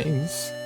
É isso.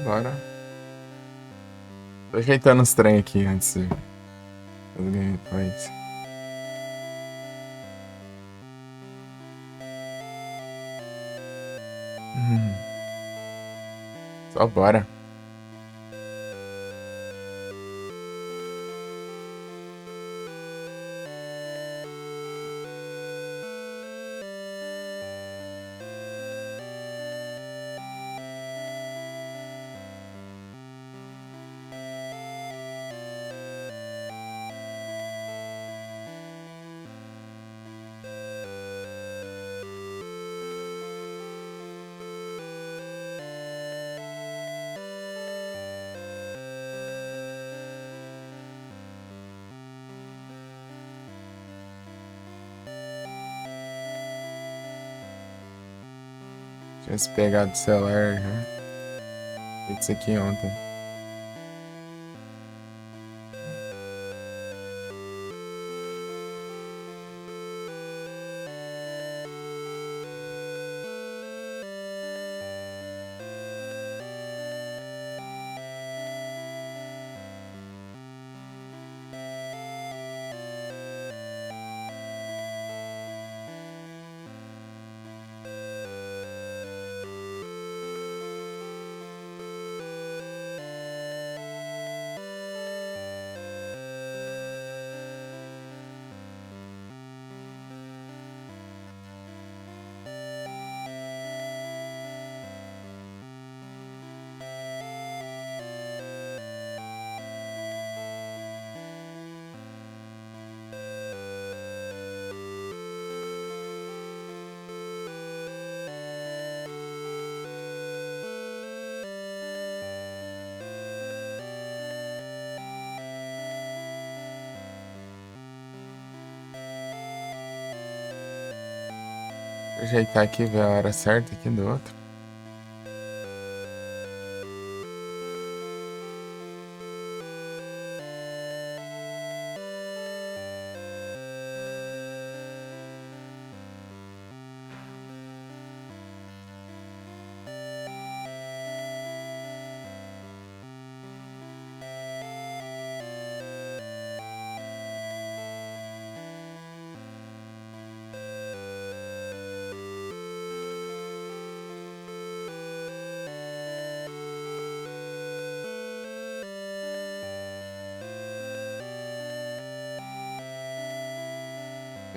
Bora. Tô ajeitando os trem aqui antes de fazer gameplays. Hum, Só bora. Tinha se pegado o celular já. Fiz isso aqui ontem. Vou ajeitar aqui, ver a hora certa aqui do outro.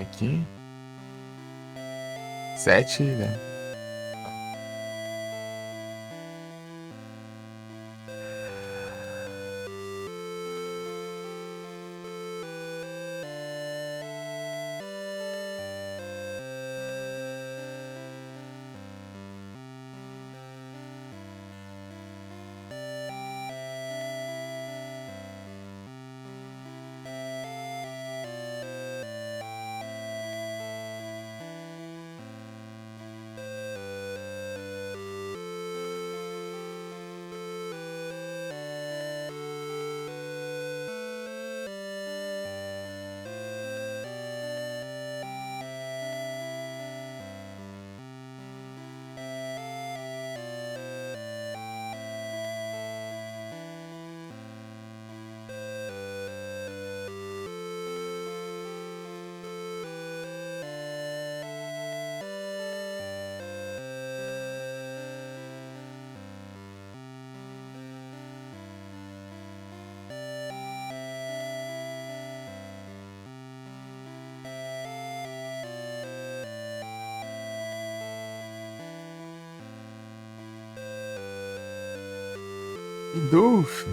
Aqui. 7, né? E Dolph.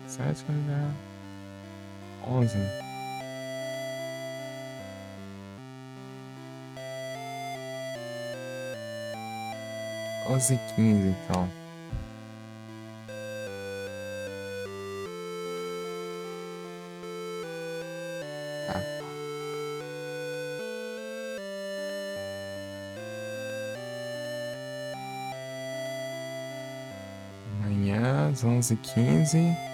7, 11. 11h15, então. Tá. Amanhã, às 11h15.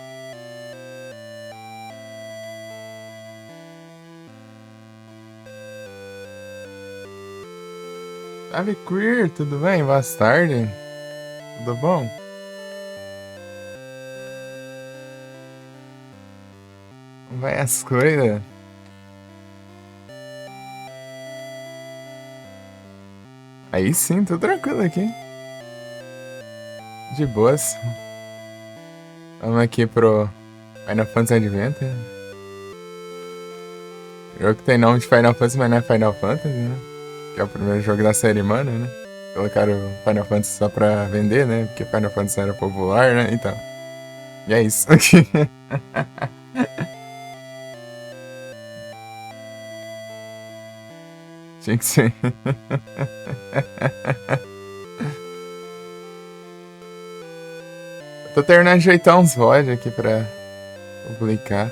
Salve, Queer, tudo bem? Boa tarde. Tudo bom? Como vai as coisas? Aí sim, tudo tranquilo aqui. De boas. Vamos aqui pro Final Fantasy Adventure. Jogo que tem nome de Final Fantasy, mas não é Final Fantasy, né? Que é o primeiro jogo da série Mana, né? Colocaram Final Fantasy só pra vender, né? Porque Final Fantasy era popular, né? Então. E é isso. Tinha que ser. Eu tô terminando de ajeitar uns VOD aqui pra publicar.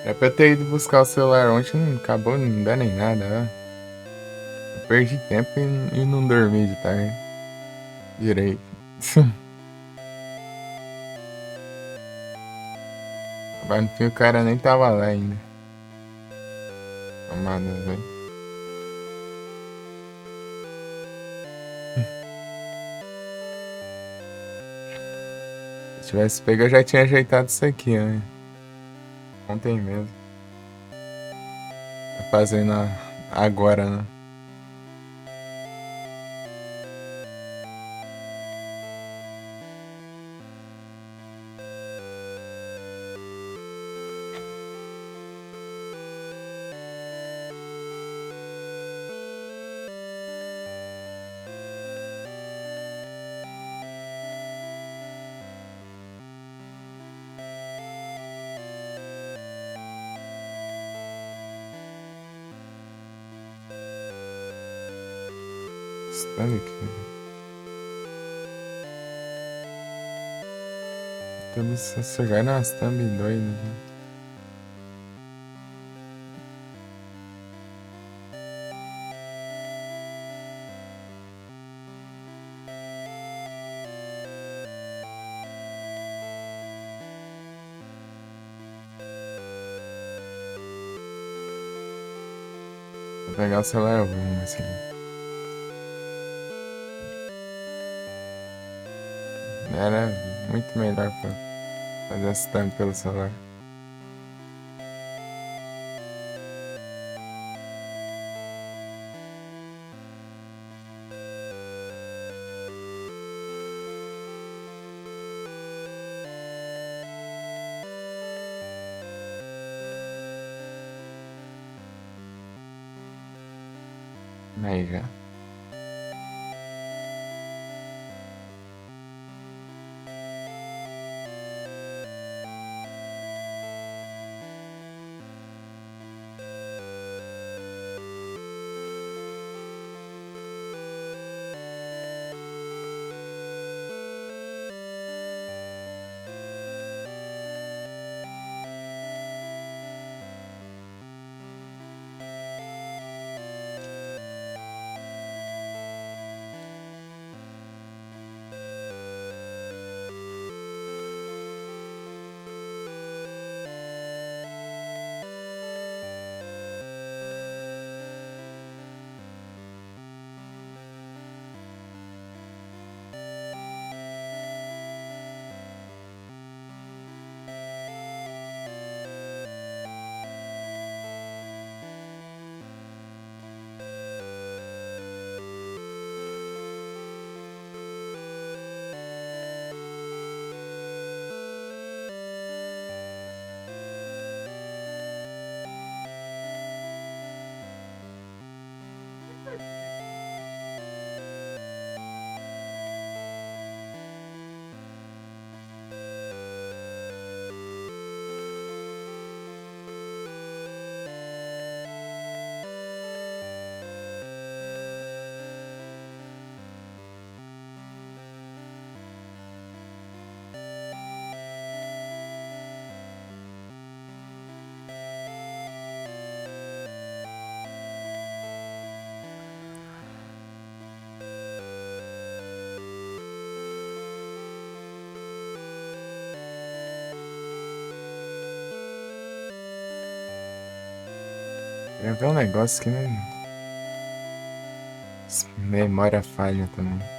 É pra eu ter ido buscar o celular ontem, não acabou não dando nem nada, ó. Eu perdi tempo e não dormi de tarde. Direito. Mas no fim o cara nem tava lá ainda. Amado, velho. Se tivesse pego, eu já tinha ajeitado isso aqui, ó. Ontem mesmo. Tá fazendo agora, né? Sabe que. Estamos jogando umas thumb doidas, né? Vou pegar o celular, vamos assim. Era muito melhor pra fazer essa thumb pelo celular. Aí já. Queria ver um negócio que não. Memória falha também.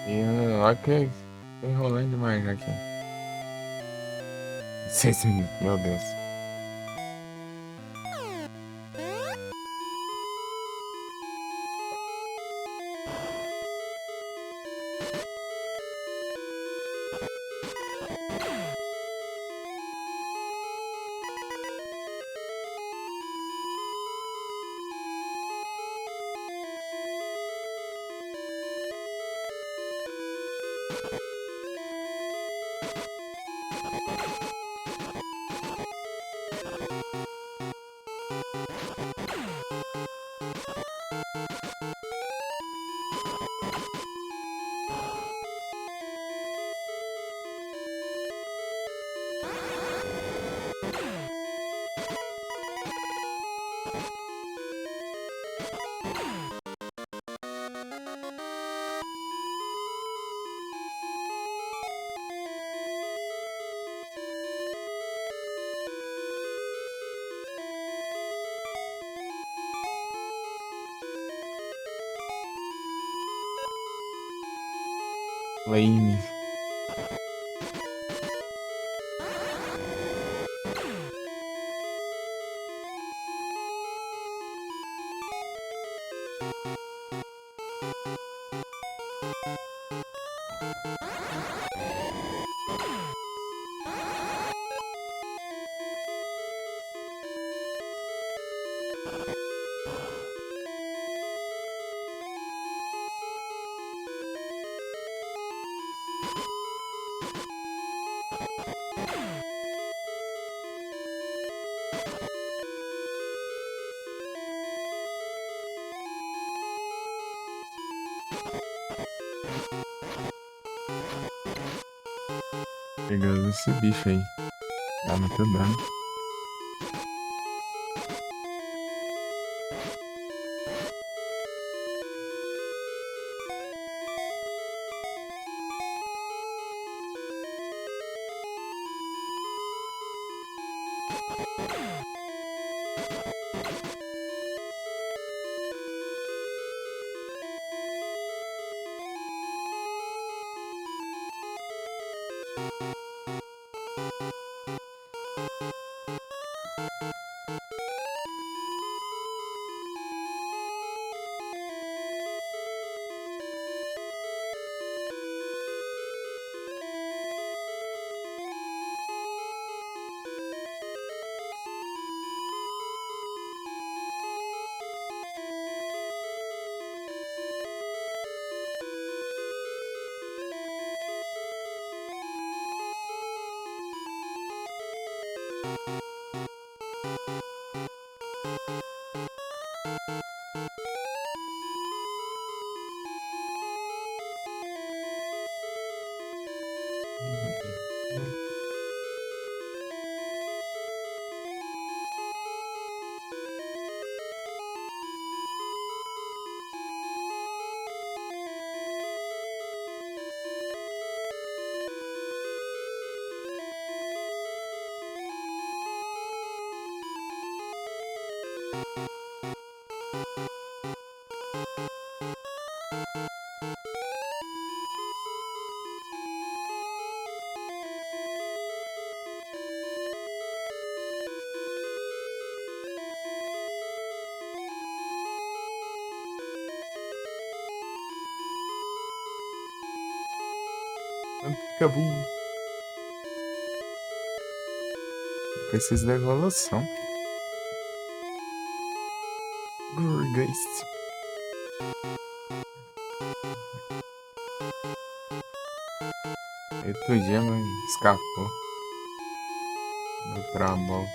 E olha que tô enrolando demais aqui. 6 minutos, meu Deus. Lame. Pegando esse bicho aí. Dá muito dano. Acabou. Preciso da evolução. Gurgeist. Eita, gema escapou do tramol.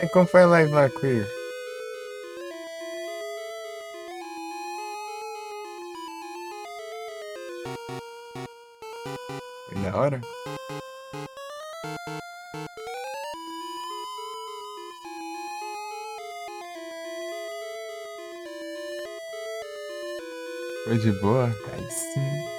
É como foi a live lá, Queer? Foi da hora? Foi de boa? Aí sim.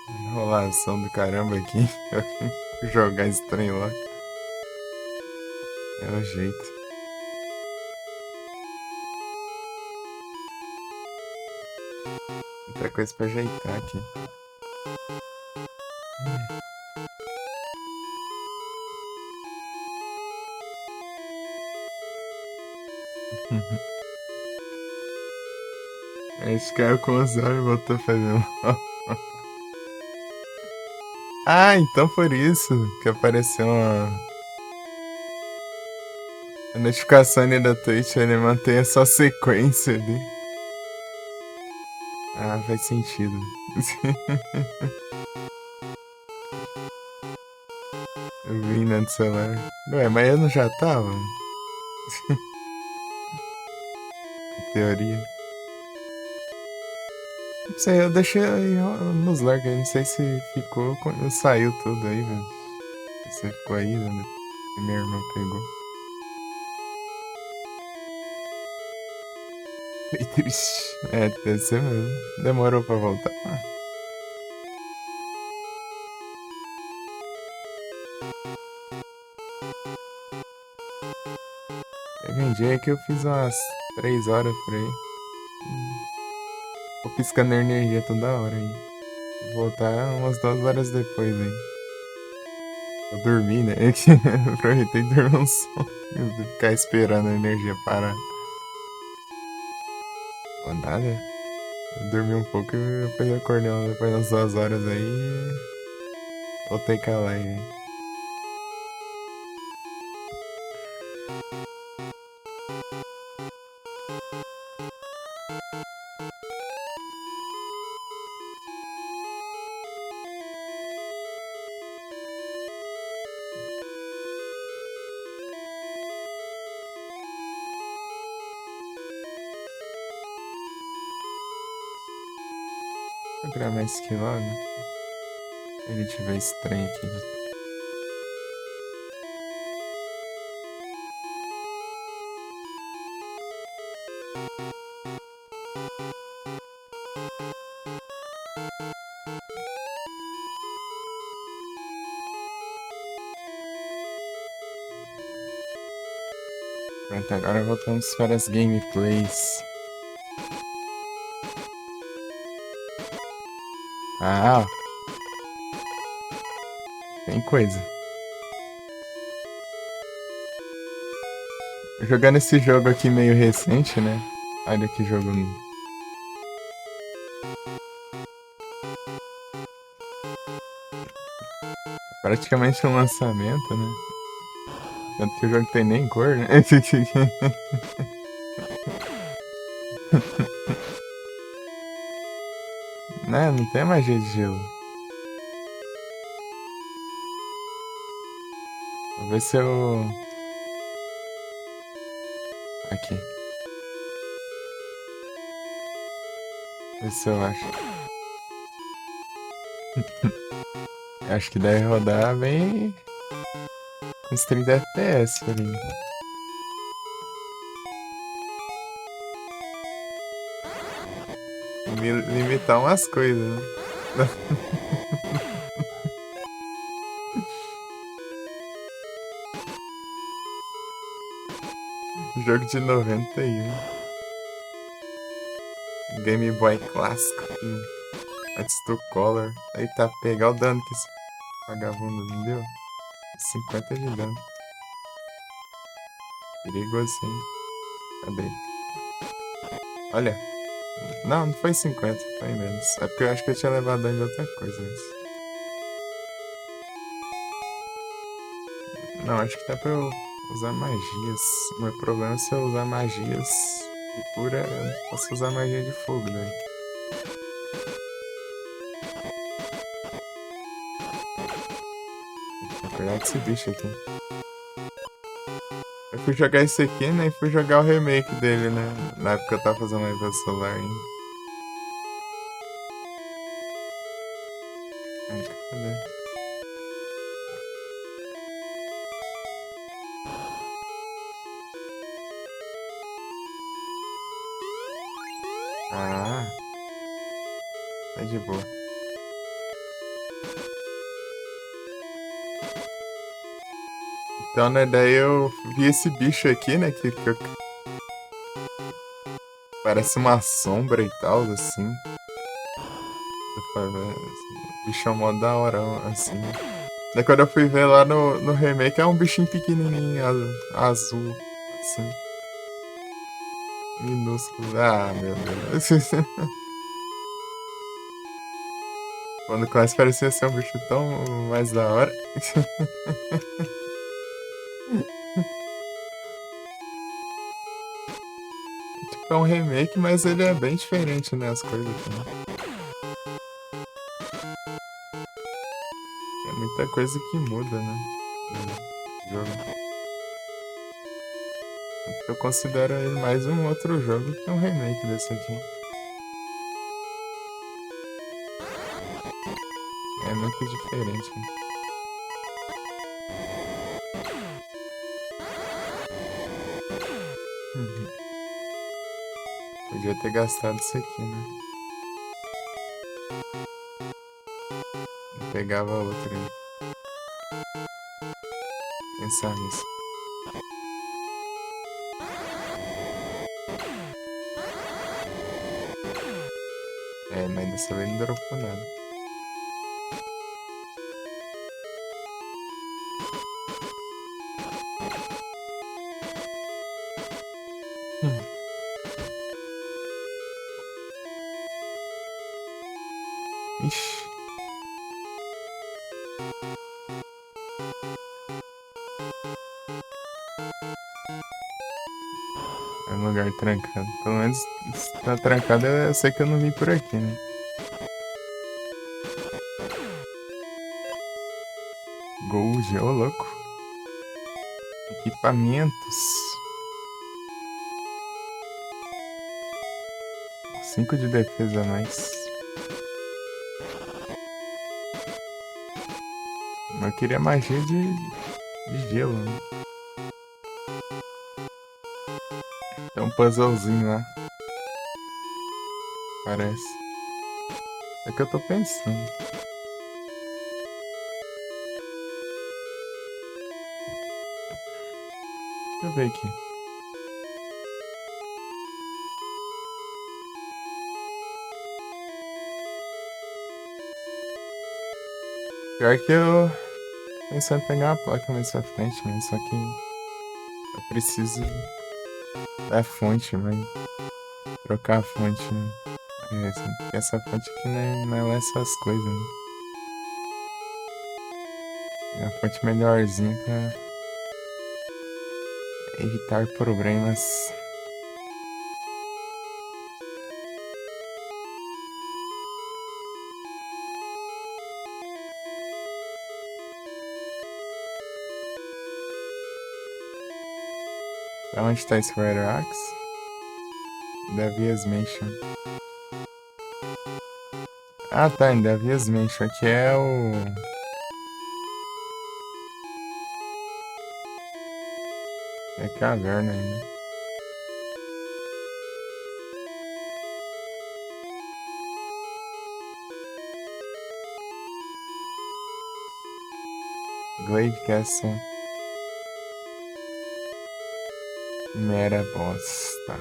Enrolação do caramba aqui. Jogar esse trem lá. É o jeito. Outra coisa pra ajeitar aqui. Esse cara com os olhos botou fazendo. Ah, então por isso que apareceu a notificação ali da Twitch, ele mantém a sua sequência ali. Ah, faz sentido. Eu vi né, do celular. Ué, mas eu não já tava? Teoria. Não sei, eu deixei aí nos largos aí, não sei se ficou, saiu tudo aí, velho. Você ficou aí, né? E minha irmã pegou. Fiquei triste. É, deve ser mesmo. Demorou pra voltar. Ah, teve um dia que eu fiz umas 3 horas por aí. Tô piscando energia toda hora aí. Vou voltar umas 2 horas depois aí. Eu dormi, né? Aproveitei e dormi um sono. Ficar esperando a energia parar. Ou nada. Eu dormi um pouco e depois eu acordei depois das 2 horas aí. Voltei com a live. Vou gravar esse aqui logo. Ele tiver esse trem aqui. Pronto, agora voltamos para as gameplays. Ah, tem coisa. Jogando esse jogo aqui meio recente, né? Olha que jogo praticamente um lançamento, né? Tanto que o jogo tem nem cor, né? Né? Não tem magia de gelo. Vou ver se eu. Aqui. Ver se eu acho. Acho que deve rodar bem. Uns 30 FPS por aí. Limitar umas coisas, né? Jogo de 91. Game Boy clássico. Antes do Color. Eita, pegar o dano que esse vagabundo me deu. 50 de dano. Perigoso, hein? Cadê? Olha. Não, não foi 50, foi menos. É porque eu acho que eu tinha levado dano de outra coisa antes. Não, acho que dá pra eu usar magias. O meu problema é se eu usar magias de cura, eu não posso usar magia de fogo, né? Vou pegar esse bicho aqui. Eu fui jogar esse aqui, né? E fui jogar o remake dele, né? Na época eu tava fazendo live do celular ainda. Ai, cadê? Ah, tá de boa. Então, né, daí eu vi esse bicho aqui, né, que parece uma sombra e tal, assim. Eu falei, bicho é mó da hora, assim. Daí quando eu fui ver lá no remake, é um bichinho pequenininho, azul, assim, minúsculo. Ah, meu Deus. Quando começa a parecer ser um bicho tão mais da hora. Tipo, é um remake, mas ele é bem diferente, né, as coisas também. É muita coisa que muda, né, no jogo. Eu considero ele mais um outro jogo que um remake desse aqui. É muito diferente. Uhum. Podia ter gastado isso aqui, né? Eu pegava outro aí. Pensar nisso. É, mas dessa vez não dropou nada. Hum. Ixi. É um lugar trancado. Pelo menos se tá trancado, eu sei que eu não vim por aqui, né? Gold, ô louco. Equipamentos. 5 de defesa a mais. Mas eu queria magia de gelo, né? Tem um puzzlezinho lá. Parece. É que eu tô pensando. Deixa eu ver aqui. Pior que eu pensando em pegar uma placa mais pra frente, mas só que eu preciso da fonte, mas trocar a fonte, né? Essa fonte aqui não é lá essas coisas, né? É uma fonte melhorzinha pra evitar problemas. Pra onde tá esse Rider Axe? Devias Mansion. Ah, tá, em Devias Mansion. Aqui é o... É caverna ainda. Glade Castle. Mera bosta.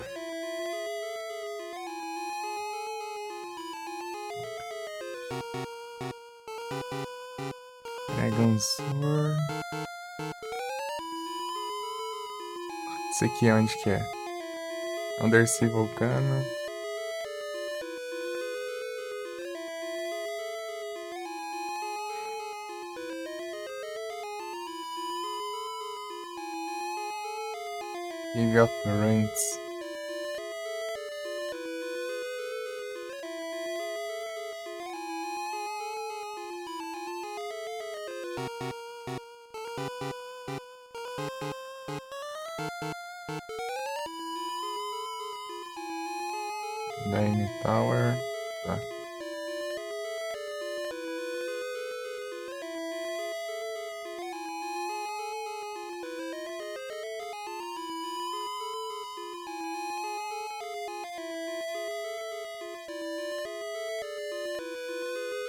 Dragon Sword. Isso aqui é onde que é? Undersea Volcano. Cave of Ruins. Dine Tower. Tá.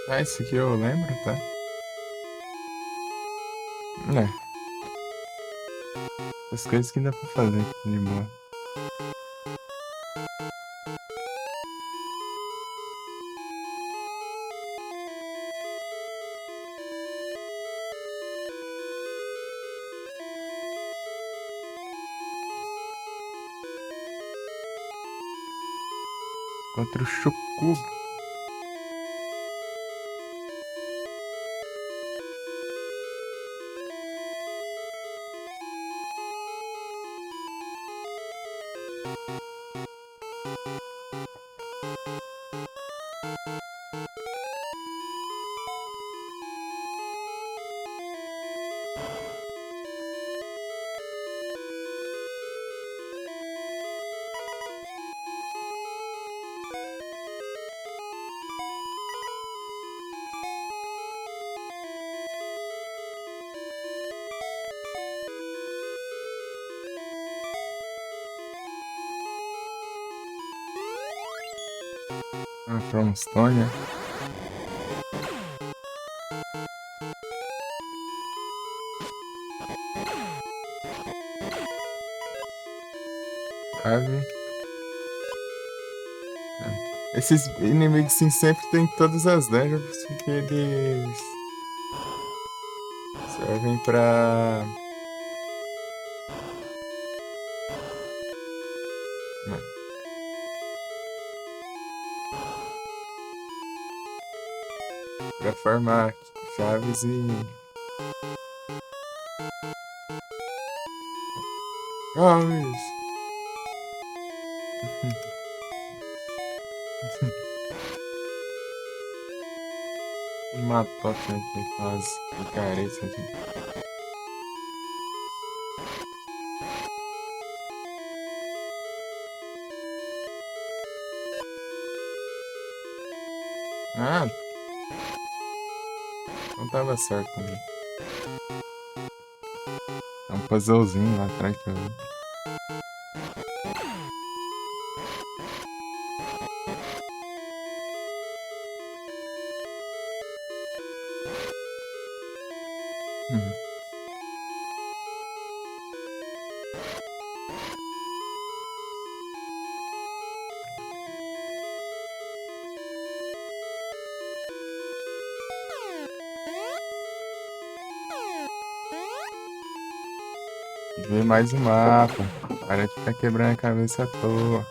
Ah, esse aqui eu lembro, tá? É, as coisas que dá pra fazer de boa. Contra o Chocubo. Ah, from Stone, né? Chave. É. Esses inimigos sim sempre tem todas as dungeons que eles servem né, pra farmar chaves e. Chaves! Matou aqui com as picaretas aqui. Ah, não tava certo também. É um puzzlezinho lá atrás que eu vi. Uhum. Vê mais um mapa. Para de ficar quebrando a cabeça à toa.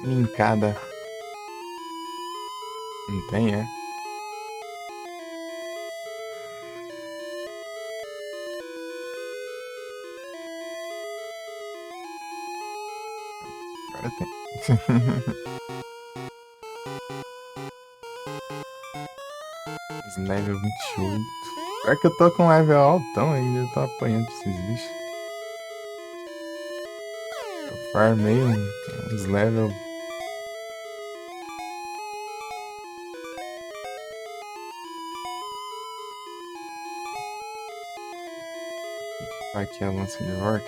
Linkada. Não tem, é? Agora tem. Level 28. Pior que eu tô com level altão ainda, eu tô apanhando pra esses bichos. Eu farmei uns level. Aqui a lança de orc.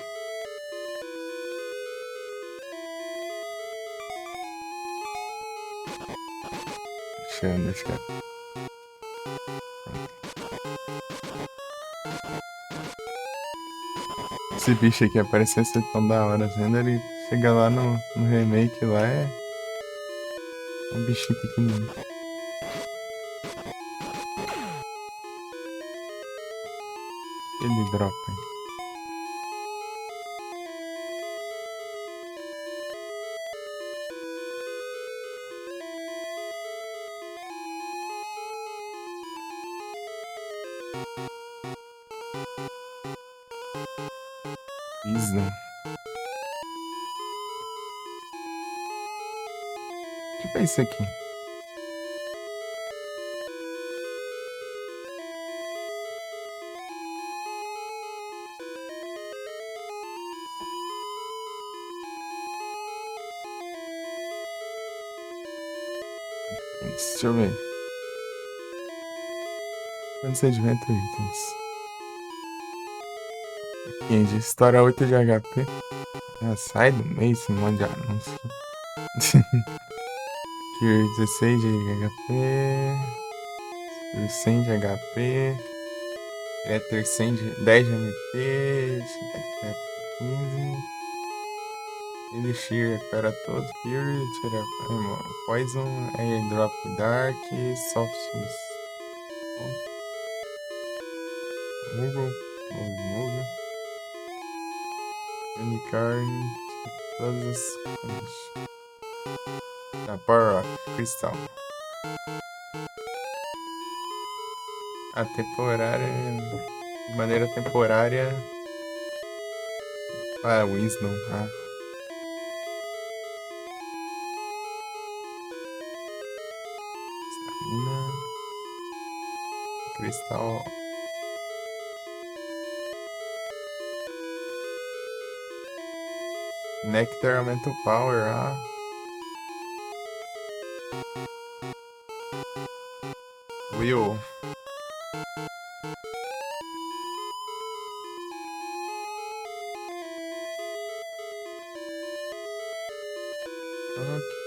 Deixa eu. Esse bicho aqui apareceu ser tão da hora, vendo ele chega lá no remake lá é um bichinho pequenininho. Ele dropa. Wisdom. O que é isso aqui? Deixa eu ver. Procedimento itens. Entendi. Estoura 8 de HP. Ah, sai do meio esse monte de anúncio. Cure 16 de HP. 100 de HP. Ether 100 de 10 de MP. 15. Elixir recupera todo. Fury tira Poison. Airdrop Dark. Soft. Google. Google. Unicorn. Todas as coisas. Tá, Power Up. Cristal. A temporária. De maneira temporária. Ah, Wisdom. Ah. Stamina. Cristal. Nectar aumenta o power. Ah. Will. Ok.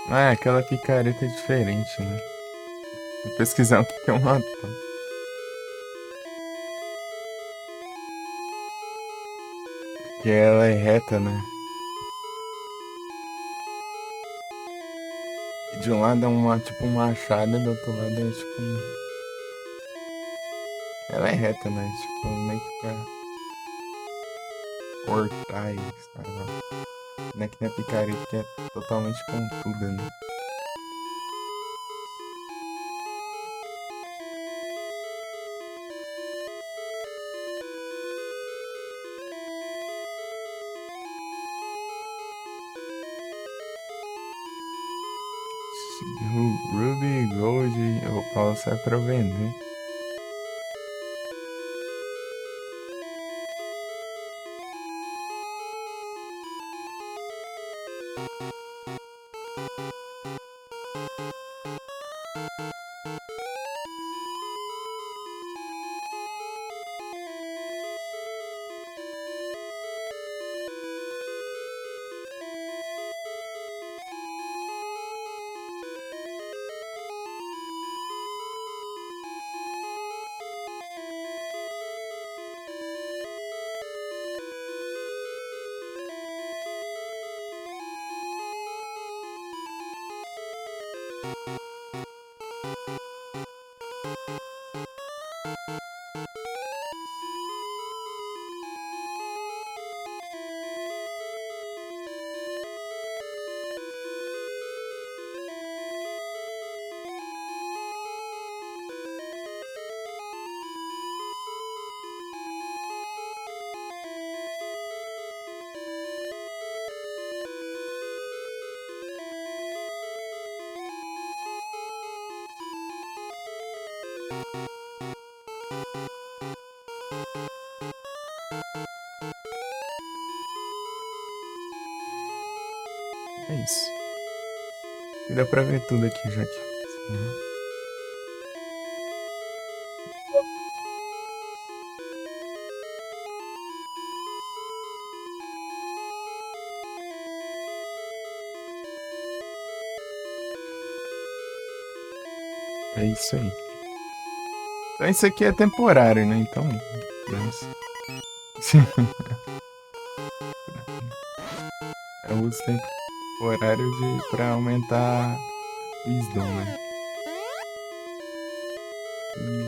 Ah, aquela picareta é diferente, né? Vou pesquisar o que é um matão. Que ela é reta, né? E de um lado é uma, tipo, um machado e do outro lado é tipo um... Ela é reta, né? Tipo, meio que pra cortar isso, sabe? Não é que nem a picareta que é totalmente pontuda, né? Ruby, Gold, Opal sai pra vender. É isso. E dá pra ver tudo aqui já que. É isso aí. Então isso aqui é temporário, né? Então. Dane-se. Eu uso temporário pra aumentar Wisdom, né?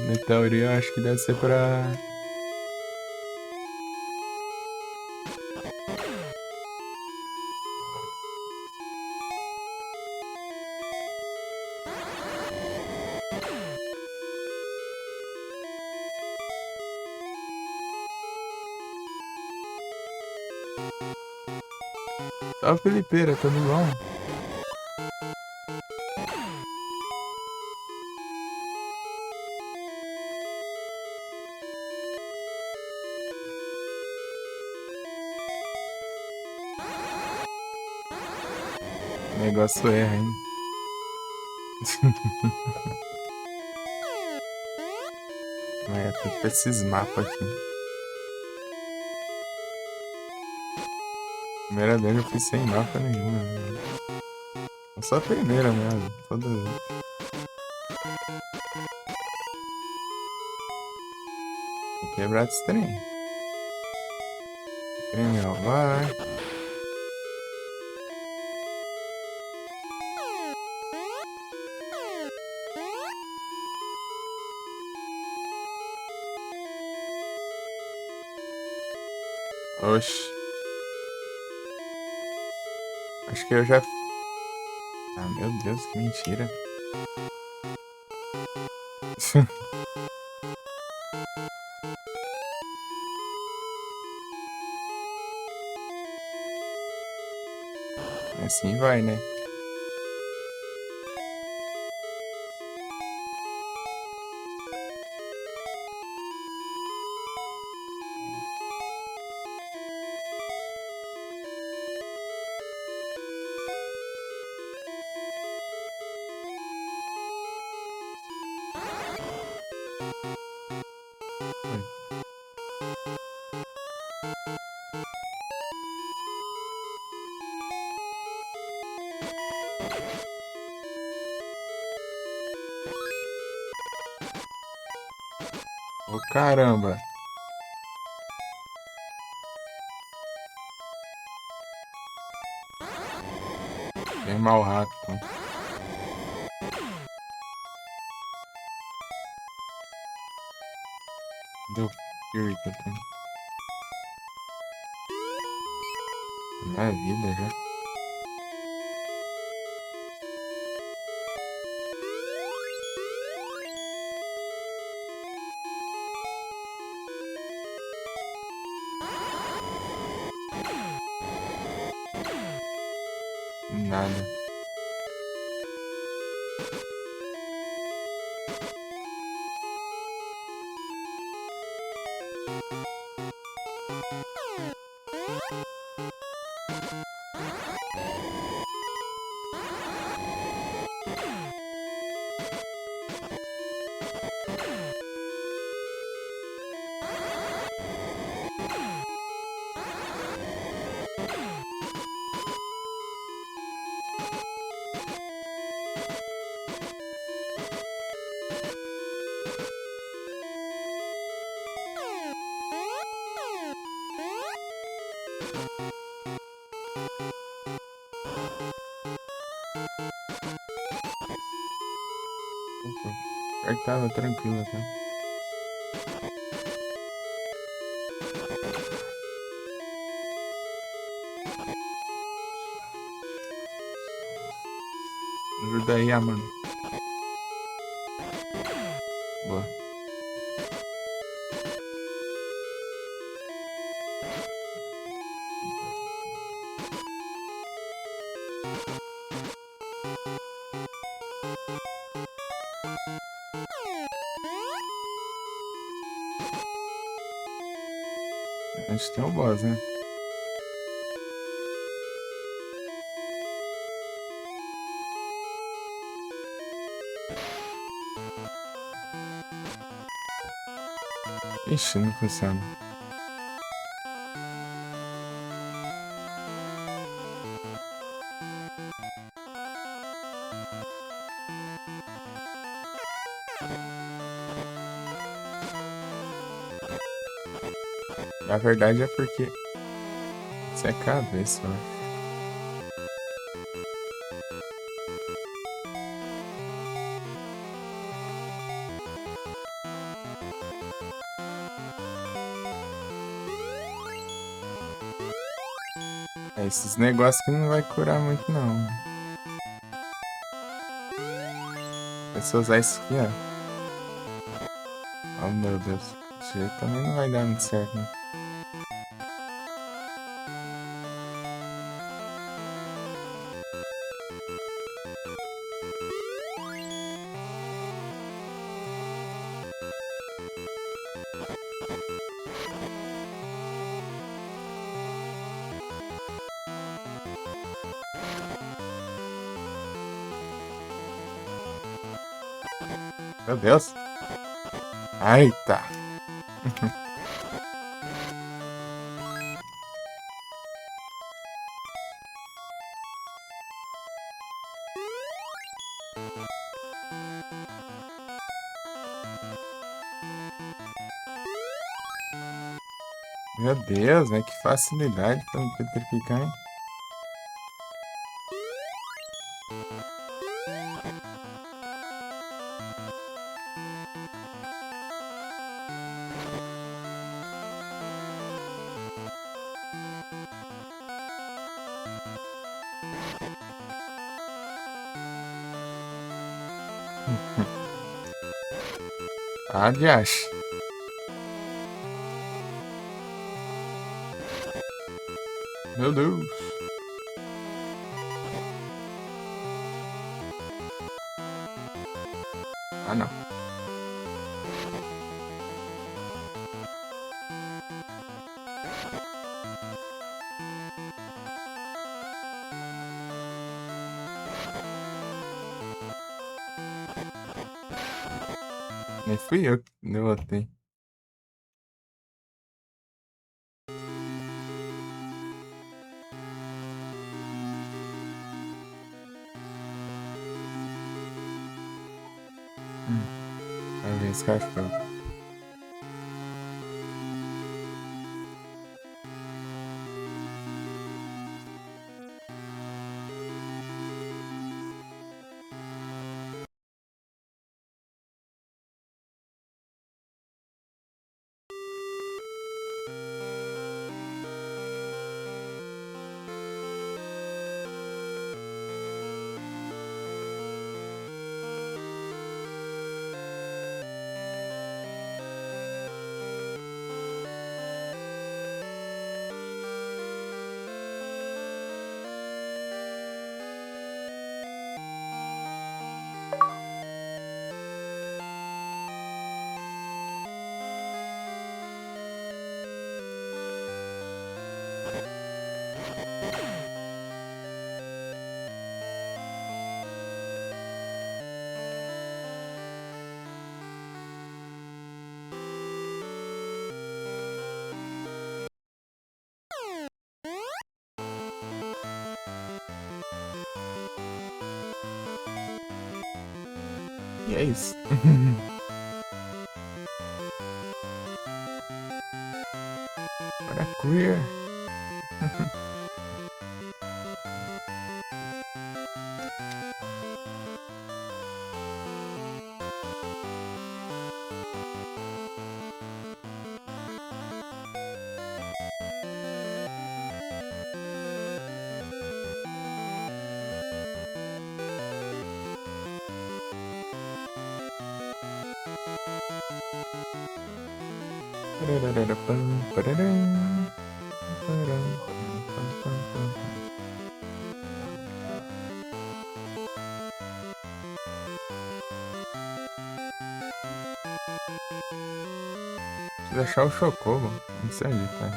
Na teoria eu acho que deve ser pra. Salve, Felipeira, tudo bom? O negócio erra, hein? Mas é tudo pra esses mapas aqui. Primeira vez eu fui sem mapa nenhum, né? Só a primeira mesmo. Todas. Tem que quebrar esse trem. Trem, ó, vai. Oxi. Acho que eu já. Ah, meu Deus, que mentira. Assim vai, né? Ô, caramba. Bem mal rápido. Deu Fury que eu tenho. Minha vida já. Nada. Pior que tava tranquilo até. Ajuda aí, mano. Boa. A gente tem o boss, né? Ixi, não funciona. Na verdade é porque isso é cabeça, eu acho. É esses negócios que não vai curar muito, não. É só usar isso aqui, ó. Oh, meu Deus. Esse jeito também não vai dar muito certo, né? Meu Deus. Ai, tá. Meu Deus, né? Que facilidade pra me petrificar, hein? Aliás. Meu Deus. Ah, não. Nem fui eu que derrotei. Vai ver esse cachorro. E é isso. Para queer. Parararapam, pararam, param, pam, pam, pam, pam. Preciso achar o Chocobo. Não sei onde tá.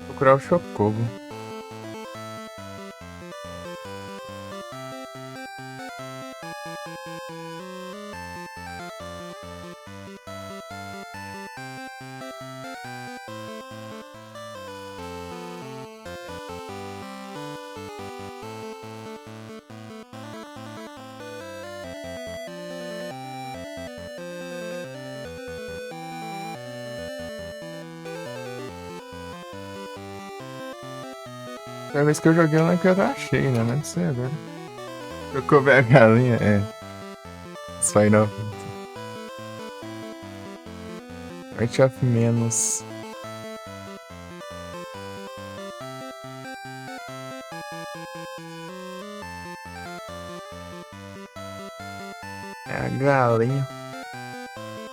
Procurar o Chocobo. A vez que eu joguei, eu lembro que eu achei, né? Não sei agora. Chocobo é a galinha? É. Final Art of Menos. É a galinha.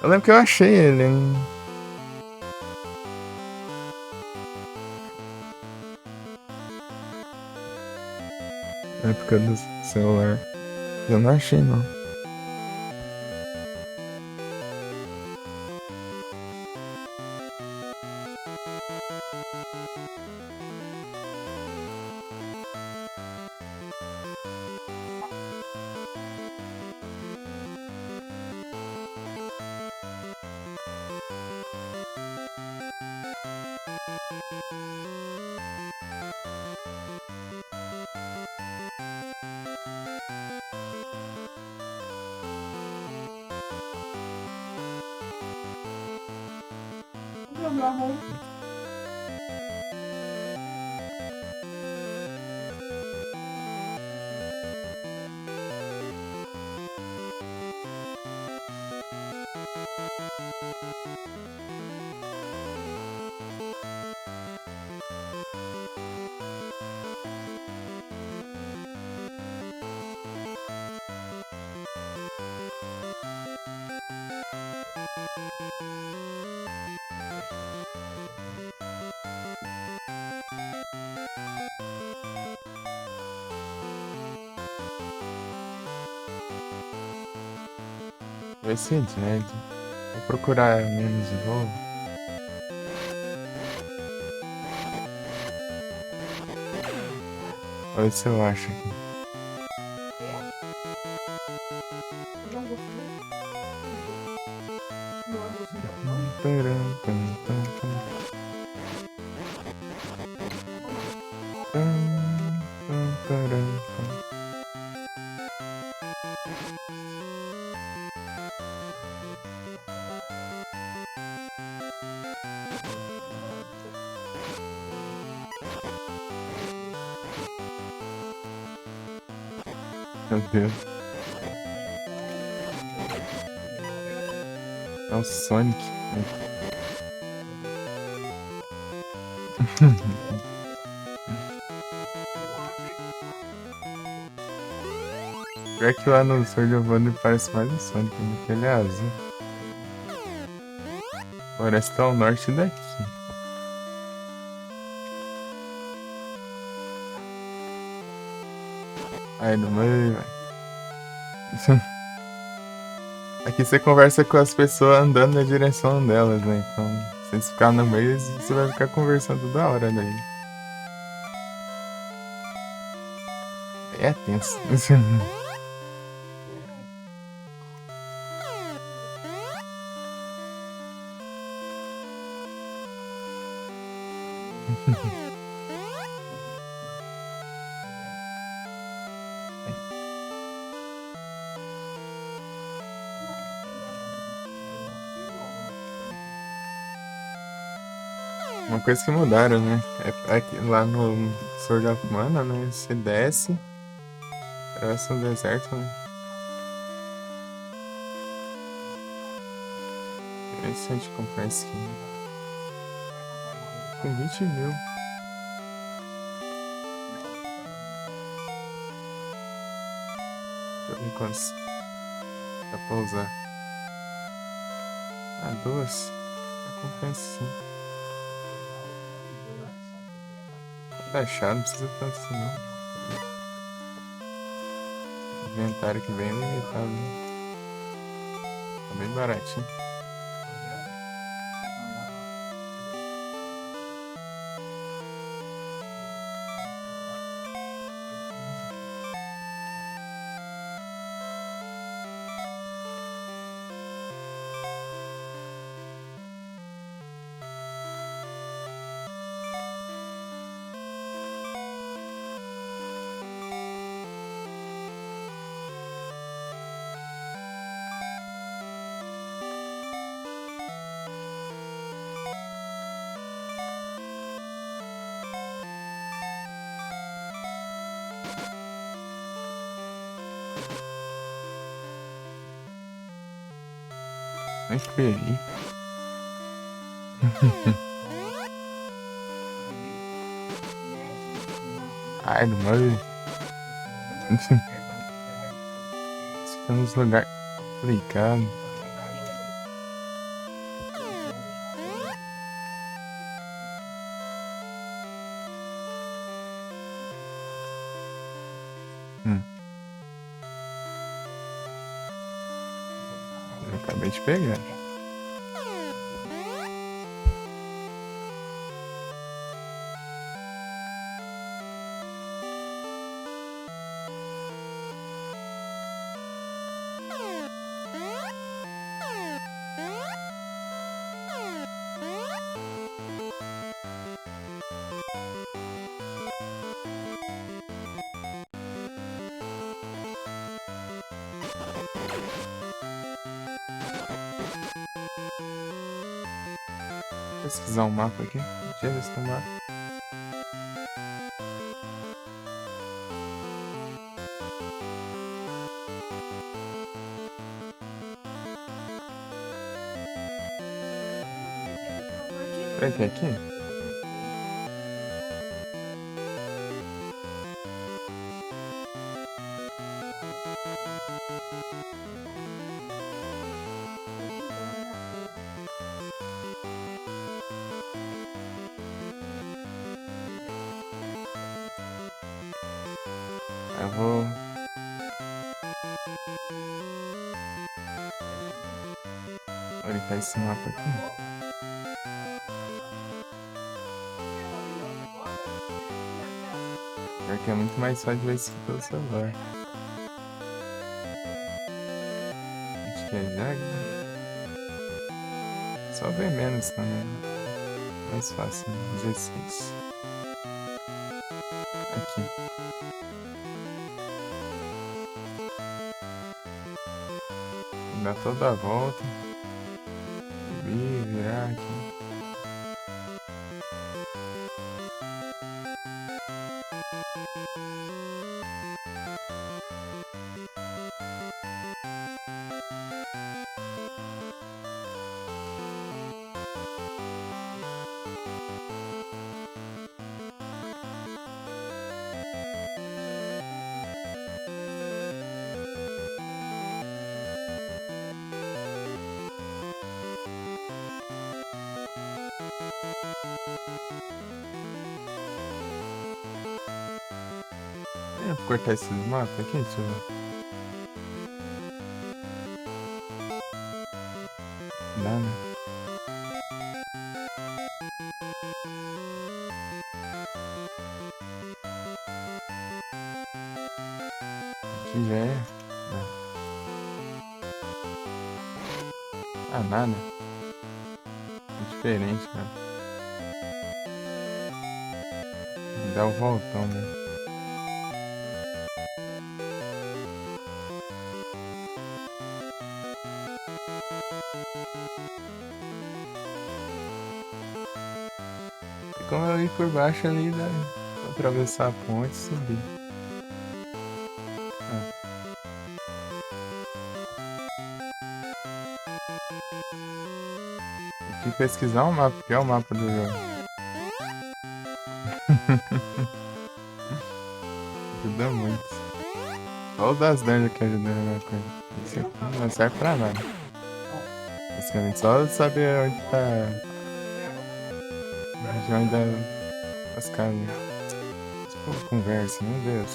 Eu lembro que eu achei ele. Na época do celular. Eu não achei, não. Vai ser Dead. Vou procurar menos de novo. Olha se eu acho aqui. Meu Deus. É o Sonic. Pior que lá no Sword of Wonder parece mais o Sonic, porque ele é azul. Parece que tá ao norte daqui. Aí no meio, velho. Aqui você conversa com as pessoas andando na direção delas, né? Então, se você ficar no meio, você vai ficar conversando toda hora daí. É tenso. Uma coisa que mudaram, né? É que lá no Sword of Mana, né? Você desce, atravessa um deserto, né? Interessante comprar skin. com 20.000. Deixa eu ver quantos dá pra usar. Ah, 2. Compensa sim. Tá achado, não precisa tanto assim não. Inventário que bem limitado, né? Tá bem baratinho. Nem feri. Ai, não morre. Estamos no lugar complicado. Eu acabei de pegar. Vou pesquisar um mapa aqui. Deixa eu ver se tem um mapa. Será que é aqui? Eu vou... orientar esse mapa aqui. Porque é muito mais fácil ver isso pelo celular. Acho que é Jaguar. Só ver menos também. Mais fácil, né? 16. Aqui. Dá toda a volta. Subir, virar aqui. Eu vou cortar esses mapas aqui, deixa eu ver. Dá, né? Aqui já é. Ah, nada. É diferente, cara. Dá o voltão, né? E como eu ir por baixo ali, dá pra atravessar a ponte e subir. Tem que pesquisar o mapa, que é o mapa do jogo. Ajuda muito. Só o das dungeons que ajuda na coisa. Isso aqui não serve pra nada. Basicamente, só saber onde tá a região das casas. Esse povo conversa, meu Deus.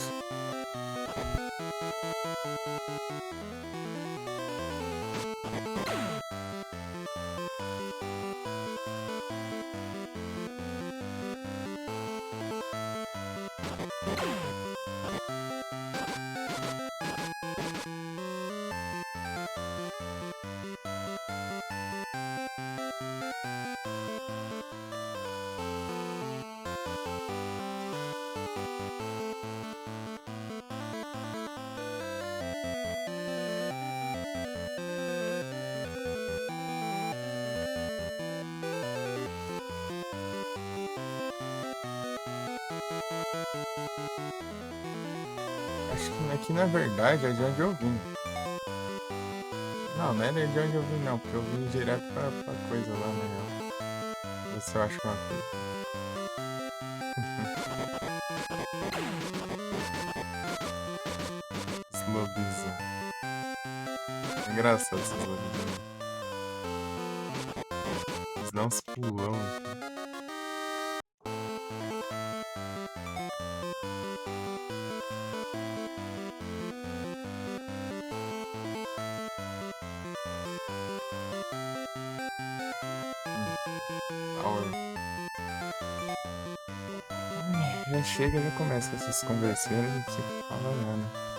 Acho que aqui na verdade é de onde eu vim. Não, não é de onde eu vim não, porque eu vim direto pra coisa lá, na real. Ver se eu acho uma coisa. Slobisa. É engraçado esses lobisomens. Eles dão uns pulão aqui. Power. Já chega, já começa essas converseiras e não se fala nada.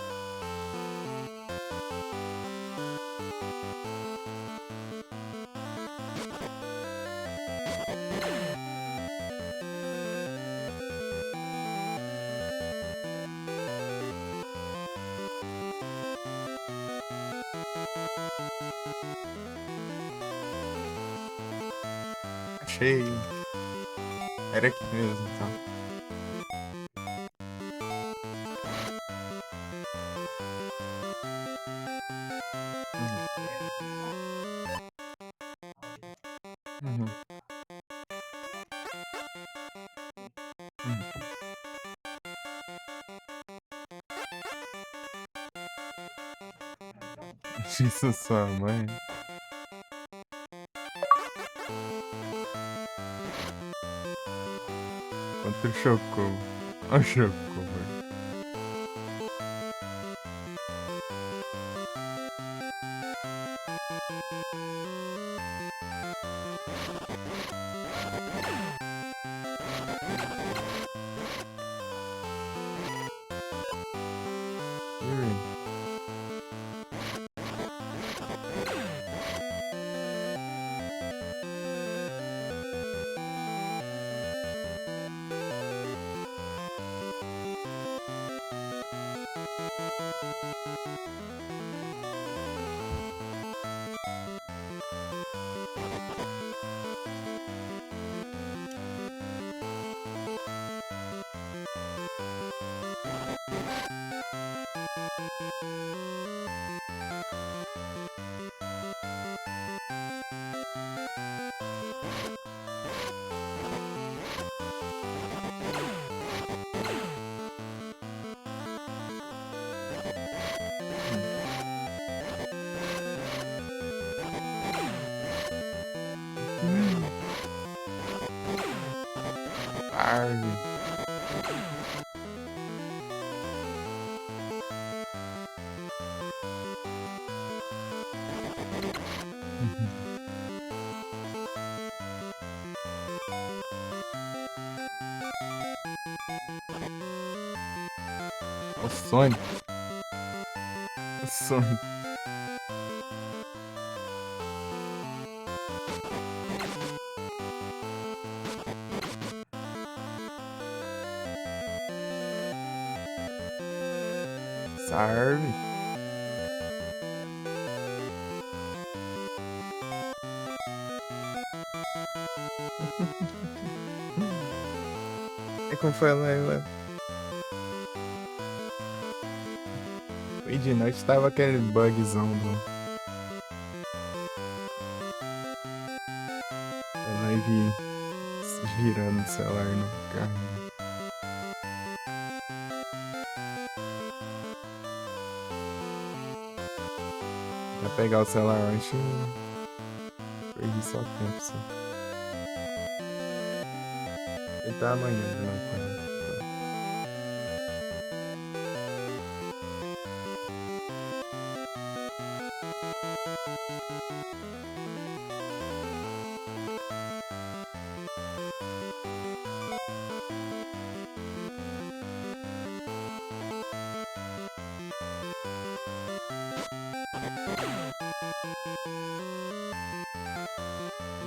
Achei. Era aqui mesmo, então. Uhum. Uhum. Isso sua mãe. Quanto chocou. Olha o chocou, velho. Arve. O Sonic. O Sonic. Sarve. É como foi lá. E de noite tava aquele bugzão da live girando o celular no carro. Vou pegar o celular antes. Perdi só tempo, só. Ele tá amanhã de novo com ela.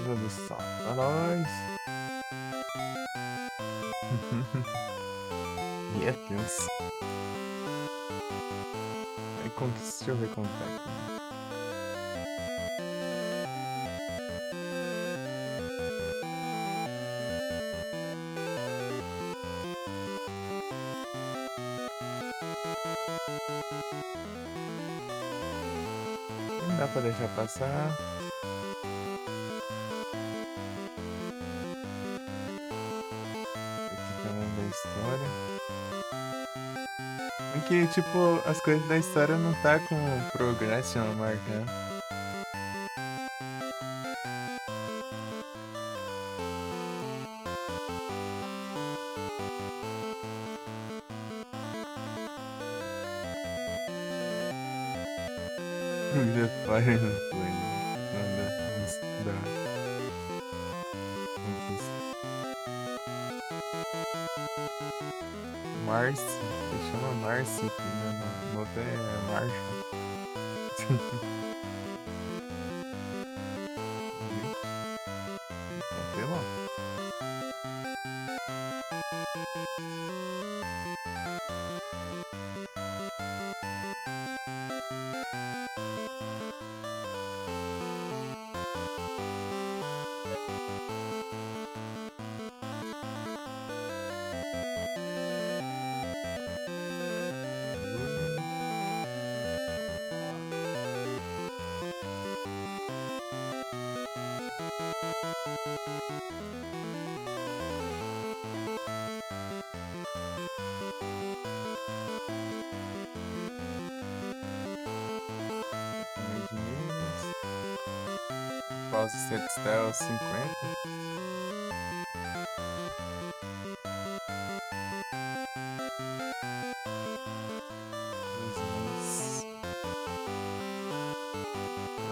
Jesus, Satanás. Meu Deus. Aí, deixa eu ver como tá aqui. Não dá pra deixar passar. Aqui também da história. Porque, tipo, as coisas da história não tá com progression marcando. The Fire no Flame. Nada, vamos dar. Marcy, se chama Marcy aqui, né? No outro é Marshall. Apelão. False Set Style 50.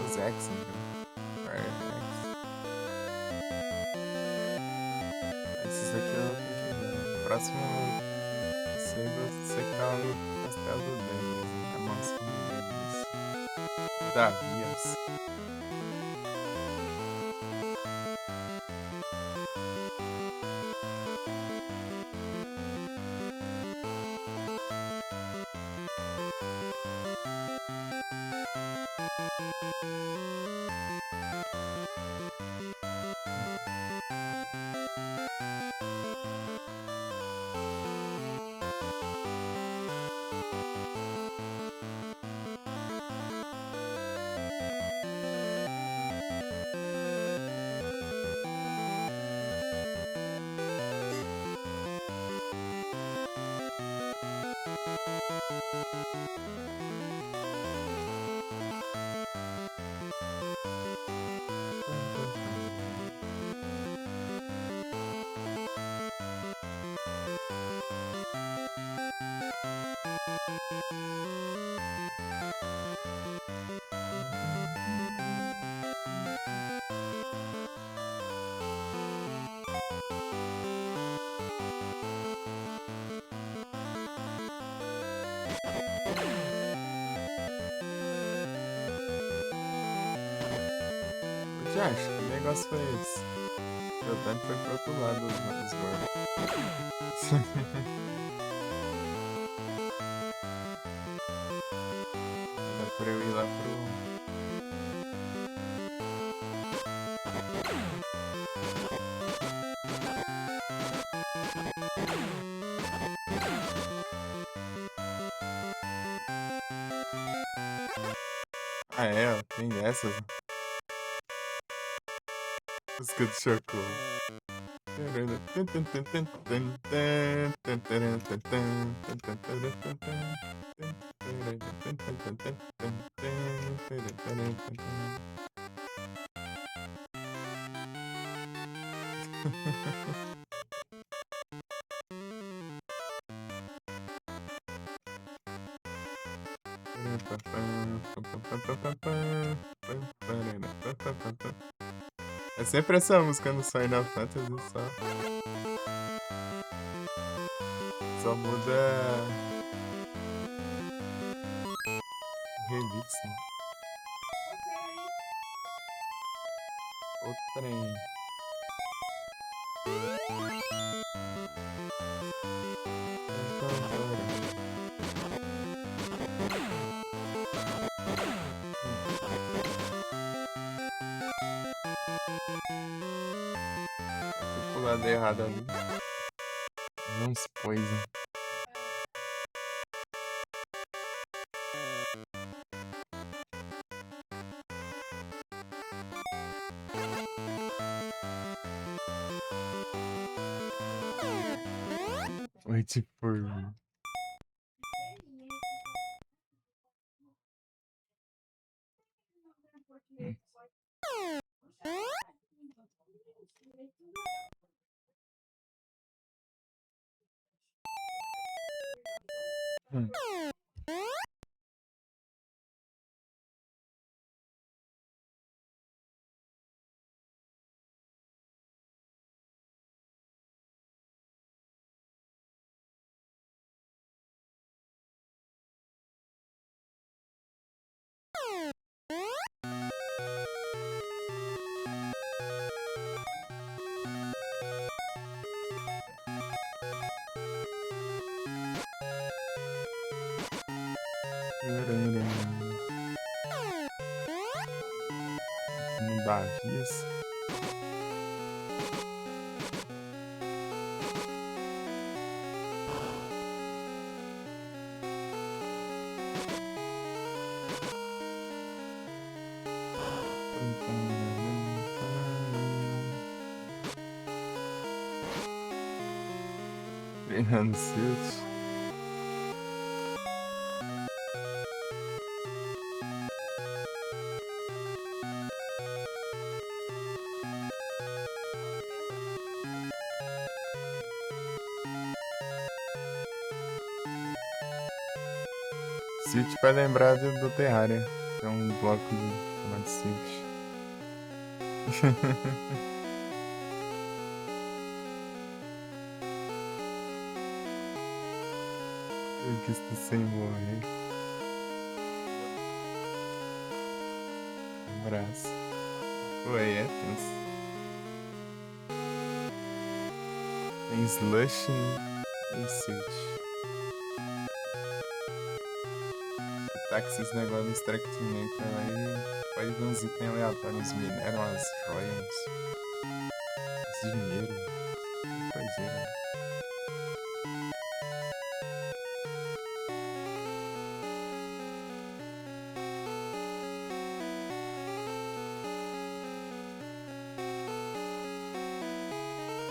Os X, esses aqui eu tenho que ver. Próximo, você que tá no castelo do Denis, a mansão do Denis. Davias. Acho que negócio foi esse? Meu tanto foi pro outro lado dos gordos. Dá pra eu ir lá pro. Ah, é, ó, tem essas. Música do Chocou. É sempre essa música no Final Fantasy, só muda o remix, né? O trem. Fui pro lado errado ali. Não se poison. Wait for me. Bavias. Treinando Silt. Silt vai lembrar do Terraria. É um bloco chamado Silt. Eu quis estar sem morrer. Um abraço. Oi, é tenso. Tem Slush e Silt. Tá com esses negócios no Extractinator aí, pode ver uns itens aleatórios, mineram as joias, dinheiro, coiseira.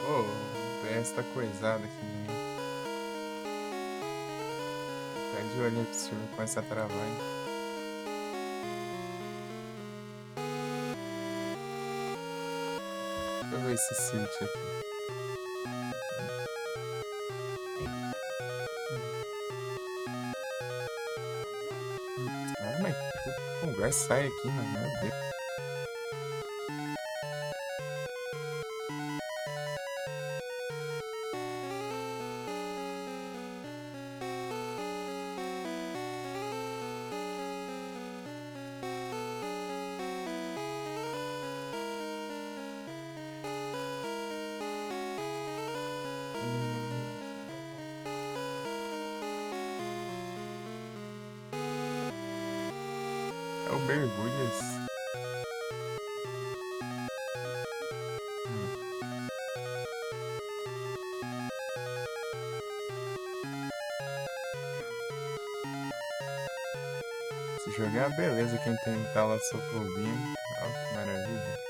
Oh, o PS tá coisado aqui, né? Fica de olho aí pra você começar a travar, hein? Deixa eu ver esse Silt aqui. Ah, mas que conversa sai aqui, mano, meu Deus. É o Mergulhas. Se jogar, beleza. Quem tem talassofobia, ó, que maravilha.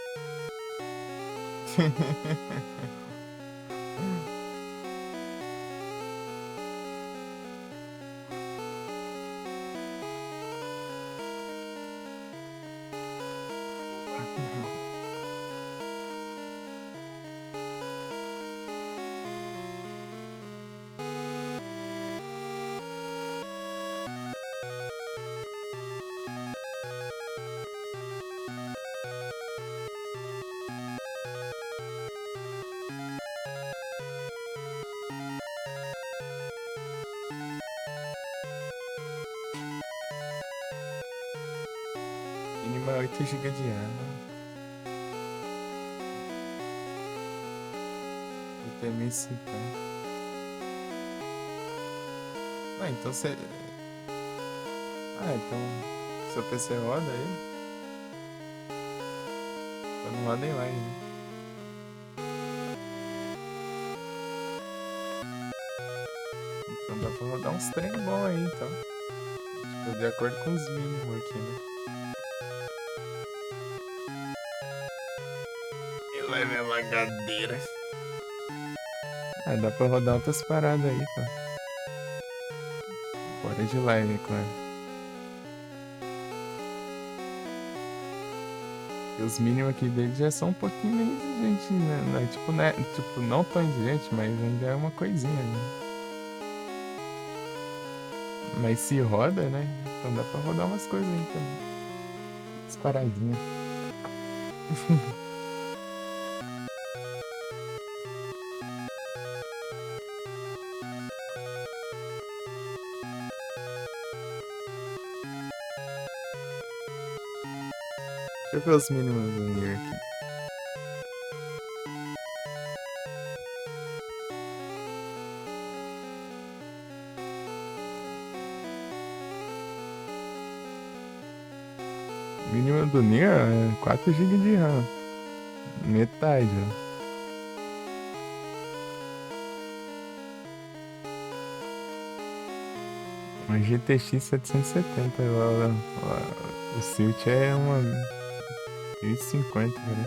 mínima 8 GB de RAM. O tem 1050. Ah, então você. Ah, então. Seu PC roda aí? Então não roda em live, né? Então dá pra rodar uns trem bom aí, então. Tipo, de acordo com os mínimos aqui, né? E lá é minha lagadeira. Ah, dá pra rodar outras paradas aí, pô. Fora de live, claro. E os mínimos aqui dele já são um pouquinho meio exigentes, né? Tipo, não tão exigente, mas ainda é uma coisinha, né? Mas se roda, né? Então dá pra rodar umas coisas aí também. Umas paradinhas. Deixa eu ver os mínimos do Nier aqui. O mínimo do Nier é 4 GB de RAM. Metade, ó. Uma GTX 770. O Silt é uma 1050, né?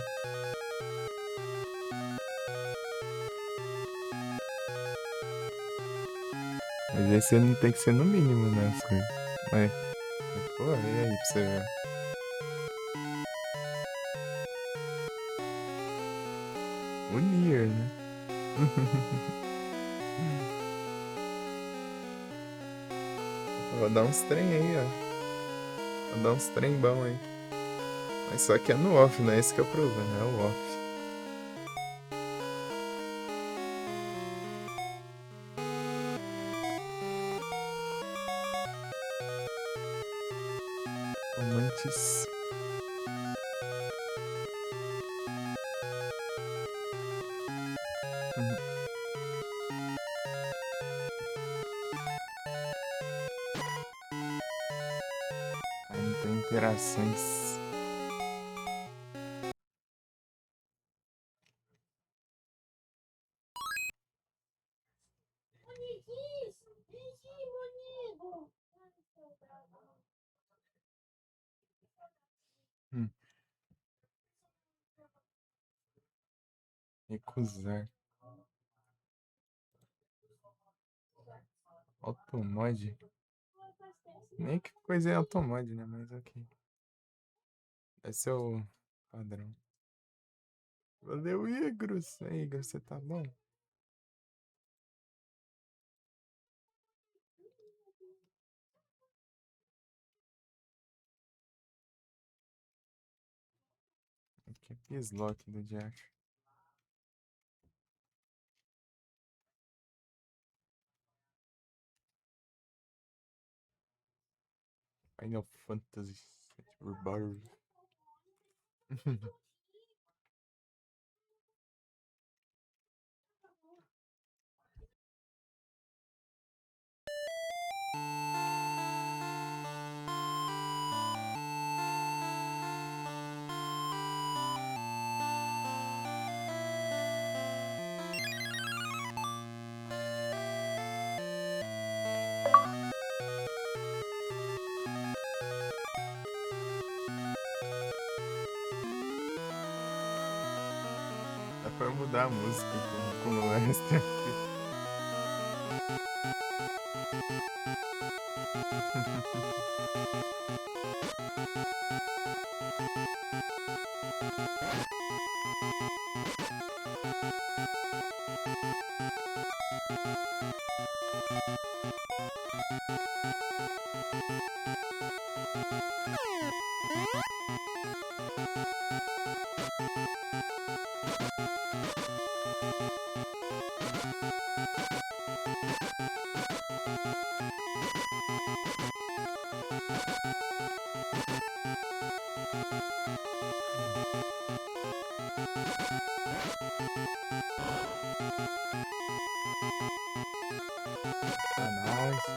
Mas esse não tem que ser no mínimo, né? As coisas. Mas, pô, e aí pra você ver. O Nier, né? Vou dar uns trem aí, ó. Vou dar uns trem bom aí. Mas só que é no off, né? Esse que é o problema, é o off. Romantis. Uhum. Aí não tem interações. Hum. Recusar. Automod. Nem que coisa é automod, né? Mas ok. Esse é o padrão. Valeu, Igros. Aí, Igor, você tá bom? Aqui é Pislock do Jack. Final Fantasy Rebirth. Dá pra mudar a música com o Lester. Ah, nice.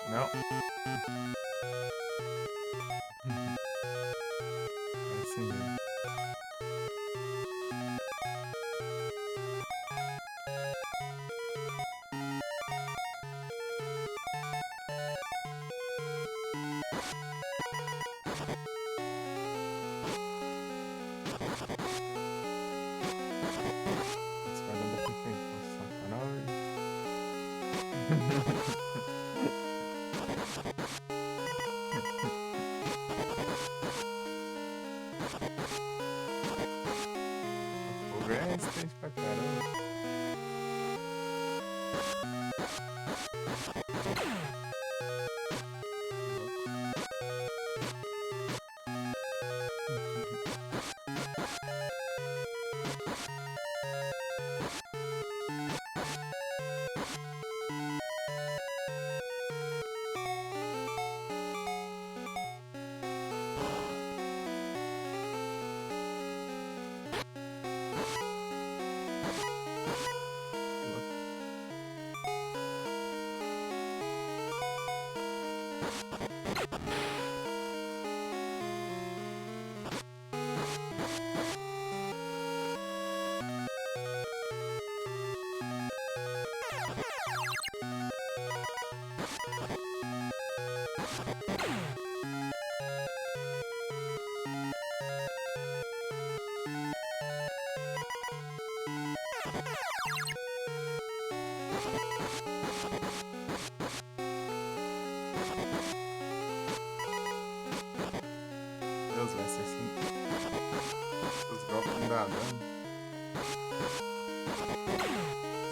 Não. É assim mesmo. Você vai andar com quem? Com sacanagem. O fogo é resistente pra caramba. Deus, vai ser assim. Os golpes não dá dano.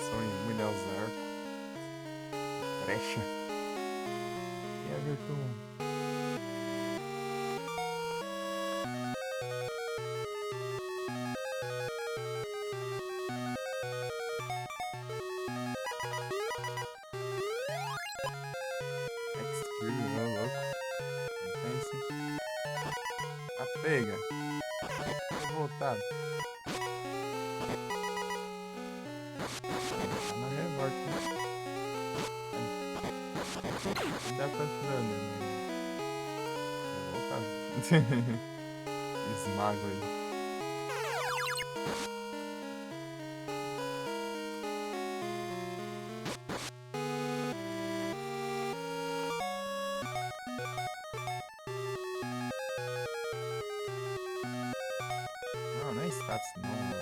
São imunes aos arcos. Brecha. E a virtude? Extreme, ô louco. Pense. A pega. Revoltado. Tá na revolta. Não dá tanto dano, mas. Revoltado. Esmago aí. Não, nem status não.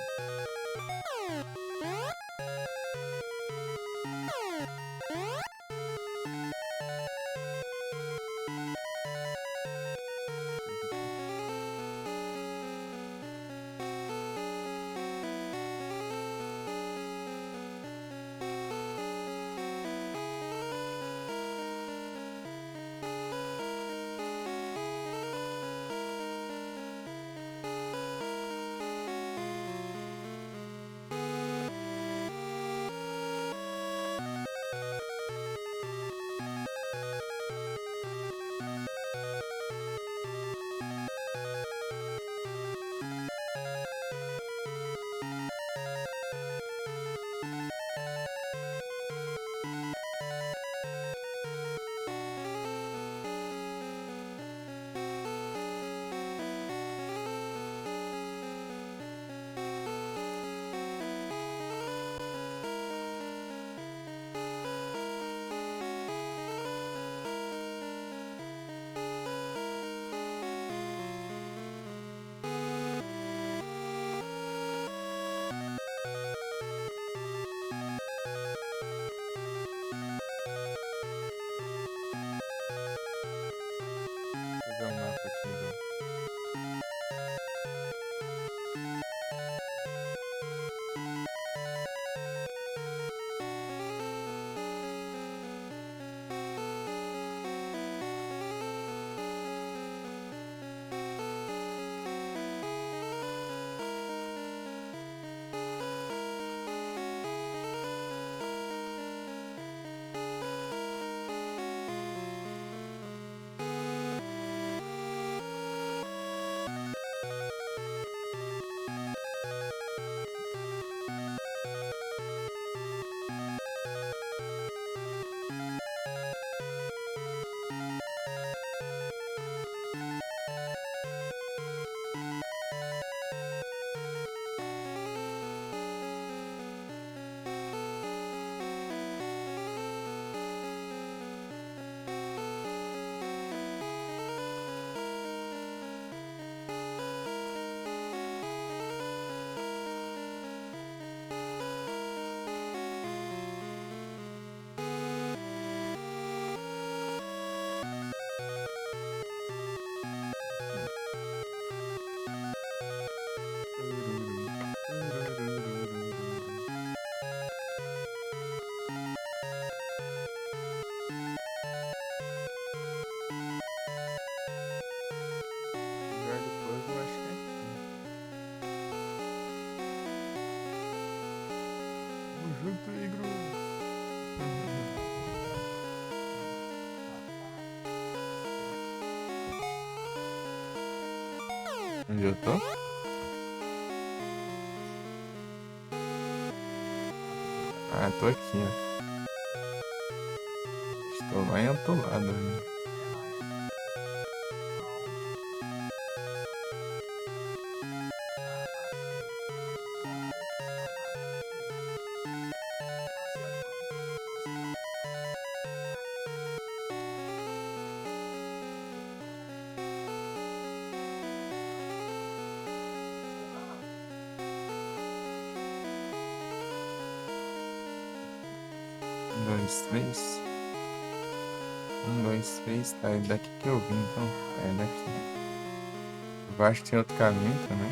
junto, Igro. Onde eu tô? Ah, tô aqui, ó. Estou lá em outro lado, né? Um, dois, três. Um, dois, três. Tá, é daqui que eu vim, então. É daqui. Eu acho que tem outro caminho também.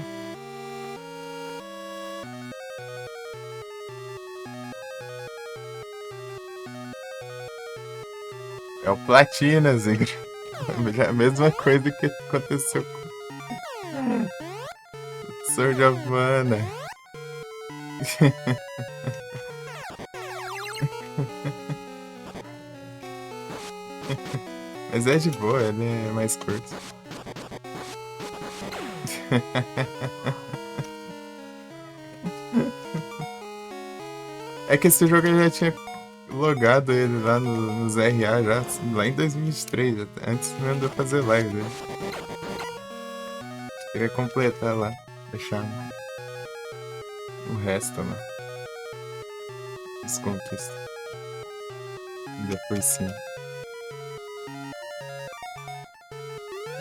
É o Platina, Zigro. Já é a mesma coisa que aconteceu com o Sword of Mana. Mas é de boa, ele é mais curto. É que esse jogo eu já tinha logado ele lá nos RA já, lá em 2023, antes mesmo de eu fazer live dele. Queria completar lá, deixar o resto lá. As conquistas. E depois sim.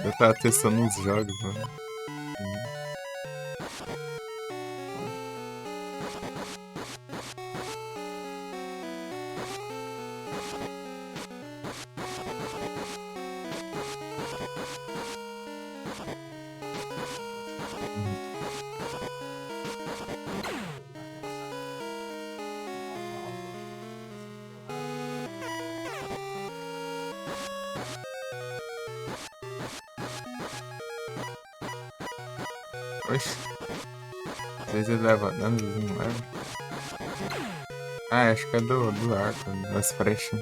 Eu tava testando uns jogos, mano. Oxi. Às vezes ele leva dano, às vezes não leva. Ah, acho que é do arco, das flechas.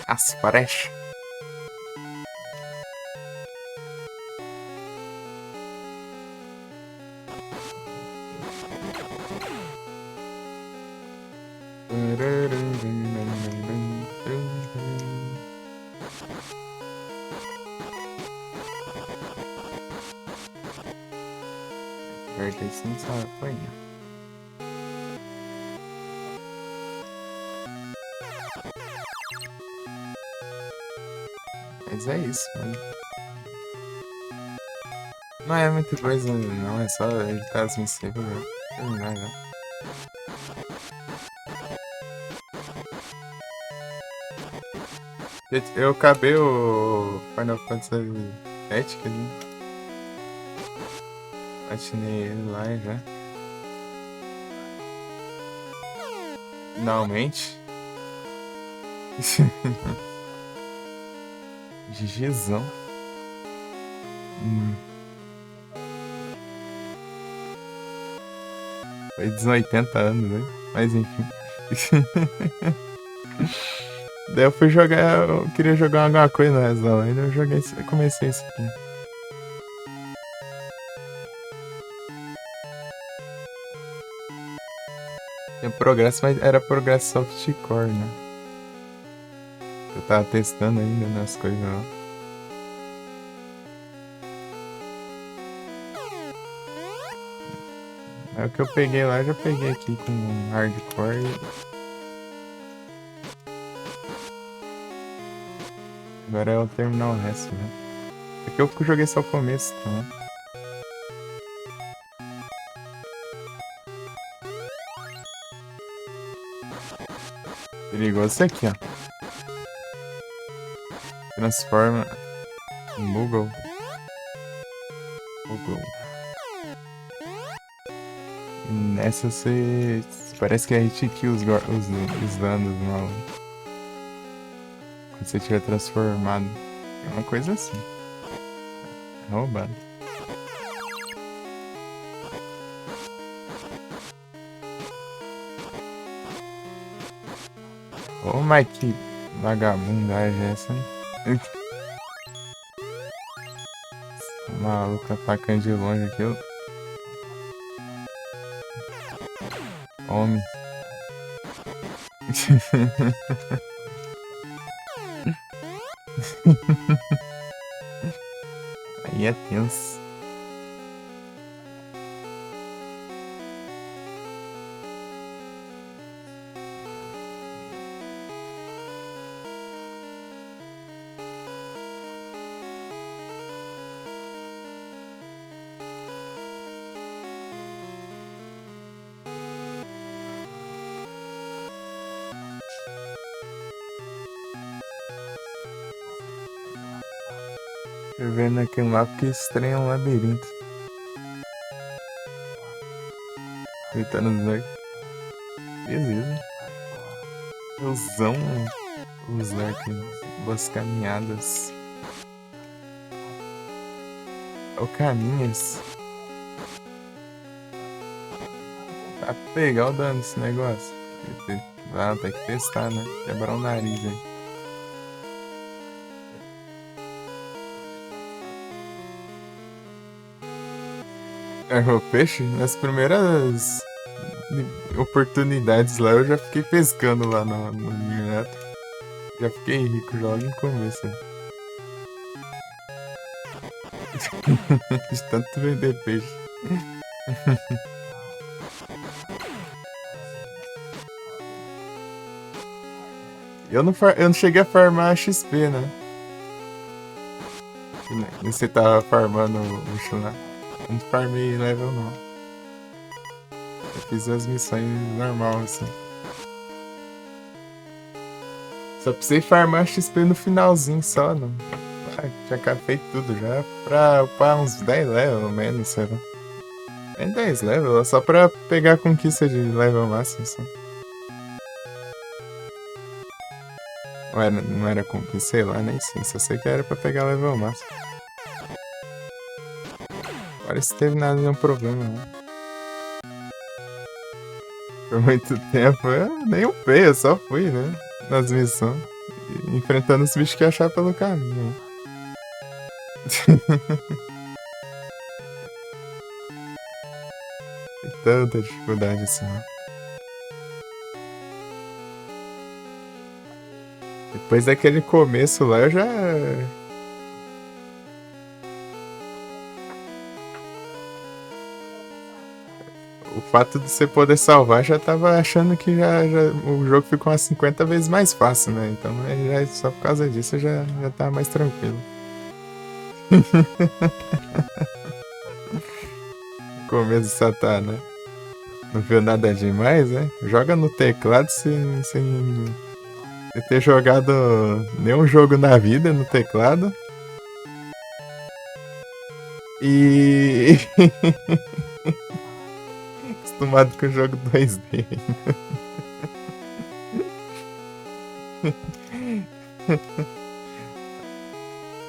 As flechas. Vertex não sabe apanhar. Mas é isso, mano. Não é muita coisa, não. É só editar as missões pra terminar já. Eu acabei o Final Fantasy VII, quer dizer. Platinei ele lá já. Finalmente. GGzão. Foi 80 anos, né? Mas enfim. Daí eu fui jogar. Eu queria jogar alguma coisa no resto da live. Eu joguei isso, eu comecei isso aqui. Tinha progresso, mas era progresso softcore, né? Eu tava testando ainda nas coisas lá. Aí o que eu peguei lá, eu já peguei aqui com hardcore e... Agora é eu terminar o resto, né? É que eu joguei só o começo, tá? Perigoso isso aqui, ó. Transforma em Moogle. E nessa você... Parece que é hit kill os danos mal. Quando você tiver transformado. É uma coisa assim. É roubado. Ô, mas que vagabundagem é essa, hein? O maluco atacando de longe aqui. Homem. Aí é tenso. Tô vendo aqui um mapa que estranho é um labirinto. Gritando os dois. Beleza. Usar aqui boas caminhadas. Ou caminhas. Pra pegar o dano desse negócio. Tem que testar, né? Quebrar o nariz aí. Errou peixe? Nas primeiras oportunidades lá, eu já fiquei pescando lá no Minerato. Já fiquei rico já logo no começo. De tanto vender peixe. Eu não cheguei a farmar XP, né? Você tava farmando o bicho lá. Eu não farmei level não. Eu fiz as missões normal assim. Só precisei farmar XP no finalzinho só, não. Já feito tudo já. Pra upar uns 10 levels menos, sei lá. Nem 10 levels, só pra pegar a conquista de level máximo, só. Não era conquista, sei lá, nem sim. Só sei que era pra pegar level máximo. Parece que teve nada, nenhum problema, né? Por muito tempo, eu nem upei, eu só fui, né? Nas missões. Enfrentando os bichos que achar pelo caminho. Tem tanta dificuldade assim, né? Depois daquele começo lá, eu já. O fato de você poder salvar já tava achando que o jogo ficou umas 50 vezes mais fácil, né? Então só por causa disso já tava mais tranquilo. Começo de Satã, né? Não viu nada demais, né? Joga no teclado sem ter jogado nenhum jogo na vida no teclado. E. Acostumado com o jogo 2D.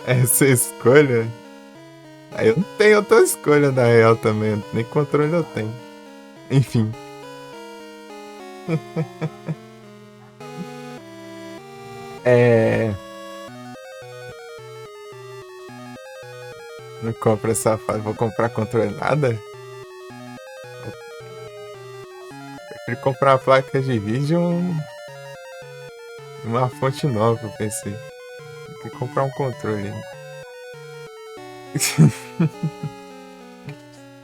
Essa escolha. Aí eu não tenho outra escolha na real também. Nem controle eu tenho. Enfim. Não compro essa fase. Vou comprar controle nada? Prefiro comprar uma placa de vídeo e uma fonte nova pro PC. Do que comprar um controle.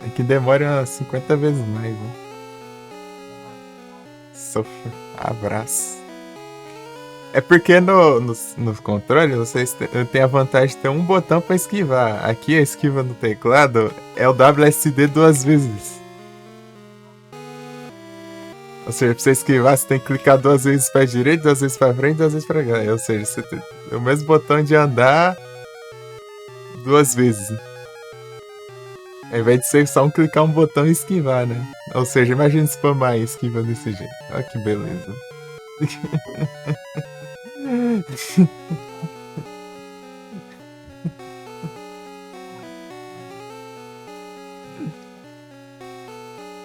É que demora umas 50 vezes mais, né? Sofra. Abraço. É porque no controle vocês tem a vantagem de ter um botão pra esquivar. Aqui a esquiva no teclado é o WSD 2 vezes. Ou seja, pra você esquivar, você tem que clicar 2 vezes pra direita, 2 vezes pra frente, 2 vezes pra cá. Ou seja, você tem o mesmo botão de andar 2 vezes. Ao invés de ser só clicar um botão e esquivar, né? Ou seja, imagina spamar e esquiva desse jeito. Olha que beleza.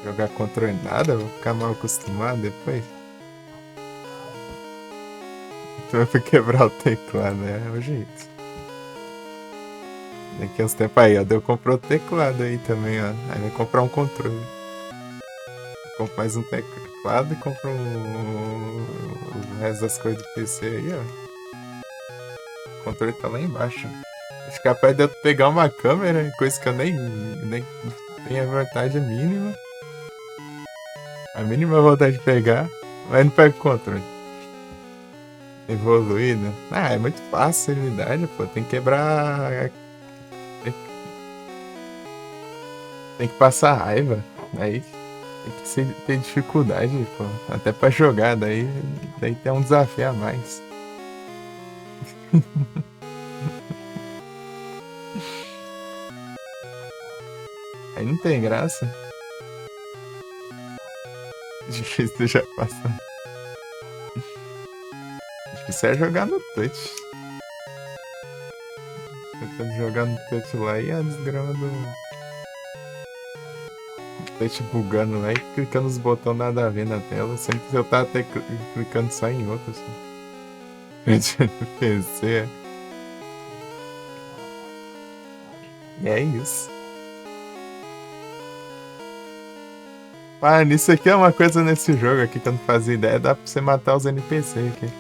Jogar controle nada, vou ficar mal acostumado depois. Tu vai quebrar o teclado, é o jeito. Daqui a uns tempos aí, ó. Deu comprou o teclado aí também, ó. Aí vai comprar um controle. Compra mais um teclado e compra o resto das coisas do PC aí, ó. O controle tá lá embaixo. Acho que é capaz de eu pegar uma câmera, coisa que eu nem tenho a vontade mínima. A mínima vontade de pegar, mas não pega o controle. Evoluído. Ah, é muito fácil facilidade, pô. Tem que quebrar. Tem que passar raiva. Aí tem que ter dificuldade, pô. Até pra jogar, daí tem um desafio a mais. Aí não tem graça. Difícil já passar. Difícil é jogar no touch. Tentando jogar no touch lá e a desgrama do touch bugando lá e clicando nos botões nada a ver na tela, sendo que eu tava até clicando só em outros. Frente no PC. E é isso. Ah, nisso aqui é uma coisa nesse jogo aqui que eu não fazia ideia, dá pra você matar os NPC aqui.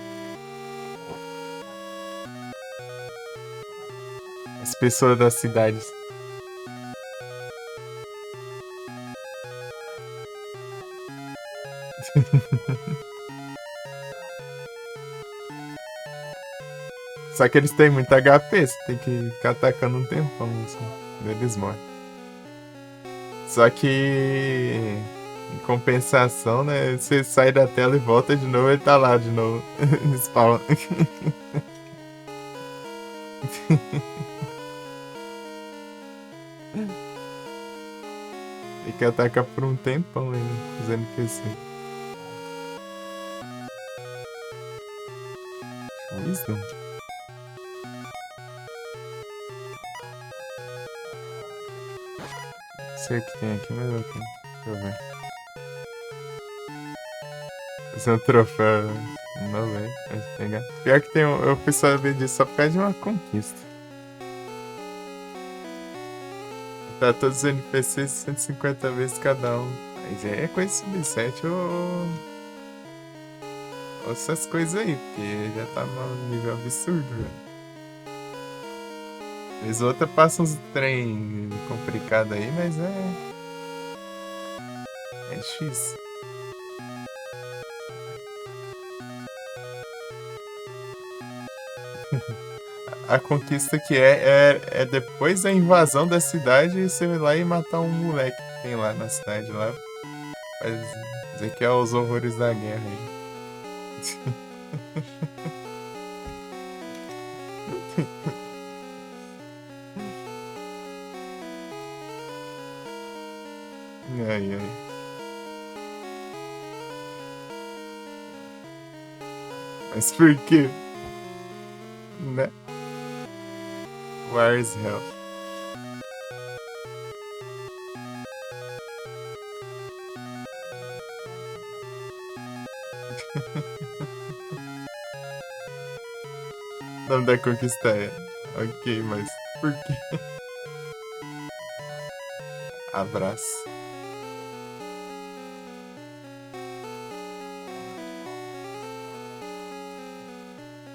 As pessoas das cidades. Só que eles têm muito HP, você tem que ficar atacando um tempão, assim. Eles morrem. Só que em compensação, né? Você sai da tela e volta de novo, ele tá lá de novo. Spawn. Tem que atacar por um tempão ainda, os NPC. Wisdom? Não sei o que tem aqui, mas eu tenho. Deixa eu ver. Esse é um troféu. Não, velho. Pode pegar. Pior que tem eu fui saber disso só por causa de uma conquista. Tá todos os NPCs 150 vezes cada um. Mas é coisa sub-7 ou essas coisas aí, porque já tá num nível absurdo, velho. Vez outra passa uns trem complicado aí, mas é difícil. A conquista que é depois da invasão da cidade, você ir lá e matar um moleque que tem lá na cidade lá. Pra dizer que é os horrores da guerra aí. Ai, ai. Mas por quê? Né? Where's Hell? O nome da conquista é. Ok, mas por quê? Abraço.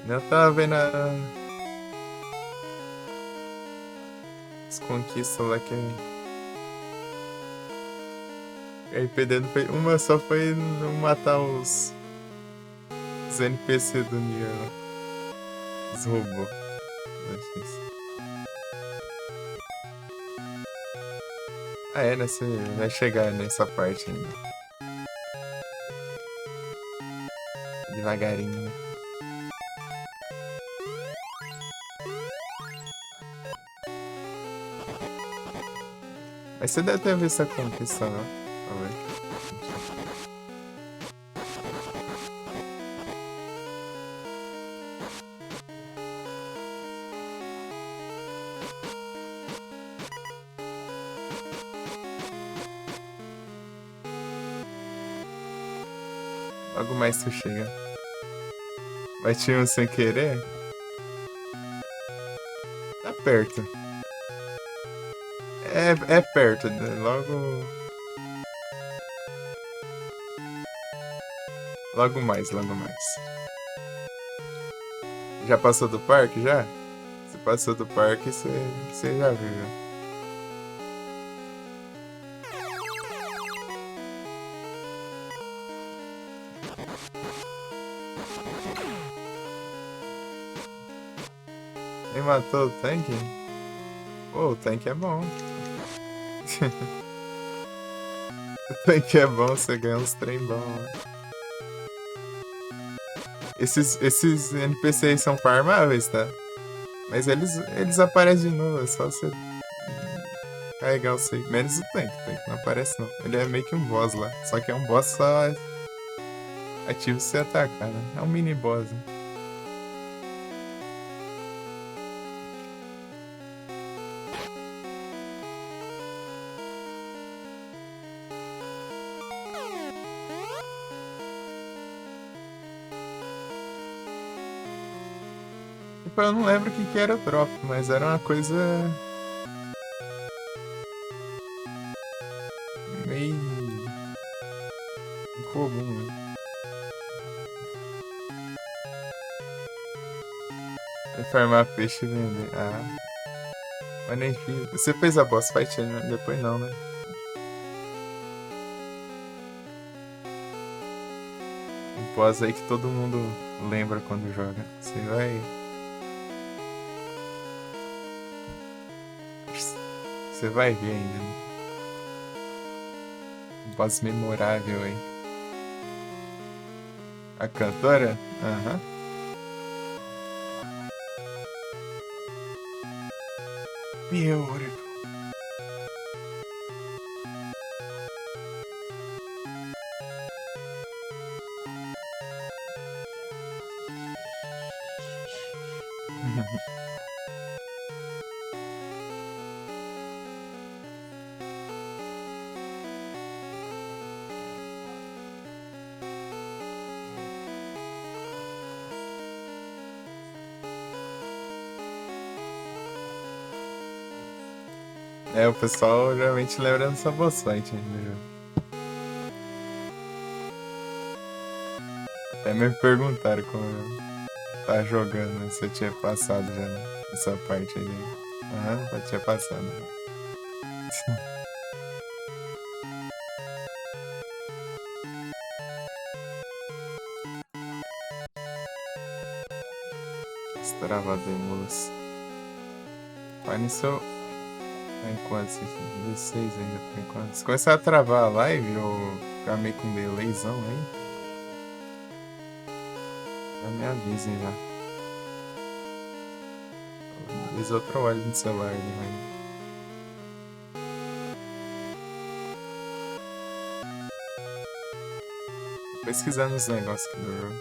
Eu tava vendo as conquistas lá que a RPD não foi. Uma só foi não matar os NPC do Nier lá. Os robôs. Acho isso. Ah, é, né? Você vai chegar nessa parte ainda. Devagarinho, né? Mas você deve ter visto a conquista, não? Vamos ver. Logo mais tu chega. Bati um sem querer. Tá perto. É perto, né? Logo. Logo mais, logo mais. Já passou do parque já? Você passou do parque, você já viu. Nem matou o tanque? Pô, o tanque é bom. O tanque é bom, você ganha uns trem bom. Né? Esses NPCs são farmáveis, tá? Mas eles aparecem de novo, é só você carregar o save. Menos o tanque não aparece não. Ele é meio que um boss lá. Só que é um boss só ativo se você atacar, né? É um mini boss, né? Tipo, eu não lembro o que era o drop, mas era uma coisa meio incomum, né? É farmar peixe e vender. Ah, mas nem fiz. Você fez a boss fight né? Depois não, né? Um boss aí que todo mundo lembra quando joga. Você vai ver ainda, né? Um boss memorável aí. A cantora? Aham. Beautiful. É, o pessoal geralmente lembra dessa boss fight ainda. Né? Até me perguntaram como eu tava jogando, né? Se eu tinha passado já nessa parte aí. Aham, já tinha passado. Né? Destrava emulas. Faz nisso. Tá em quantos aqui? 16 ainda por enquanto. Se começar a travar a live ou ficar meio com delayzão aí, já me avisem já. Talvez outro olho no celular ali, mas. Pesquisando os negócios aqui do jogo.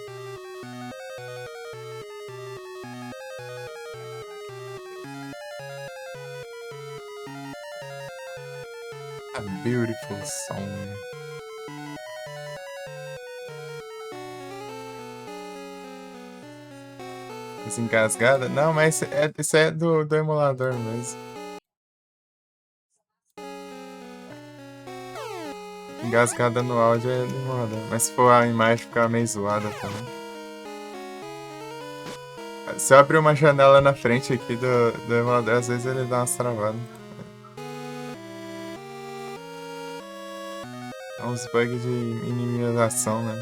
A beautiful song. Desengasgada? Não, mas isso é do emulador mesmo. Engasgada no áudio é do emulador. Mas se for a imagem ficar meio zoada também. Se eu abrir uma janela na frente aqui do emulador, às vezes ele dá umas travadas. É uns bugs de minimização, né?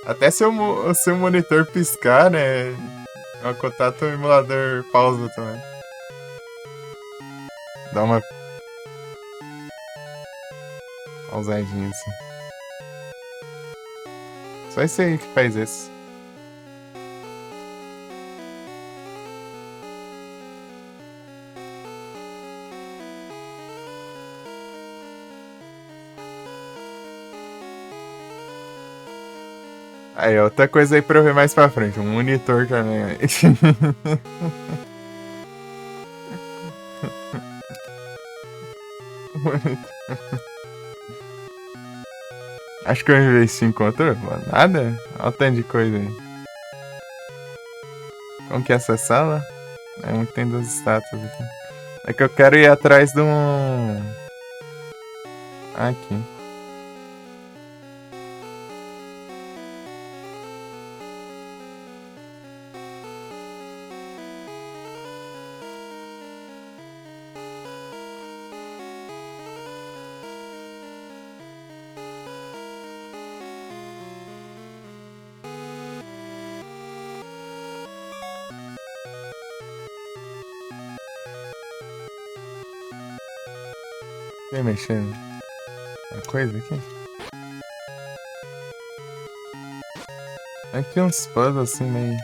Até se o seu monitor piscar, né? O contato o emulador pausa também. Dá uma pausadinha assim. Só esse aí que faz isso. Aí, outra coisa aí pra eu ver mais pra frente. Um monitor também aí. Acho que eu investi em controle. Nada? Olha o tanto de coisa aí. Como que é essa sala? É um que tem duas estátuas aqui. É que eu quero ir atrás de um... Aqui. Vem mexendo. Uma coisa aqui. Aqui tem uns puzzles assim meio...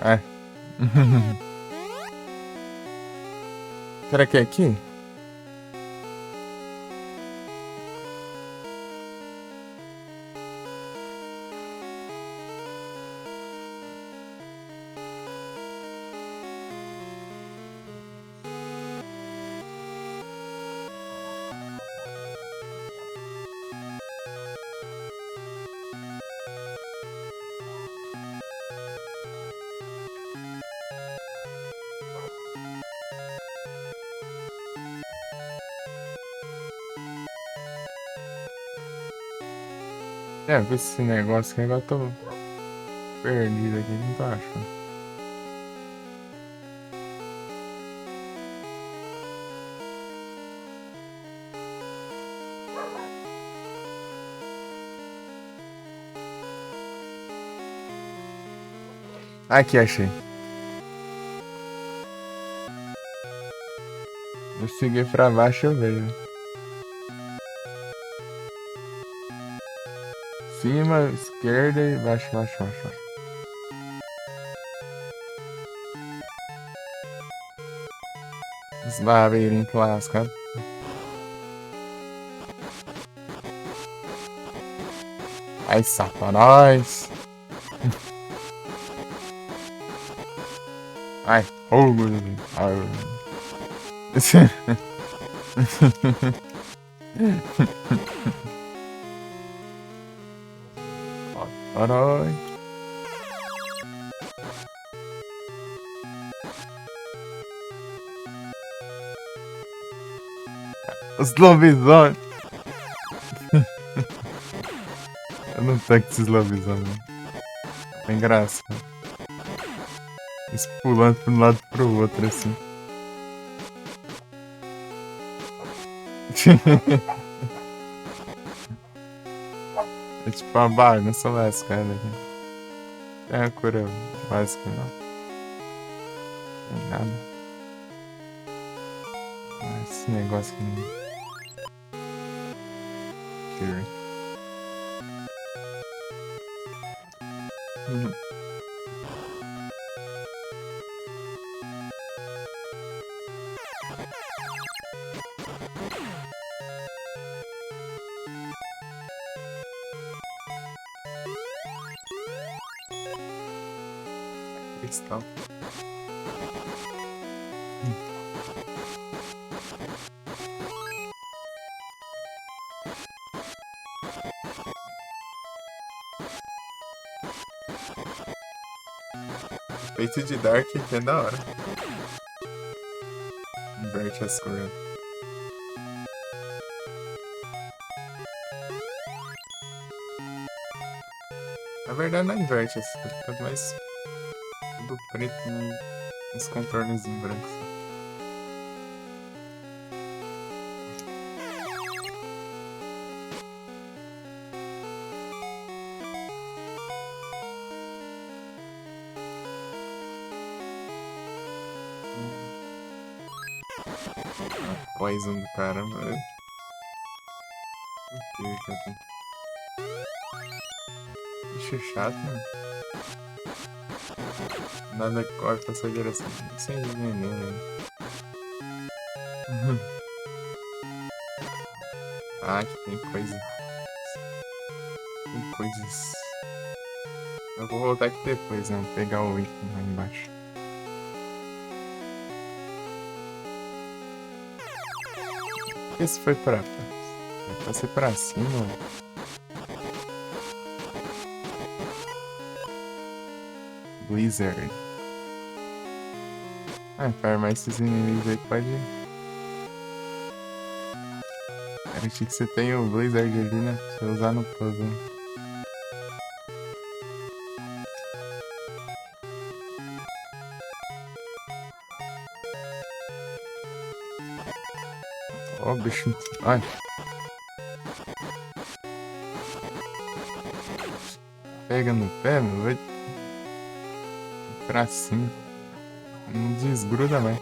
Ah. Será que é aqui? É, vê esse negócio aqui, agora eu tô perdido aqui, não tô achando. Aqui, achei. Eu segui pra baixo, eu vejo. Cima, esquerda e baixo, baixo, baixo, baixo. Os labirintos lascados. Ai, satanás. Ai, oh, meu Deus. Ai. Satanás. Os lobisomens. Eu não pego esses lobisomens. Tem graça. Eles pulando de um lado pro outro assim. É tipo uma bagunça lascada aqui. Tem uma cura básica, não. Tem nada. Esse negócio aqui. Deixa eu ver. Cristal. Feito de Dark que é da hora. Inverte as cores. Na verdade não inverte as cores, quanto mais tudo preto né? Uns contornos em branco. Poison do caramba. Bicho chato, mano. Nada corre pra essa direção. Sem veneno, velho. Ah, aqui tem coisa. Tem coisas. Eu vou voltar aqui depois, né? Vou pegar o item lá embaixo. Esse foi pra ser pra cima. Blizzard. Ah, pra armar esses inimigos aí pode. Garantir que você tem o Blizzard ali, né? Pra você usar no puzzle. Ó, bicho. Ai. Pega no pé, meu. Vai pra cima. Não desgruda mais.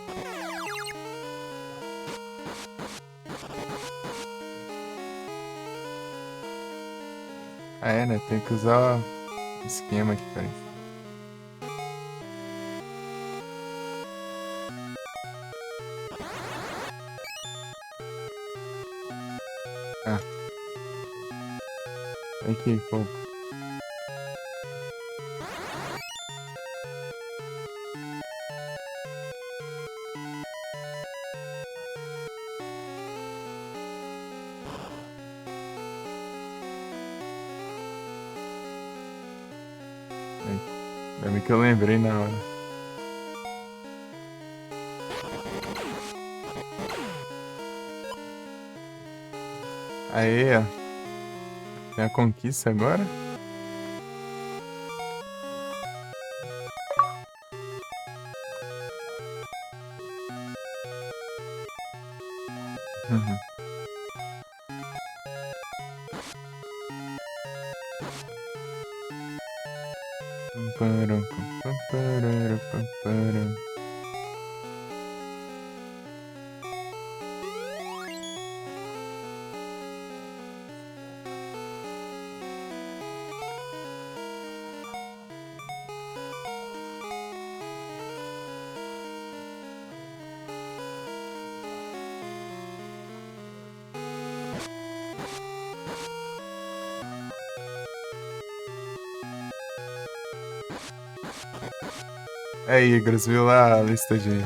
Ah, é, né? Tem que usar o esquema aqui, peraí. Ah. Aqui, pô. Ainda bem que eu lembrei na hora. Aê, ó. Tem a conquista agora? Uhum. Pamparam, pamparam, pamparam. Aí, Igras, viu lá a lista de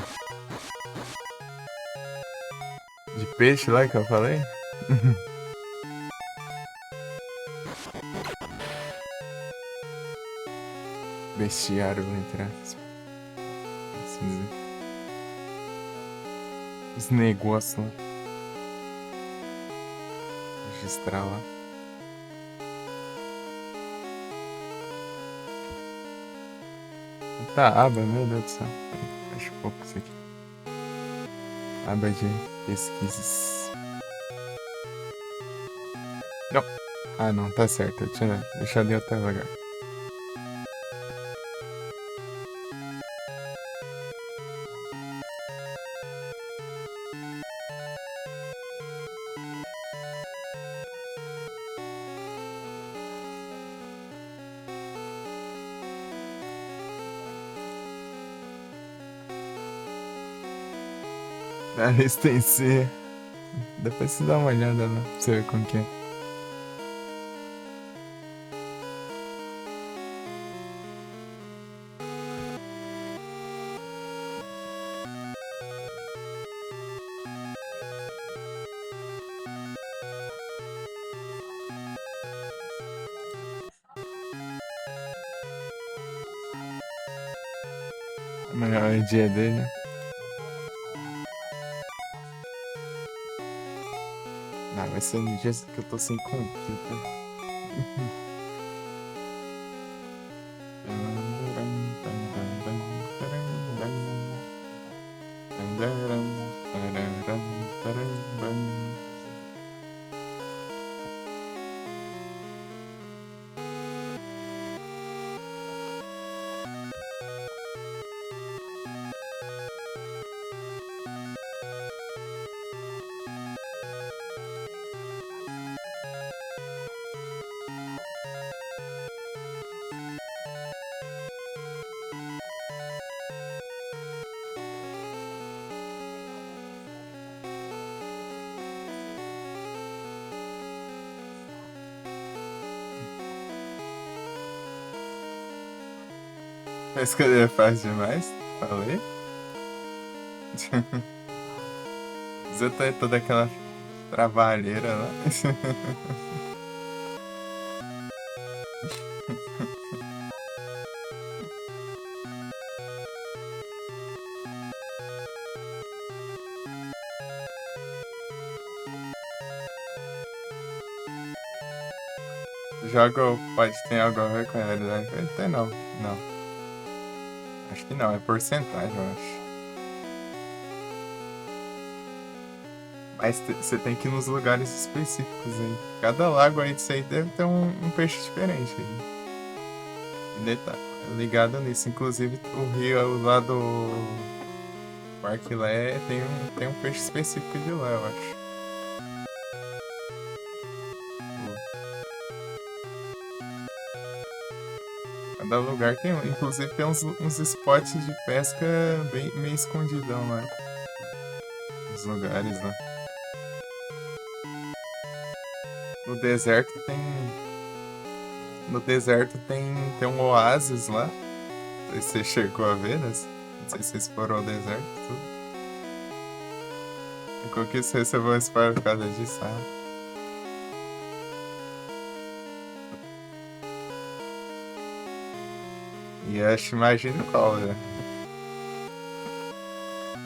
peixe lá que eu falei? Bestiário, vou entrar. Os negócios lá. Registrar lá. Tá, aba, meu Deus do céu. Fecha um pouco isso aqui. Aba de pesquisas. Não. Ah, não, tá certo. Eu tinha deixado em outro lugar. A lista em si. Depois você dá uma olhada lá pra você ver como que é. Amanhã é o dia dele, né? Não, vai ser no dia que eu tô sem computer. Escolher é fácil demais? Falei? Você tá toda aquela trabalheira lá. Jogo pode ter algo a ver com a realidade? Tem não. Não. Acho que não, é porcentagem, eu acho. Mas você tem que ir nos lugares específicos aí. Cada lago aí disso aí deve ter um peixe diferente aí. E detalhe, ligado nisso. Inclusive o rio lá do Parque Lé tem um peixe específico de lá, eu acho. Cada lugar tem um. Inclusive tem uns spots de pesca bem meio escondidão lá. Os lugares lá. No deserto tem. No deserto tem um oásis lá. Não sei se você chegou a ver, né? Não sei se você explorou o deserto tudo. E qual que você recebeu um spoiler por causa disso? Ah. E acho, imagino qual, né?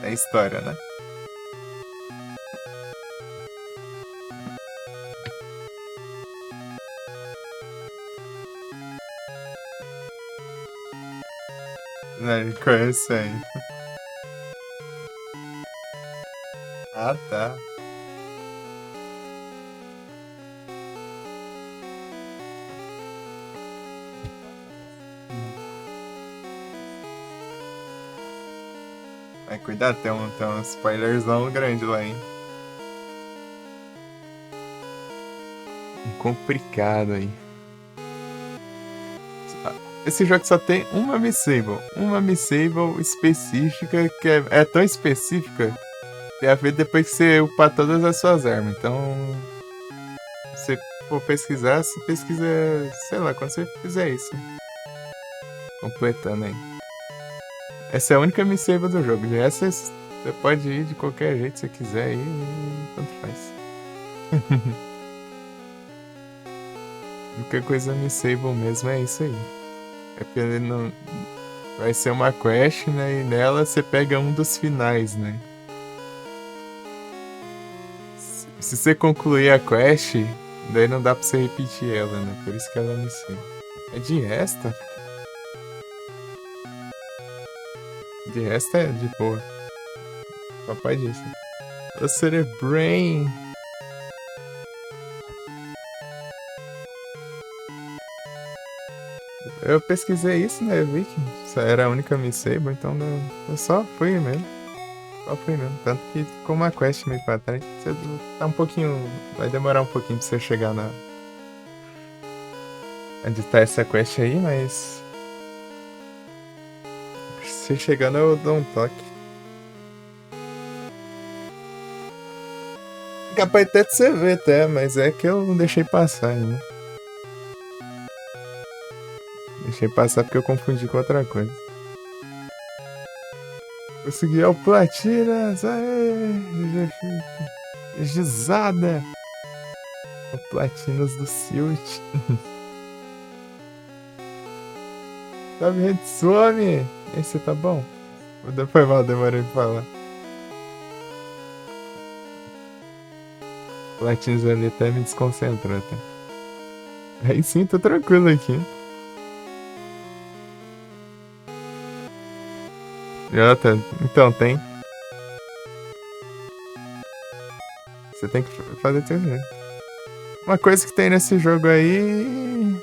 É história, né? Né, conhece aí. Ah, tá. Mas cuidado, tem um spoilerzão grande lá, hein? Complicado aí. Esse jogo só tem uma Missable. Uma Missable específica que é tão específica. Tem a ver depois que você upar todas as suas armas. Então, se você for pesquisar, você pesquisa, sei lá, quando você fizer isso. Completando aí. Essa é a única Missable do jogo. De essa você pode ir de qualquer jeito que você quiser aí, tanto faz. A única coisa Missable mesmo é isso aí. É porque ele não. Vai ser uma quest, né? E nela você pega um dos finais, né? Se você concluir a quest, daí não dá pra você repetir ela, né? Por isso que ela é Missable. É de resta? De resto é de boa. Papai disse. O Cerebrain. Eu pesquisei isso, né? Eu vi que isso era a única Missable, então eu só fui mesmo. Só fui mesmo. Tanto que ficou uma quest meio pra trás. Você tá um pouquinho. Vai demorar um pouquinho pra você chegar na. Onde tá essa quest aí, mas. Se chegando eu dou um toque. Capaz até de você ver, até, mas é que eu não deixei passar ainda. Deixei passar porque eu confundi com outra coisa. Consegui o Platinas! Aê! Gizada! O Platinas do Silt. Salve, Retsumi! Esse tá bom? Foi mal, demorei pra falar. Platinas ali até me desconcentrou, até. Aí sim, tô tranquilo aqui. Então, tem. Você tem que fazer teu jeito. Uma coisa que tem nesse jogo aí.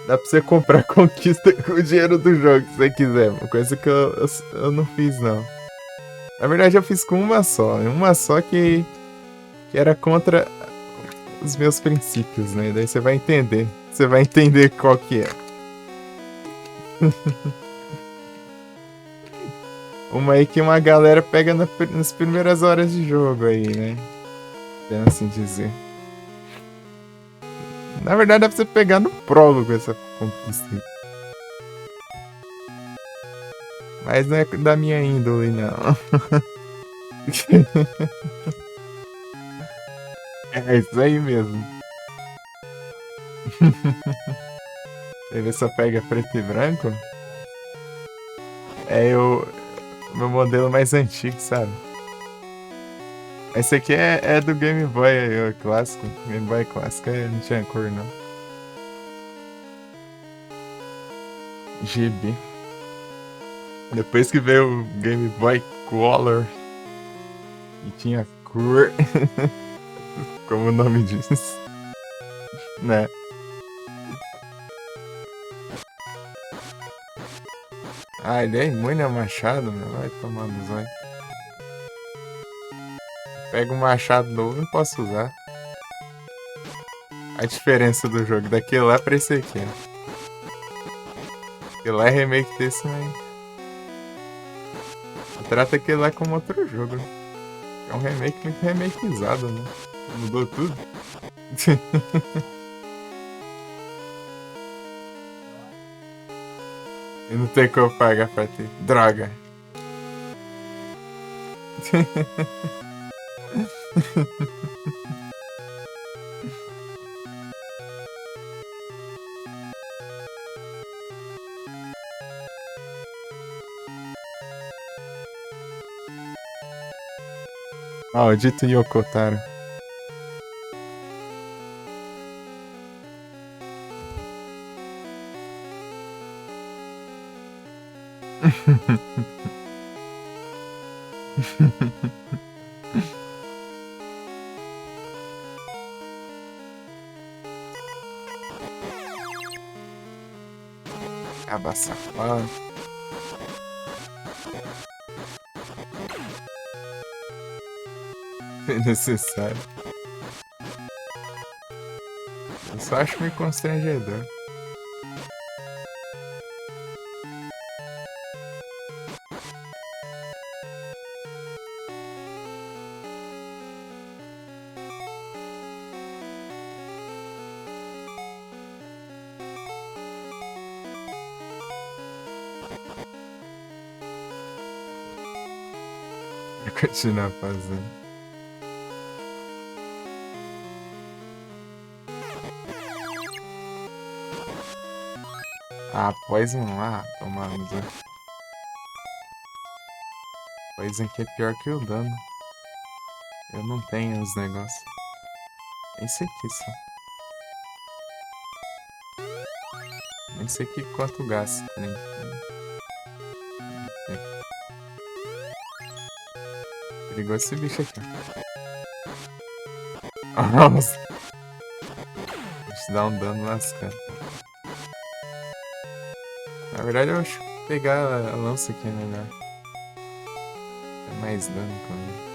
Dá pra você comprar conquista com o dinheiro do jogo, se você quiser. Uma coisa que eu não fiz, não. Na verdade, eu fiz com uma só. Uma só que era contra os meus princípios, né? Daí você vai entender. Você vai entender qual que é. Uma aí que uma galera pega nas primeiras horas de jogo aí, né? Podemos assim dizer. Na verdade, dá pra você pegar no prólogo essa conquista. Mas não é da minha índole, não. É isso aí mesmo. Ele só pega preto e branco. É o meu modelo mais antigo, sabe? Esse aqui é do Game Boy aí, o clássico. Game Boy clássico não tinha cor, não. GB. Depois que veio o Game Boy Color e tinha cor, como o nome diz, né? Ah, ele é imune a machado, meu. Vai tomar no zóio. Pega um machado novo, não posso usar. A diferença do jogo daquele lá pra esse aqui, né? Aquele lá é remake desse, mas trata aquele lá como outro jogo, né? É um remake muito remakeizado, né? Mudou tudo. E não tem como pagar pra ti. Droga. Maldito Yokotaro. Caba safado. É necessário. Eu só acho meio constrangedor. Vou continuar fazendo. Ah, Poison lá, tomando. Poison aqui é pior que o dano. Eu não tenho os negócios. Esse aqui só. Nem sei que quanto gasta, né? Perigoso esse bicho aqui. Nossa. Deixa eu dar um dano lascado. Na verdade, eu acho que pegar a lança aqui é melhor. É mais dano também.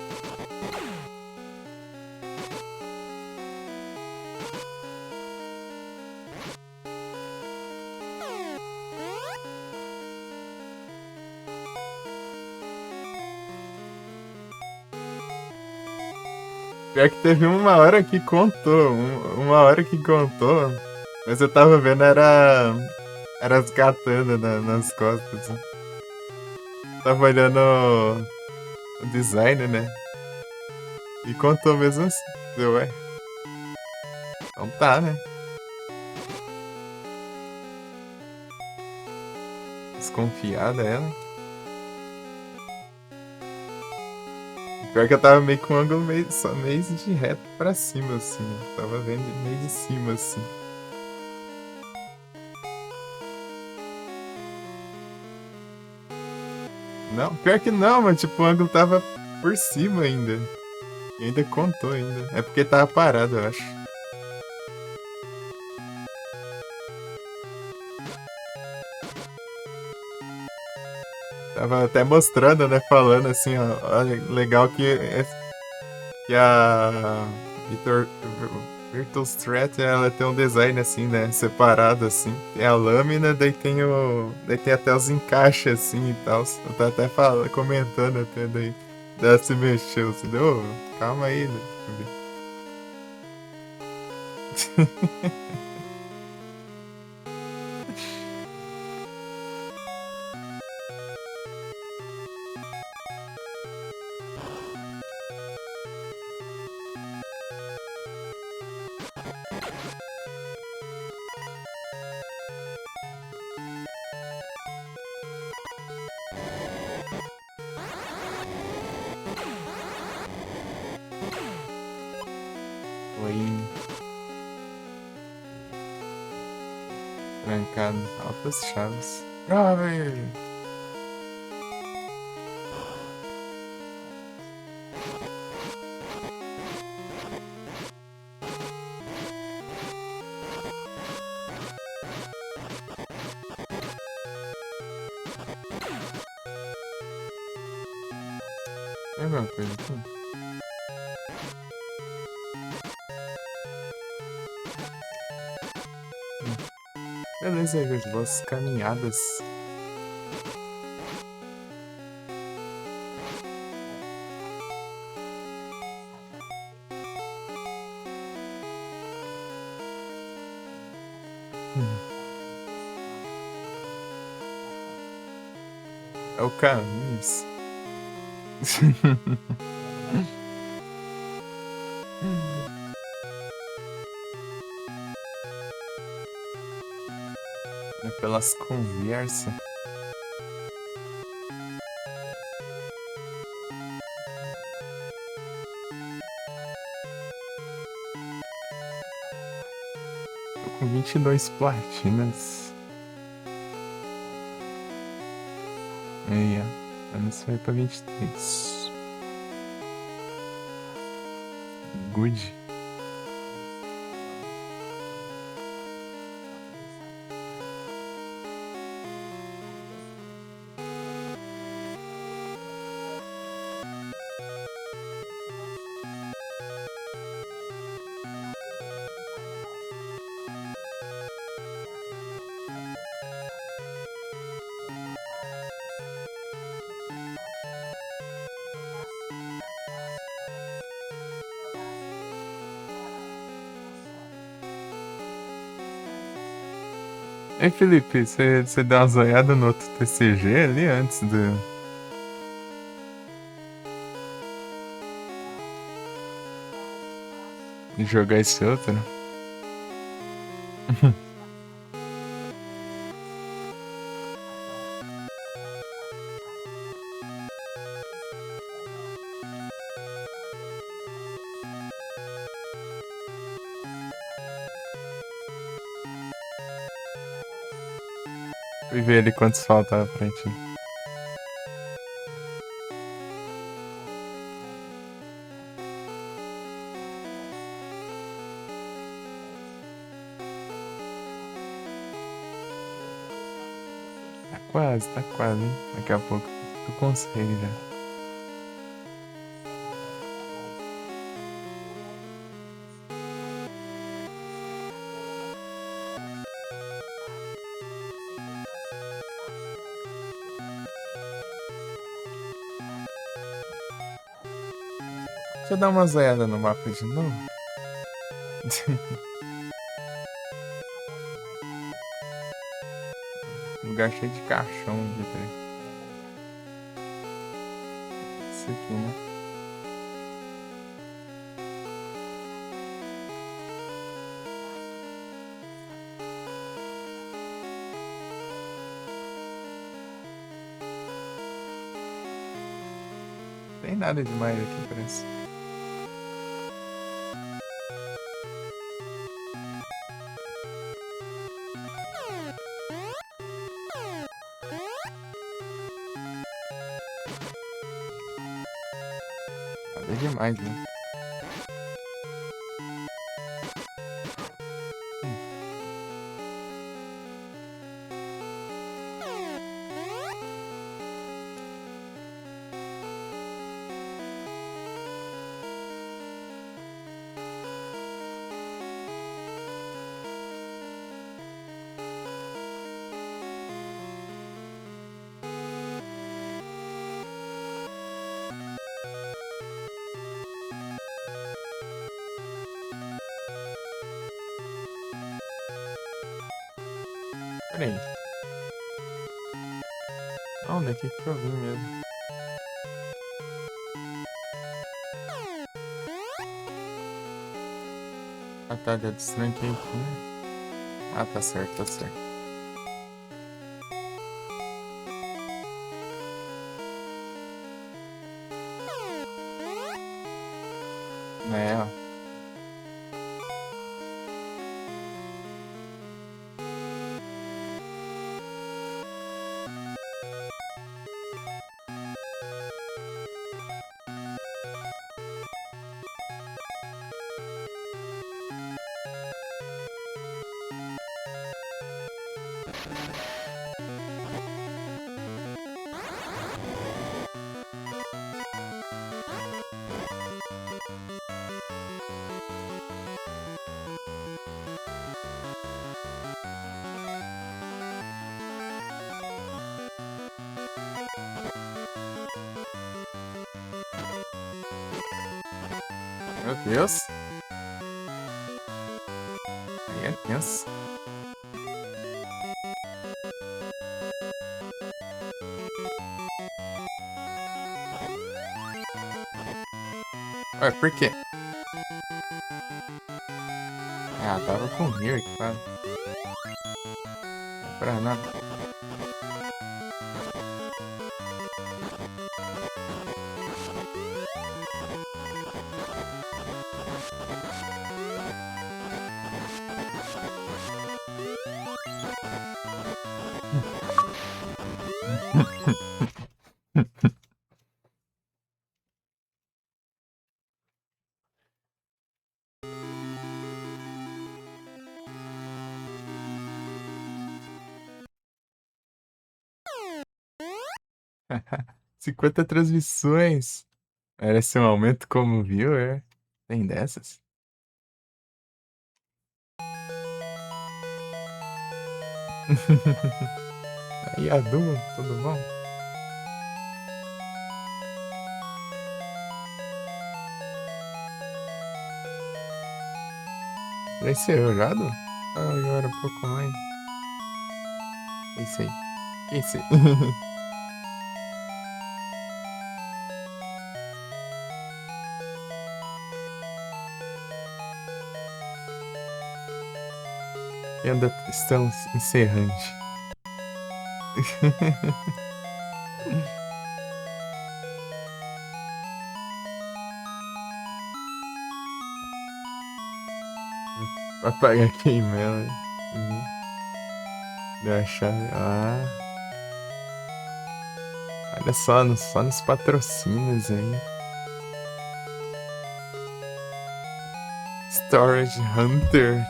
Pior que teve uma hora que contou. Uma hora que contou. Mas eu tava vendo, era as katanas nas costas. Tava olhando o design, né? E contou mesmo assim. Deu, ué. Então tá, né? Desconfiada ela. Pior que eu tava meio com um ângulo meio de reto pra cima, assim. Eu tava vendo meio de cima, assim. Não, pior que não, mas tipo, o ângulo tava por cima ainda. E ainda contou ainda. É porque tava parado, eu acho. Tava até mostrando, né? Falando assim, ó. Olha, legal que a Virtual Strat, ela tem um design assim, né? Separado assim. Tem a lâmina, daí tem daí tem até os encaixes assim e tal. Eu tava até comentando até daí. Daí ela se mexeu assim, deu, calma aí, né? Foi trancado altas chaves. Ah, velho. É uma coisa aqui. Beleza, aí, as boas caminhadas. É o caminho. É pelas conversas. Tô com 22 platinas. Aí, ó. Vamos vai pra 23. Good. Ei, Felipe, você deu uma zoiada no outro TCG ali antes de jogar esse outro? Fui ver ali quantos faltava pra ti. Tá quase, hein? Daqui a pouco tu consegue já. Deixa eu dar uma zoiada no mapa de novo. Lugar cheio de caixão aqui, tá? Isso aqui, né? Tem nada demais aqui, parece. Nada demais, né? Pera aí. Onde é que eu vim mesmo? Ah, tá, já destranquei aqui, né? Ah, tá certo, tá certo. É, ó. Meu Deus. Aí é tenso. Ué, por quê? Ah, tava com o Mir aqui, pá. Pra nada. Cinquenta transmissões. Merece um aumento como viewer. Tem dessas? Aí, Adu, tudo bom? Já encerrado? Ah, agora um pouco mais. Pensei. Pensei. E ainda estamos encerrante. Vai pagar queimando. Uhum. Deu a chave. Ah. Olha só nos patrocínios aí. Storage Hunter.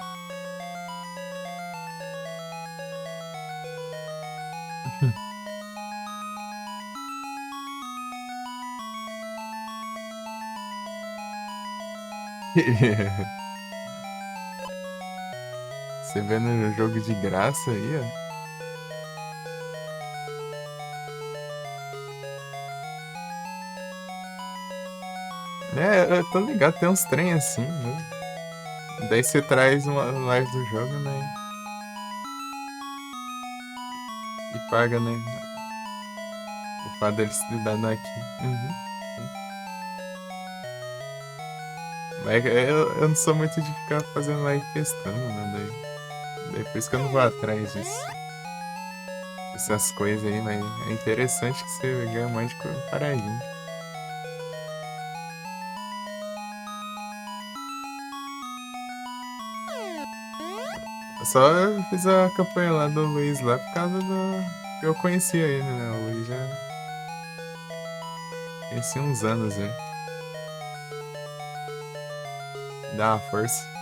Você vendo o jogo de graça aí, ó. É, eu tô ligado, tem uns trem assim, né? Daí você traz uma live do jogo, né? E paga, né? O fato deles te dando aqui. Uhum. Mas eu não sou muito de ficar fazendo live testando, né? Daí por isso que eu não vou atrás disso. Essas coisas aí, mas é interessante que você ganha mais de paradinho. Eu só fiz a campanha lá do Luiz lá por causa do. Eu conhecia ele, né? O Luiz já conheci uns anos, né? Dá uma força.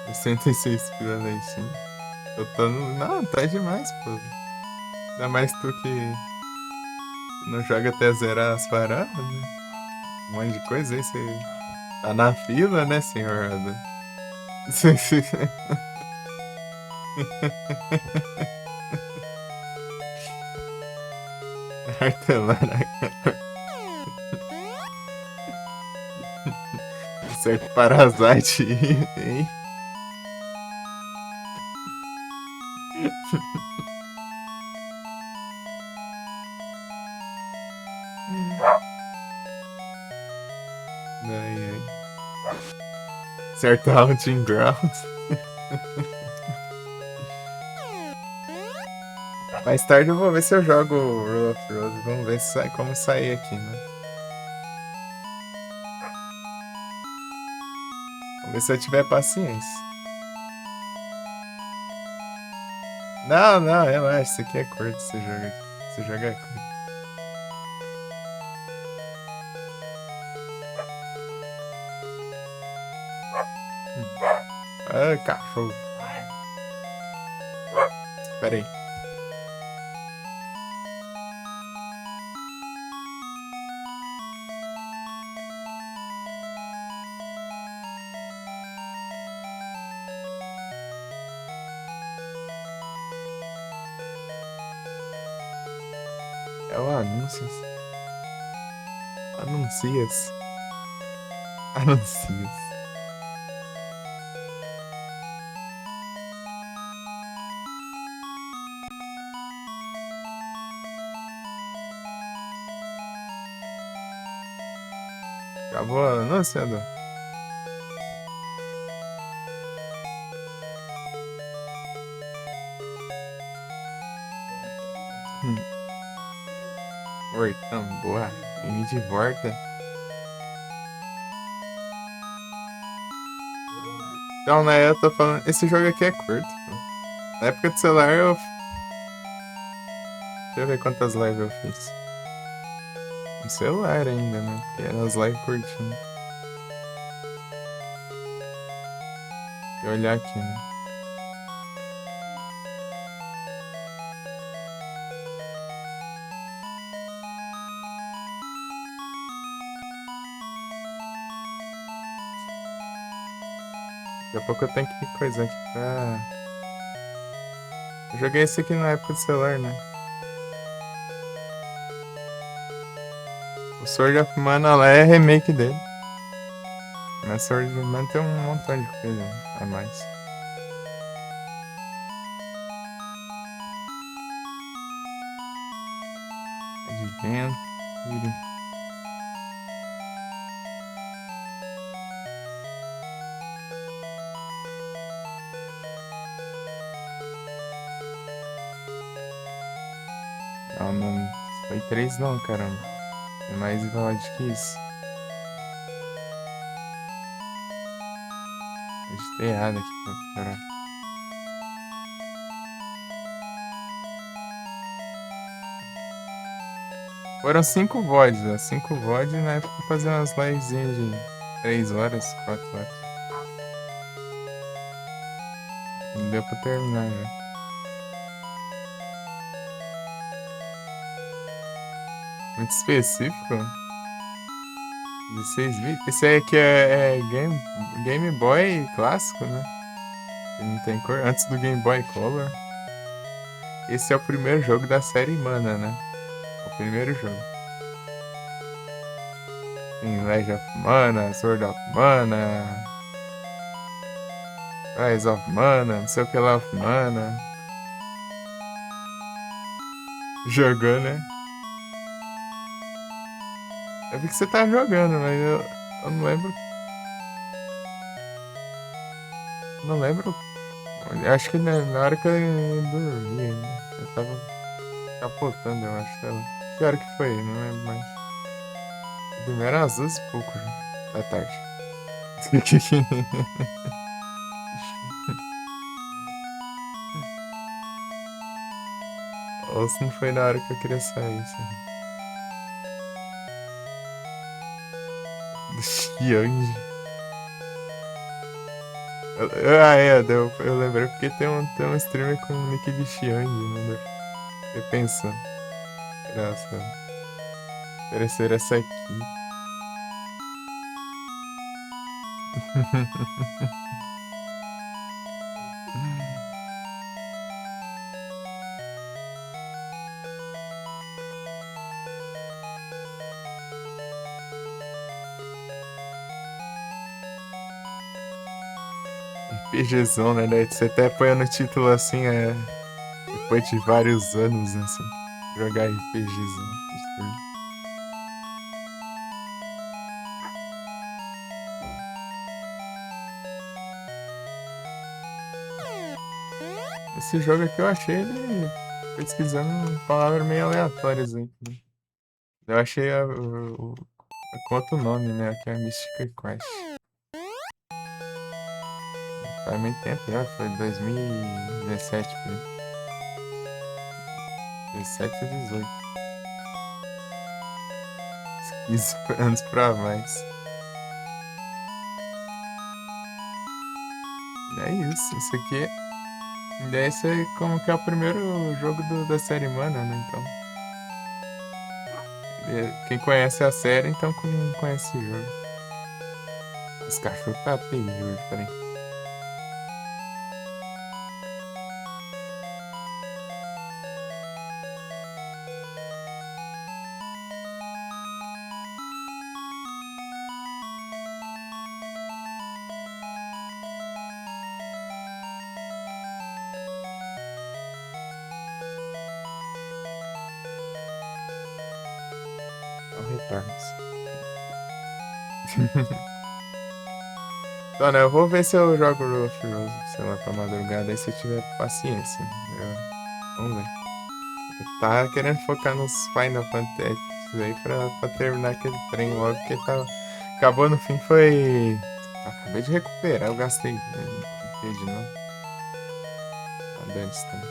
66 pila aí, sim. Eu tô no. Não, tá demais, pô. Ainda mais tu que não joga até zerar as paradas, né? Um monte de coisa aí, você tá na fila, né, senhor Adam? Artelar certo parasite aí, hein? Ai, ai. Certo Haunting Grounds. Mais tarde eu vou ver se eu jogo o Rule of Rose. Vamos ver se sai, como sair aqui, né? Vamos ver se eu tiver paciência. Não, não, relaxa. Isso aqui é curto, você joga aqui. Você joga é curto. Ah, cachorro. Pera aí. É o anúncios. Anuncias. Anuncios. Acabou o anunciador. Oi, boa. Game de volta. Então, né, eu tô falando. Esse jogo aqui é curto, pô. Na época do celular eu. Deixa eu ver quantas lives eu fiz. No celular ainda, né? Porque eram as lives curtinhas. Vou olhar aqui, né? Daqui a pouco eu tenho que coisar aqui pra. Eu joguei esse aqui na época do celular, né? O Sword of Mana lá é remake dele. Mas Sword of Mana tem um montão de coisa a mais. Adventure. Não, não foi 3 não, caramba. É mais VOD que isso. Digitei errado aqui pra piorar. Foram 5 VODs, né? 5 VODs na época eu fazia umas livezinhas de 3 horas, 4 horas. Não deu pra terminar, né? Muito específico. 16 bits. Esse aí aqui é Game Boy clássico, né? Ele não tem cor. Antes do Game Boy Color. Esse é o primeiro jogo da série Mana, né? É o primeiro jogo. Tem Legend of Mana, Sword of Mana, Rise of Mana, não sei o que lá of Mana. Jogou, né? Eu vi que você tá jogando, mas eu não lembro. Não lembro. Eu acho que na hora que eu dormi, né? Eu tava capotando, eu acho. Sei lá. Que hora que foi? Não lembro mais. Eu dormi era às 12 e pouco da tarde. Ou se não foi na hora que eu queria sair, assim. Do Xiange. Eu lembrei porque tem um streamer com o nick de Xiange, né? Eu pensando. Engraçado. Oferecer essa aqui. RPGzão, né? Você até põe no título assim, depois de vários anos, assim. Jogar RPGzão. Esse jogo aqui eu achei ele pesquisando palavras meio aleatórias aí. Eu achei conta o nome, né? Aqui é a Mystic Quest. Faz muito tempo já, foi 2017 por aí. 17 ou 18. 15 anos pra mais. É isso aqui. Esse é como que é o primeiro jogo da série Mana, né? Então. Quem conhece a série, então conhece o jogo. Esse cachorro tá feio hoje, peraí. Carlos. Então, né, eu vou ver se eu jogo o Rose, sei lá, pra madrugada, aí se eu tiver paciência. Vamos ver. Eu tava querendo focar nos Final Fantasy aí pra terminar aquele trem logo, porque tá, acabou no fim, foi... Acabei de recuperar, eu gastei. Não perdi, não. Tá dando isso também.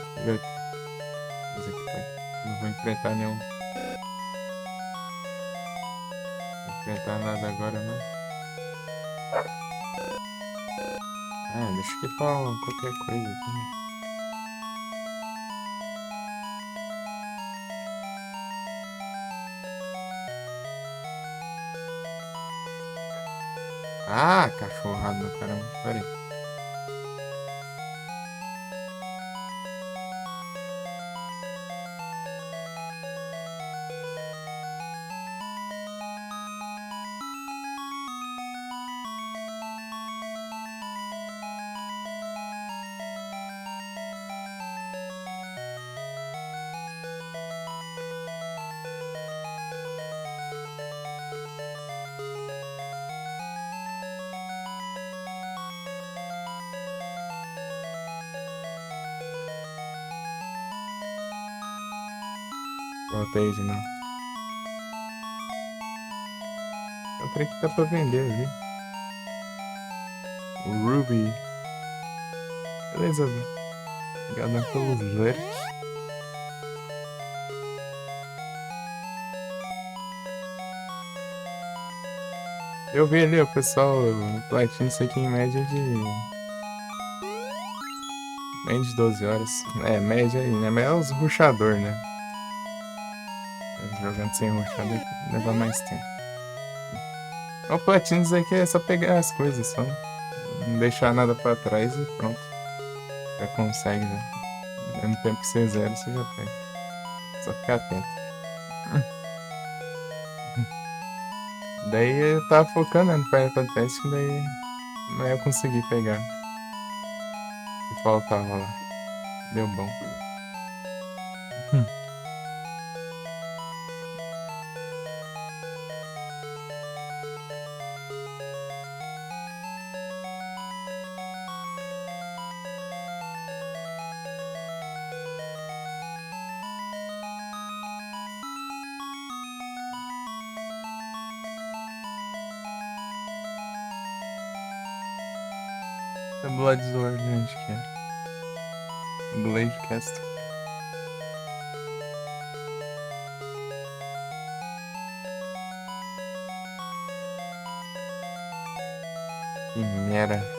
Mas aqui, pai. Não vou enfrentar nenhum. Não vou enfrentar nada agora, não. Deixa que pra qualquer coisa aqui, né? Ah, cachorrada do caramba. Pera aí. Voltei de novo. É um trem que dá pra vender ali. O Ruby. Beleza, obrigado pelos lurks. Eu vi ali, o pessoal platina isso aqui em média de... Menos de 12 horas. É, média aí, né? Mas é os rushador, né? Jogando sem rushador leva mais tempo. O platina isso aqui é só pegar as coisas, só. Não deixar nada pra trás e pronto. Já consegue, né? Ao mesmo tempo que você zera, você já pega. Só ficar atento. Daí eu tava focando, né, no Final Fantasy, que daí não ia conseguir pegar o que faltava lá. Deu bom. É Blood Sword, onde que é? Blade Castle. Que merda.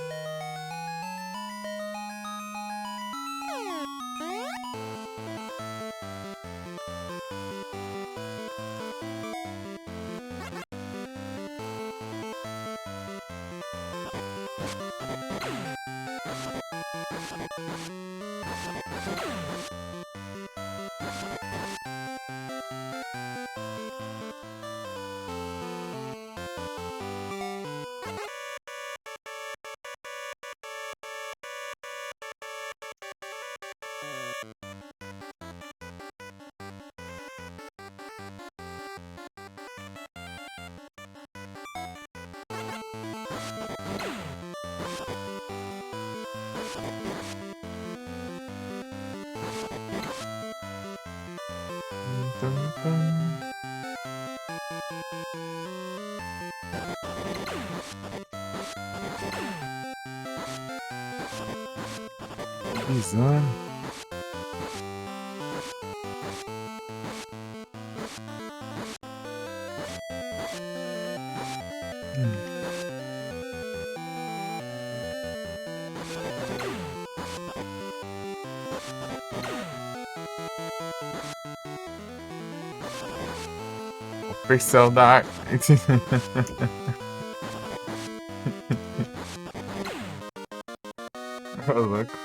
Bizarro. Versão da arte. Ô, louco.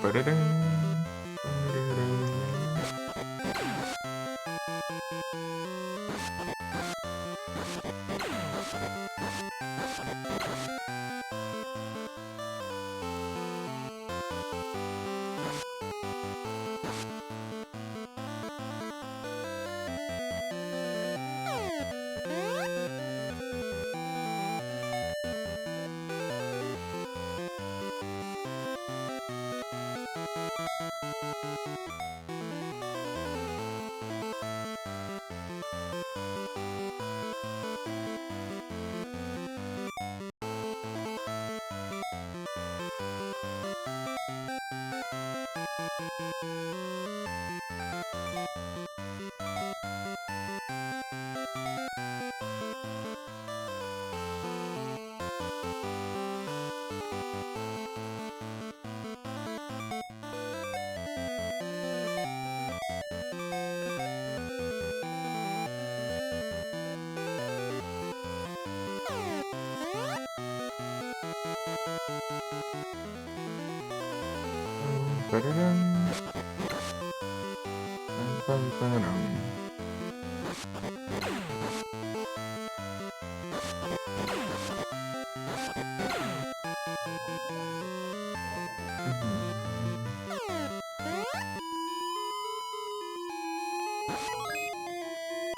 Pararam. Pararam. Pararam.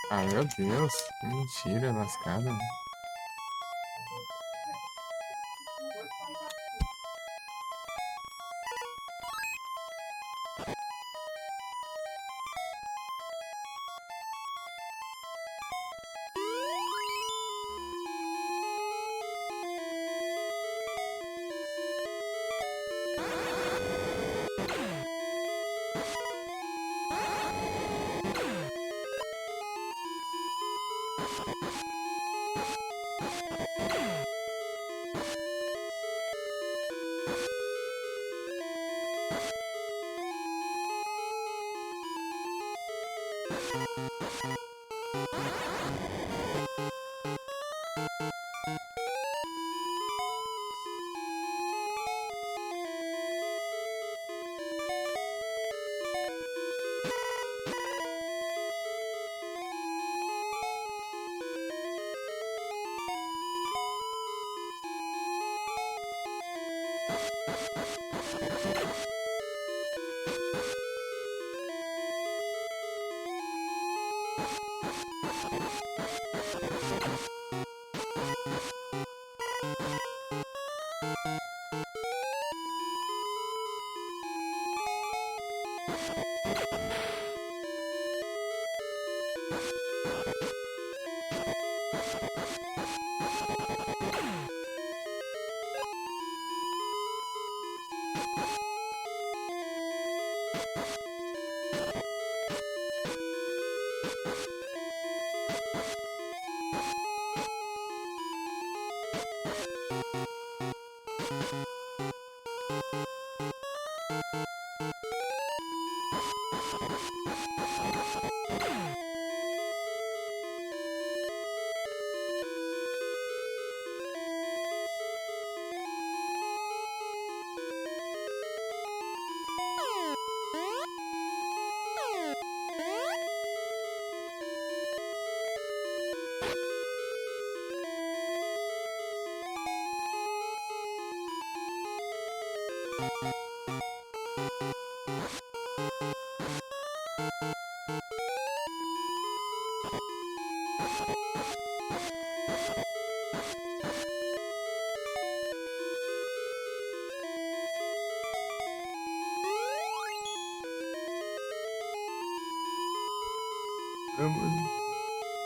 Ah, meu Deus. Que mentira lascada.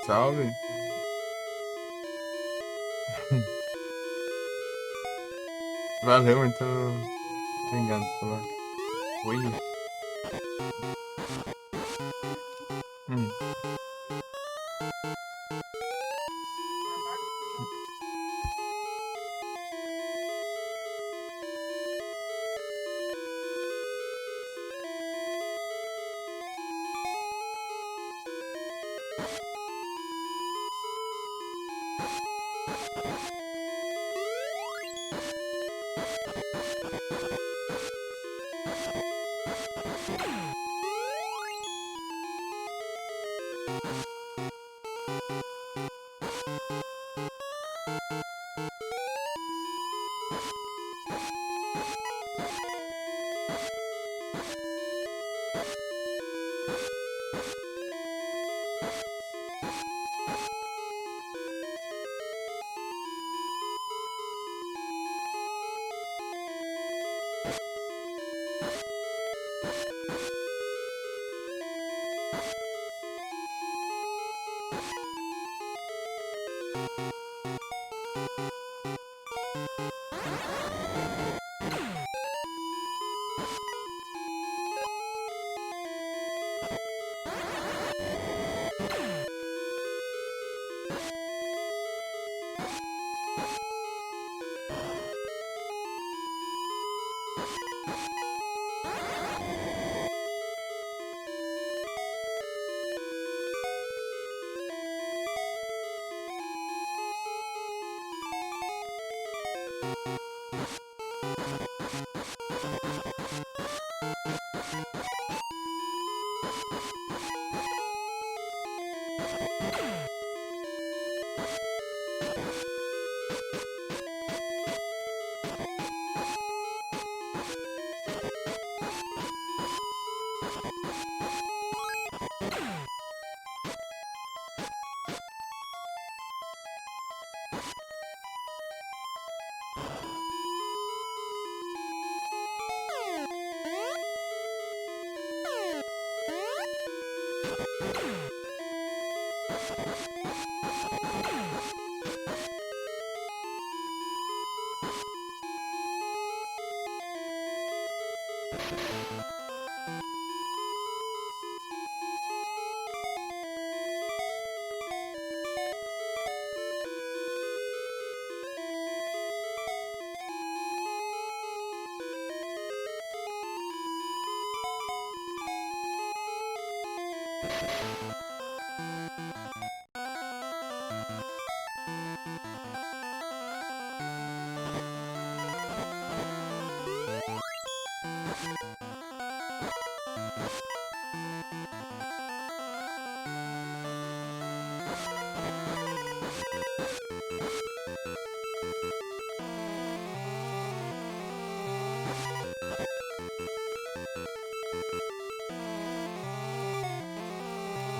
Salve. Valeu, muito obrigado pela. Oi. Hum.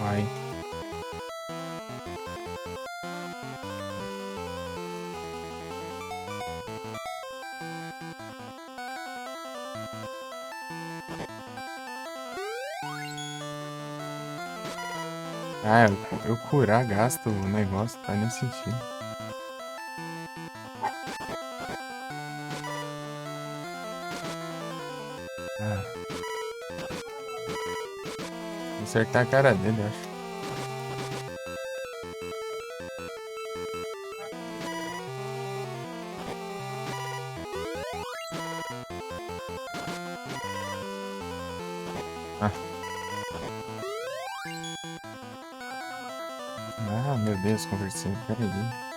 Vai. Ah, eu curar gasto o negócio, faz nem sentido. Ah, vou acertar a cara dele, eu acho. Ah, meu Deus, conversei. Peraí.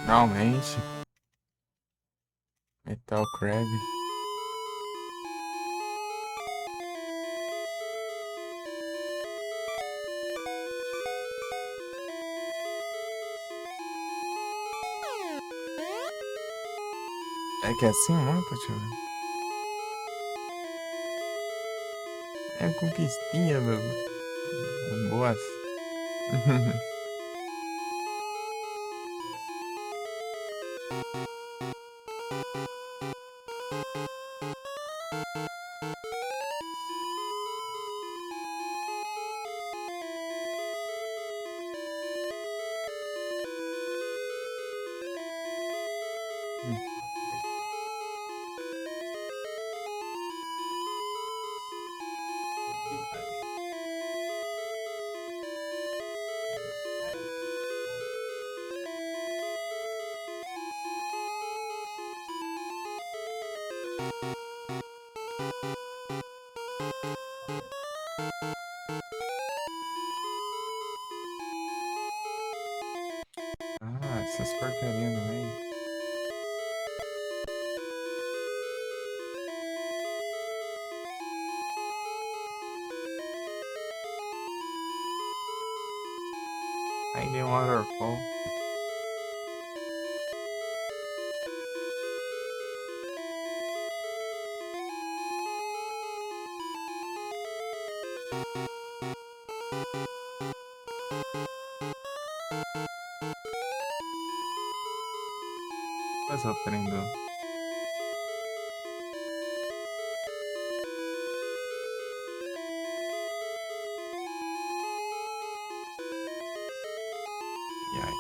Realmente. Metal Crab. É que é assim o mapa, tio? É conquistinha, meu. Boas. Ah, essas porcarias no meio. Aí deu um waterfall. Mas aprendeu. E aí?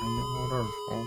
Aí deu um waterfall.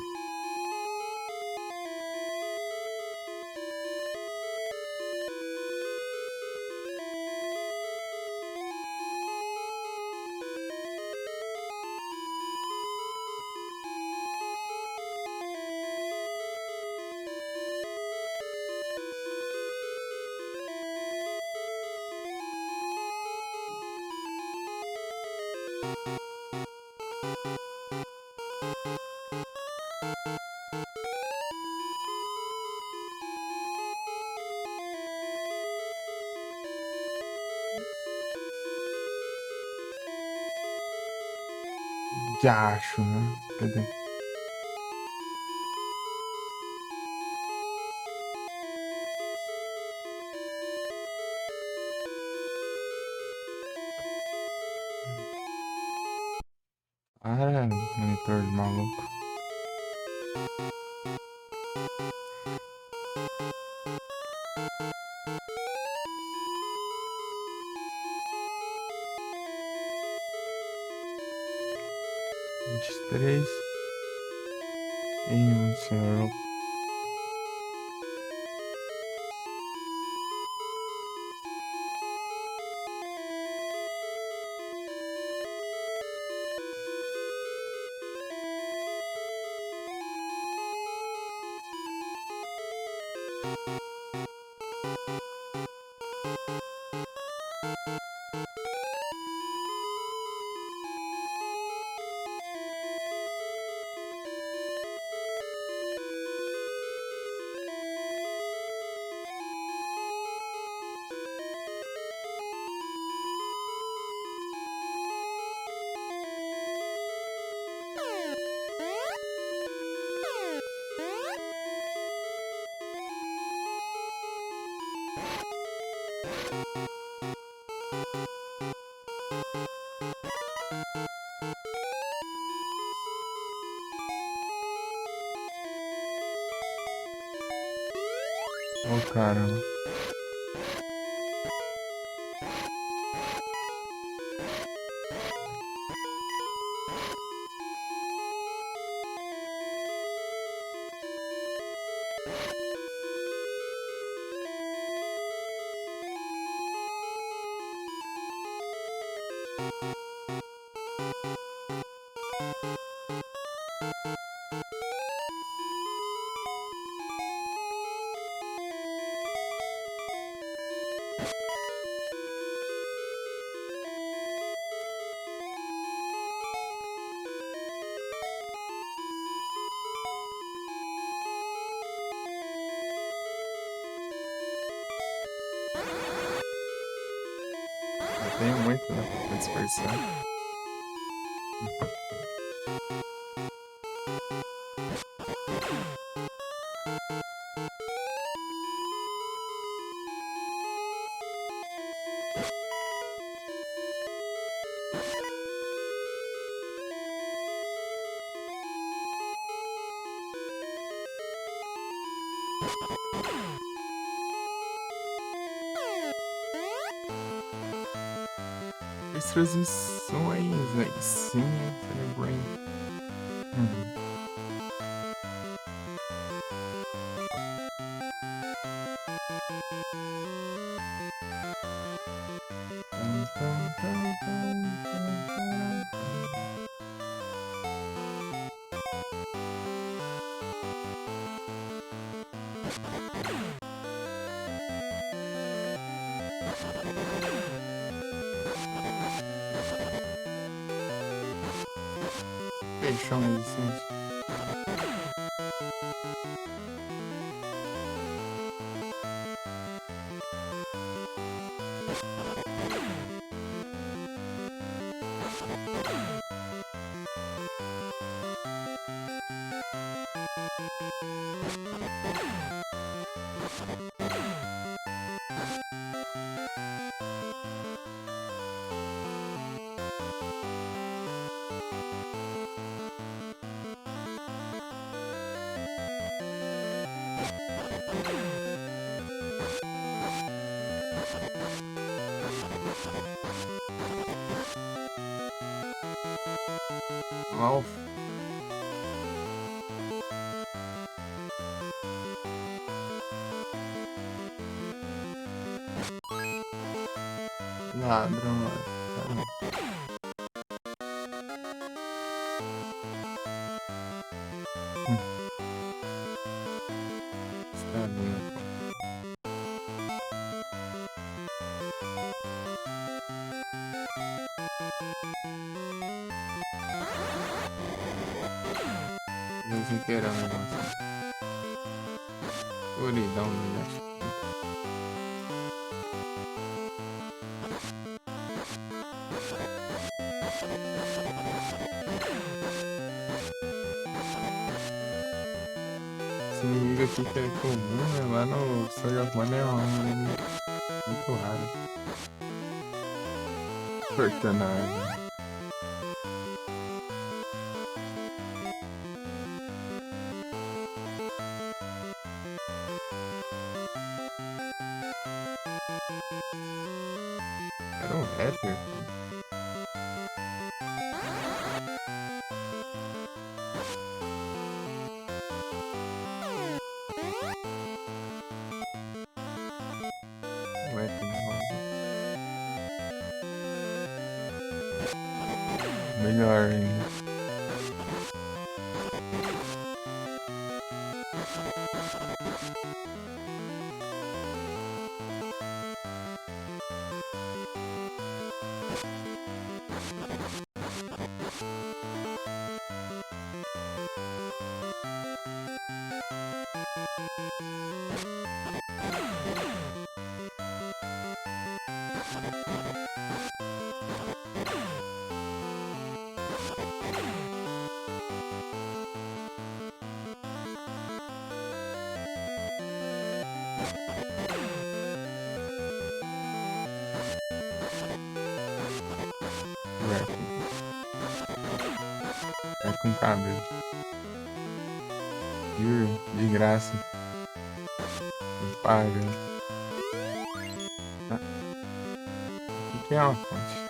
Já acho, né? Cadê? Para, monitor de maluco. 23 e um zero. Oh, caramba. Eu tenho muito, né? Pra dispersar. As transmissões, né? Sim, celebrando. Fechou as edições. Alf. Ladrão, mano. Está lindo. Sem querer o negócio. Escuridão, né? Se me liga aqui que é comum, né? Lá no Story of Money é muito raro. Cortando a árvore. Era um rapper. Ué, tem rosa. Melhor ainda. É com cabelo. Juro, de graça. Não paga. Ah, o que é uma fonte?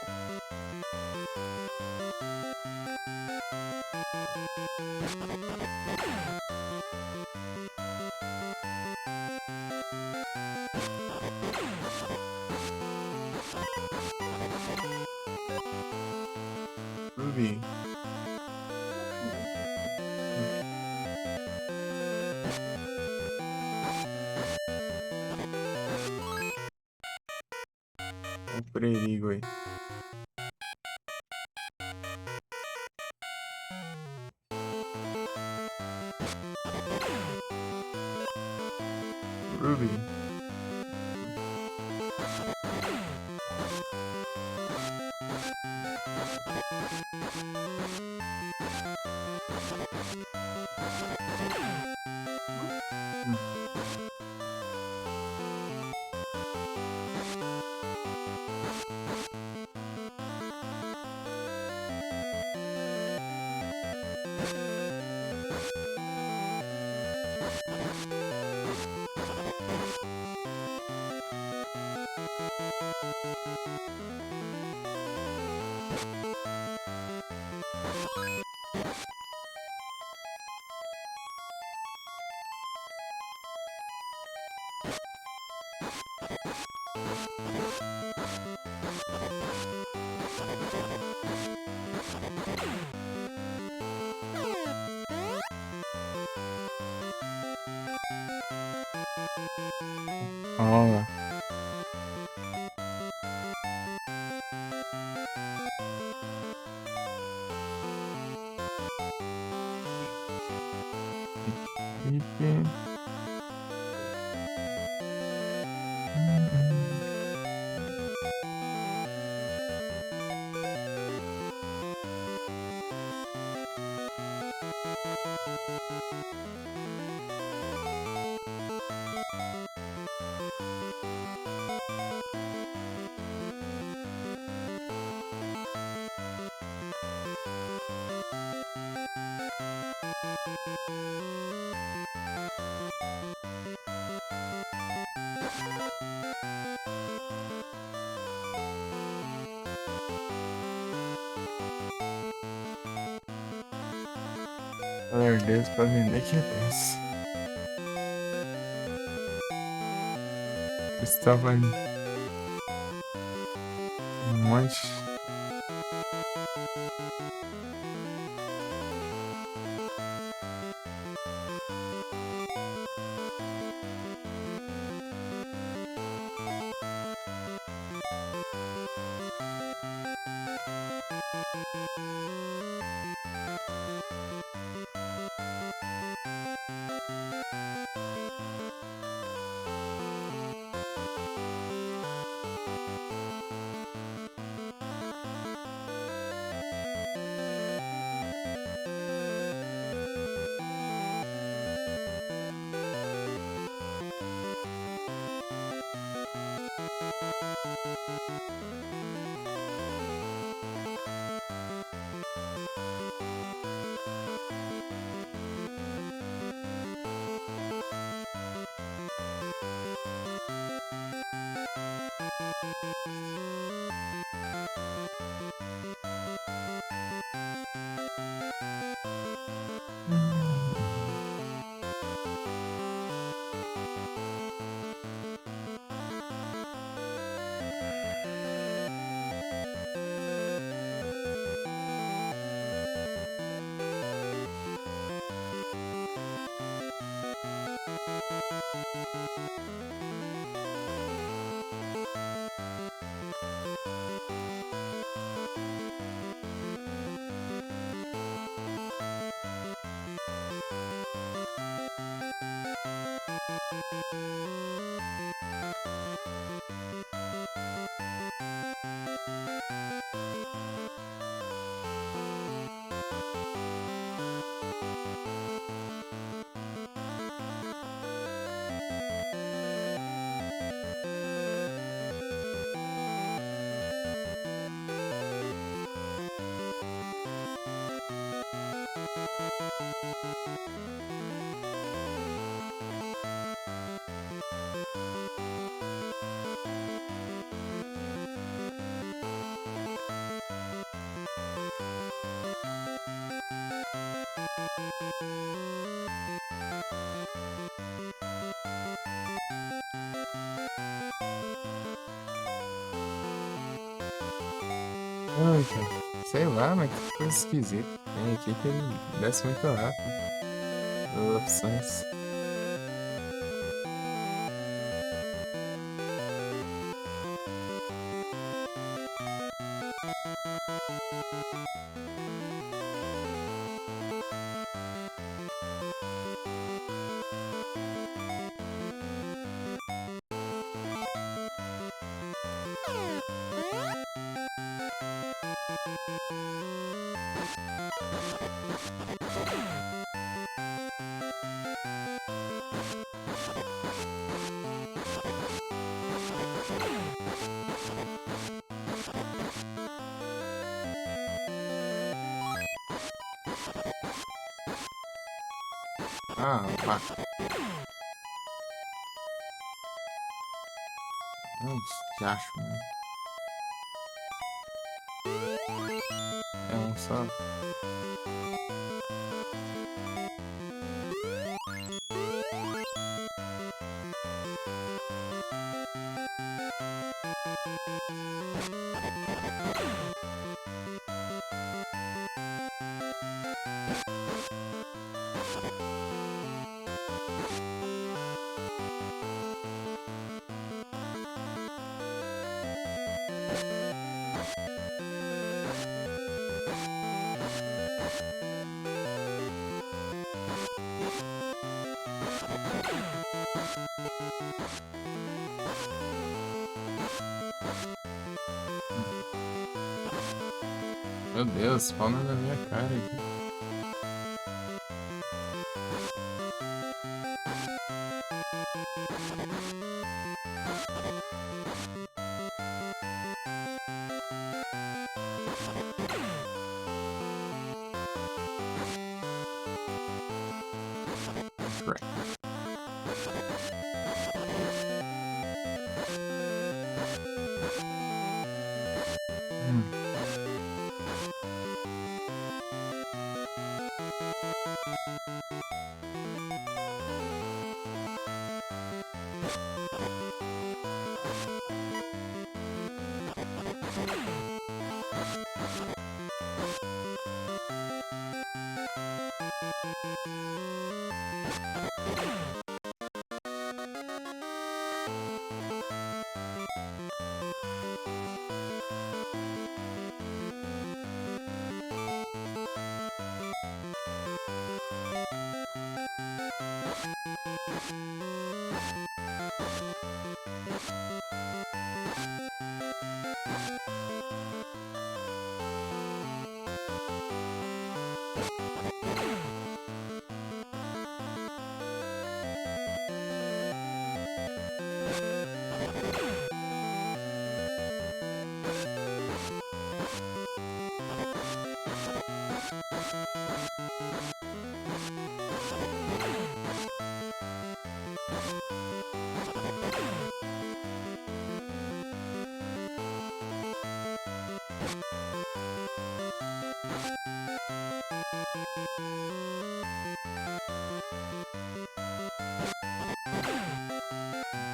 Ruby. O perigo aí. Ruby. Ó, Felipe. Falar Deus pra vender que é dessa. Estava um monte. Ai, cara. Sei lá, mas que coisa esquisita. Tem aqui que ele desce muito rápido. As opções. Ah, pá. Uns acho, né? É um só. Meu Deus, spawna na minha cara aqui. Right.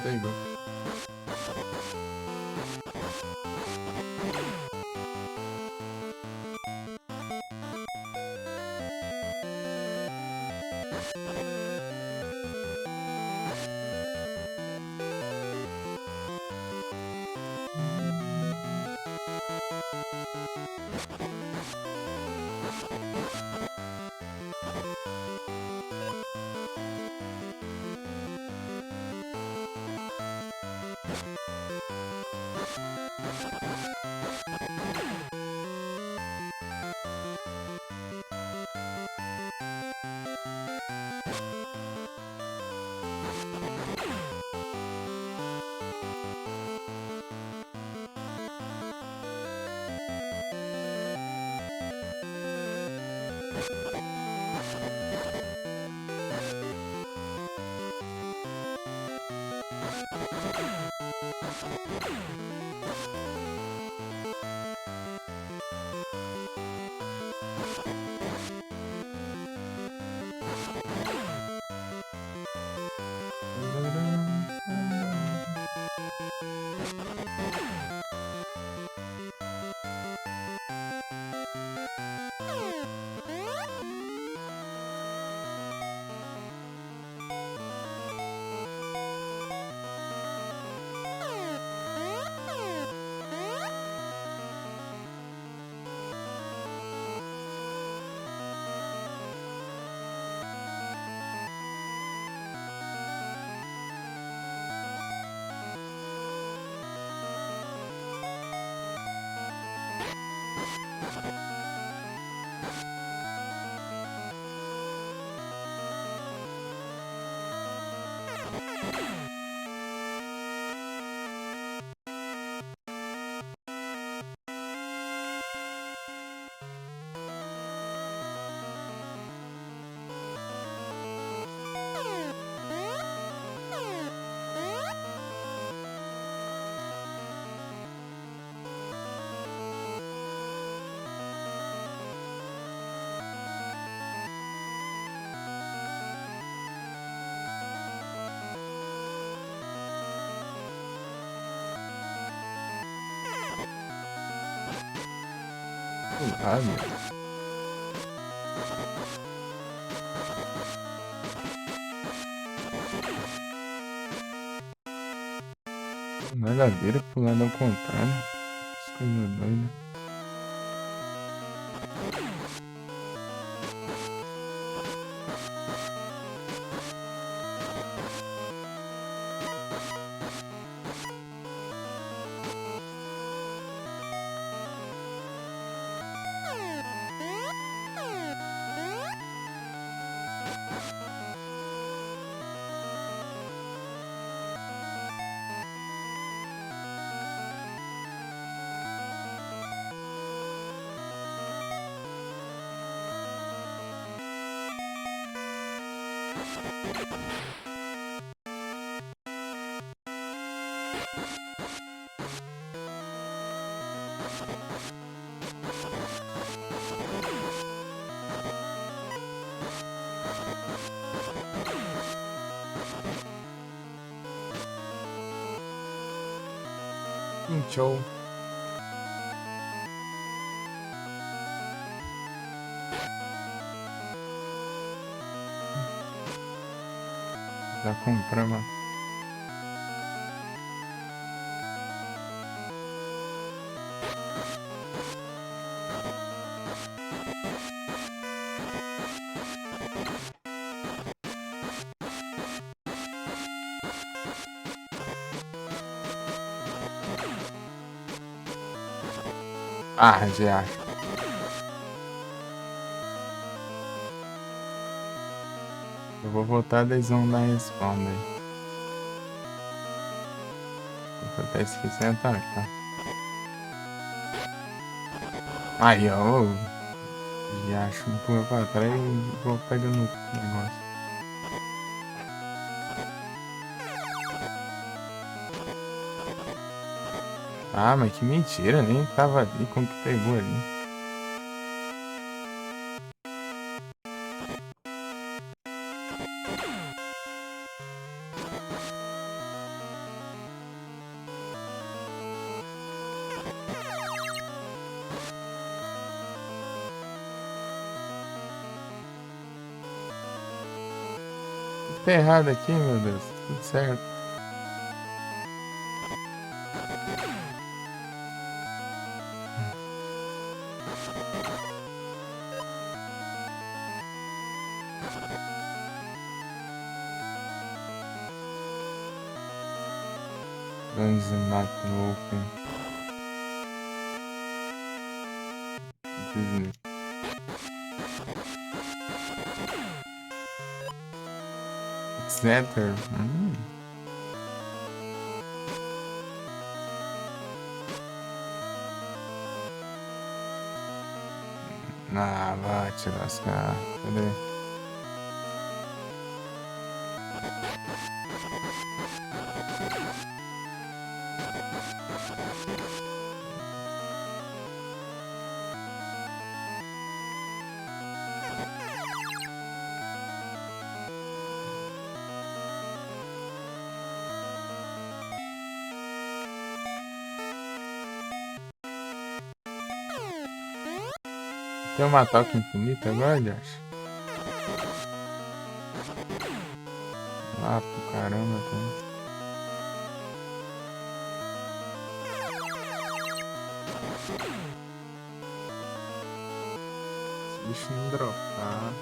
Pegou. Pulado. Nada a ver, pulando ao contrário. As coisas doidas. Show. Já compramos. Ah, já. Eu vou voltar eles vão dar respawn aí. Eu até esqueci de atacar. Aí, ó. Já acho um pouco pra trás e vou pegando o negócio. Ah, mas que mentira, nem tava ali como que pegou ali. apertei errado aqui, meu Deus. Tudo certo. Guns not open. Disney. Exeter. Ah, vai te lascar. Cadê? Tem uma toca infinita agora, Josh? Lá pro caramba, tá? Esse bicho não dropar.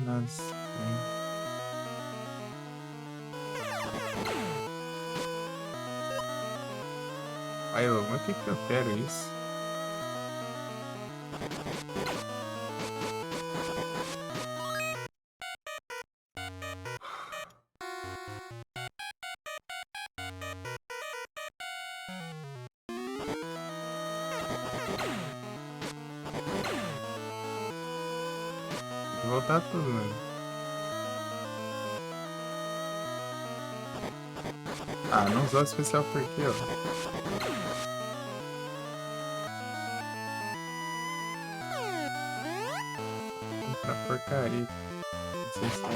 Nossa, aí eu, mas que eu quero isso? Tem que voltar tudo, mano. Ah, não usou o especial por quê, ó? Pra porcaria. Não sei se tá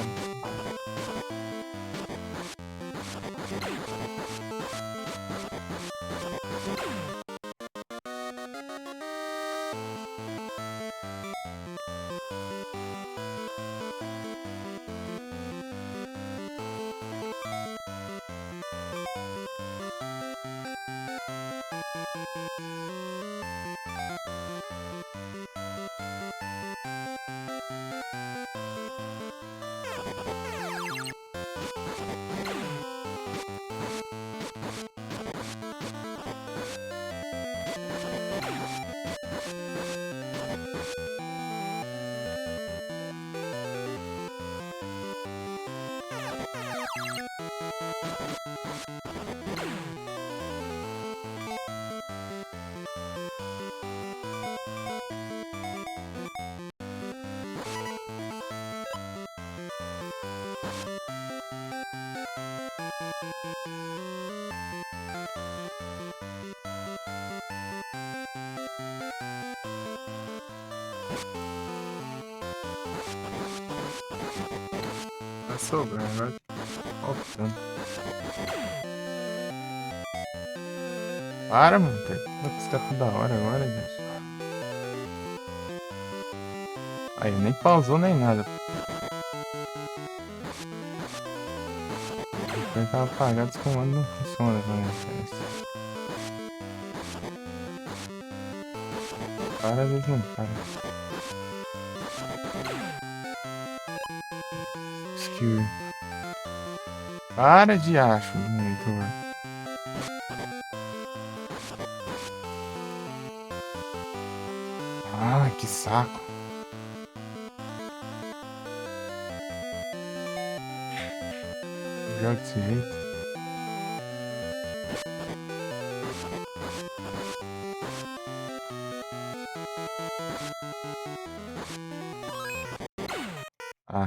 sobrando agora. Faltando. Para, mano. Você tá com da hora agora, gente. Aí, nem pausou nem nada. Ele tava apagado, os comandos não funcionam pra mim. Para, às vezes não para. Skill. Para de acho, monitor. Ah, que saco. Joga desse jeito. Ah.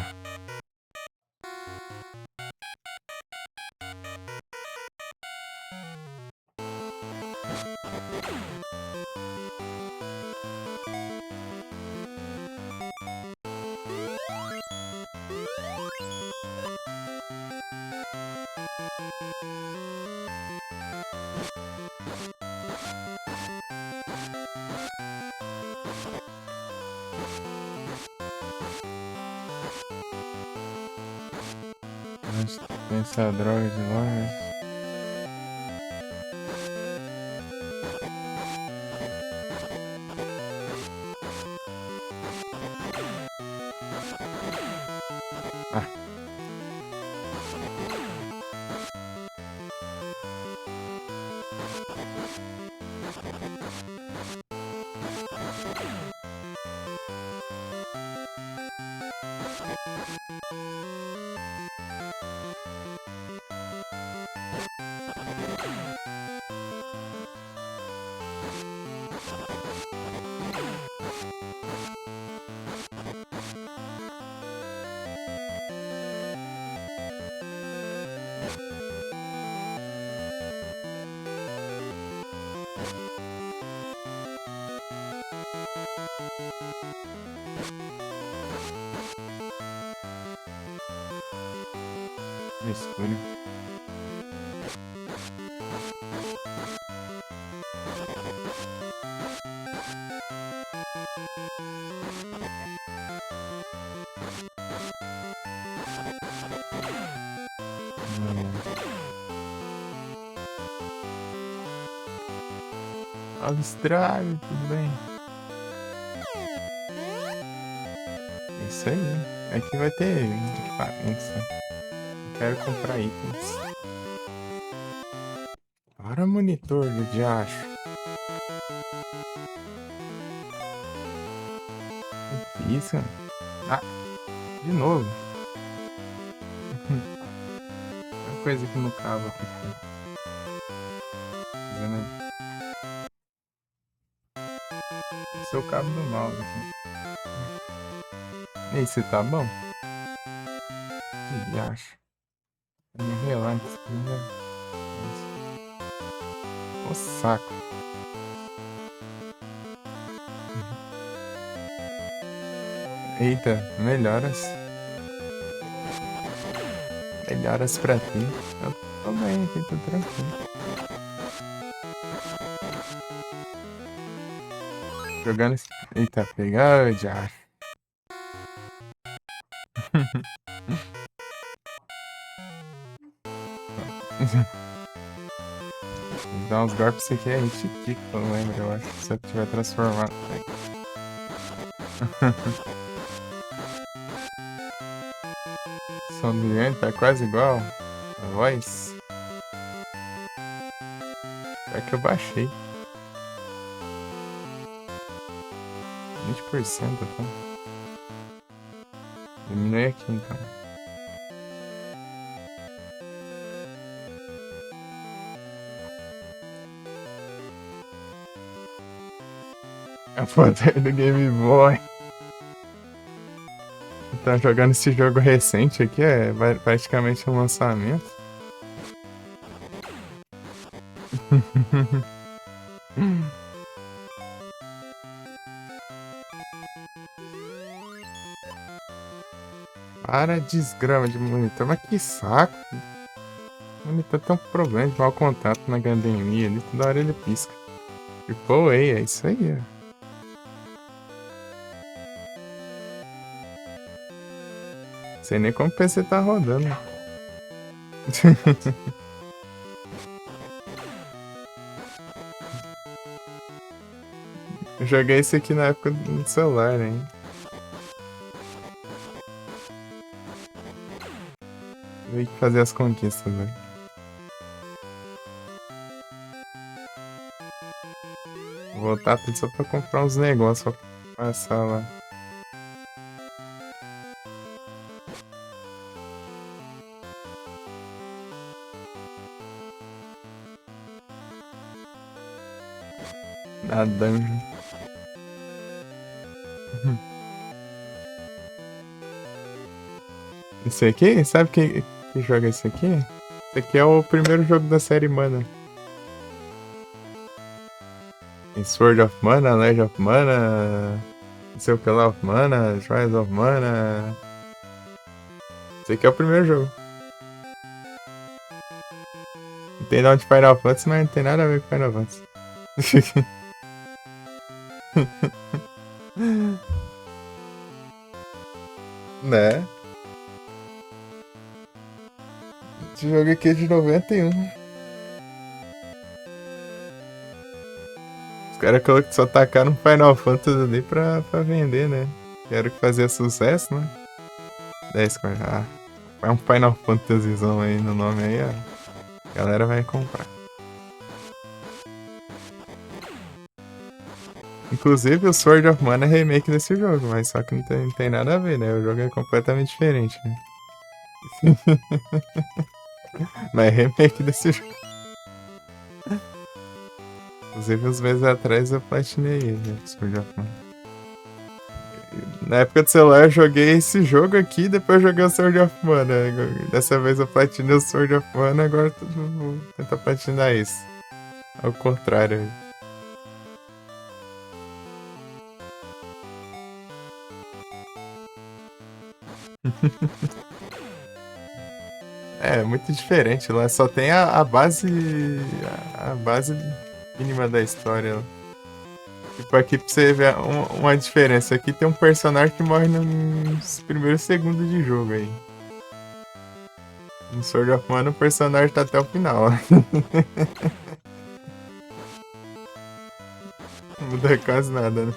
Mas tem essa droga de lojas. Ah. Escuro. Abstraio, tudo bem. Isso aí. Aqui vai ter equipamentos, né? Eu quero comprar itens. Para monitor do diacho. Isso. Ah, de novo. É uma coisa aqui no cabo aqui. Fazendo... Esse é o cabo do mouse aqui. E aí, você tá bom? Que diacho. Relaxa. O saco. Eita, melhoras. Melhoras pra ti. Eu tô bem aqui, tô tranquilo. Jogando esse... Eita, pegar já. Dar uns golpes aqui é hit-kick, eu não lembro, eu acho. Se eu tiver transformado. Som do Ian tá quase igual a voz. É que eu baixei 20%, tá? Diminui aqui então. É o poder do Game Boy. Tá jogando esse jogo recente aqui, é praticamente um lançamento. Para desgrama de monitor, mas que saco. O monitor tem um problema de mau contato na HDMI ali, toda hora ele pisca. E pô, é isso aí, ó. Sei nem como o PC tá rodando. Eu joguei isso aqui na época do celular, hein? Veio fazer as conquistas, velho. Vou voltar tudo só pra comprar uns negócios pra passar lá. Na dungeon. Esse aqui? Sabe que joga esse aqui? Esse aqui é o primeiro jogo da série Mana. Tem Sword of Mana, Legend of Mana, não sei o que lá of Mana, Trials of Mana. Esse aqui é o primeiro jogo. Não tem nome de Final Fantasy, mas não tem nada a ver com Final Fantasy. Né? Esse jogo aqui é de 91. Os caras só tacaram Final Fantasy ali pra vender, né? Que era o que fazia sucesso, né? 10 coisas. Ah, vai um Final Fantasyzão aí no nome aí, ó. A galera vai comprar. Inclusive, o Sword of Mana é remake desse jogo, mas só que não tem nada a ver, né? O jogo é completamente diferente, né? Mas é remake desse jogo. Inclusive, uns meses atrás eu platinei ele, né? Sword of Mana. Na época do celular eu joguei esse jogo aqui, depois eu joguei o Sword of Mana. Dessa vez eu platinei o Sword of Mana, agora vou tentar platinar isso. Ao contrário aí. É, muito diferente lá. Só tem a base. A base mínima da história. Tipo, aqui pra você ver uma diferença. Aqui tem um personagem que morre nos primeiros segundos de jogo aí. No Sword of Mana o personagem tá até o final. Não muda quase nada, né?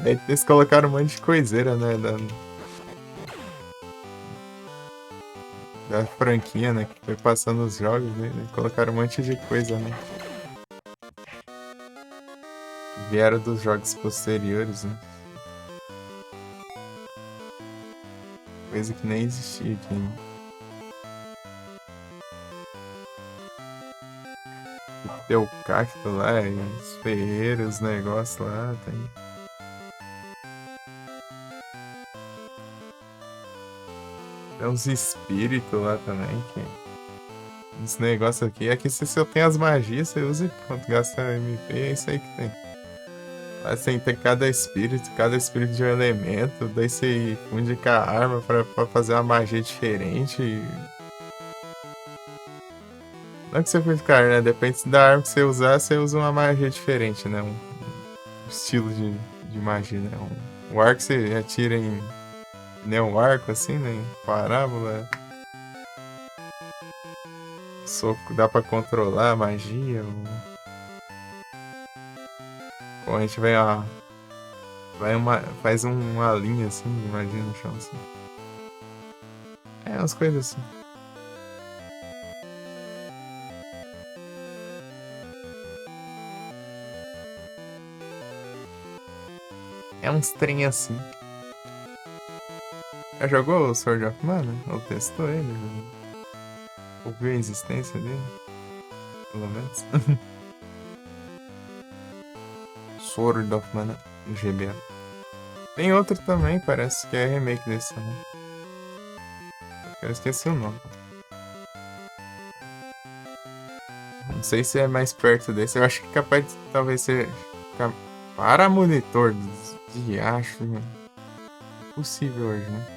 Aí eles colocaram um monte de coiseira, né? Da franquia, né? Que foi passando os jogos, né? Colocaram um monte de coisa, né? Vieram dos jogos posteriores, né? Coisa que nem existia aqui, né? Tem o cacto lá, e os ferreiros, os negócios lá, tem. Tem uns espíritos lá também, que. Uns negócios aqui. Aqui você só tem as magias, você usa e pronto, gasta MP, é isso aí que tem. Lá você tem cada espírito de um elemento, daí você funde com a arma pra fazer uma magia diferente. Não é que você funde com a arma, né? Depende da arma que você usar, você usa uma magia diferente, né? Um estilo de magia, né? Um arco você atira em. Né, um arco assim, né? Em parábola. Soco dá pra controlar a magia. Ou a gente faz uma linha assim, de magia no chão assim. É, umas coisas assim. É uns trem assim. Já jogou o Sword of Mana? Ou testou ele? Ouviu a existência dele? Pelo menos. Sword of Mana GBA. Tem outro também, parece que é remake desse também. Eu esqueci o nome. Não sei se é mais perto desse. Eu acho que é capaz de talvez ser. Para monitor de acho. Possível hoje, né?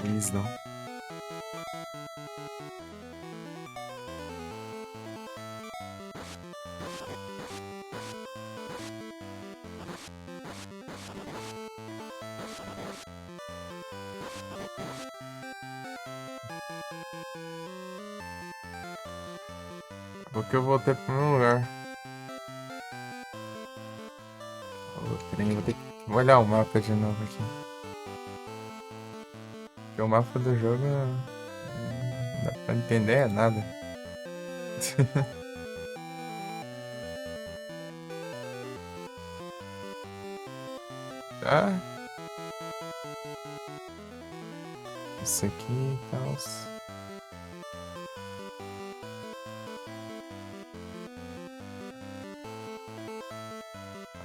Wisdom. Porque eu voltei pro meu lugar. O trem, vou ter que olhar o mapa de novo aqui. Porque o mapa do jogo não dá pra entender nada. Tá? Isso aqui e tal.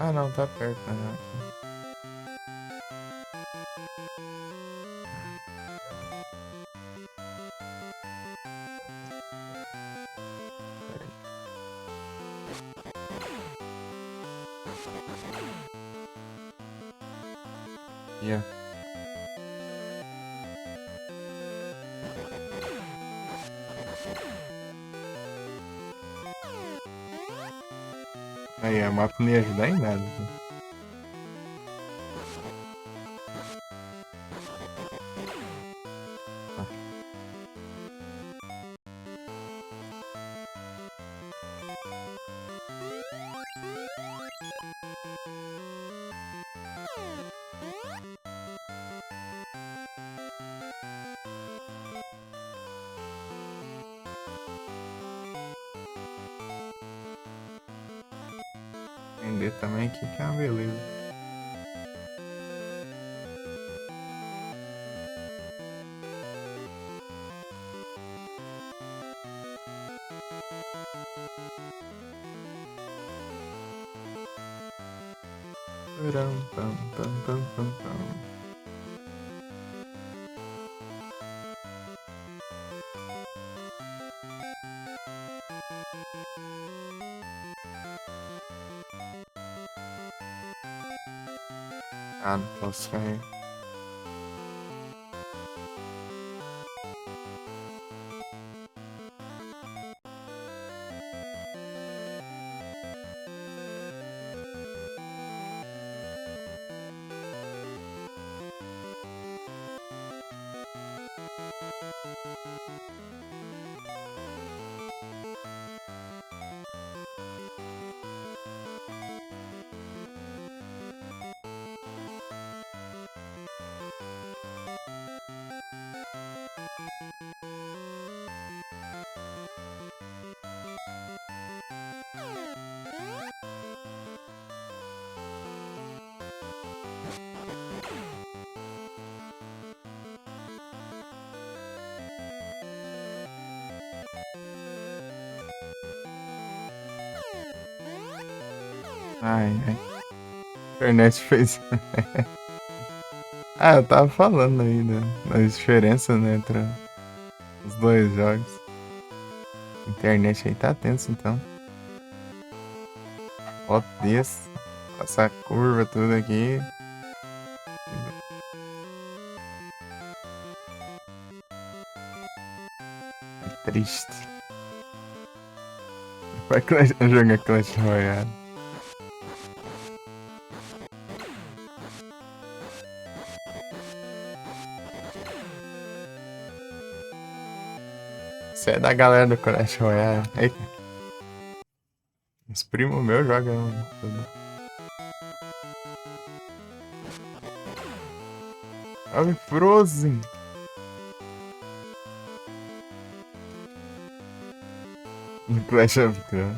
Ah, não, tá perto, né? Yeah. Aí, a mapa não ia ajudar em nada. Entender também que é uma beleza. Pam, pam, pam, pam, pam, pam. Ah, não posso cair. Ai, ai. A internet fez. Ah, eu tava falando aí da diferença, né, entre os dois jogos. A internet aí tá tenso, então. Ó, desse. Essa curva, tudo aqui. É triste. Vai jogar Clash Royale. Você é da galera do Clash Royale. Eita. Os primos meus jogam tudo. Olha Frozen. No Clash of Clans.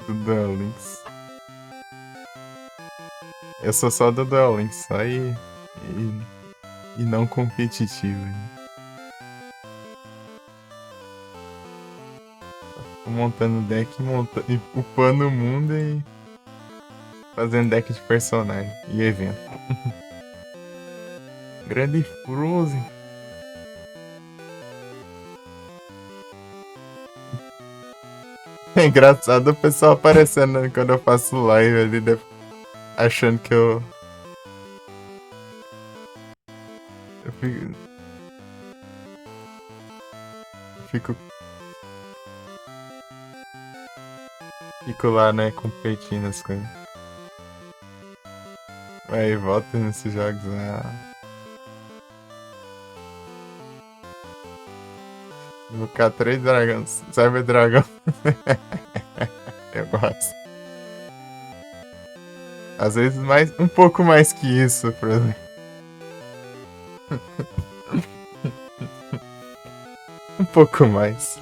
Do Duel Links. Eu sou só do Duel Links, só e não competitivo. Tô montando deck, e upando o mundo e fazendo deck de personagem e evento. Grande Frozen. É engraçado o pessoal aparecendo quando eu faço live ali, achando que eu. Eu fico. Fico lá, né, competindo as coisas. Aí, volta nesses jogos lá. Vou ficar 3 dragões. Cyber Dragão. Eu gosto. Às vezes um pouco mais que isso, por exemplo. Um pouco mais.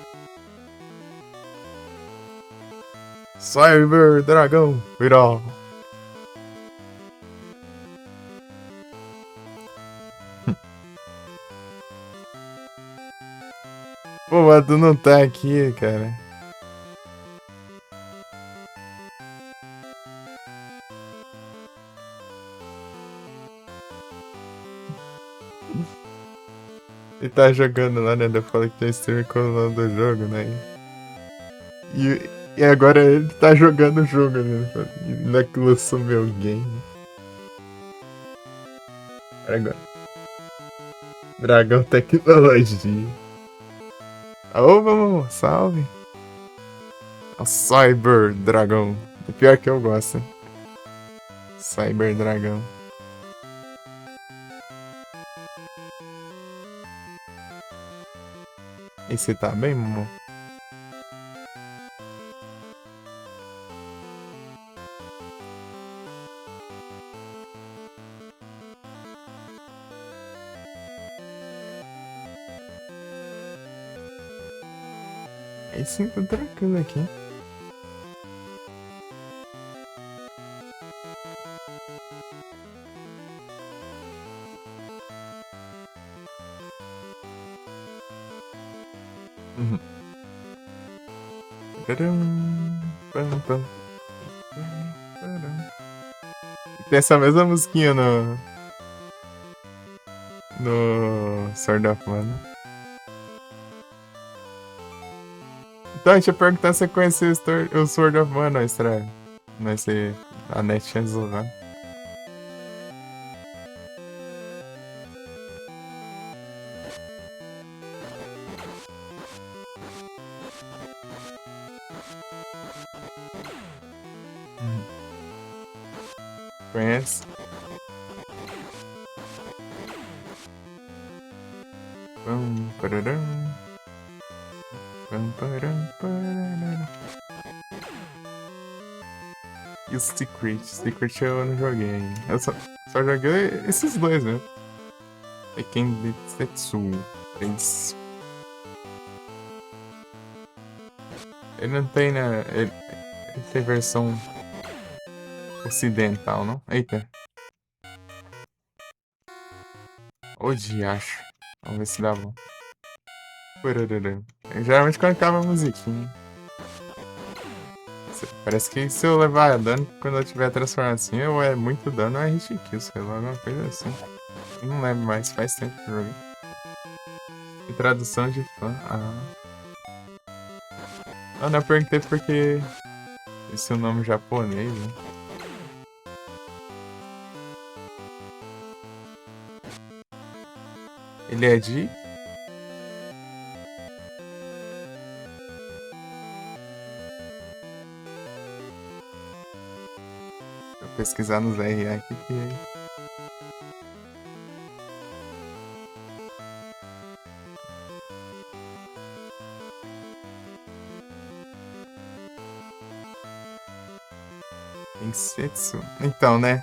Cyber Dragão, virá. Pô, mas tu não tá aqui, cara. Ele tá jogando lá, né? Eu falei que tem streamer com o nome do jogo, né? E agora ele tá jogando o jogo, né? Não é que lançou meu game. Agora. Dragão Tecnologia. Ô, vamos, salve. É o Cyber Dragão. O pior que eu gosto. Cyber Dragão. E você tá bem, Momo? Aí sim, tô tranquilo aqui. Uhum. Tem essa mesma musiquinha no Sword of Mana. Então, deixa eu perguntar se você conheceu o Sword of Mana, estranho. Mas se a net tinha deslogado. Conhece? Pararam. Pararam. E o Secret? Secret eu não joguei. Eu só joguei esses dois, né? Tekken Detsetsu 3. Ele não tem, né? Ele tem versão ocidental, não? Eita. Ô diacho. Vamos ver se dá bom. Pararam. Geralmente quando acaba a musiquinha. Parece que se eu levar dano quando eu tiver transformação, ou é muito dano ou é hit kill, sei lá, alguma coisa assim. Eu não lembro mais, faz tempo que eu joguei. E tradução de fã. Ah, não, eu perguntei porque esse é o nome japonês, né? Ele é de. Vou pesquisar nos RA aqui que. Densetsu. Então, né?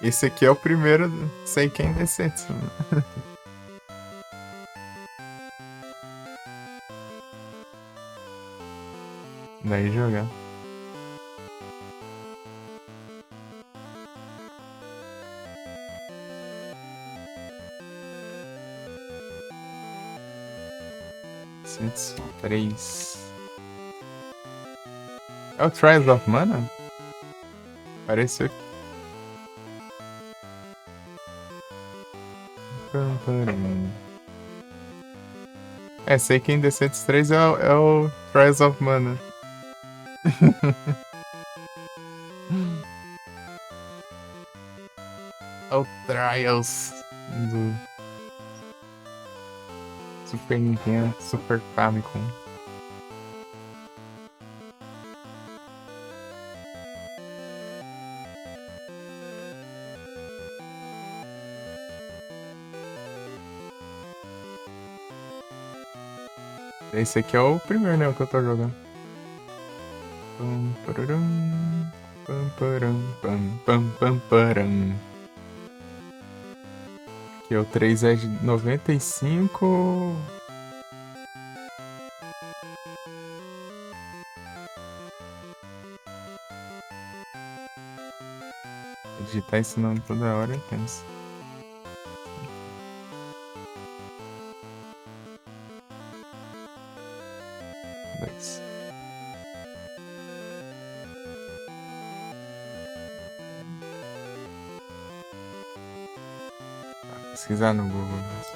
Esse aqui é o primeiro Seiken Densetsu. Daí jogar. Densetsu 3. É o Trials of Mana? Pareceu. É, Seiken Densetsu 3 é o Trials of Mana. É o Trials do Super Nintendo, Super Famicom. Esse aqui é o primeiro, né? O que eu tô jogando. Pam, pararam, pam, param, pam, pam, pam, param. Aqui o 3 é de 95. Digitar esse nome toda hora é tenso. Dois. Pesquisar no Google mesmo.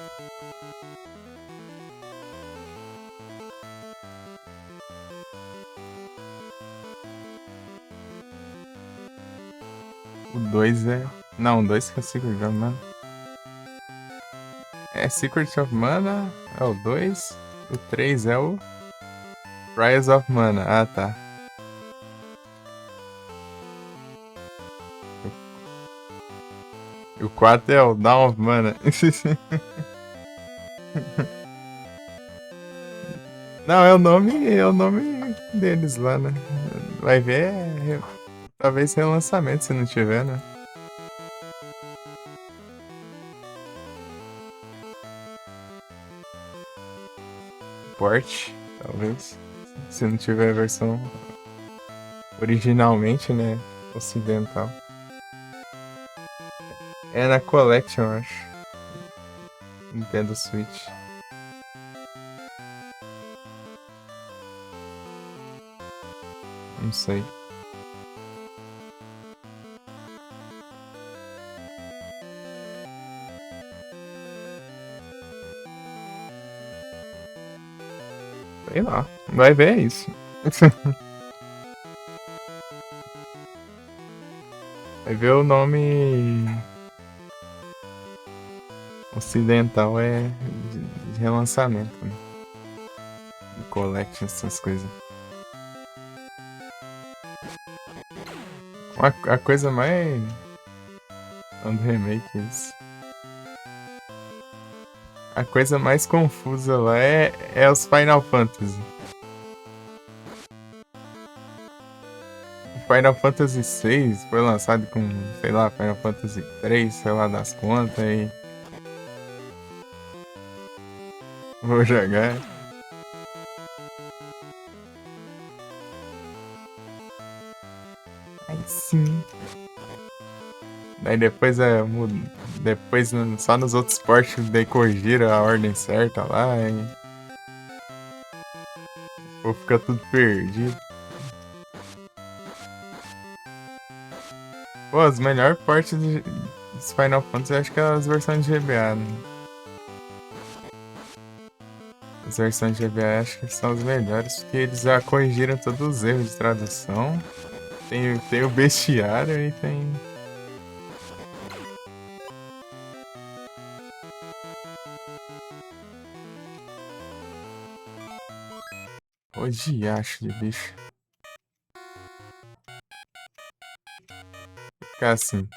O 2 é... Não, o 2 que é Secret of Mana. É Secret of Mana, é o 2. O 3 é o... Rise of Mana. Ah, tá. O 4 é o Dawn of Mana. Não, é o nome deles lá, né? Vai ver, talvez relançamento se não tiver, né? Port, talvez. Se não tiver a versão originalmente, né? Ocidental. É na Collection, acho. Nintendo Switch. Não sei. Sei lá. Vai ver isso. Vai ver o nome ocidental é de relançamento, né? De collection, essas coisas. A coisa mais... Falando remake, isso. A coisa mais confusa lá é os Final Fantasy. Final Fantasy VI foi lançado com, sei lá, Final Fantasy III, sei lá das contas, e... Vou jogar. Aí sim. Daí depois depois só nos outros portos daí corrigiram a ordem certa lá e... Vou ficar tudo perdido. Pô, as melhores partes dos Final Fantasy acho que é as versões de GBA, né? As versões de GBA acho que são as melhores, porque eles já corrigiram todos os erros de tradução. Tem o bestiário e tem... O diacho de bicho. Ficar assim.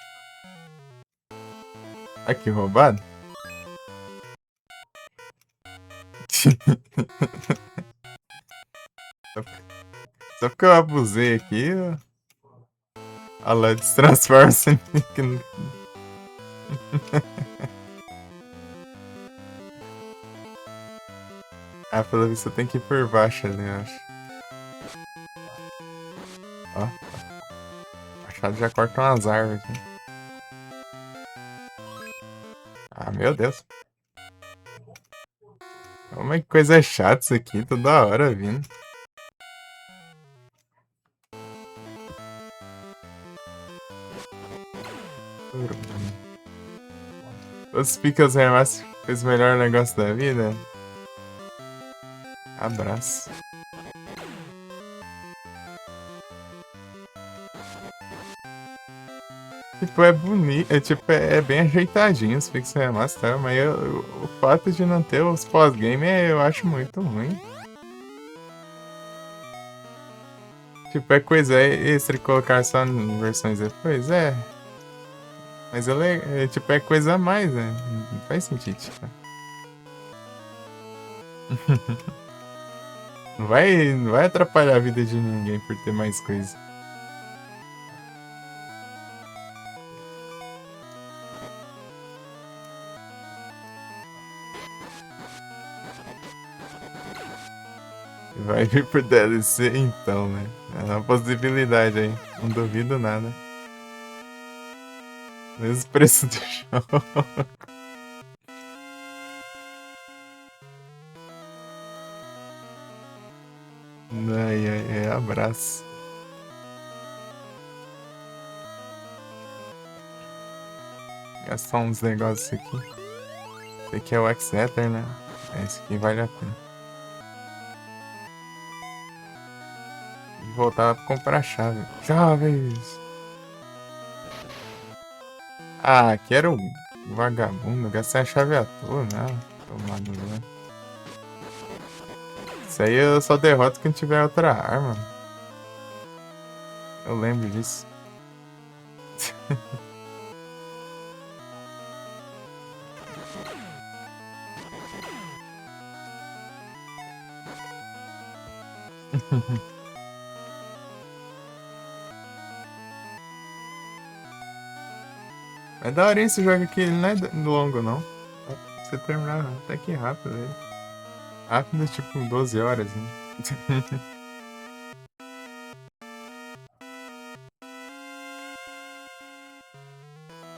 Ai, que roubado. Só porque eu abusei aqui, a LED se transforma sem... Ah, pelo visto eu tenho que ir por baixo ali, eu acho. Ó. O machado já corta umas árvores. Né? Ah, meu Deus. Como é que coisa chata isso aqui, toda hora vindo. Os Pickles Remaster fez o melhor negócio da vida. Abraço. Tipo, é bonito, é bem ajeitadinho os Pixel Remaster, mas o fato de não ter os pós-game eu acho muito ruim. Tipo, é coisa extra colocar só em versões depois, é. Mas tipo, é coisa a mais, né? Não faz sentido, tipo. Não vai atrapalhar a vida de ninguém por ter mais coisa. Vai vir por DLC então, né? É uma possibilidade aí. Não duvido nada. Mesmo preço do jogo. Ai, ai, ai, abraço. Gastar uns negócios aqui. Esse aqui é o X-Ether, né? Esse aqui vale a pena. E voltar pra comprar a chave. Chaves! Ah, que era um vagabundo. Gastei a chave à toa, né? Tomado, né? Isso aí eu só derroto quando tiver outra arma. Eu lembro disso. É daorinha esse jogo aqui, ele não é longo, não. Dá pra você terminar até que rápido ele. Rápido, tipo 12 horas, né?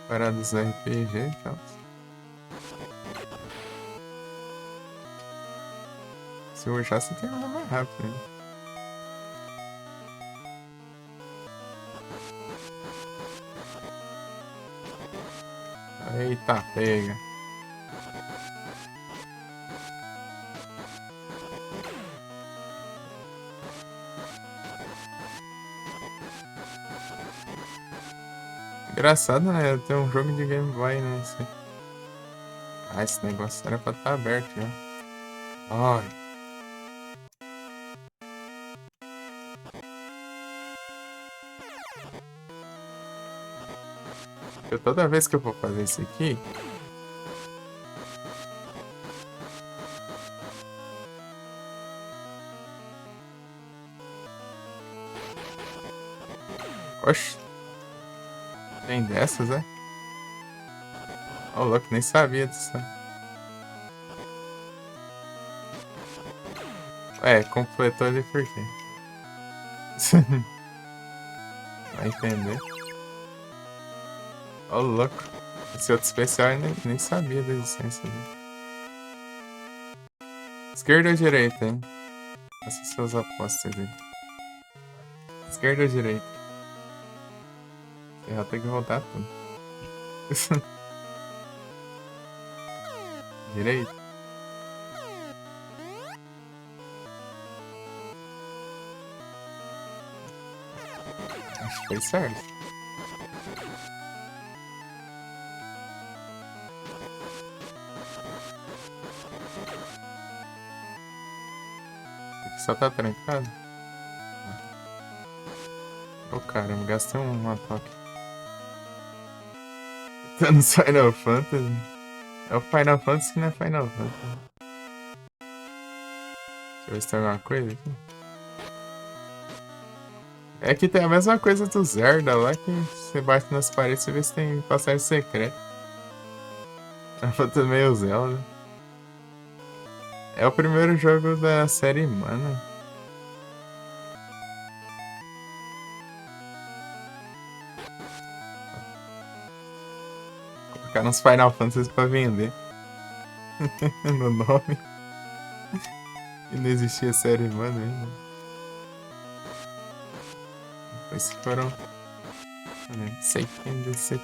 Paradas RPG e tal. Se eu achar, você termina mais rápido, hein? Eita, pega. Engraçado, né? Tem um jogo de Game Boy, né? Ah, esse negócio era pra estar aberto já. Ai. Toda vez que eu for fazer isso aqui. Oxe. Tem dessas, é? Ô, louco, nem sabia disso. É, completou ali por quê? Vai entender. Ô, louco. Esse outro especial eu nem sabia da existência dele. Esquerda ou direita, hein? Faça suas apostas aí. Esquerda ou direita? Eu tenho que voltar tudo. Direita? Acho que foi certo. Só tá trancado? Ô, caramba, gastei uma toque. Tá no Final Fantasy? É o Final Fantasy que não é Final Fantasy. Deixa eu ver se tem alguma coisa aqui. É que tem a mesma coisa do Zelda lá, que você bate nas paredes e vê se tem passagem secreta. É foto meio Zelda. É o primeiro jogo da série Mana. Colocaram uns Final Fantasy pra vender. No nome. E não existia série Mana ainda. Depois foram. Sei que ainda sei.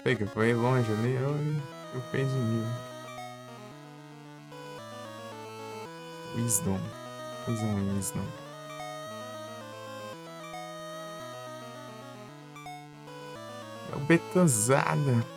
Pega, foi longe ali, eu perdi nível. Wisdom. Fazer um Wisdom. É o Betosada.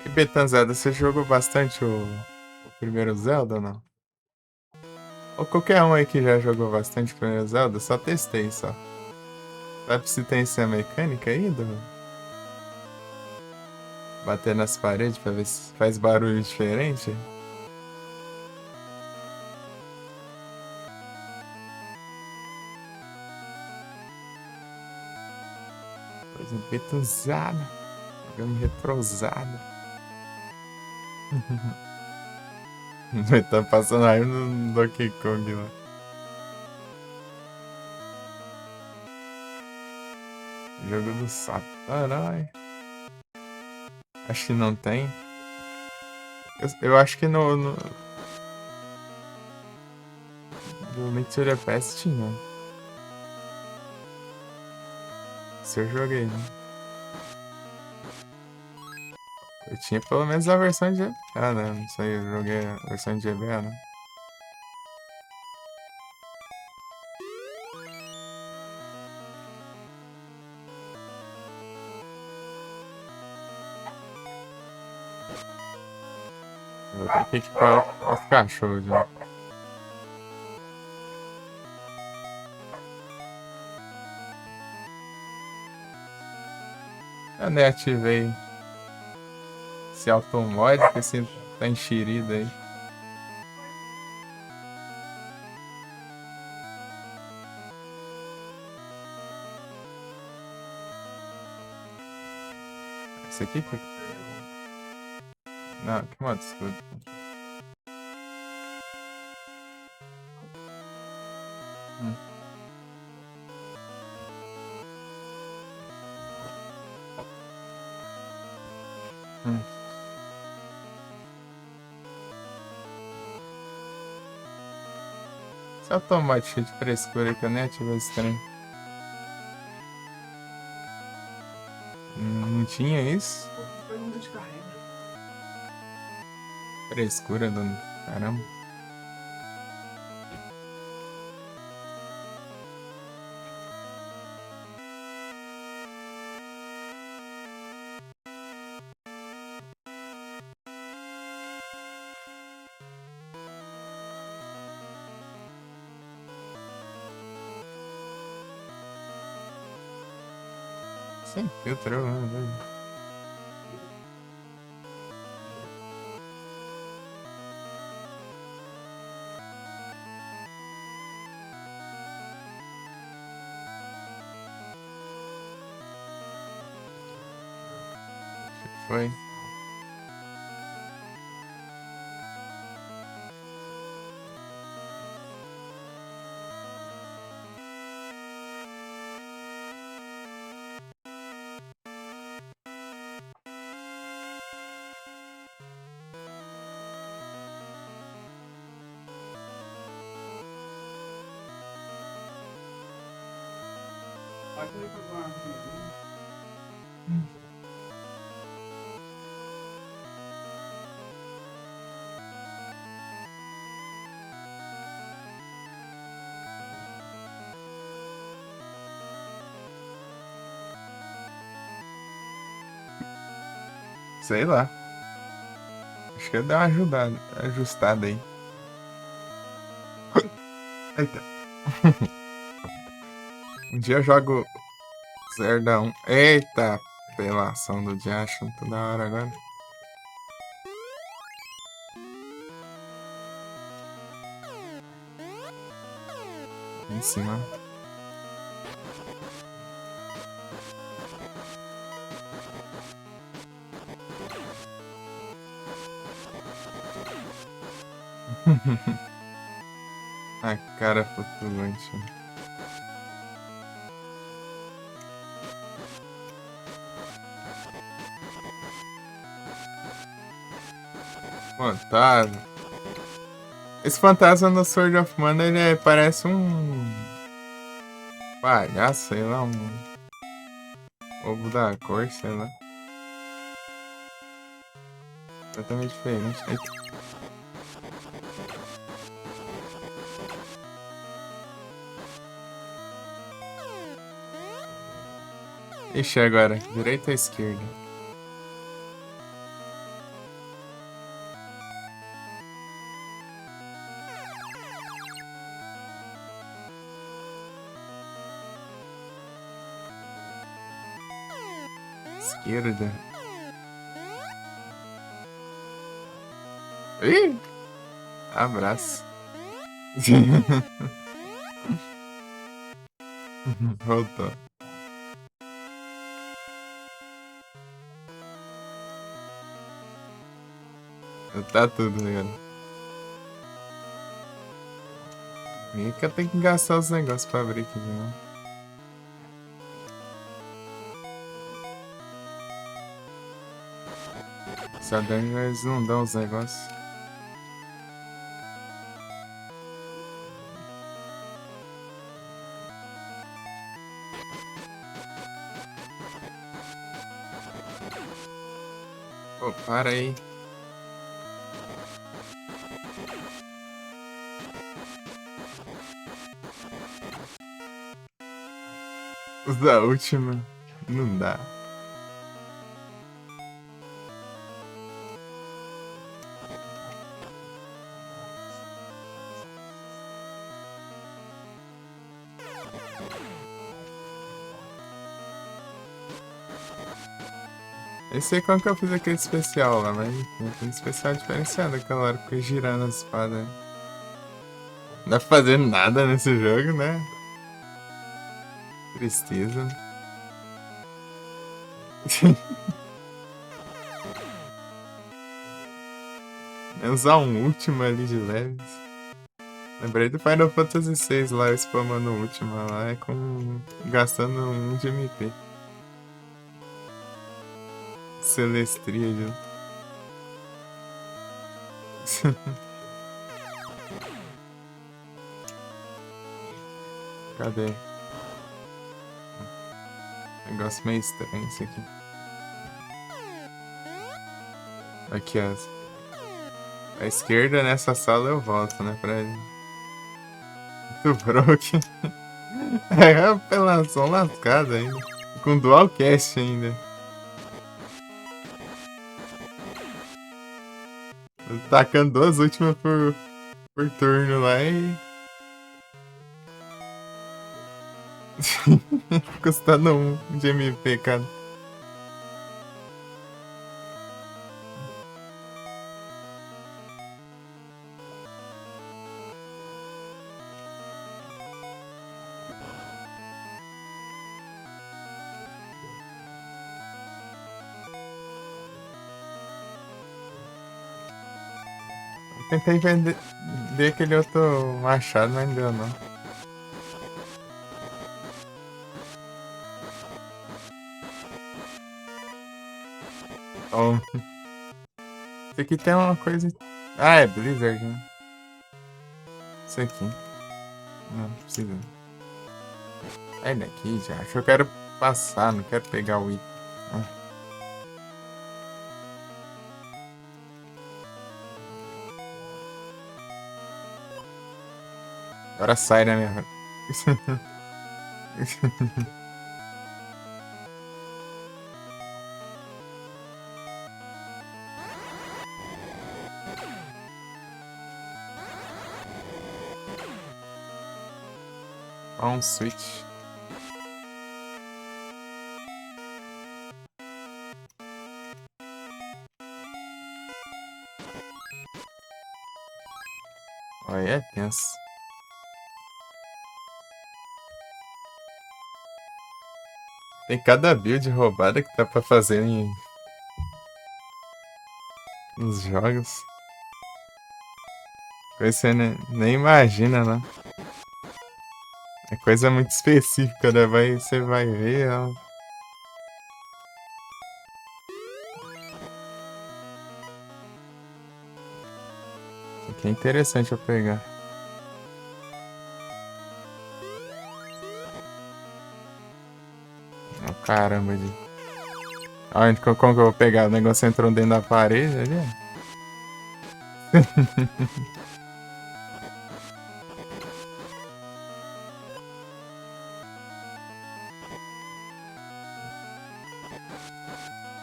E Betanzada, você jogou bastante o primeiro Zelda ou não? Ou qualquer um aí que já jogou bastante o primeiro Zelda, só testei só. Sabe se tem essa mecânica aí do bater nas paredes pra ver se faz barulho diferente? Coisa Betanzada. Jogando retrosada. Tá passando raiva no Donkey Kong lá. Jogo do Satanás. Acho que não tem. Eu acho que no do Link to the Past tinha. Se eu joguei, né? Eu tinha pelo menos a versão de GBA, né? Não sei, eu joguei a versão de GBA, né? Eu vou ter que ir para os cachorros já. Eu nem ativei esse automóvel, porque esse tá enxerido aí. Esse aqui foi. Não, que modo escudo. Hum. Hum. Esse automóvel cheio de frescura que eu nem ativei esse trem. Não tinha isso? Frescura do caramba. Sem filtro, né? Foi. Sei lá. Acho que eu dei uma ajustada aí. Eita. Um dia eu jogo Zelda 1. Eita, apelação do Diacho, toda hora agora. Em cima. A cara flutuante. Fantasma. Esse fantasma no Sword of Mana, parece um palhaço, sei lá, um ovo da cor, sei lá. Totalmente diferente. Eita. Ixi, agora, direita ou esquerda? Esquerda. Ih! Abraço. Voltou. Tá tudo, galera. E que eu tenho que gastar os negócios pra abrir aqui, viu? Essa dungeon eles não dão os negócios. Pô, para aí. Os da última. Não dá. Eu sei como que eu fiz aquele especial lá, mas aquele especial diferenciado aquela hora que eu girando as espadas. Não dá pra fazer nada nesse jogo, né? Tristeza. É usar um último ali de leves. Lembrei do Final Fantasy VI lá, spamando o último lá, é com gastando um de MP. Celestria. Cadê? Negócio meio estranho isso aqui. Aqui, ó. A esquerda nessa sala eu volto, né? Pra ele. Muito broke. É apelação lascada ainda. Com dual cast ainda. Tacando duas últimas por turno lá e. Custando um de MP, cara. Tentei vender aquele outro machado, mas não deu não. Ó. Isso aqui tem uma coisa. Ah, é Blizzard, né? Isso aqui. Não precisa. É daqui já. Acho que eu quero passar, não quero pegar o item. Ah. Agora sai da minha. On switch. Olha, é tenso. Tem cada build roubada que dá pra fazer nos jogos. Coisa que você nem imagina, né? É coisa muito específica, né? Você vai ver. Ó. Isso aqui é interessante eu pegar. Oh, caramba, de. Onde, como que eu vou pegar? O negócio entrou dentro da parede ali?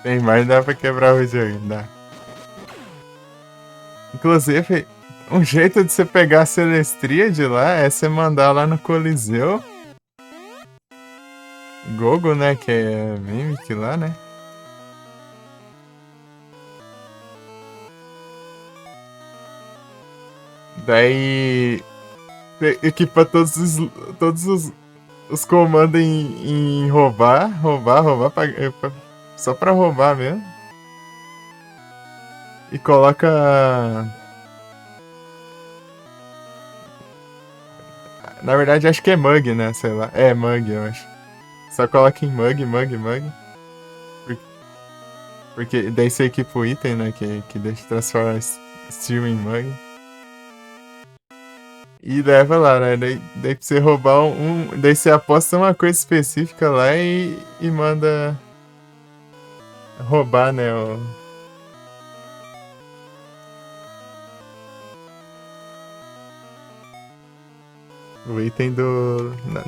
Tem mais, dá pra quebrar o jogo, dá. Inclusive, um jeito de você pegar a Celestria de lá é você mandar lá no Coliseu. Gogo, né? Que é Mimic lá, né? Daí. Você equipa todos os comandos em roubar, só pra roubar mesmo. E coloca. Na verdade, acho que é Mug, né? Sei lá. É Mug, eu acho. Só coloca em Mug. Porque daí você equipa o item, né? Que deixa transformar Steel em Mug. E leva lá, né? Daí pra você roubar daí você aposta uma coisa específica lá e manda roubar, né? O item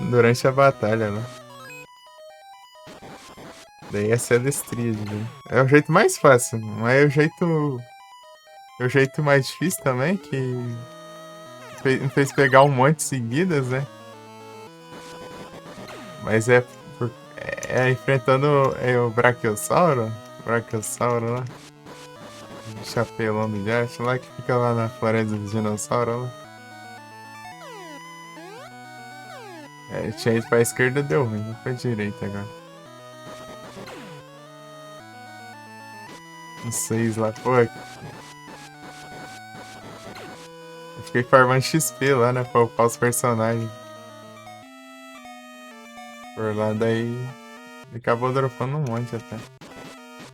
durante a batalha, né? Daí é Celestria, né? É o jeito mais fácil, mas é o jeito mais difícil também, que me fez pegar um monte seguidas, né? Mas é enfrentando o Brachiosauro lá, o chapelão do Yacht lá, que fica lá na floresta dos dinossauros lá. Tinha ido pra esquerda, deu ruim, vou pra direita agora. Uns 6 lá, pô. Eu fiquei farmando XP lá, né, pra upar os personagens. Por lá, daí acabou dropando um monte até.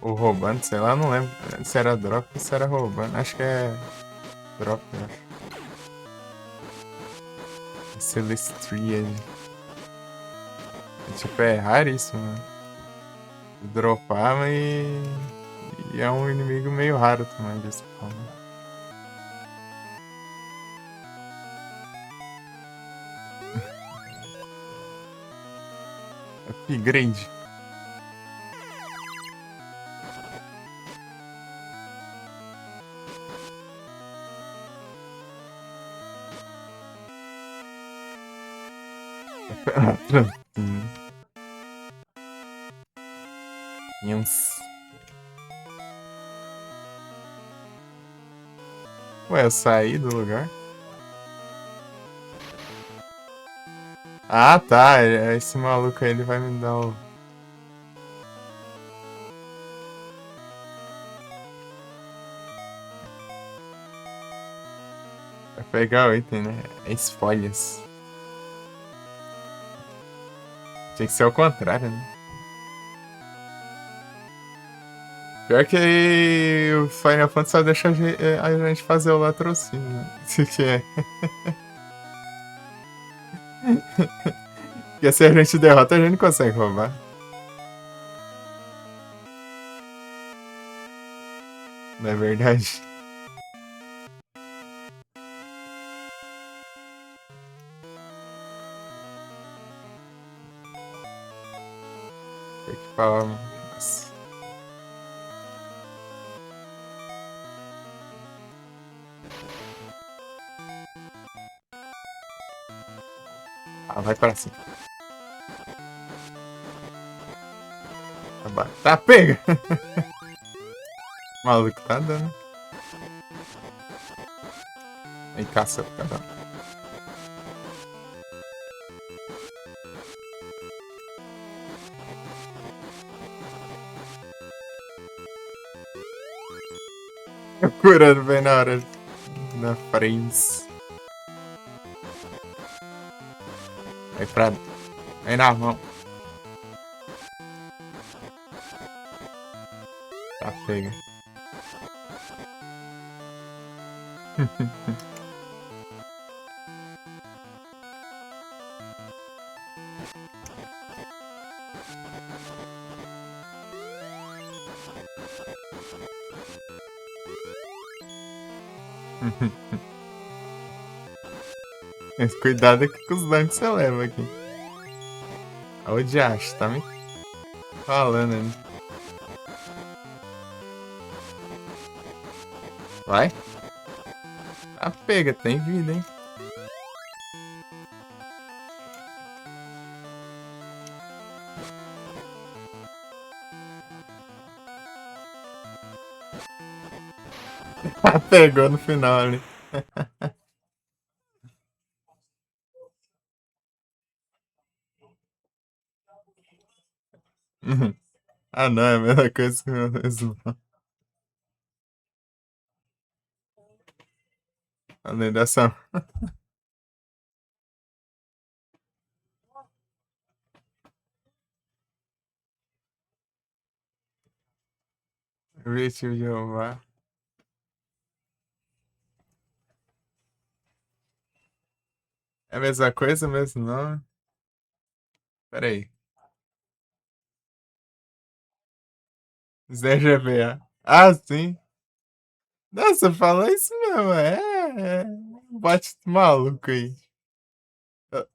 Ou roubando, sei lá, não lembro se era drop ou se era roubando. Acho que é drop, eu acho. Celestria. Tipo, é raríssimo, né? Dropar, mas. E é um inimigo meio raro também desse pau, né? Upgrade. Yams. Ué, eu saí do lugar? Ah, tá. Esse maluco aí, ele vai me dar o. Vai pegar o item, né? É spoilers. Tinha que ser ao contrário, né? Pior que o Final Fantasy só deixa a gente fazer o latrocínio, né? Isso que é. Porque se a gente derrota, a gente não consegue roubar. Não é verdade? Tem que falar. Nossa. Ah, vai pra cima. Tá, pega! O maluco tá dando. Vem cá, seu cara. Curando bem na hora. Na frente. Vai pra. Vem na mão. Tá, pega. Mas cuidado aqui com os danos que você leva aqui. Olha o diacho, tá me falando ali. Vai. Tá, pega, tem vida, hein? Pegou no final ali. Ah, não, é a mesma coisa que meu mesmo. Além dessa. Objetivo de roubar. É a mesma coisa, mesmo nome? Pera aí. Zé GBA. Ah, sim. Nossa, fala isso mesmo. Bate maluco aí.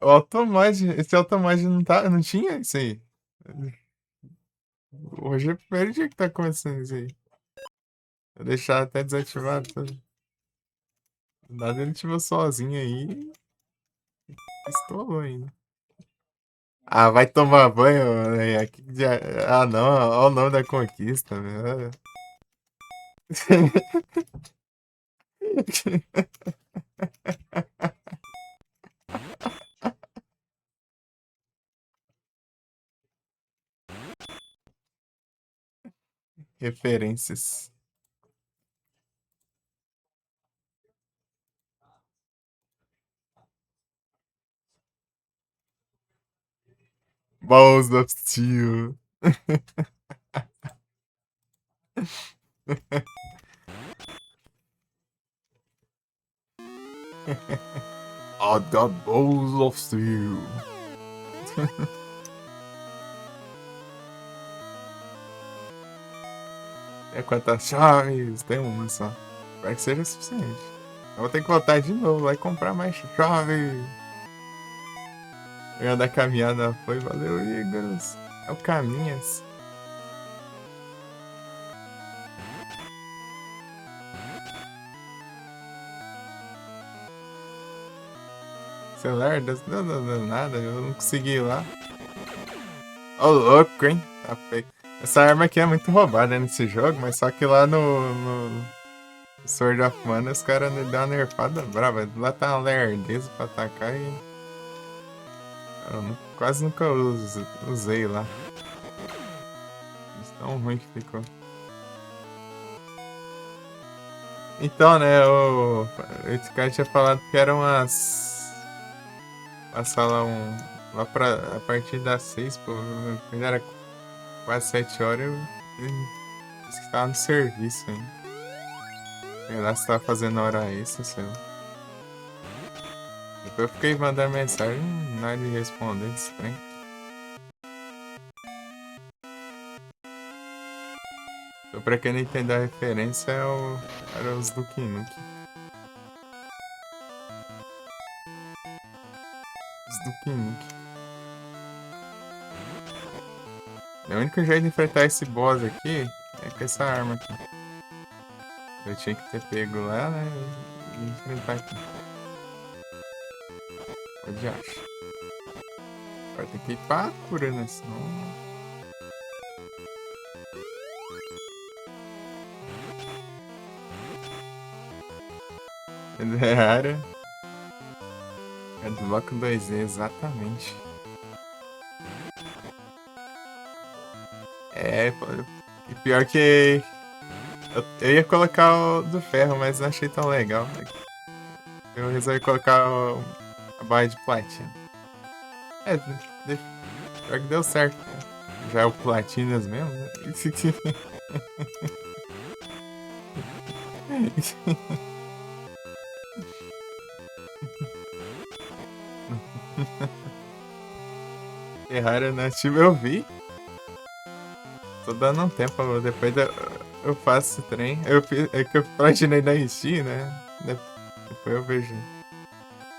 O Automod, esse Automod não, tá, não tinha isso aí. Hoje é o primeiro dia que tá começando isso aí. Vou deixar até desativado. Nada ele ativou sozinho aí. Estourou ainda. Ah, vai tomar banho, né? Ah, não. Olha o nome da conquista, velho. Referências. Balls of Steel. I got balls of steel. É quantas chaves? Tem uma só. Espero que seja suficiente. Eu vou ter que voltar de novo, vai comprar mais chave. Eu da caminhada foi, valeu, Igor. É o Caminhas. Celular, não, nada, eu não consegui ir lá. Ô, louco, hein? Tá feio. Essa arma aqui é muito roubada nesse jogo, mas só que lá no Sword of Mana os caras dão uma nerfada brava. Lá tá uma lerdeza pra atacar e. Quase nunca usei lá. De tão ruim que ficou. Então, né, esse cara tinha falado que eram passar lá lá a partir das 6, pô. Quando era quase 7 horas, eu disse que tava no serviço ainda. Sei lá se tava fazendo hora extra, sei lá. Depois eu fiquei mandando mensagem, nada de responder esse trem. Então, pra quem não entendeu a referência, era os Duke Nukem. Os Duke Nukem. O único jeito de enfrentar esse boss aqui é com essa arma aqui. Eu tinha que ter pego lá, né? E enfrentar aqui. Pode achar. Agora tem que ir pra cura, né? Senão. É área. É do bloco 2D, exatamente. E pior que. Eu ia colocar o do ferro, mas não achei tão legal. Eu resolvi colocar a barra de platina. É, pior que deu certo. Já é o platinas mesmo, né? Terraria nativa eu vi. Tô dando um tempo, depois eu faço esse trem. É que eu platinei da Steam, né? Depois eu vejo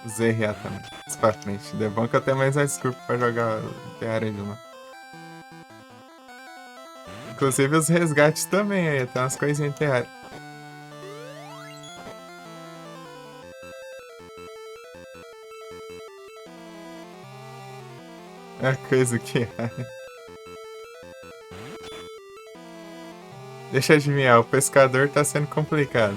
o ZRA também. Mais pra frente. É bom que eu tenho mais uma desculpa pra jogar Terraria de novo. Inclusive os resgates também aí, tem umas coisinhas em Terraria. É a coisa que é. Deixa eu adivinhar, o pescador tá sendo complicado.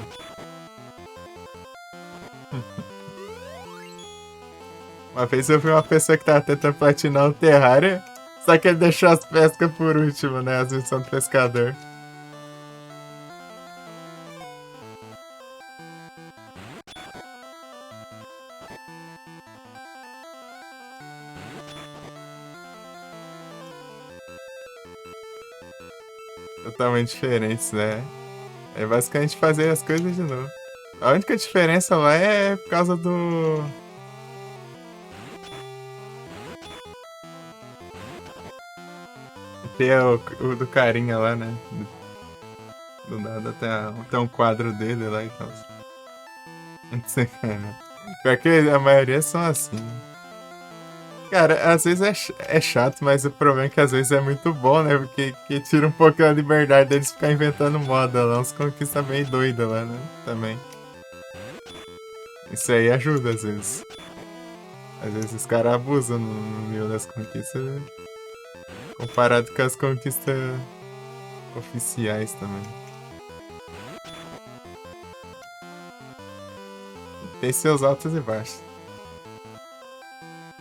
Uma vez eu vi uma pessoa que tava tentando platinar um Terraria, só que ele deixou as pescas por último, né? As missões do pescador. totalmente diferentes, né? É basicamente fazer as coisas de novo. A única diferença lá é por causa do. Ter o do carinha lá, né? Do nada tem um quadro dele lá e tal. Muito sacana. Pior que a maioria são assim. Cara, às vezes é chato, mas o problema é que às vezes é muito bom, né? Porque que tira um pouco a liberdade deles ficar inventando moda lá, uns conquistas bem doidas lá, né? Também. Isso aí ajuda às vezes. Às vezes os caras abusam no meio das conquistas, né? Comparado com as conquistas oficiais também. Tem seus altos e baixos.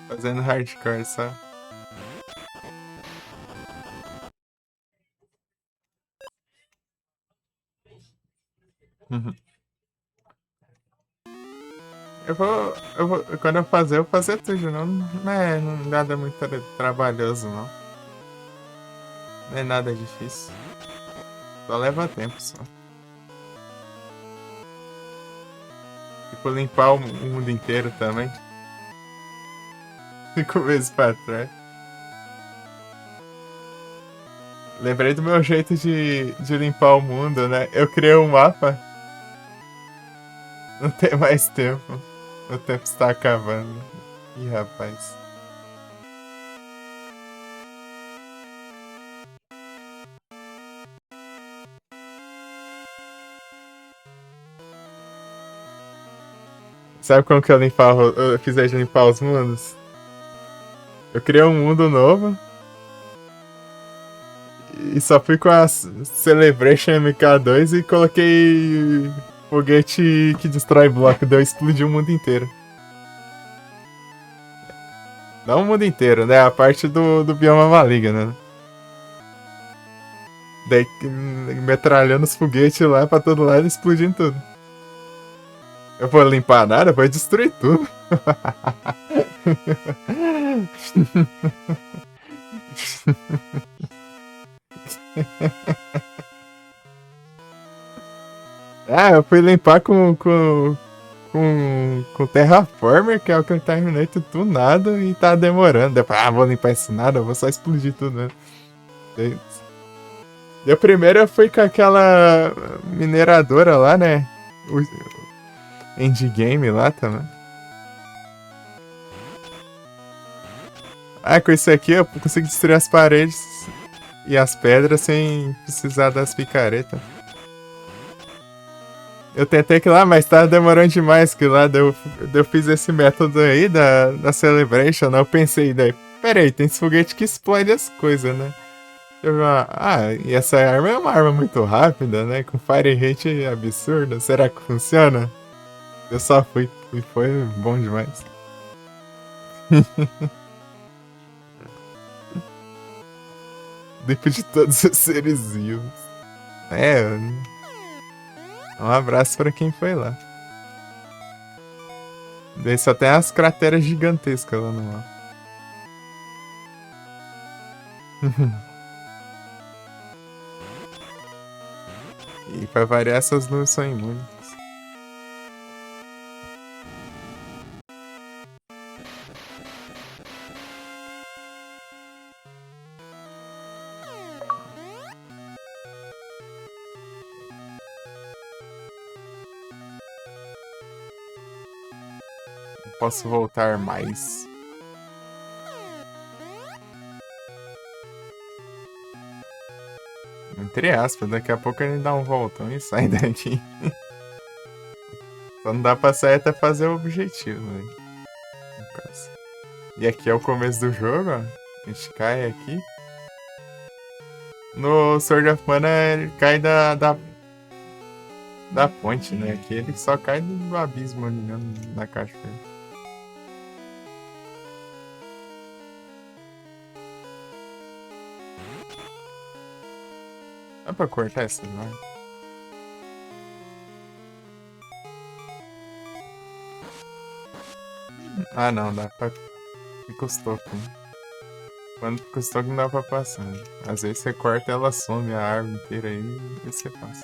Fazendo hardcore, só. Uhum. Quando eu fazer tudo, não, não é nada muito trabalhoso, não. Não é nada difícil. Só leva tempo, só. Tipo, limpar o mundo inteiro também. 5 vezes pra trás. Lembrei do meu jeito de limpar o mundo, né? Eu criei um mapa. Não tem mais tempo. O tempo está acabando. Ih, rapaz. Sabe como que eu fiz de limpar os mundos? Eu criei um mundo novo. E só fui com a Celebration MK2 e coloquei foguete que destrói bloco. Deu explodir o mundo inteiro. Não o mundo inteiro, né? A parte do bioma maligno, né? Daí metralhando os foguetes lá pra todo lado e explodindo tudo. Eu vou limpar nada, vou destruir tudo. Ah, eu fui limpar com Terraformer, que é o que eu terminei tudo do nada e tá demorando. Depois, vou limpar isso nada, vou só explodir tudo, né? E a primeira foi com aquela mineradora lá, né? O endgame lá também. Ah, com isso aqui eu consigo destruir as paredes e as pedras sem precisar das picaretas. Eu tentei que lá, mas tava demorando demais que lá eu fiz esse método aí da Celebration, né? Eu pensei, daí, peraí, tem esse foguete que explode as coisas, né? E essa arma é uma arma muito rápida, né? Com fire rate absurdo. Será que funciona? Eu só fui e foi bom demais. Depois de todos os seres vivos. É, um abraço pra quem foi lá. Daí só tem as crateras gigantescas lá no mar. E pra variar, essas nuvens são imunes. Não posso voltar mais. Entre aspas, daqui a pouco ele dá um voltão e sai daqui. Só não dá pra sair até fazer o objetivo, né? No caso. E aqui é o começo do jogo, ó. A gente cai aqui. No Sword of Mana ele cai da ponte, né? Aqui ele só cai do abismo ali mesmo, na caixa dele. Dá pra cortar essa imagem? Ah, não, dá pra... Me custou, pô. Quando custou que não dá pra passar. Às vezes você corta ela some a árvore inteira aí e você passa.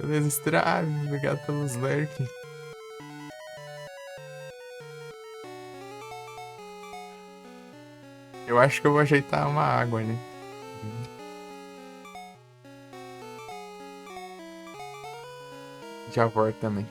Beleza, Strave, obrigado pelos lurk. Eu acho que eu vou ajeitar uma água, né? Já volto também.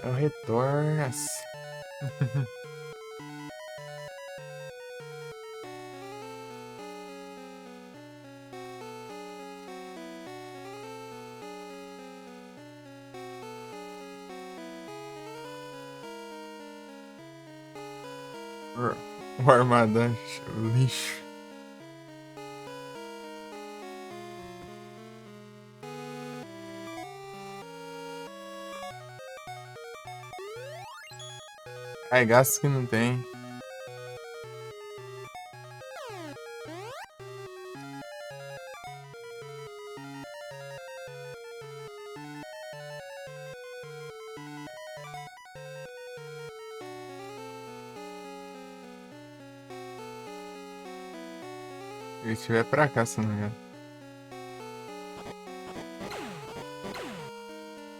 É o retorno. O armadão lixo. Ai, gasto que não tem. Se ele estiver pra cá, se não me engano.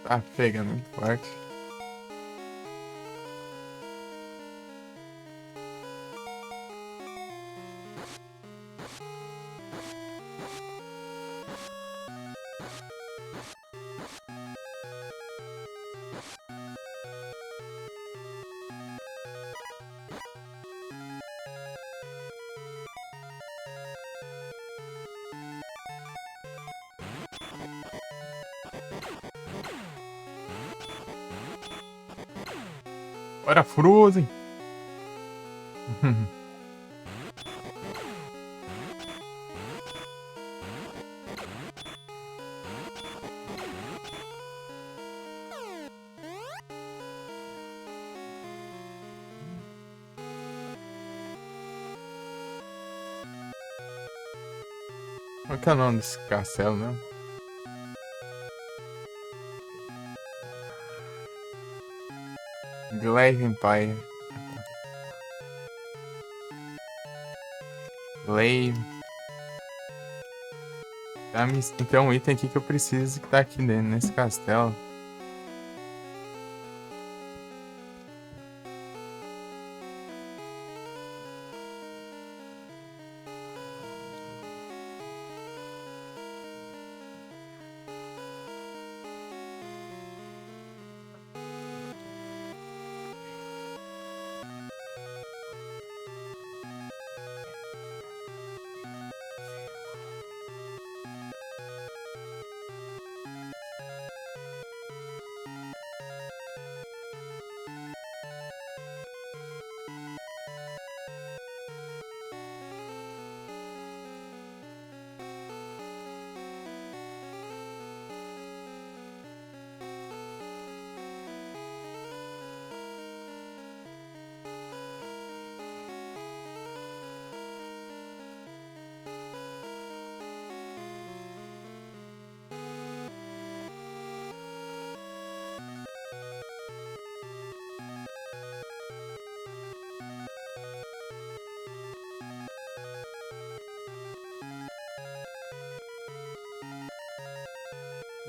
Tá pegando muito forte. Bora, Frozen! Qual que é o nome desse castelo mesmo? Glaive Empire. Glaive. Tem um item aqui que eu preciso que tá aqui dentro, nesse castelo.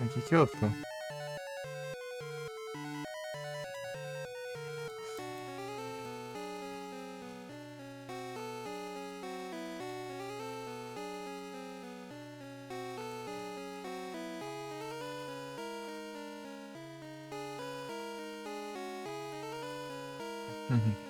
Aqui que eu tô. Uhum.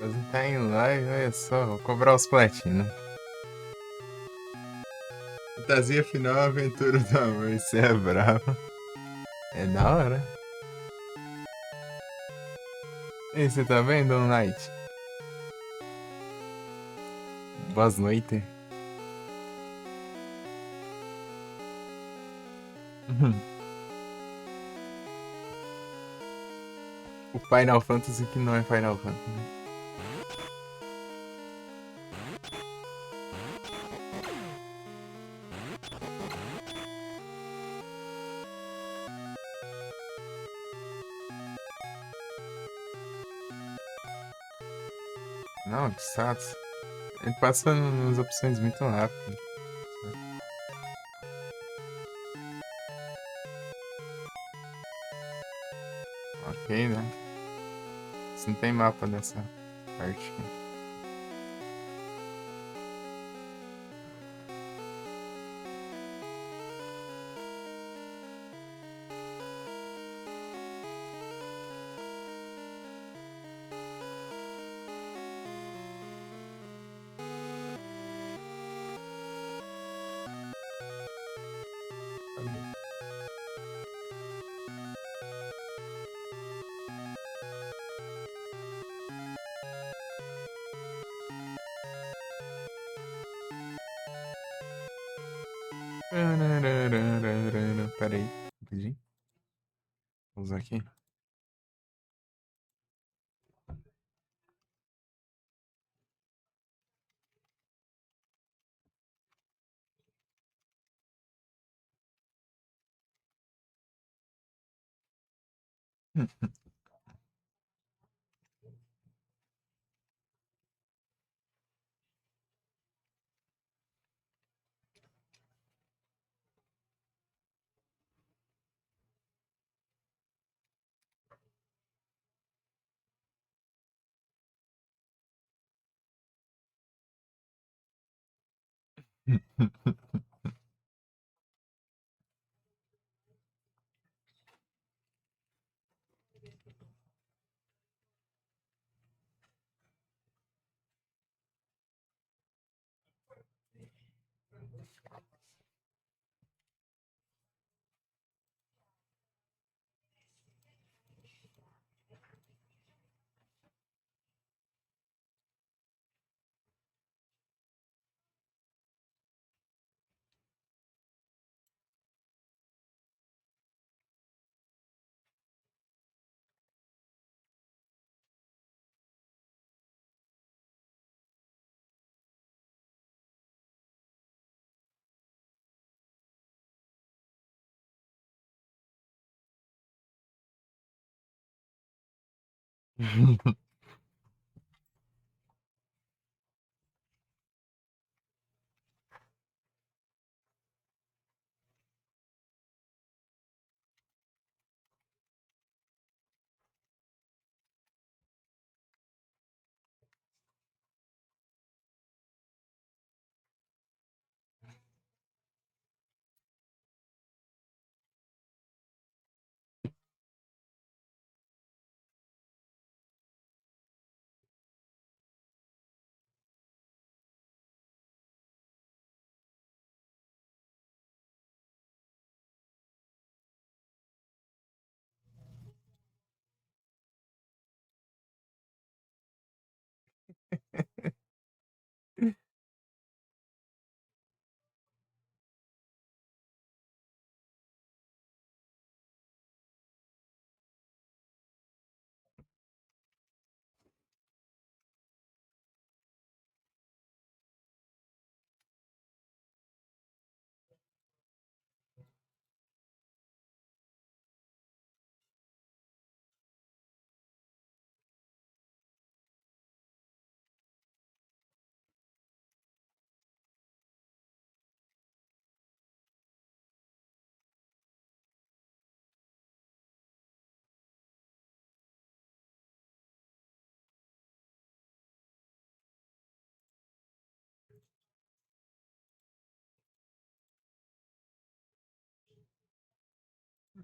Mas não tá indo lá e olha só, vou cobrar os platina. Fantasia final, aventura do amor, isso é brabo. É da hora. E você tá vendo, Night? Boas noites. O Final Fantasy que não é Final Fantasy, né? Não, que saco. Ele passa umas opções muito rápido. Ok, né? Isso não tem mapa dessa parte aqui. Pera aí, rapidinho. Vou usar aqui.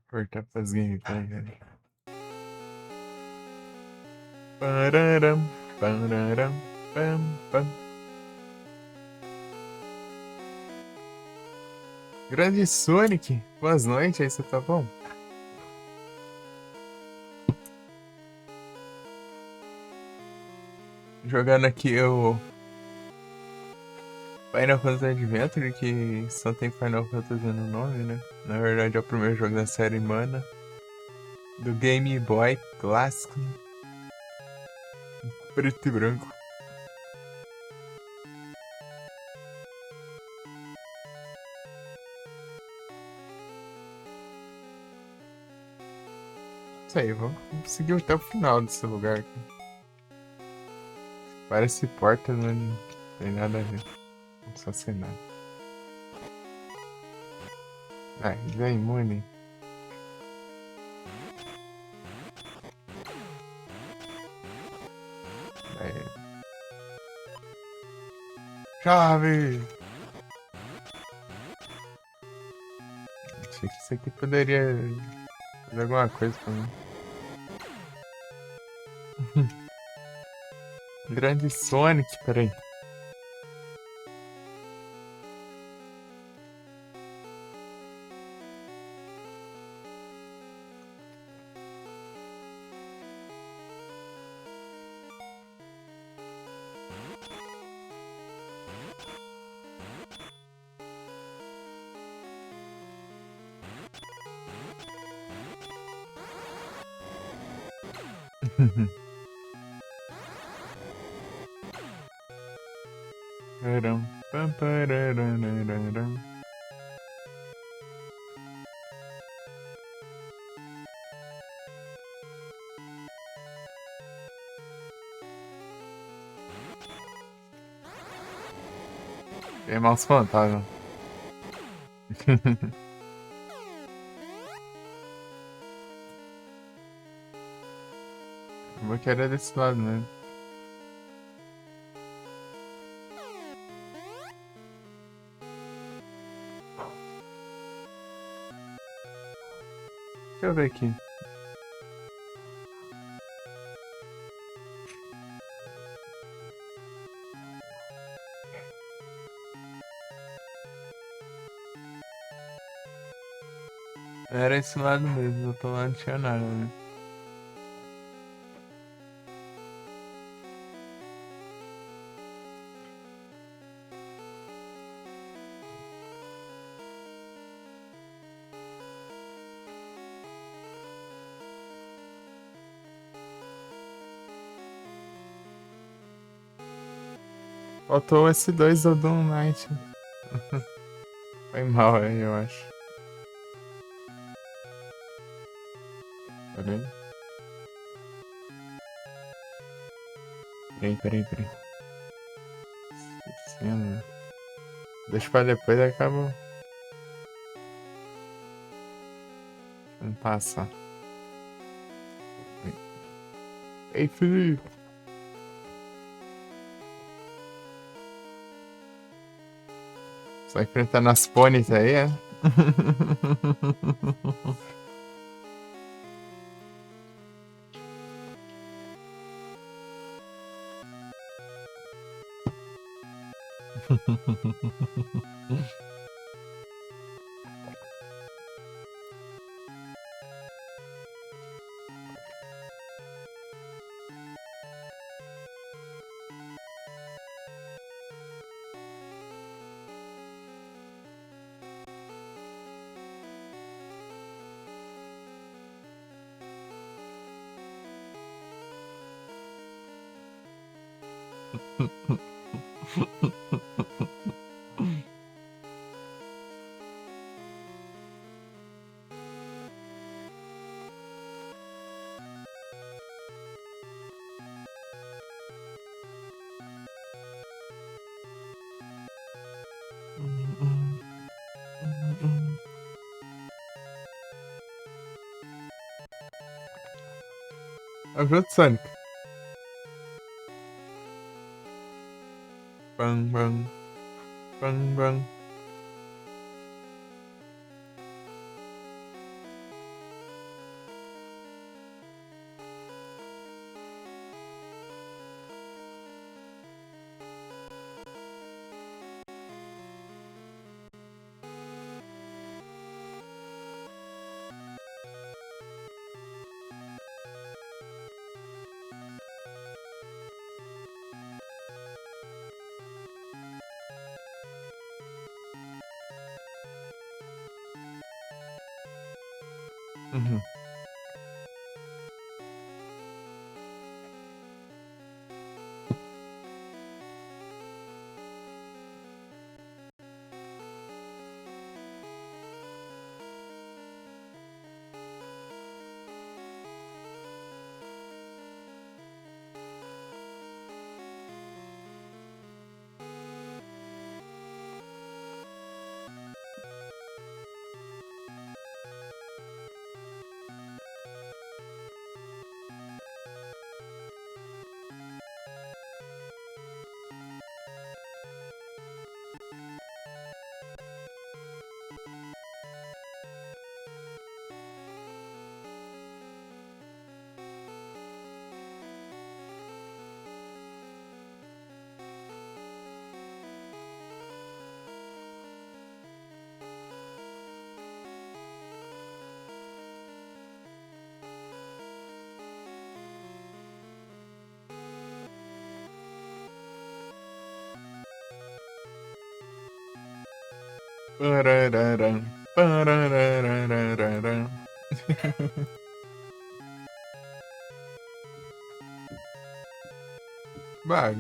Cortar pras gameplay, velho. Pararam. Pararam, pam, pam. Grande Sonic, boas noites, aí você tá bom? Jogando aqui o Final Fantasy Adventure, que só tem Final Fantasy no nome, né? Na verdade é o primeiro jogo da série Mana, do Game Boy clássico, preto e branco. Isso aí, vamos seguir até o final desse lugar aqui. Parece porta, mas não tem nada a ver. Só cenário. Ah, já é imune. É. Chave! Achei que isso aqui poderia fazer alguma coisa pra mim. Grande Sonic, peraí. Param, pam, parararararam. Tem mouse fantasma. Eu vou querer desse lado mesmo. Deixa eu ver aqui. Era esse lado mesmo, do outro lado não tinha nada, né? Faltou esse dois do Doom Knight. Foi mal aí, eu acho. Tá vendo? Peraí. Esquecendo. Deixa pra depois, acaba. Não passa. Ei, Felipe. Só enfrentando as pôneis aí, é? Ajuda, Sonic. Bang, bang. Bang, bang. Uhum. Parararam, pararararararam. Bah,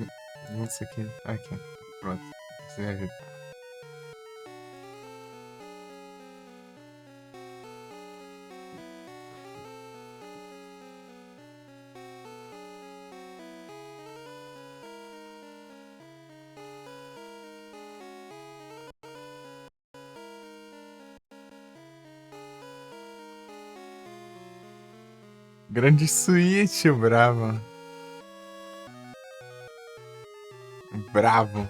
isso aqui. Aqui. Pronto. Você ajeita. Grande suíte, bravo. Bravo.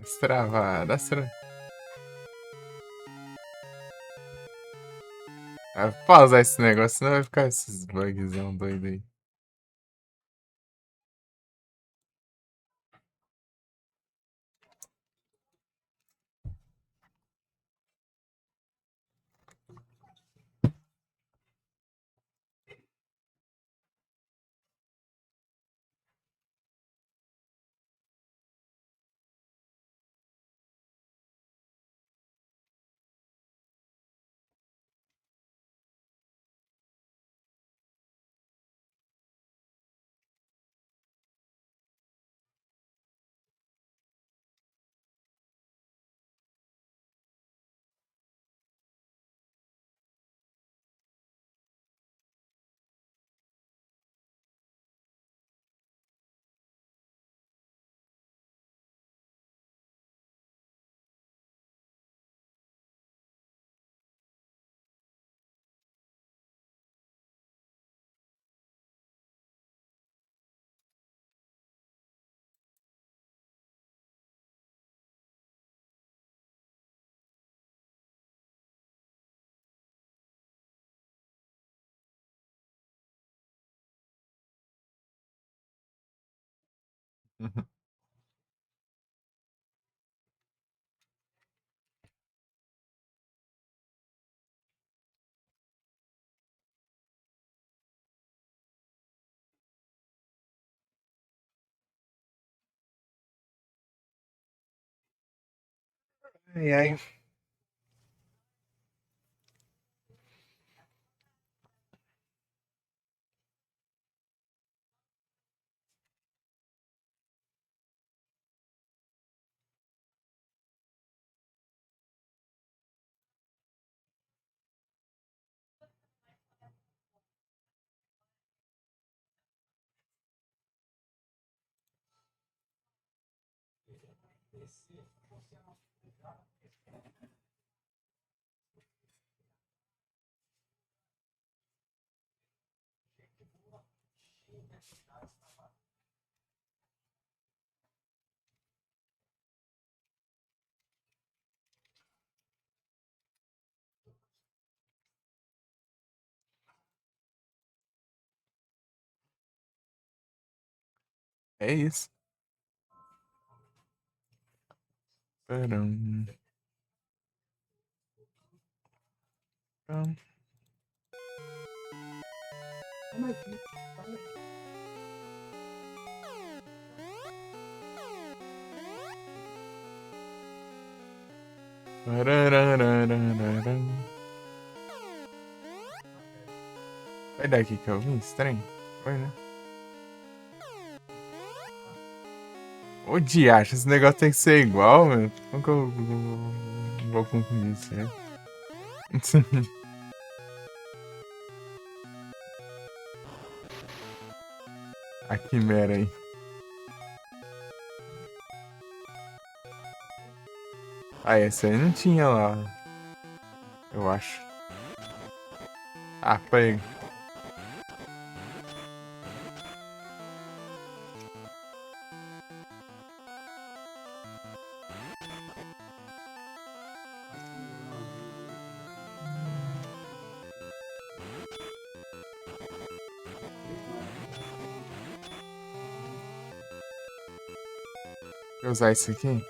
Destravado, Ah, pausar esse negócio, senão vai ficar esses bugzão doido aí. Ai, ai. É isso. Param, param. Pararararararam. Foi daqui que eu vim, estranho. Foi, né? Ô, diacho, esse negócio tem que ser igual, meu. Como que eu vou confundir isso aí? A quimera aí. Ah, essa aí não tinha lá. Eu acho. Ah, pega. Vou usar isso aqui.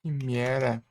Que merda.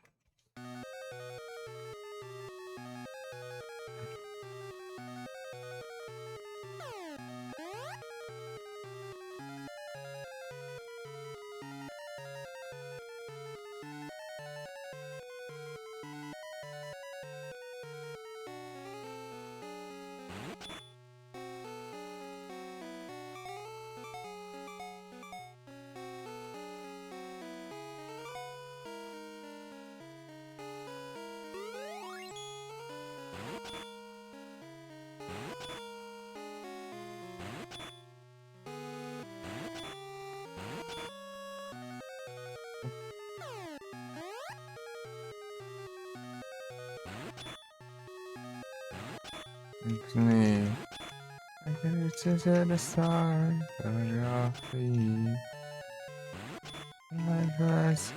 Me. I gotta change the song. Turn off the. My voice.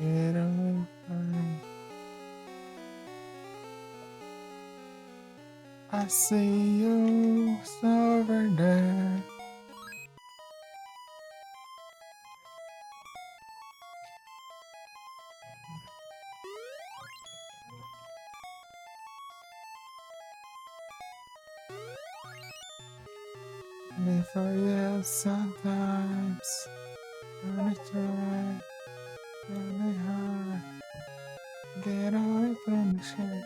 Get away from me. I see you over there. Before you sometimes. Gonna try. Gonna hide. Get away from the shit.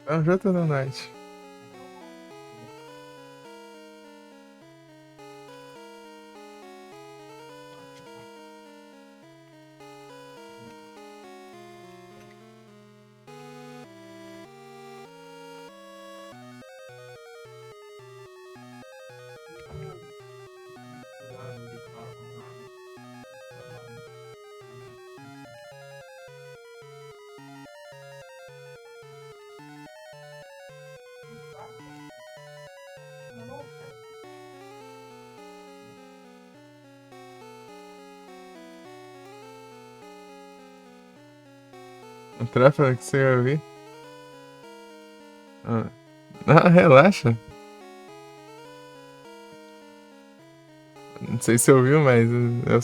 Já tô na night. O tráfego que você ouvir. Ah, ah, relaxa. Não sei se ouviu, mas eu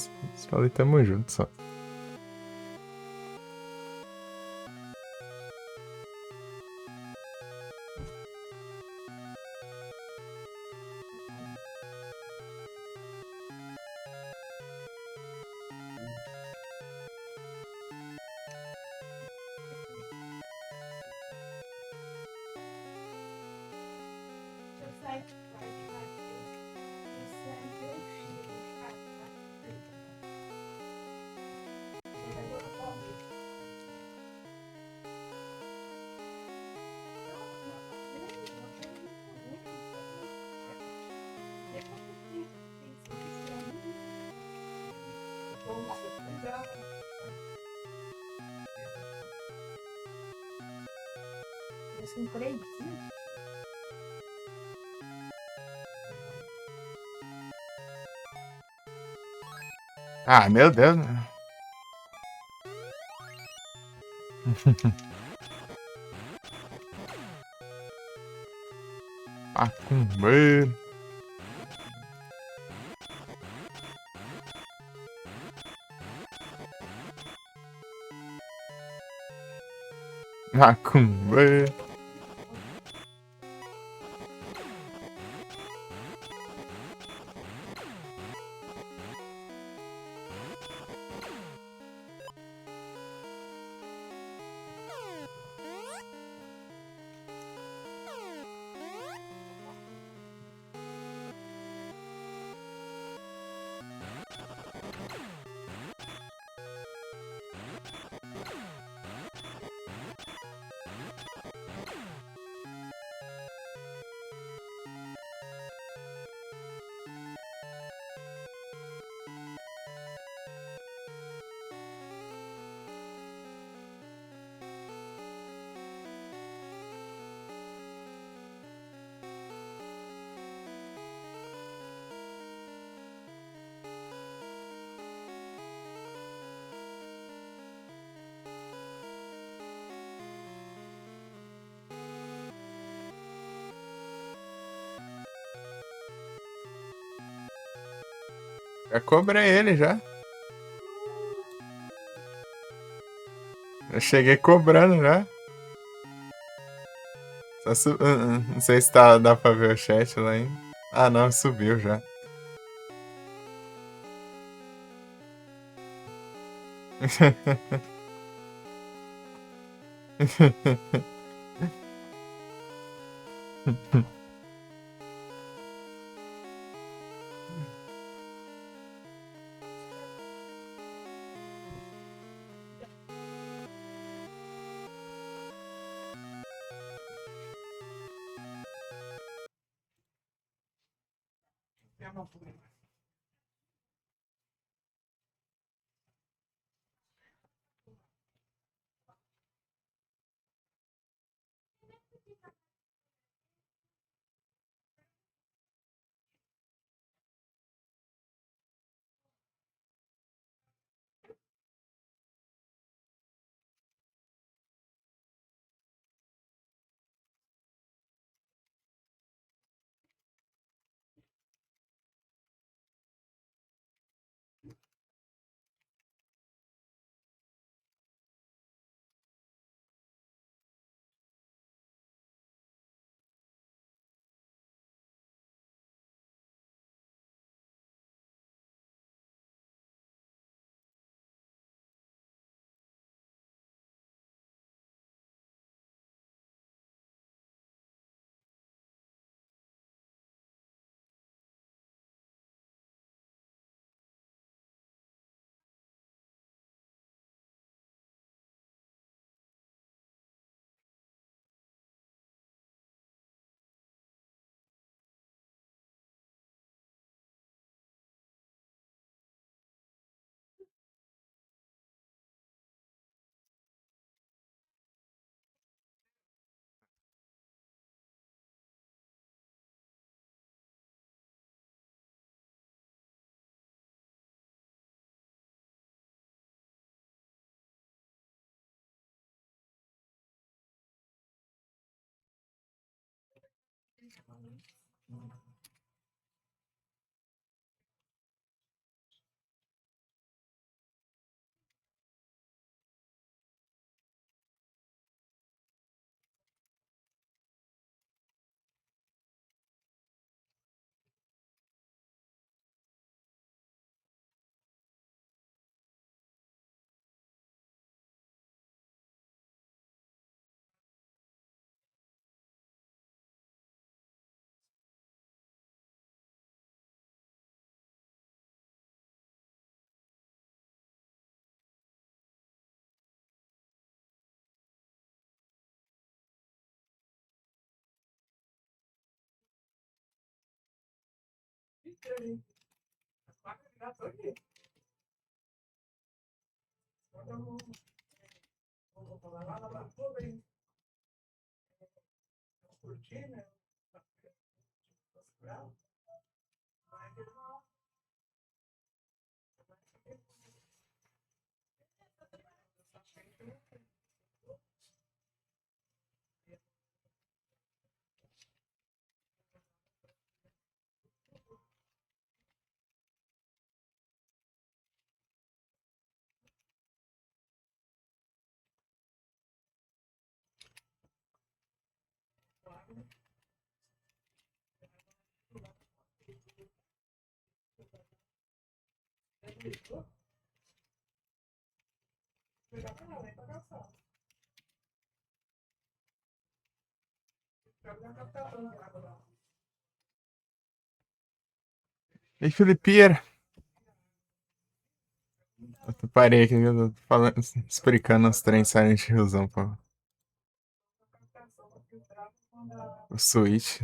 falei tamo junto só. Ah, meu Deus. Macumbeiro. Macumbeiro. Já cobrei ele já. Eu cheguei cobrando já. Não sei se dá pra ver o chat lá ainda. Ah, não, subiu já. E Felipeira, eu parei aqui, eu tô falando, explicando os trens Silent Hillzão, pô. O Switch.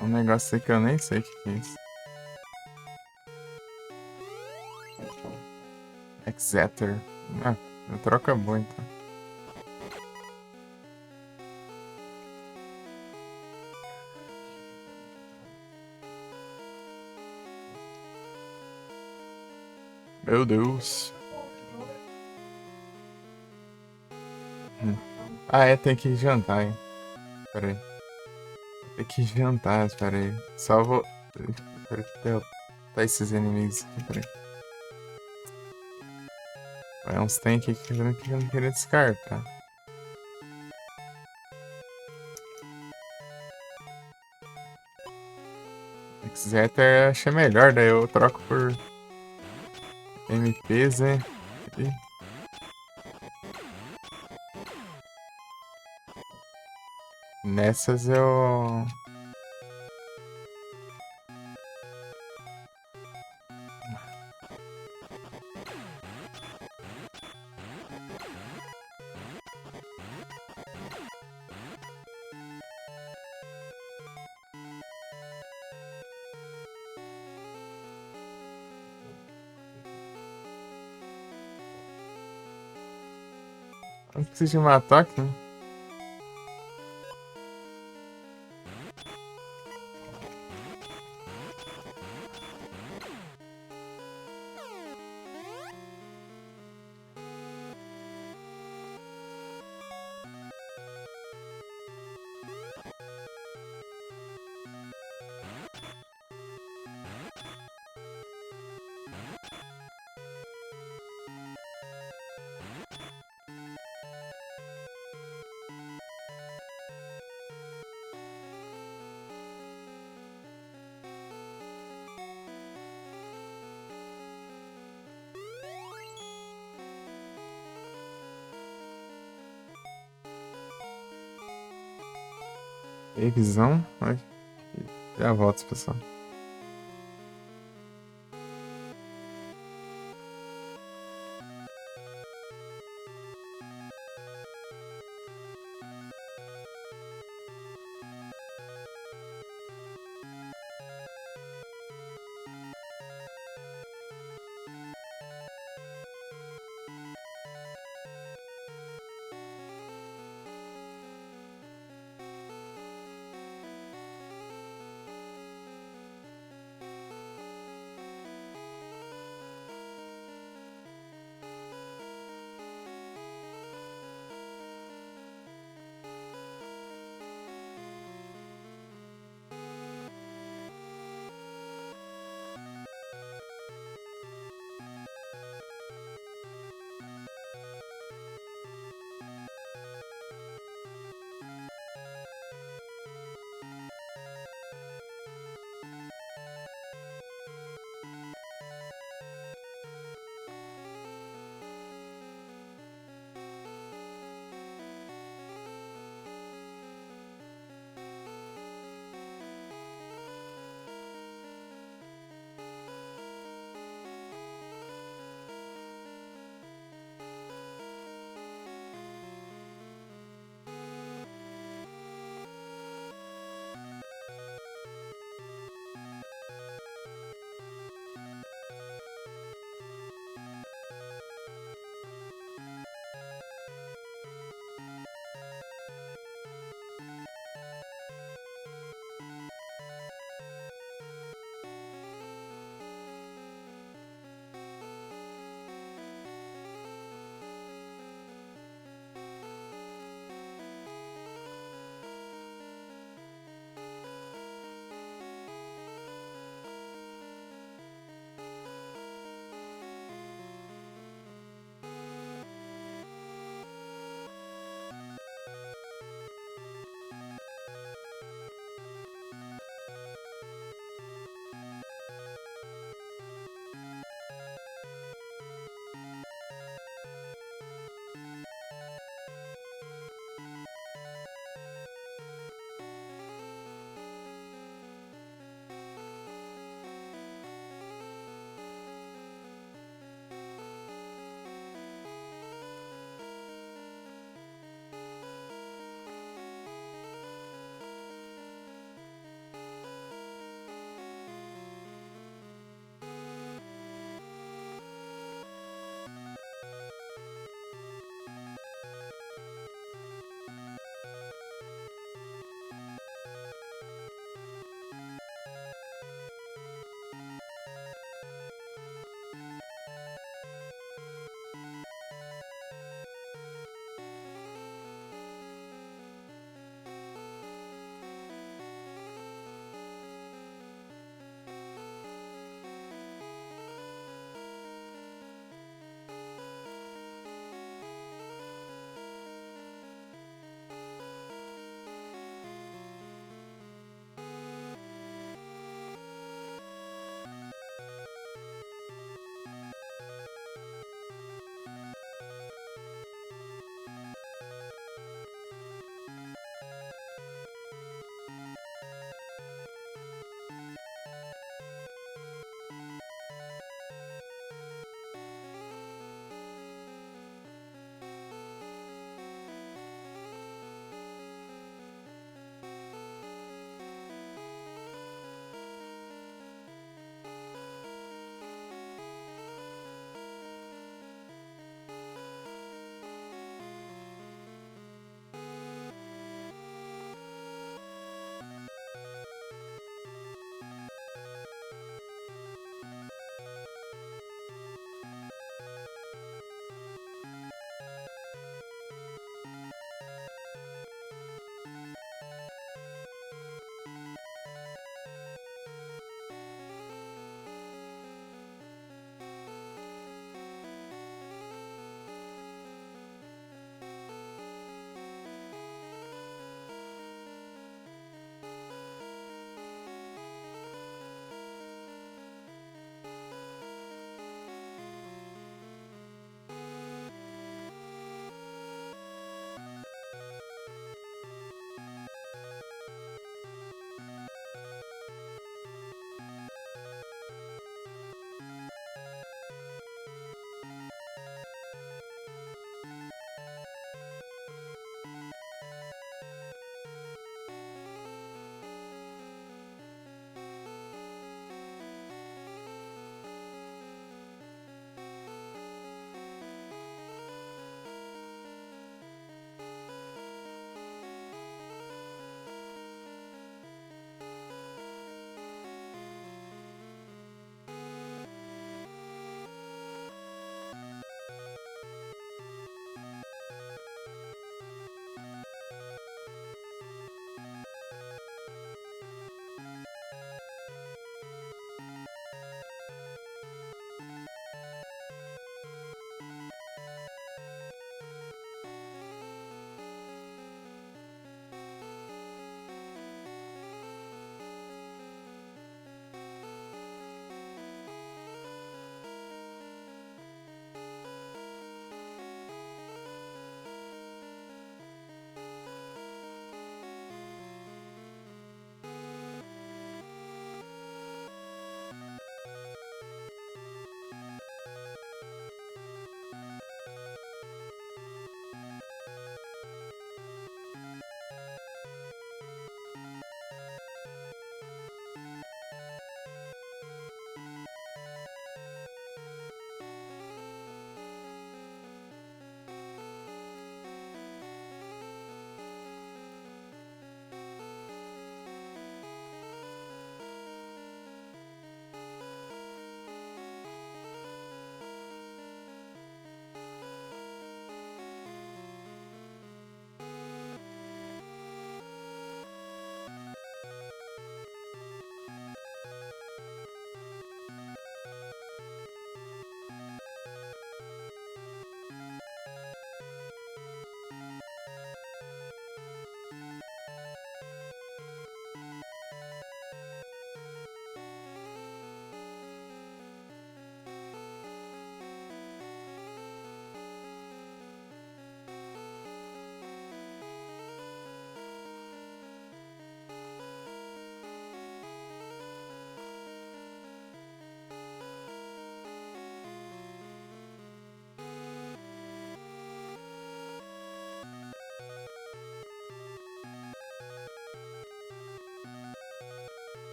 Um negócio aí que eu nem sei o que é isso. Exeter. Ah, troca boa então. Meu Deus. Ah, é, tem que jantar, hein. Pera aí. Tem que jantar, espera aí. Só vou. Pera aí, derrotar esses inimigos aqui, pera aí. É uns tanques aqui que eu não queria descartar. Exeter eu achei melhor, daí eu troco por MPs, né? E nessas eu. Não preciso de um ataque, né? Revisão. Já volto, pessoal.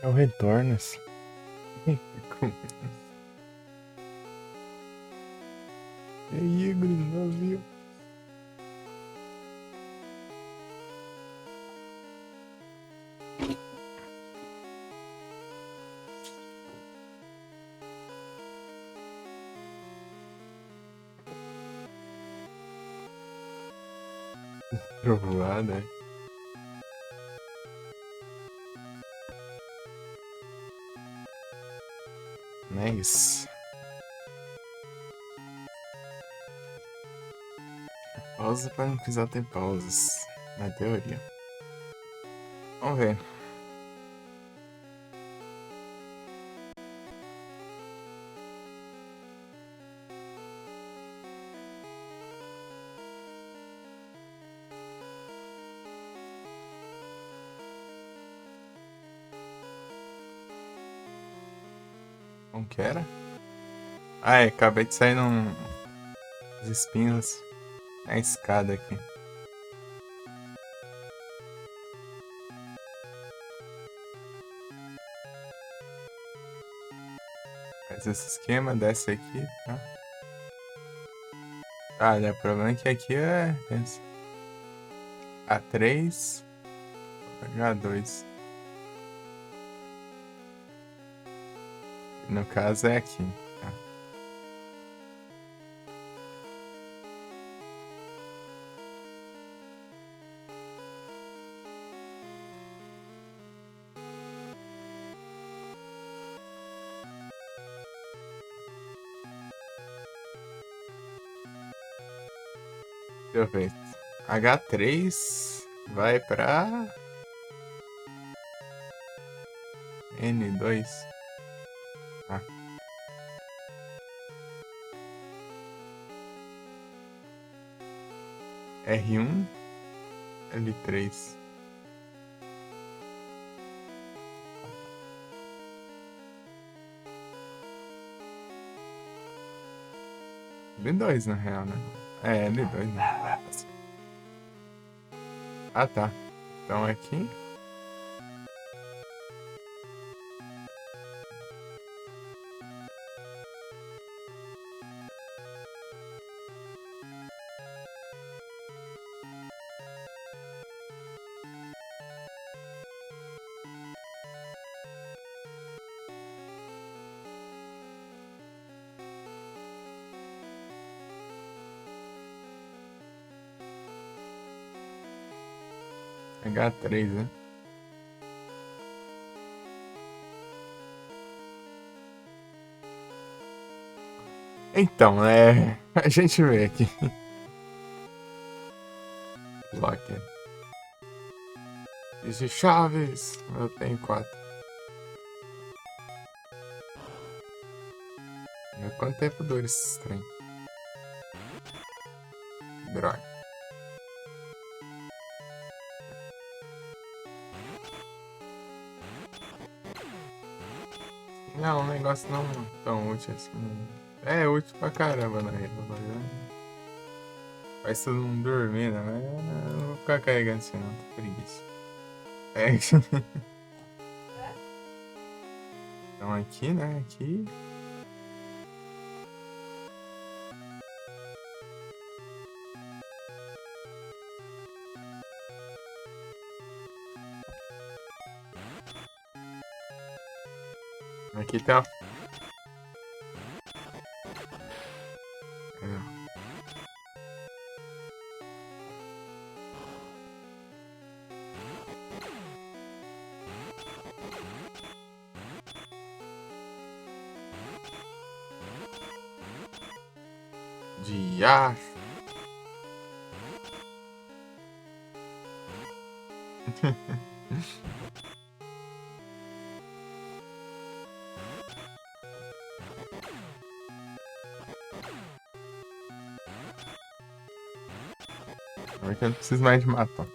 É o Retornas. E aí, Igor, não viu? Trovoada. Nice. Pausa para não precisar ter pausas. Na teoria. Vamos ver. Como que era? Ah, é, acabei de sair os espinhos na escada aqui. Faz esse esquema, desce aqui, tá? Ah, o problema é que aqui é A3, A2. No caso é aqui, tá? Deixa eu ver. H3 vai pra N2. Tá. R1, L3. L2 na real, né? É, L2, né? Ah, tá. Então aqui. H3, né? Então, a gente vê aqui. Locker. Diz Chaves. Eu tenho 4. Quanto tempo dura esse trem? Droga. Não, o negócio não é tão útil assim. É útil pra caramba, na real. Faz todo mundo dormir, né? Mas eu não vou ficar carregando assim, não. Tô preguiça. É. Então aqui, né? Aqui. Aqui tem uma. É. De ar. Agora que eu não preciso mais de mapa.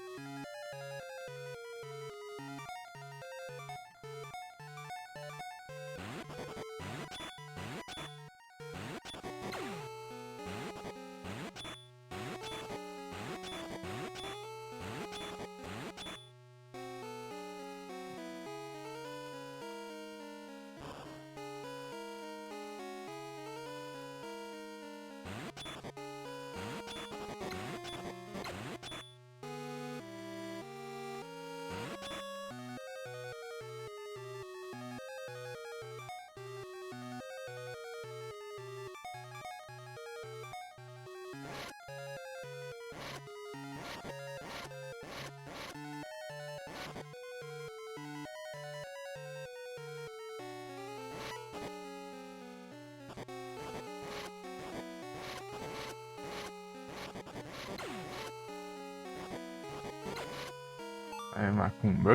É macumba.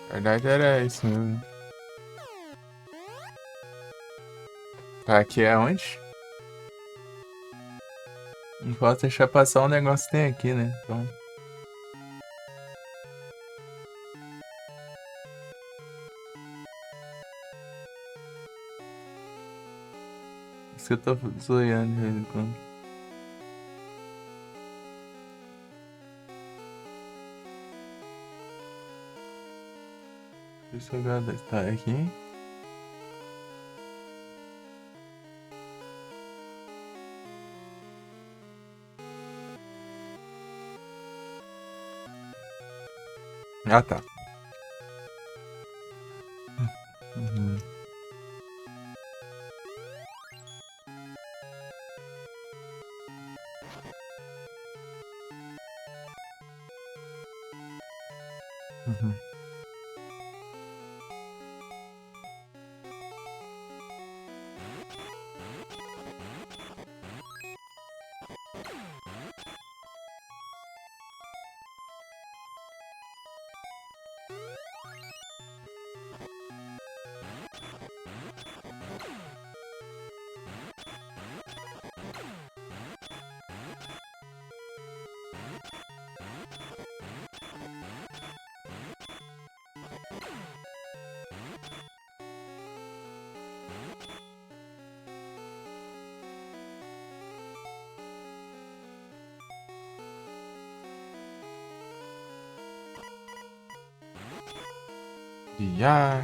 Na verdade era isso mesmo. Tá, aqui é onde? Não posso deixar passar um negócio que tem aqui, né? Então. Isso que eu tô zoando de vez em quando. Deixa eu jogar tá aqui. Ah, tá. Uhum. Uhum. Já.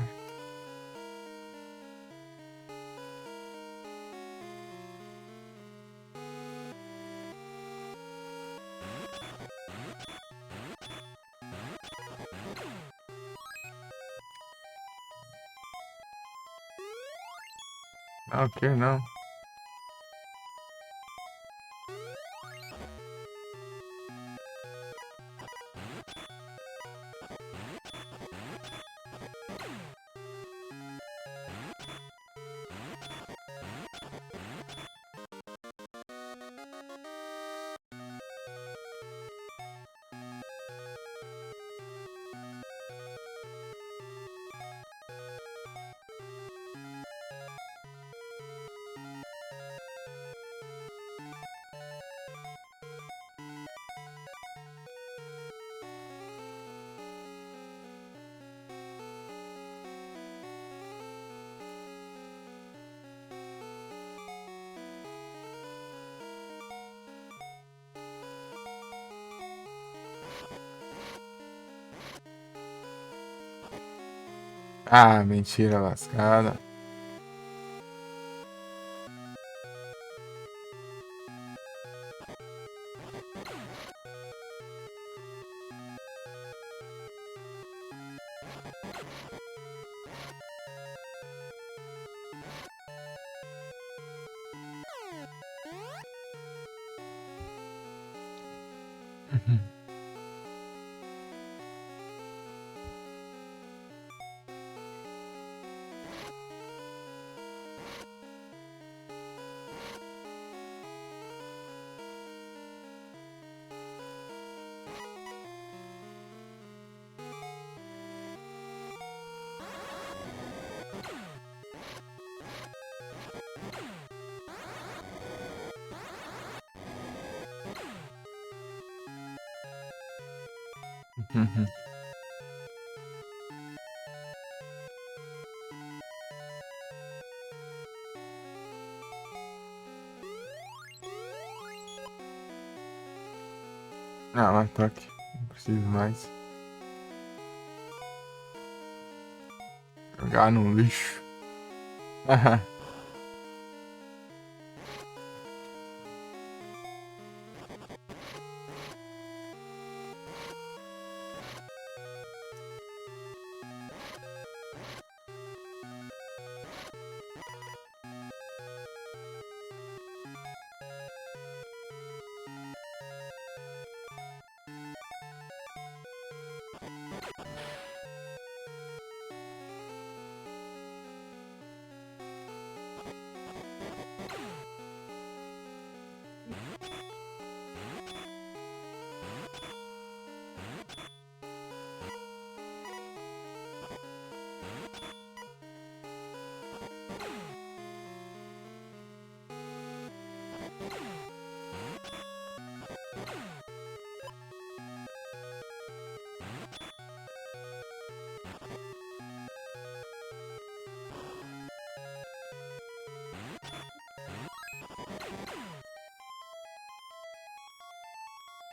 Ah, ok, não. Ah, mentira lascada. Uhum. Uhum. Ah, toque. Não preciso mais. Jogar no lixo.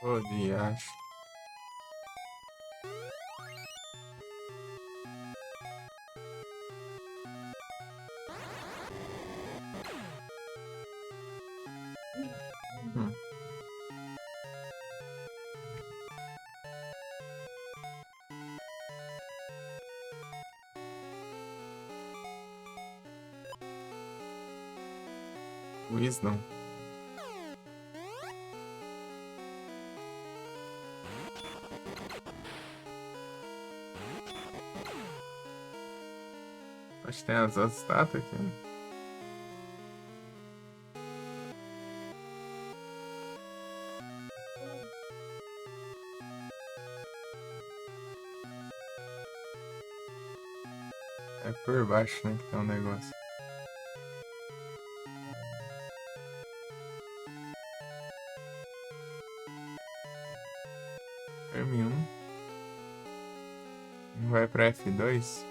Ô, diacho. Hum. Wisdom. Acho que tem as outras estátuas aqui, né? É por baixo, né, que tem um negócio. M1. Vai pra F2.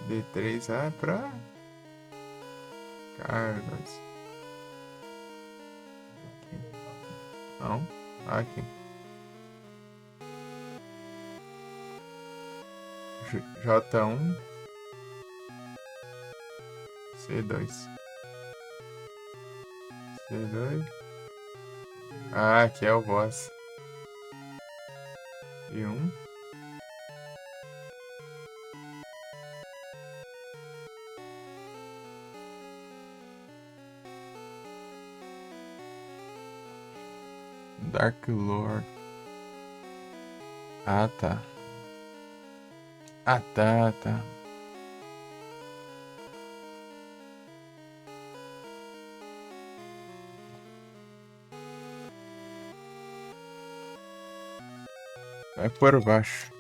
D3 vai pra Carlos. Não. Aqui. J1. C2. C2. Ah, aqui é o boss. E um. Dark Lord. Ah, tá. Ah, tá, tá. Vai por baixo.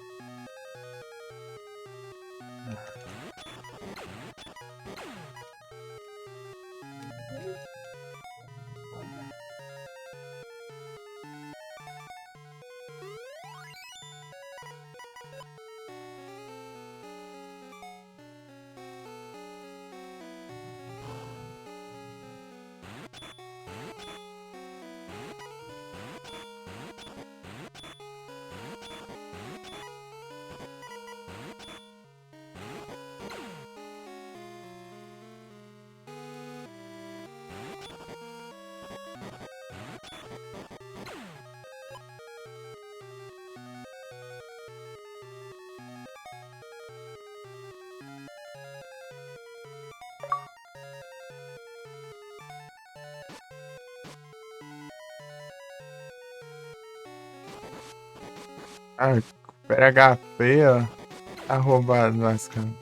Ah, recupera HP, ó. Tá roubado, lascando.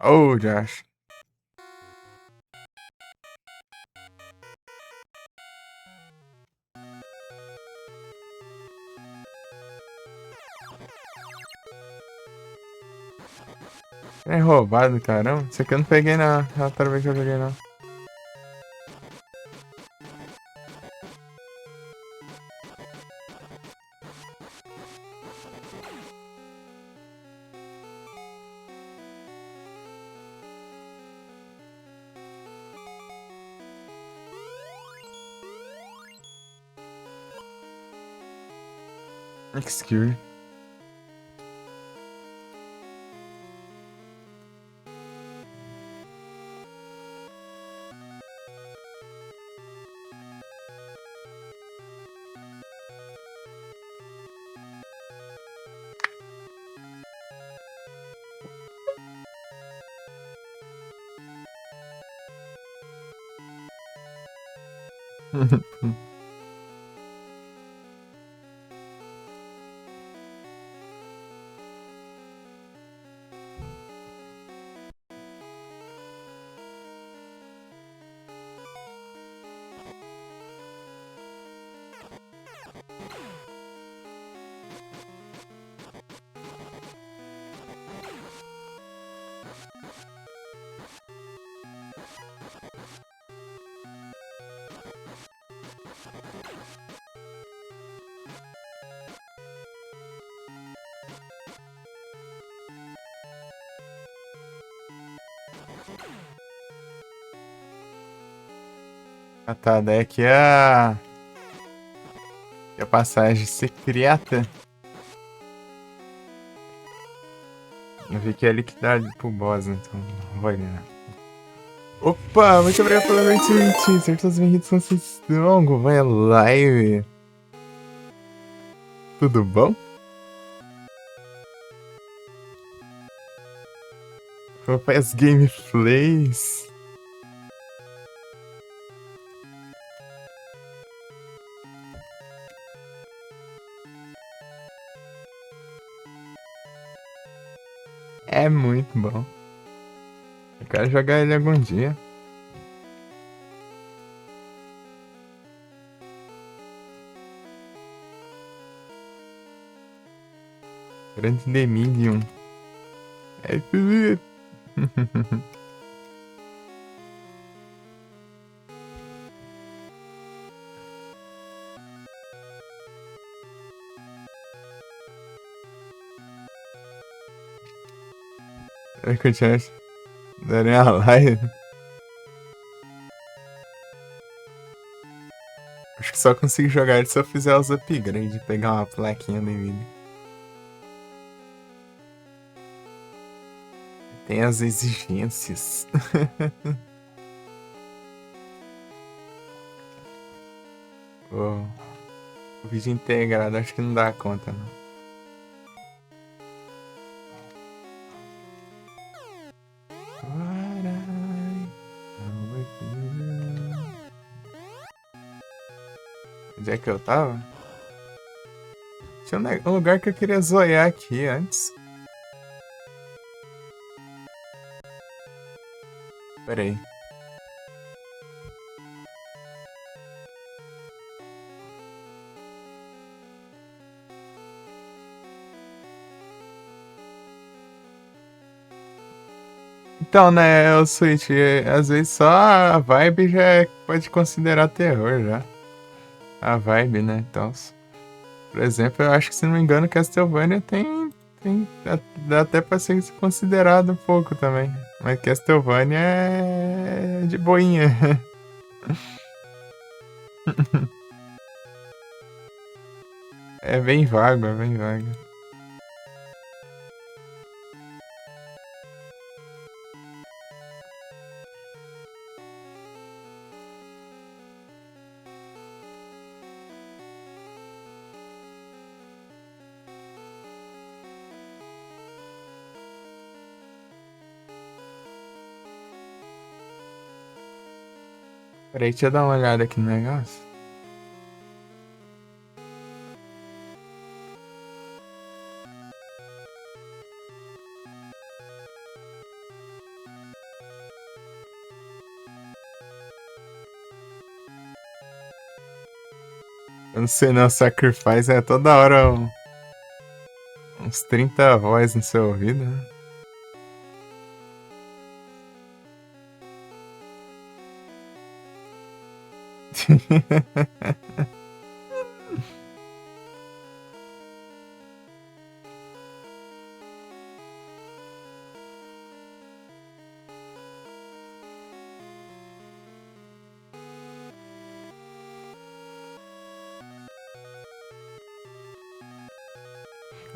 Oh, Josh. É roubado, caramba. Isso aqui eu não peguei, não. É outra vez que eu peguei, não. Excure. Ah tá, daí aqui é a passagem secreta. Eu vi que é ali que dá pro boss, então vou olhar. Opa, muito obrigado pela noite, sejam todos bem-vindos com vocês estão, Govan Live. Tudo bom? Como faz gameplays? É muito bom. Eu quero jogar ele algum dia. Grande The Medium. É tudo. Vai continuar darem a live. Acho que só consigo jogar ele se eu fizer os upgrades, pegar uma plaquinha de vídeo. Tem as exigências. O vídeo integrado acho que não dá conta, não. Onde é que eu tava? Tinha um lugar que eu queria zoiar aqui antes. Pera aí. Então, né, o Switch, às vezes só a vibe pode considerar terror já. A vibe, né? Então, por exemplo, eu acho que, se não me engano, Castlevania dá até pra ser considerado um pouco também. Mas Castlevania é de boinha. É bem vago, é bem vago. Peraí, deixa eu dar uma olhada aqui no negócio. Eu não sei não, Sacrifice é toda hora uns 30 voz no seu ouvido, né?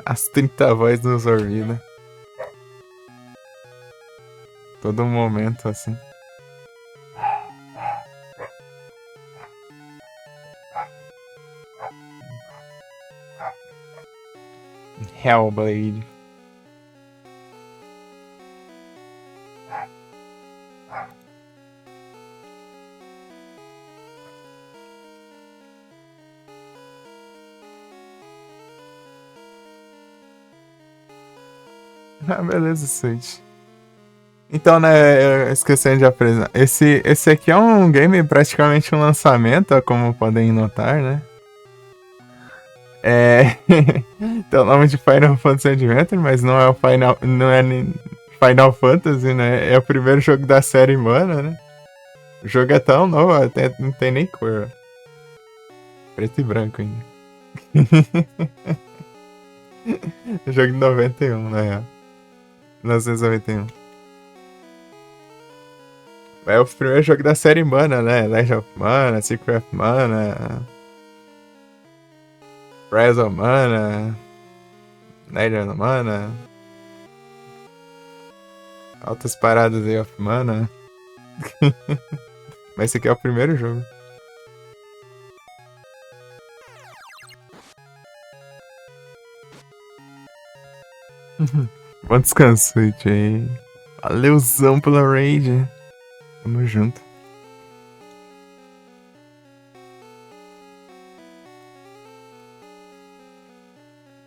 As 30 vozes nos ouvidos. Todo momento, assim. Hellblade. Ah, beleza, Switch. Então, né, esquecendo de apresentar. Esse aqui é um game praticamente um lançamento, ó, como podem notar, né? Tem o nome de Final Fantasy Adventure, mas não é o Final. Não é Final Fantasy, né? É o primeiro jogo da série Mana, né? O jogo é tão novo, até não tem nem cor. Preto e branco ainda. Jogo de 91, né? 1991. É o primeiro jogo da série Mana, né? Legend of Mana, Secret of Mana, Rise of Mana, Legend of Mana, altas paradas aí of Mana. Mas esse aqui é o primeiro jogo. Bom descanso, Switch aí. Valeuzão pela raid. Tamo junto.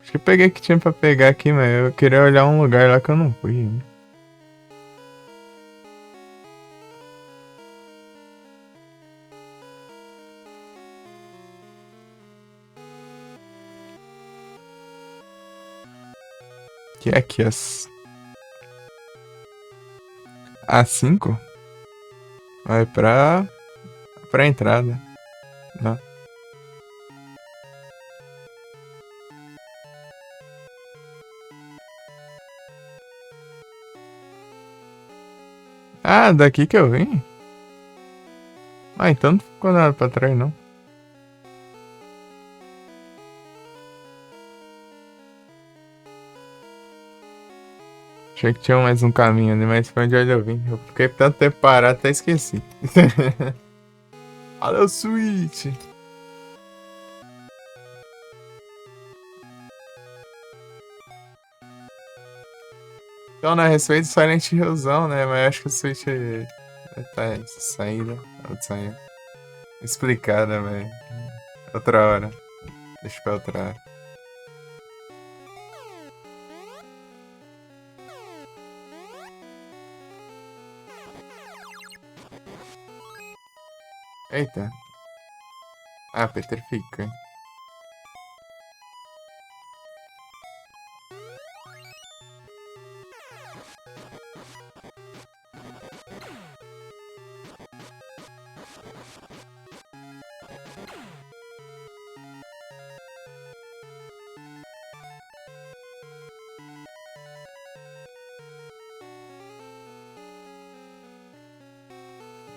Acho que eu peguei o que tinha pra pegar aqui, mas eu queria olhar um lugar lá que eu não fui ainda. Que é aqui as A5 vai pra entrada, né? Ah, daqui que eu vim? Ah, então não ficou nada pra trás, não. Achei que tinha mais um caminho ali, mas foi onde eu vim. Eu fiquei tanto tempo parado, até esqueci. Olha o Switch! Então, na respeito do Silent Hillzão, né? Mas eu acho que o Switch tá saindo. Saindo. Explicada, velho. Outra hora. Deixa pra outra hora. Eita. Ah, petrifica.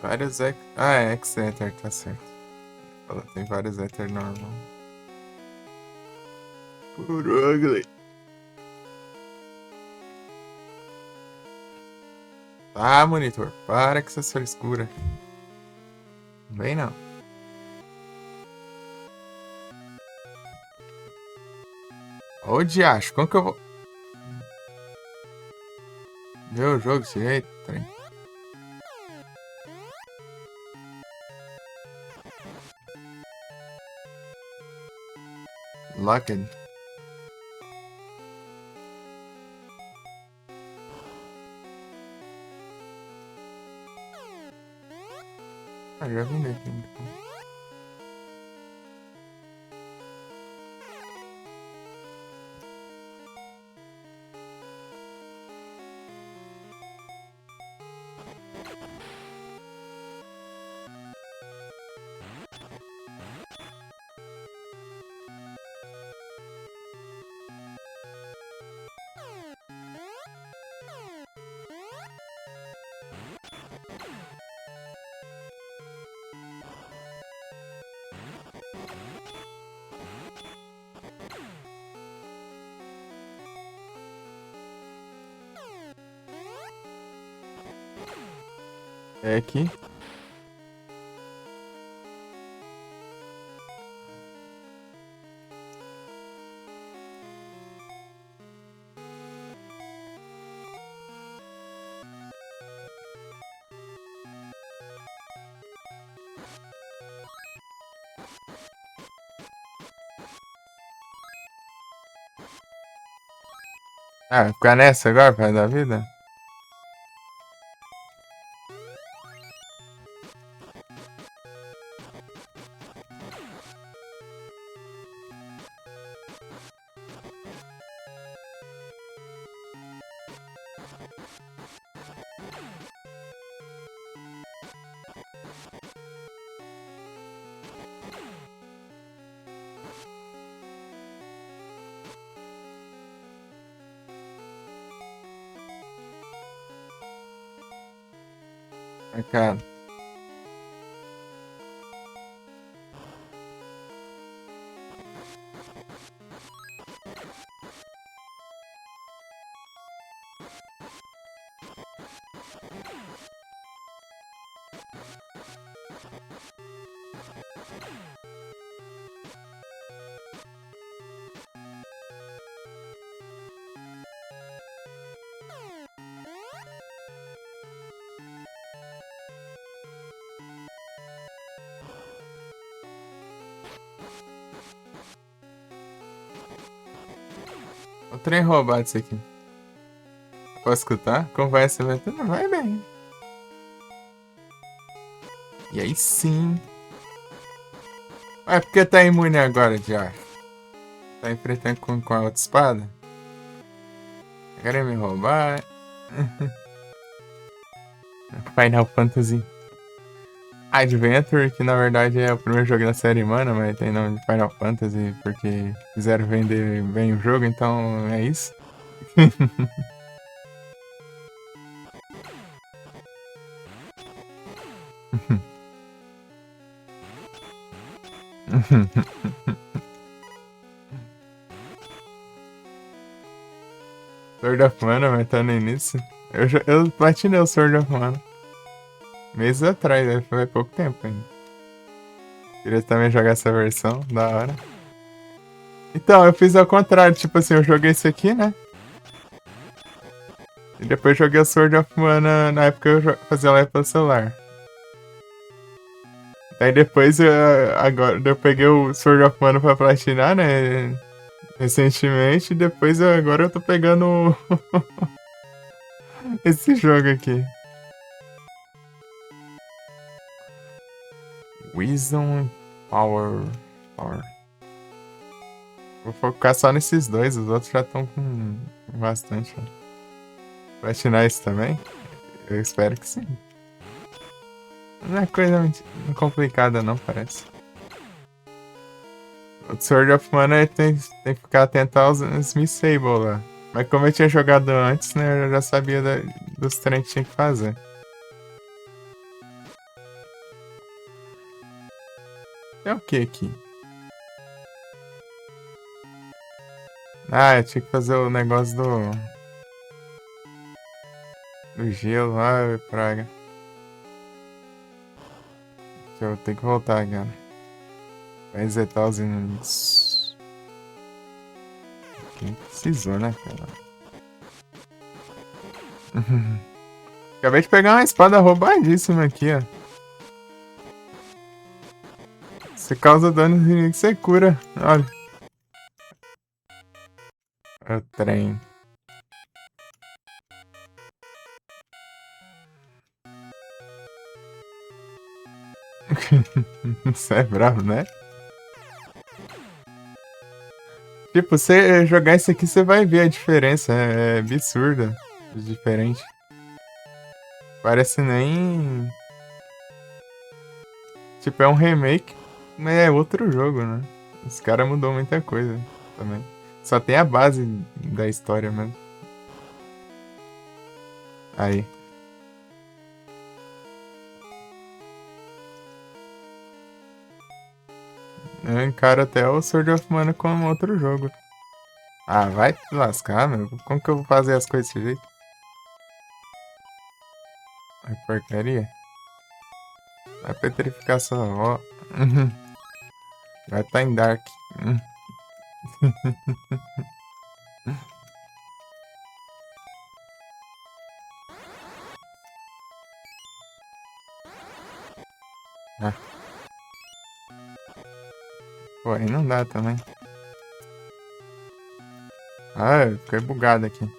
Vários Ah, é X-Ether, tá certo. Fala, tem vários Ether normal. Por ugly. Ah, monitor, para com essa frescura. Não vem não. Ô, diacho, como que eu vou... Ver o jogo desse jeito, trem. Locked. Ah, já vim daqui, então. É aqui. Ah, ficar nessa agora, pai da vida? Cara. O trem roubado isso aqui. Posso escutar? Conversa, vai. Vai bem. E aí sim. É porque tá imune agora já. Tá enfrentando com a outra espada? Querem me roubar? Final Fantasy Adventure, que na verdade é o primeiro jogo da série, mano, mas tem nome de Final Fantasy porque quiseram vender bem o jogo, então é isso. Sword of Mana, mas tá no início. Eu platinei o Sword of Mana. Meses atrás, né? Foi pouco tempo ainda. Queria também jogar essa versão, da hora. Então, eu fiz ao contrário, tipo assim, eu joguei isso aqui, né? E depois joguei o Sword of Mana na época eu fazia live pelo celular. Aí depois agora eu peguei o Sword of Mana pra platinar, né? Recentemente, e depois agora eu tô pegando esse jogo aqui. Wisdom Power. Vou focar só nesses dois, os outros já estão com bastante. Platinar isso também? Eu espero que sim. Não é coisa muito complicada não, parece. O Sword of Mana tem que ficar atento aos Smith Sable lá. Mas como eu tinha jogado antes, né, eu já sabia dos treinos que tinha que fazer. É o que aqui? Ah, eu tinha que fazer o negócio do gelo lá, praga. Eu tenho que voltar, cara. Vai resetar os inimigos. Quem precisou, né, cara? Acabei de pegar uma espada roubadíssima aqui, ó. Você causa dano nos inimigos, você cura. Olha. É o trem. Você é bravo, né? Tipo, você jogar isso aqui, você vai ver a diferença. É absurda. É diferente. Parece nem. Tipo, é um remake, mas é outro jogo, né? Os caras mudou muita coisa também. Só tem a base da história mesmo. Aí. Eu encaro até o Sword of Mana como outro jogo. Ah, vai te lascar, meu. Como que eu vou fazer as coisas desse jeito? Ai, porcaria. Vai petrificar sua avó. Vai tá em Dark. Ah, pô, aí não dá também. Ah, eu fiquei bugado aqui.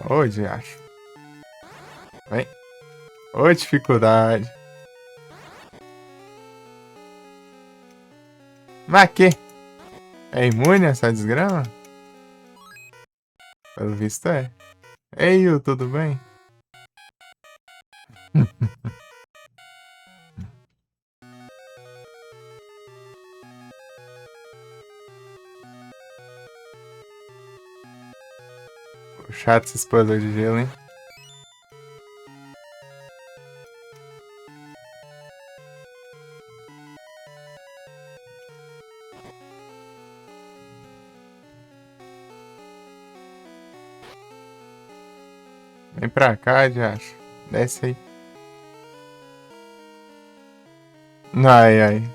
Hoje, acho. Vem. Ô, dificuldade. Mas que? É imune essa desgrama? Pelo visto é. Ei, Yu, tudo bem? chato esses puzzles de gelo, hein? Vem pra cá, Josh. Desce aí. Ai, ai.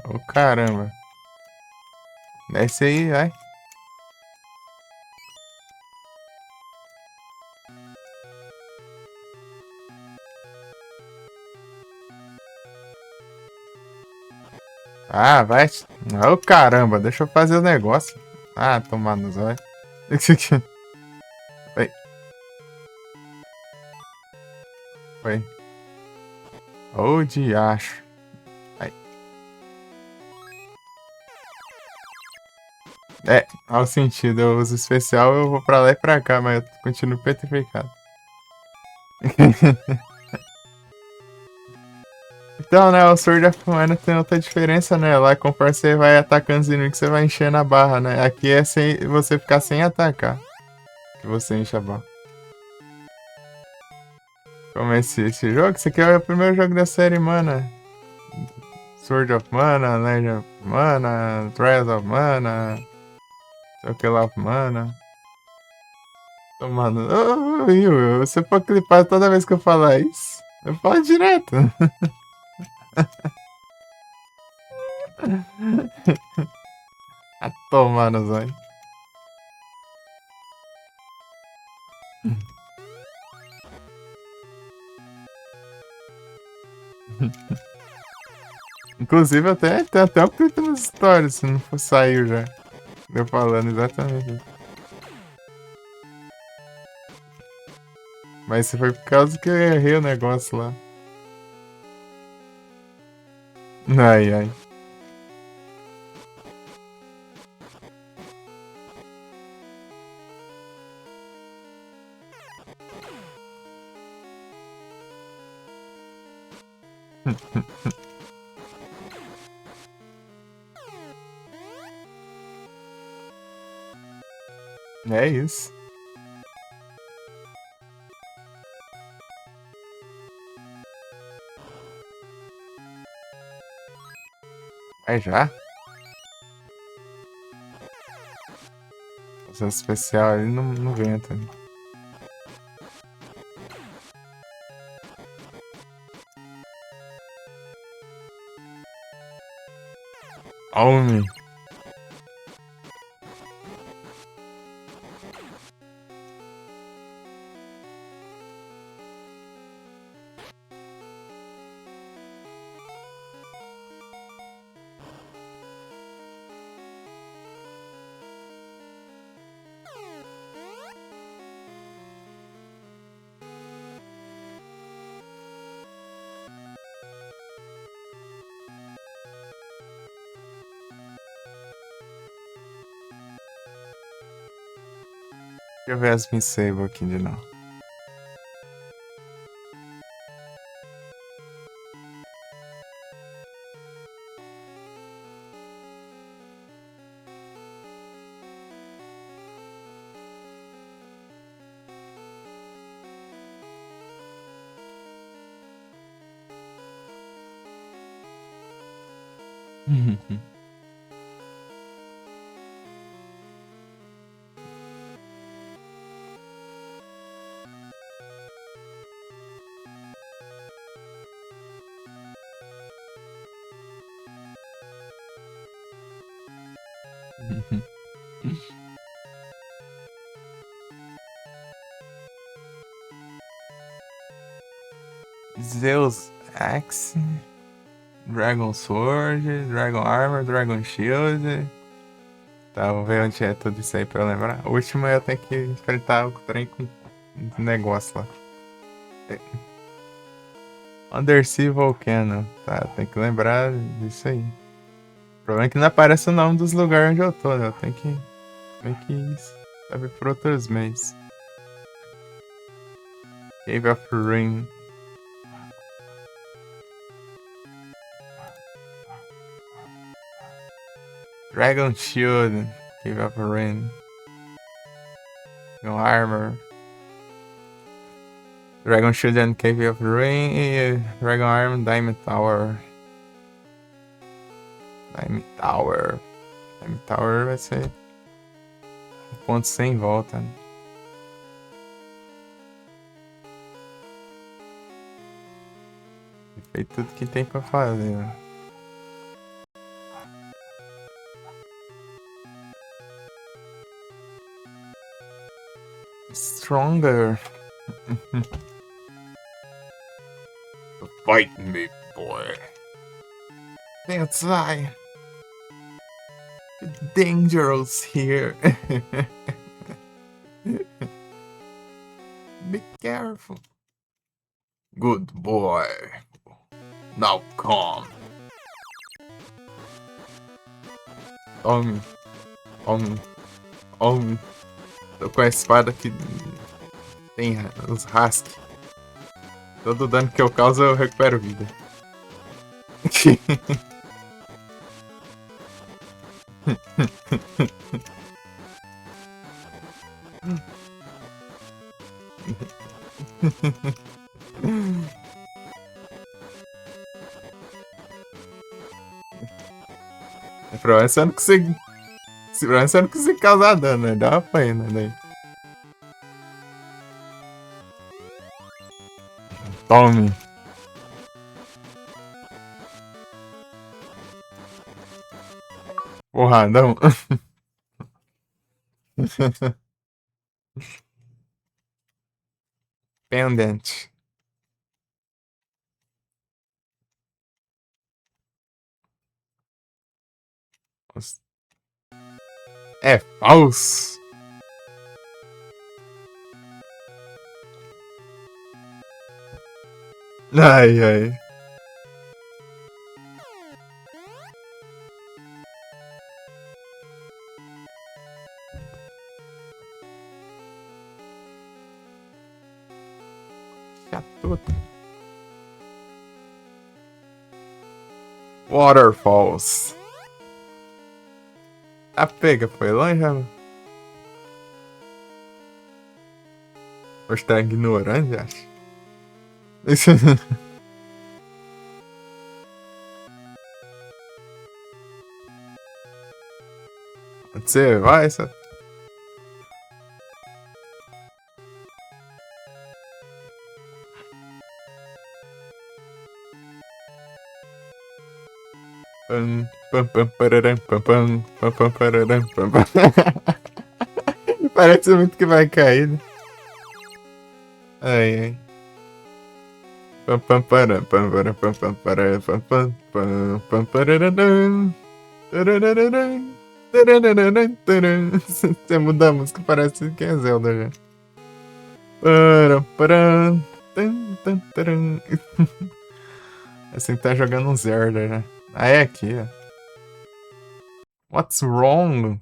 Ô, caramba. Desce aí, vai. Ah, vai. Ô, caramba. Deixa eu fazer o negócio. Ah, tomar nos olhos. Isso aqui. Oi. Oi. Ô, diacho. Ai. É, ao sentido. Eu uso especial, eu vou pra lá e pra cá, mas eu continuo petrificado. Então, né, o Sword of Mana tem outra diferença, né? Lá, conforme você vai atacando os inimigos, você vai enchendo a barra, né? Aqui é sem você ficar sem atacar, que você enche a barra. Como é esse jogo? Esse aqui é o primeiro jogo da série Mana. Sword of Mana, Legend of Mana, Trials of Mana, Circle of Mana. Mano, você pode clipar toda vez que eu falar isso? Eu falo direto. A tomar nos olhos. Inclusive, tem até um clipe nas stories, se não for saiu já. Eu falando exatamente isso. Mas isso foi por causa que eu errei o negócio lá. Ai, ai. É isso. Vai já? Fazer especial ali no vento. Né? Homem. Deixa eu ver as Miss Sable aqui de novo. Zeus Axe, Dragon Sword, Dragon Armor, Dragon Shield. Tá, vou ver onde é tudo isso aí pra eu lembrar. O último eu tenho que enfrentar o trem com negócio lá. Undersea Volcano. Tá, tem que lembrar disso aí. O problema é que não aparece o nome dos lugares onde eu tô, né? Eu tenho que saber por outros meios. Cave of Rain. Dragon Shield, Cave of Rain. Dragon Armor. Dragon Shield and Cave of Rain e Dragon Armor, Diamond Tower. Diamond Tower. Diamond Tower vai ser um ponto sem volta. Né? Fez tudo que tem pra fazer. Né? Stronger. Fight me, boy. That's why. Dangerous here. Be careful. Good boy. Now come. Homem. Tô com a espada que tem os rasques. Todo dano que eu causo eu recupero vida. Pra você não consegue. Pra você não consegue causar dano, né? Dá uma pena daí. Tome. Porradão. Pendant. É falso. Ai. Chato. Waterfalls. A pega foi longe, já. Você tá ignorante, acho. Você vai, só. Parece muito que vai cair, né? Ai. Você muda a música, parece que é Zelda já. Assim que tá jogando um Zelda, né? Ah, é aqui, ó. What's wrong?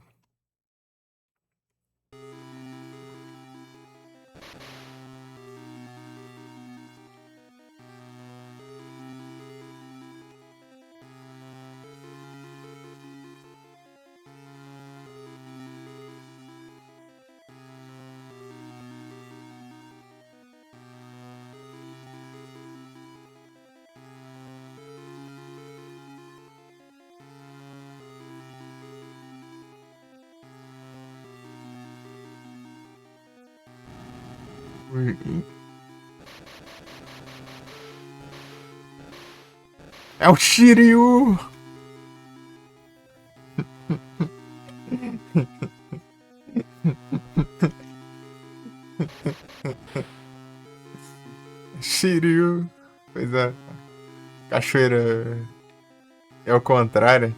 É o Shiryu! Shiryu! Pois é. Cachoeira é o contrário.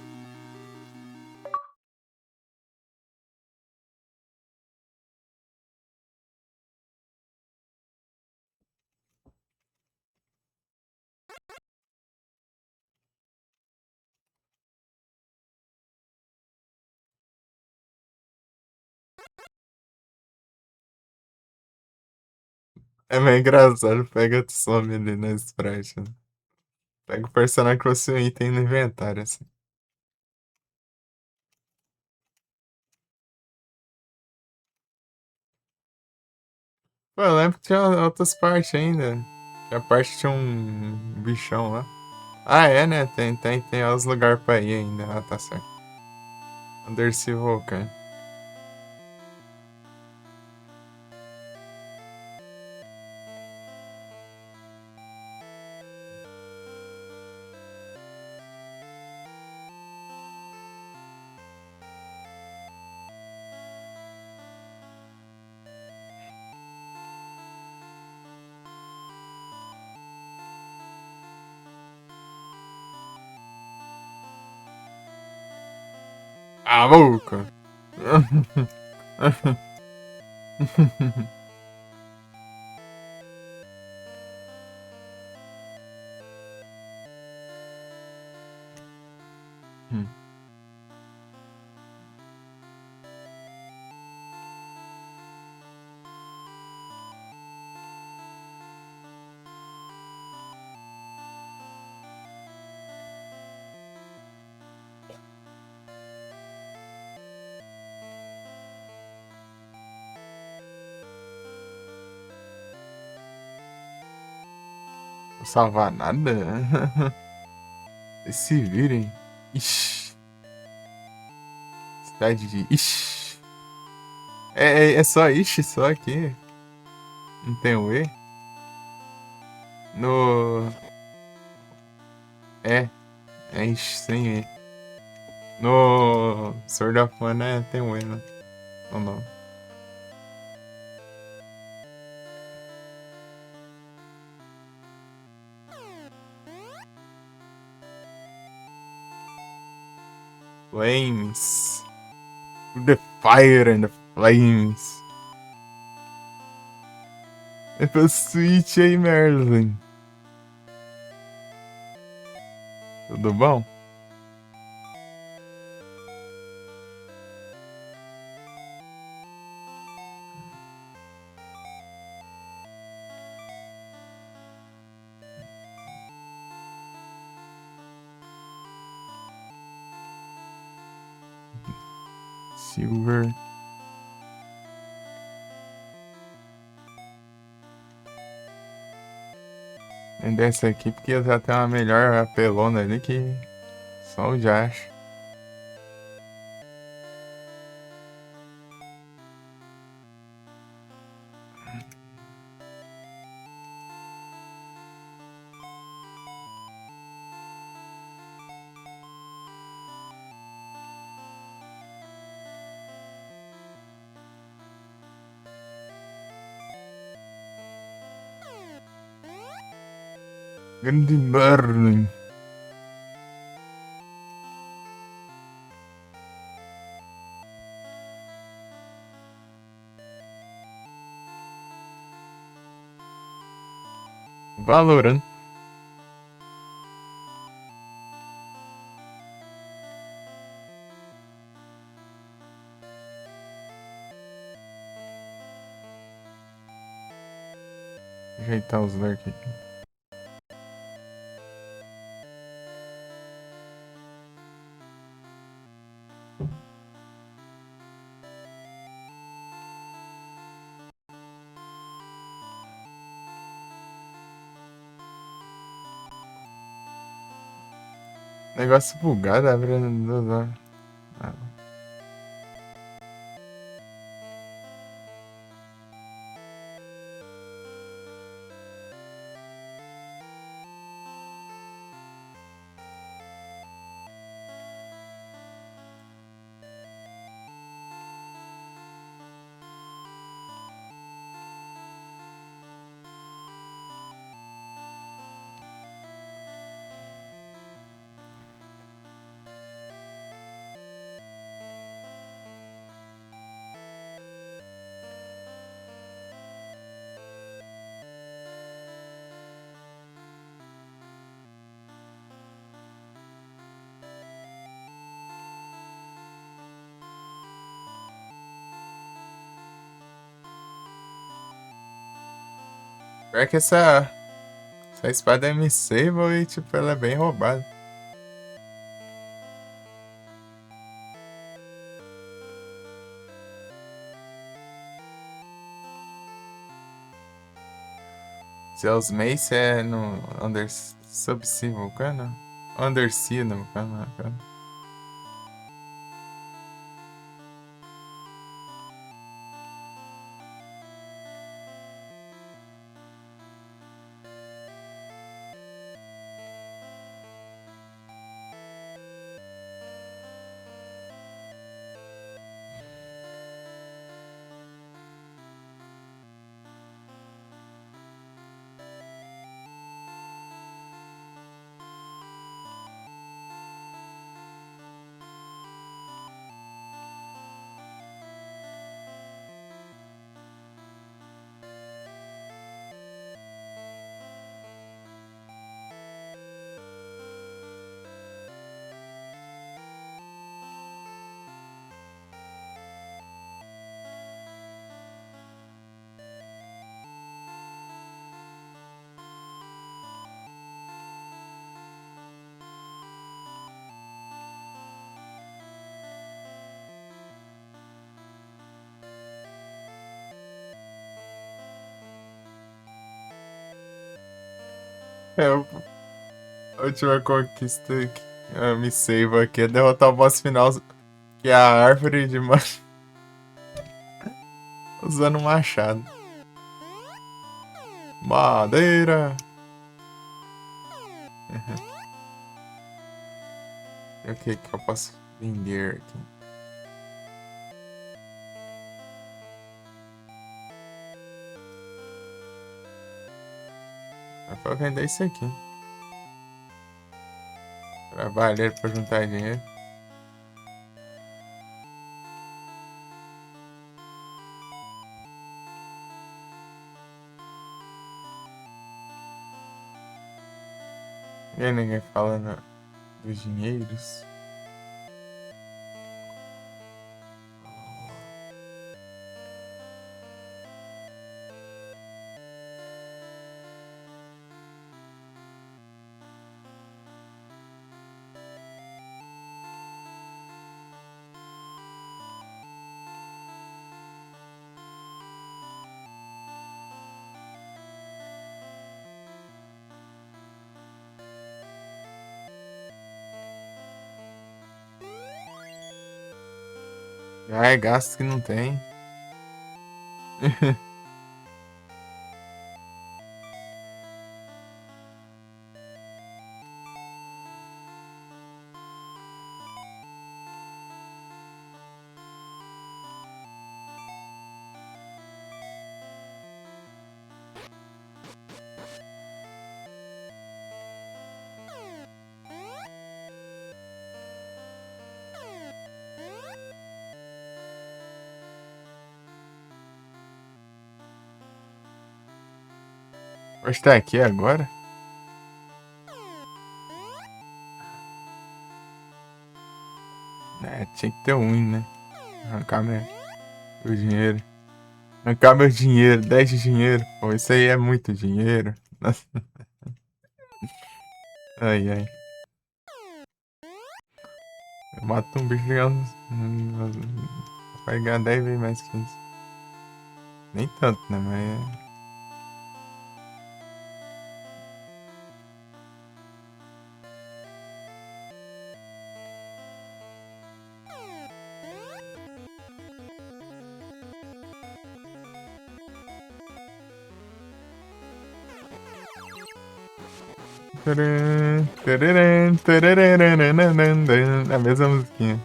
É meio engraçado. Pega e some ali na sprite. Né? Pega o personagem que você item no inventário, assim. Pô, eu lembro que tinha outras partes ainda. A parte que tinha um bichão lá. Ah, é, né? Tem os lugares pra ir ainda. Ah, tá certo. Undersea Volcano. Ah, maluco! Não salvar nada? Vocês se virem. Ixi. Cidade de Ixi. É só Ixi, só aqui. Não tem o E. No. É Ixi, sem E. No Sword of Mana tem o E, né? Ou não? Flames. The fire and the flames. É pra Switch aí, Merlin. Tudo bom? Silver. Vender essa aqui porque eu já tenho uma melhor apelona ali que só o Josh. Grande Merlin. Valorant. Ajeitar os lurk aqui. Negócio bugado, abrindo. Ah. Pior que essa espada é M-Sable e, tipo, ela é bem roubada. Se é os Mace é no Subsea Vulcano? Undersea no Vulcano. É, a última conquista que me save aqui é derrotar o boss final, que é a árvore de usando um machado. Madeira! E o que eu posso vender aqui? Dá pra vender isso aqui. Trabalhar pra juntar dinheiro. E ninguém fala dos dinheiros. Ai, gasto que não tem. Vou estar aqui agora? É, tinha que ter um, né? Arrancar meu dinheiro. Arrancar meu dinheiro, 10 de dinheiro. Pô, isso aí é muito dinheiro. Ai, ai. Eu mato um bicho ligando. Vai ganhar 10 vezes mais que isso. Nem tanto, né? Mas. A mesma musiquinha.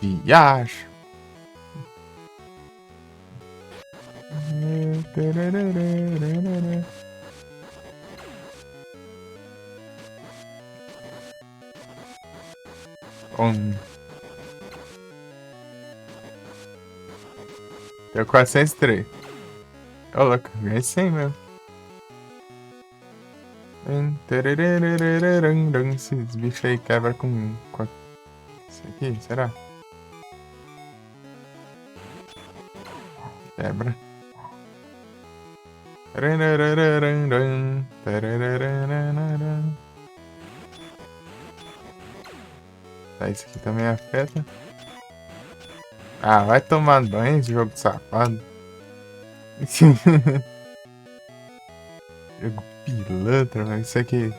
Viagem. Deu 403. Ô, louco, ganhei 100 mesmo. Esses bichos aí quebra com isso aqui, será? Quebra. Tá, isso aqui também afeta. Ah, vai tomar banho de jogo safado. Jogo pilantra, velho. Isso aqui.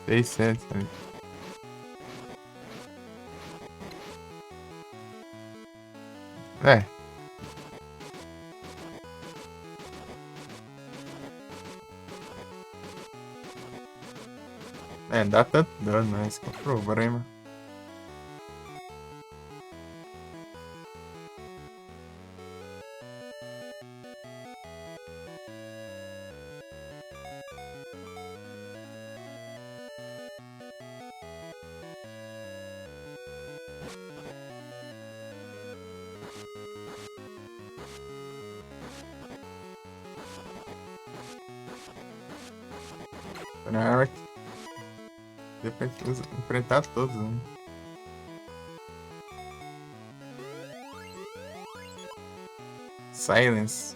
$600, né? É. É, dá tanto dano, né? Esse que é o problema. Na hora que depois enfrentar todos, né? Silence.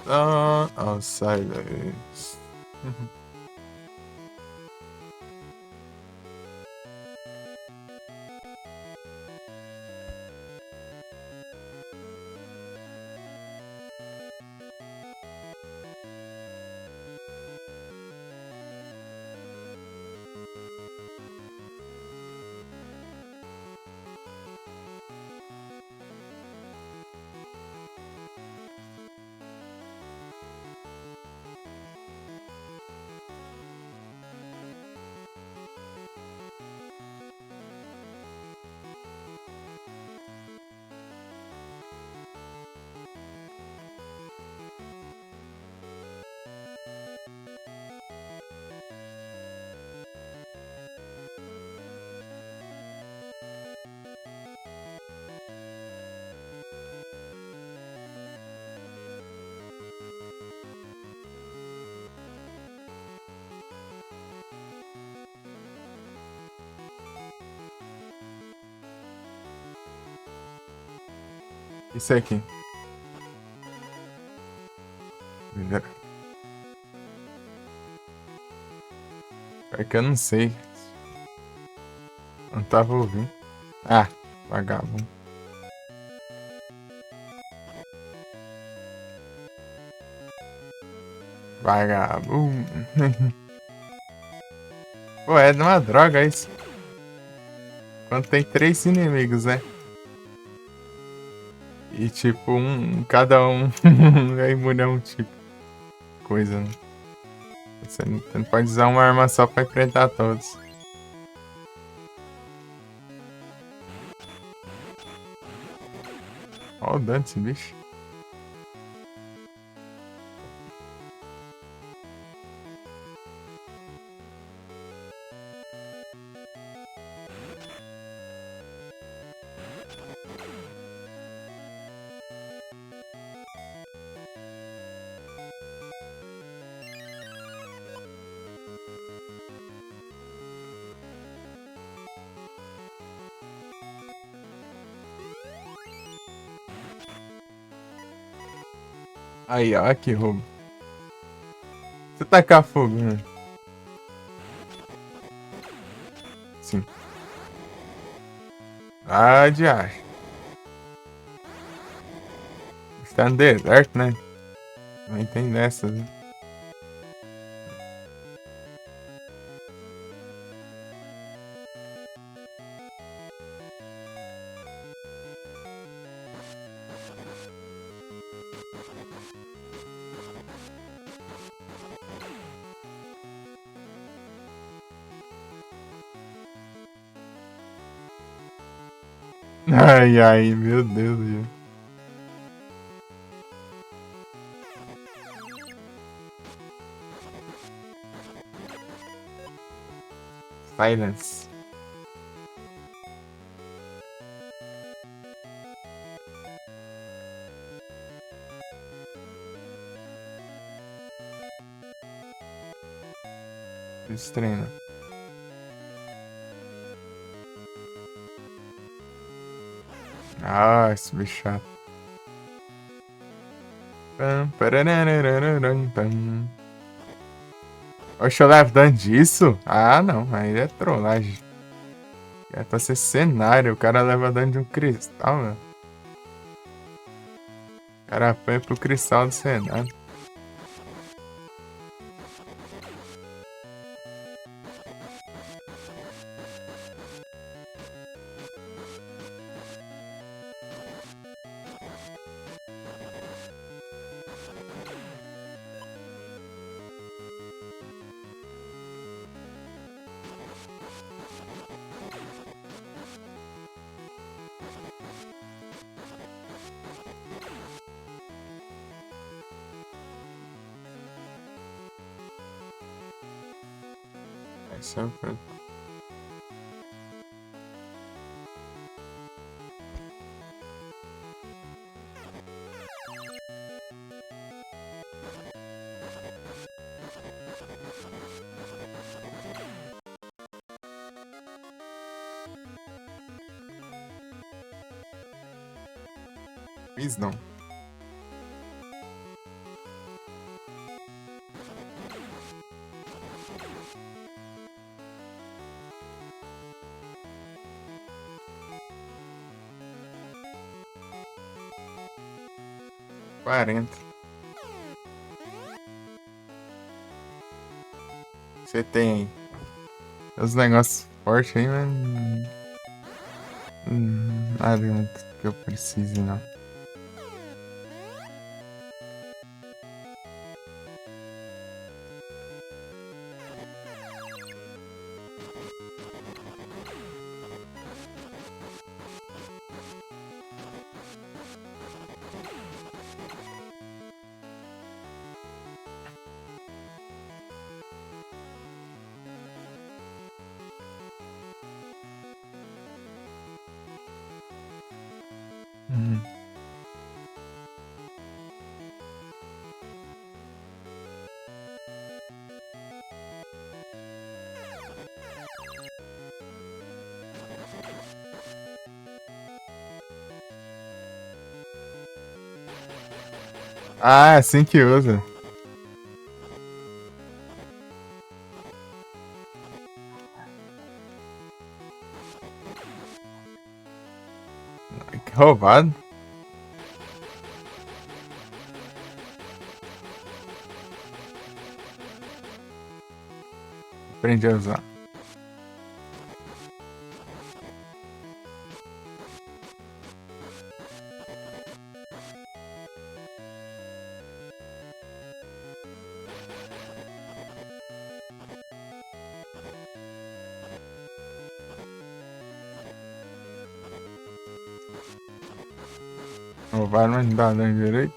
Oh, silence. Isso aqui. É que eu não sei. Não tava ouvindo. Ah, vagabundo. Vagabundo. Pô, é uma droga isso. Quando tem 3 inimigos, né? E tipo, cada um é imune a um tipo de coisa, né? Você não pode usar uma arma só pra enfrentar todos. Olha o dano desse bicho. Aí, ó, que roubo. Você tacar fogo, né? Sim. Ah, diacho. Está no deserto, né? Não tem dessas, né? Ai, ai, meu Deus, Deus. Silence. Estranho. Ah, esse bicho chato. Pam, parararararam, pam. Oxe, eu levo dano disso? Ah, não. Aí é trollagem. É pra ser cenário. O cara leva dano de um cristal, meu. O cara apanha pro cristal do cenário. É sempre. Fiz não. Quarenta. Você tem os negócios fortes aí, mas. Nada muito que eu precise, não. Uhum. Ah, é assim que usa. Que roubado. Aprendi a usar. Roubar não dá dano direito.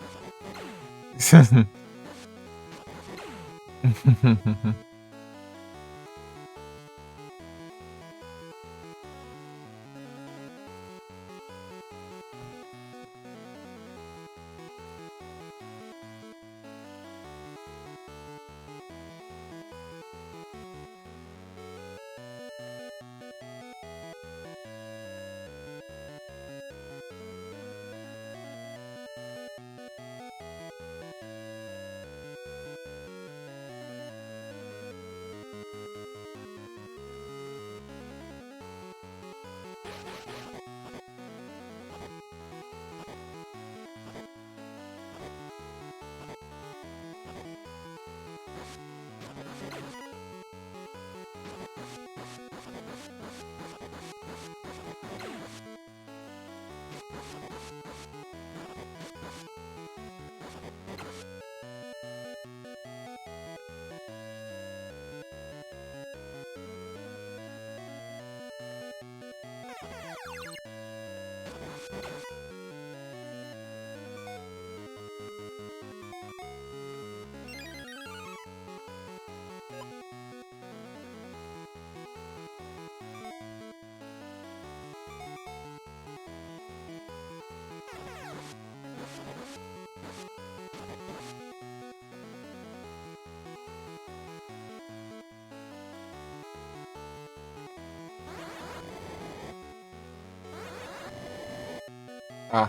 Ah.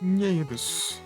Dinheiros.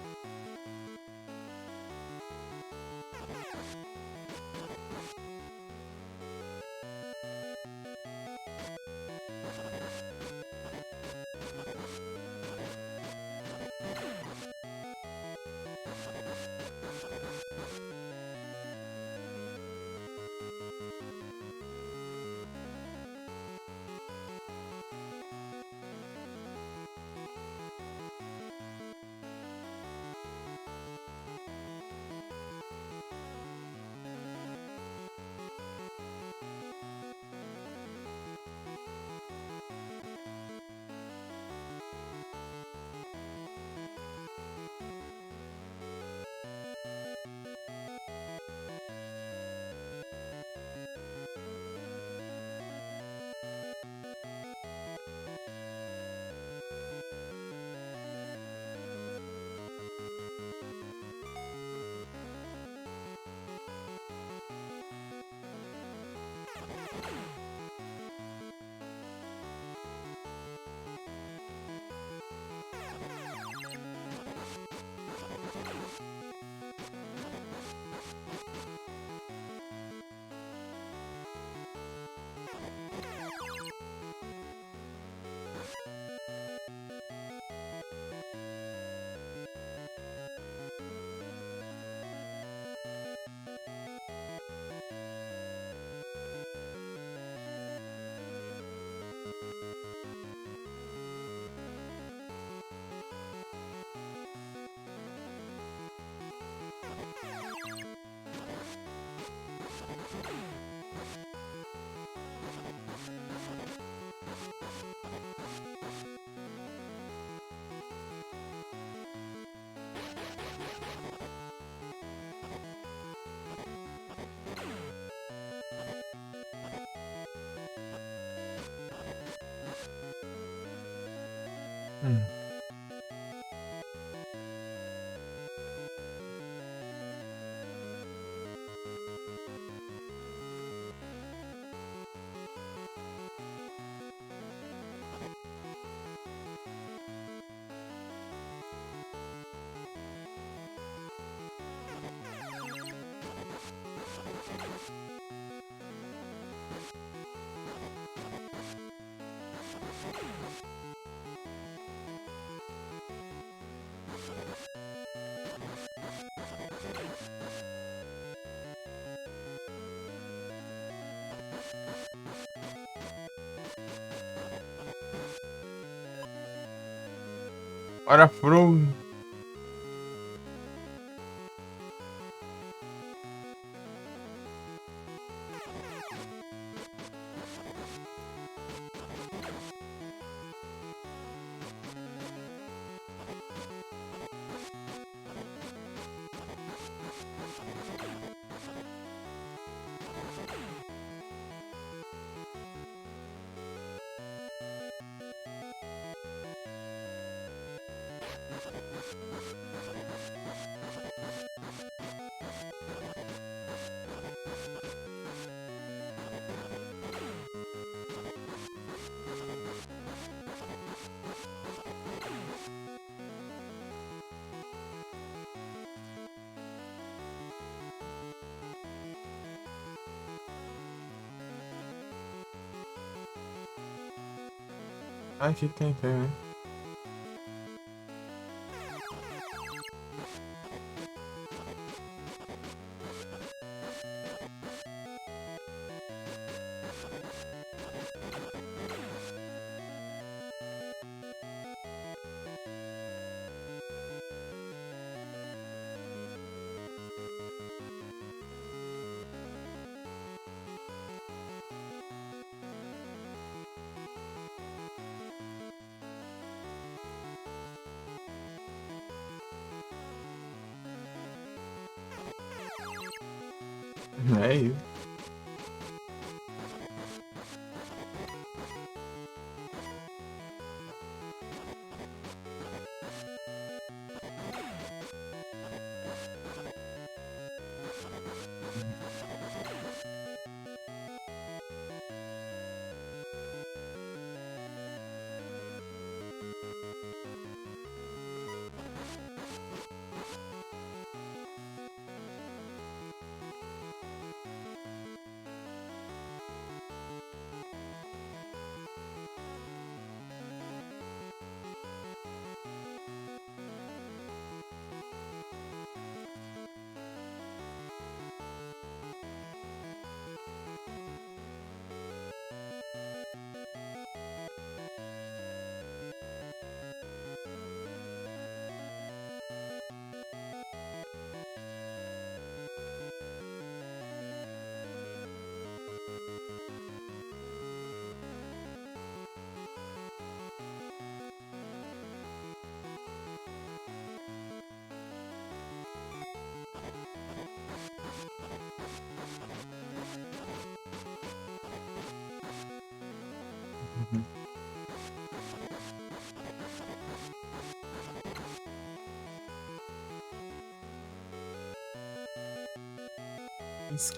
Ora, Frozen. Aqui tem, né? É isso. Uhum. Isso.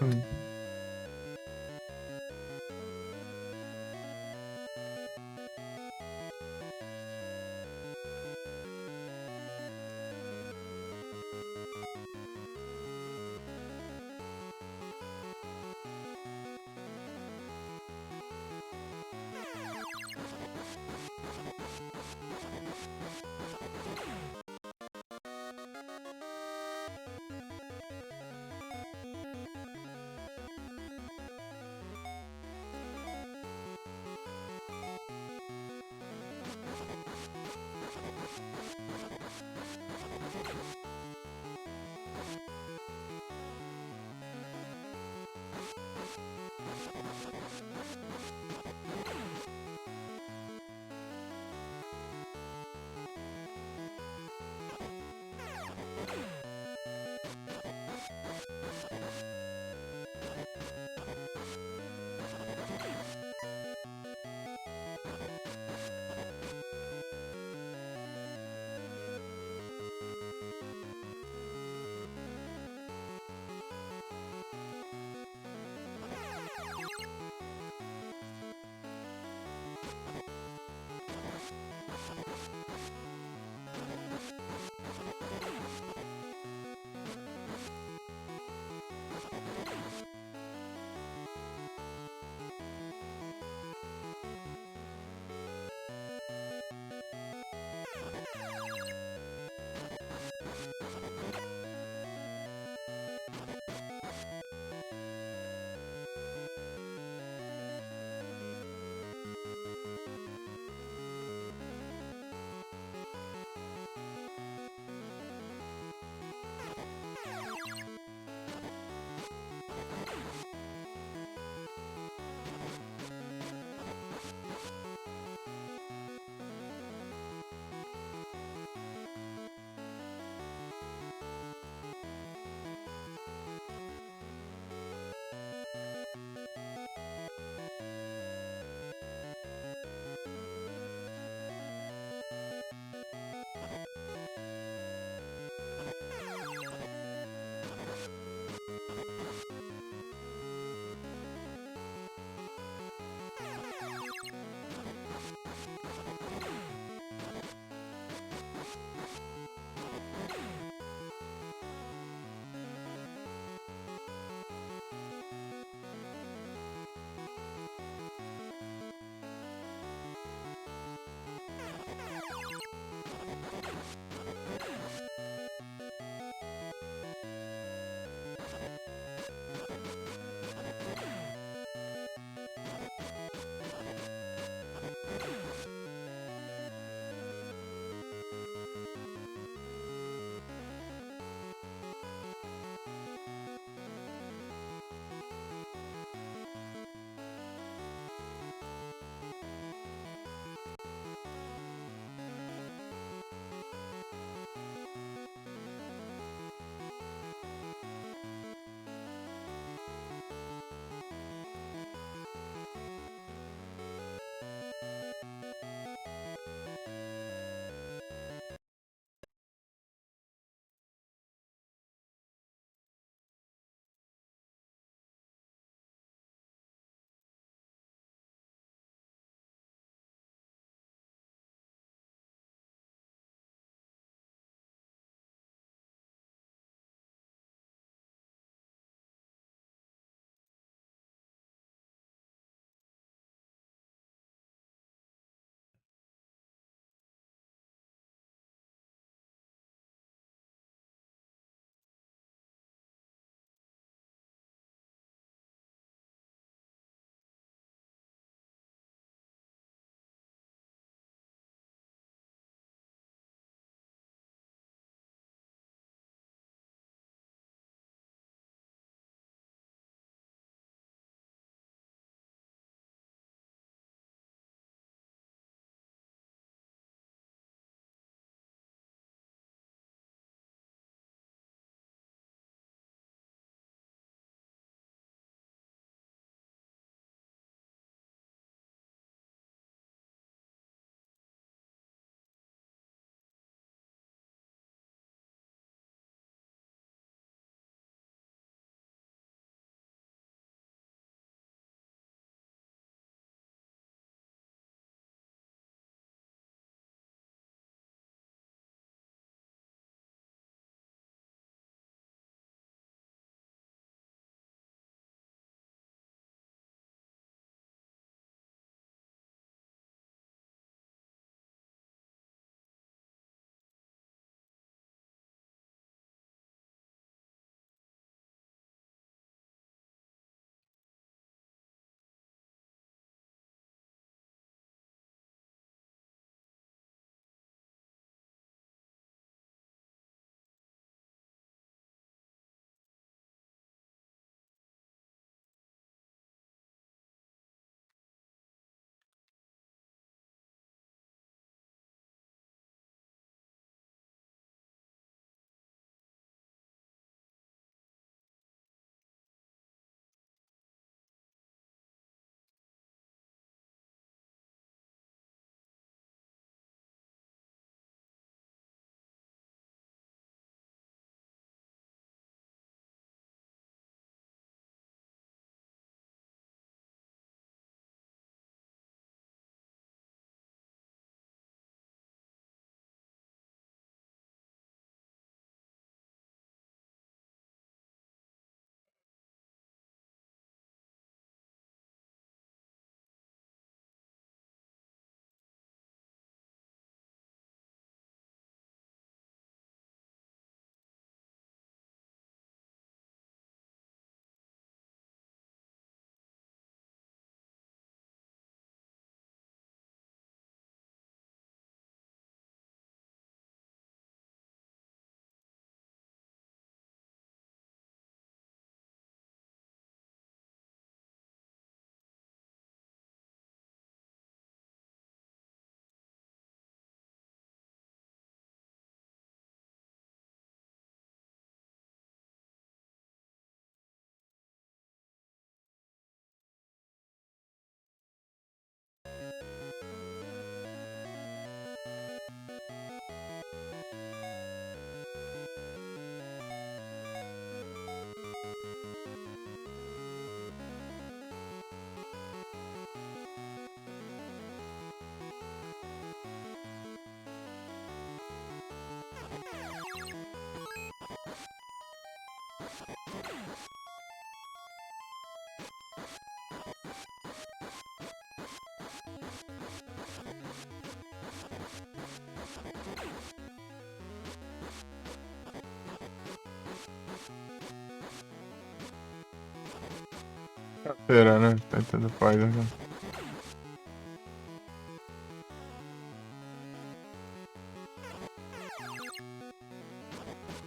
Será, né? Tá tentando fazer, né?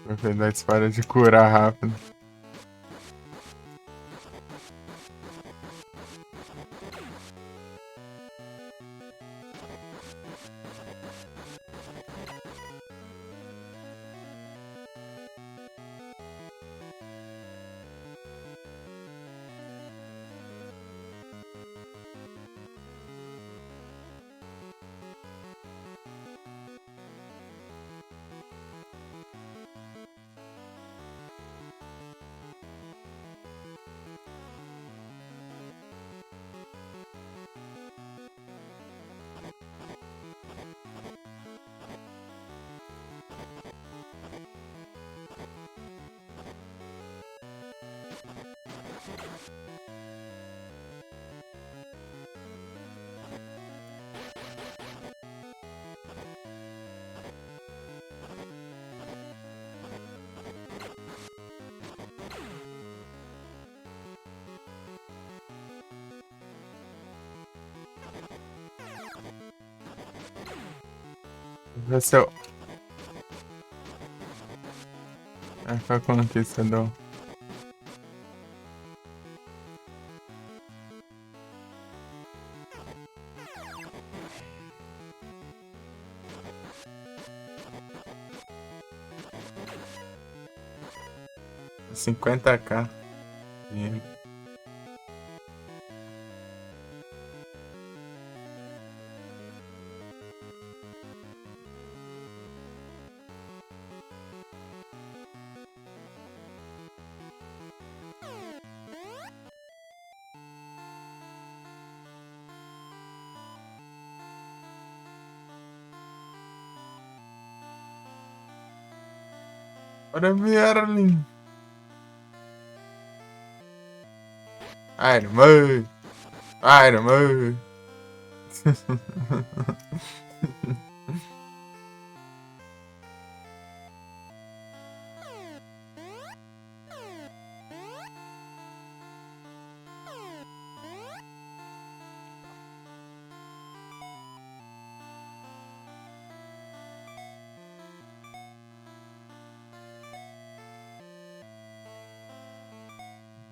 Na verdade, para de curar rápido. Esse é o... É o conquistador. $50k. Dinheiro. Ora, Merlin. Iron Man. Iron Man.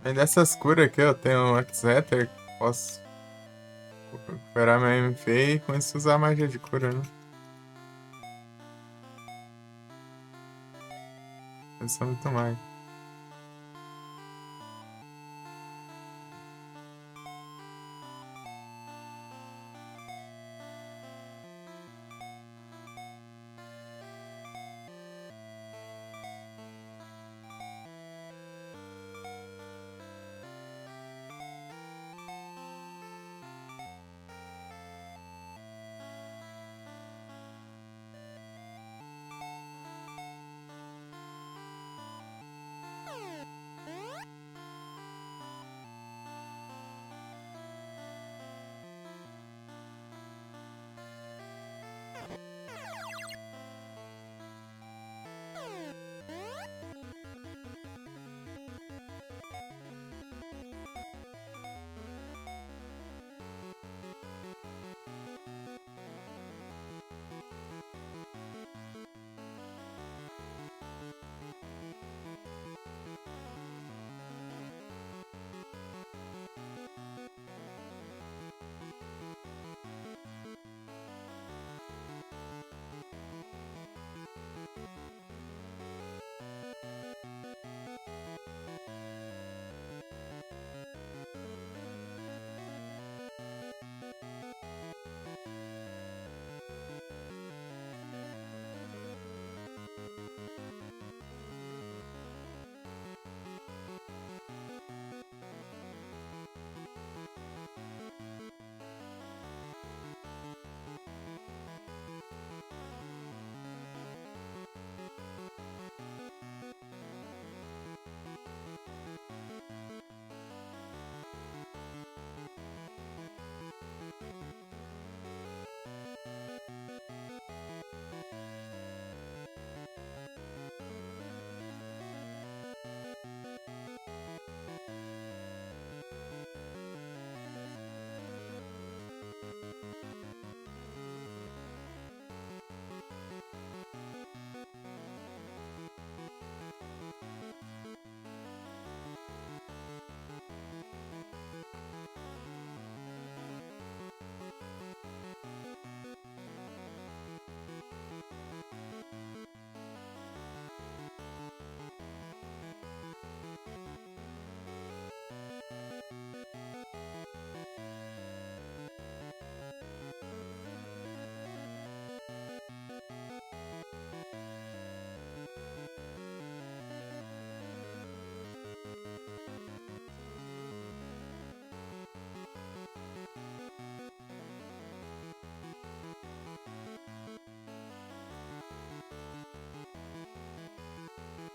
Aí nessas curas aqui eu tenho um X-Hatter, posso recuperar minha MP e com isso usar a magia de cura, né? Isso é muito mais.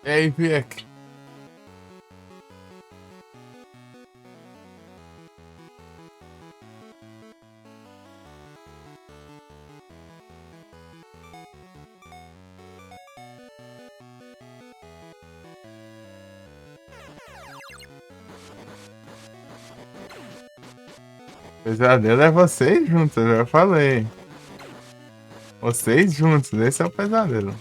E aí, Vieck? Pesadelo é vocês juntos, eu já falei. Vocês juntos, esse é o pesadelo.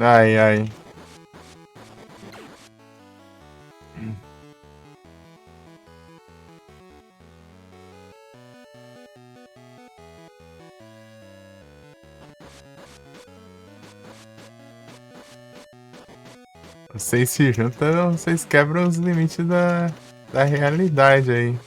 Ai, ai. Vocês se juntam, vocês quebram os limites da realidade aí.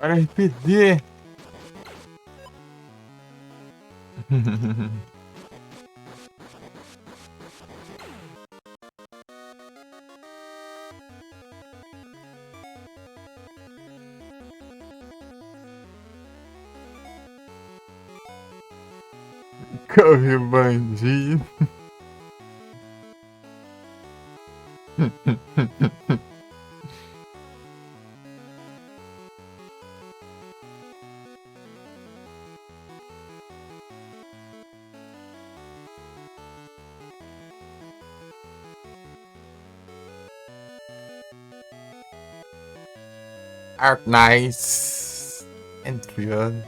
Para RPD! Corre, bandido! Arc Nice and Trion.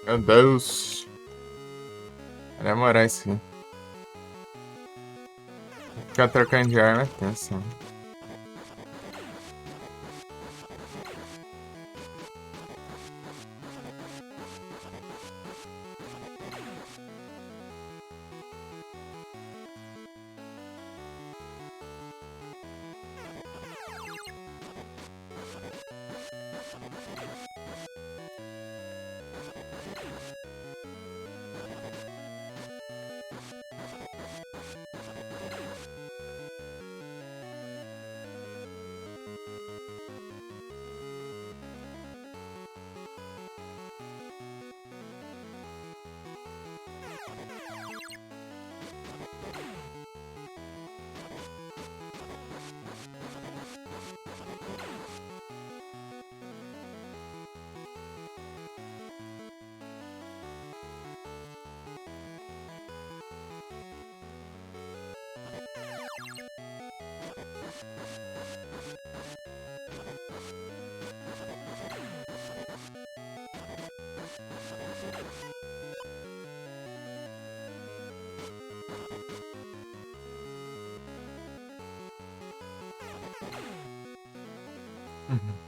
Meu Deus. Vai demorar isso aqui. Ficar trocando de arma é tenso. Uhum.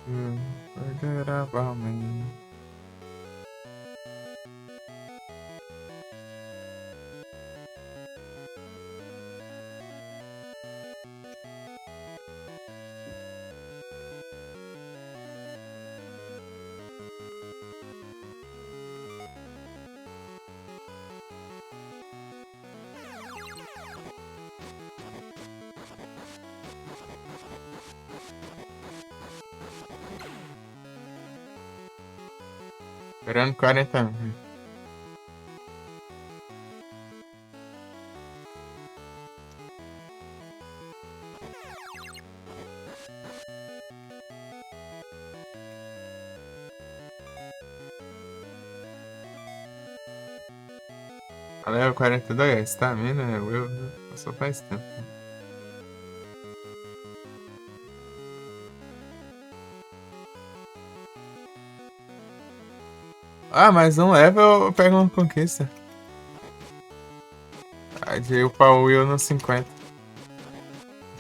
You forget about me. Esperando 40 anos. Level 42, estamina, eu passou faz tempo. Ah, mais um level eu pego uma conquista. Ah, de upar o Will no 50.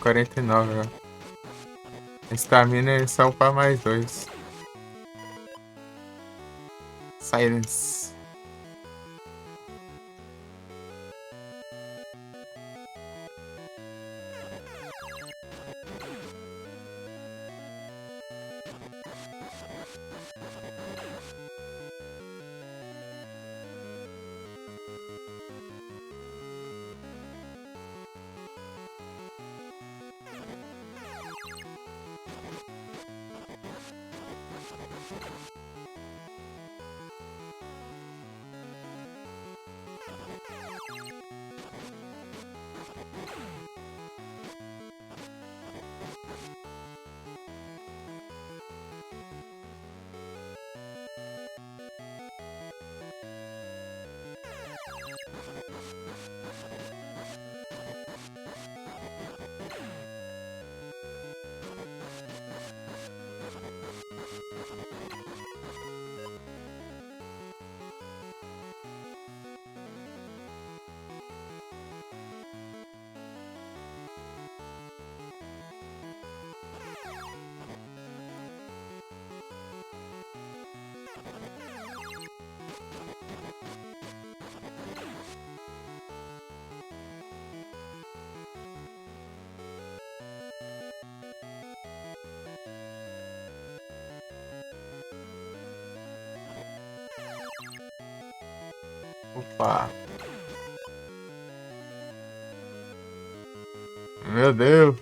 49, ó. Estamina é só upar mais 2. Silence. Opa. Meu Deus.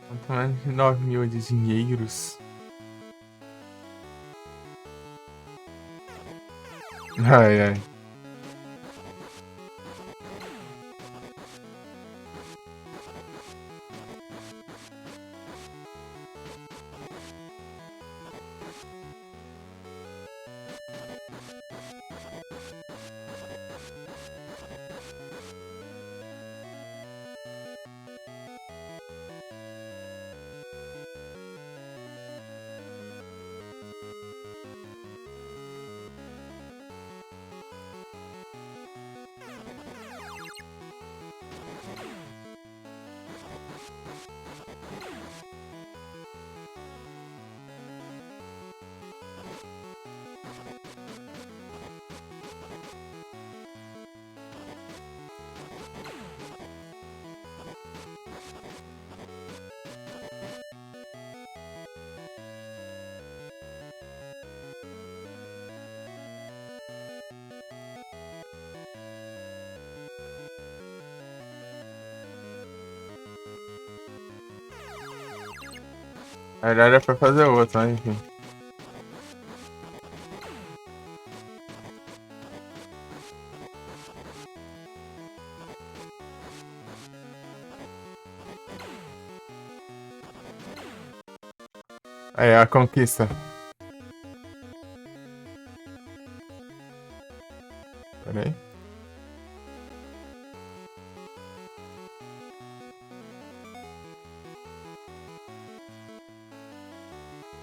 Quanto mais de 9.000 de dinheiros. Ai, ai. Melhor é pra fazer outro, mas enfim. Aí, a conquista. Pera aí.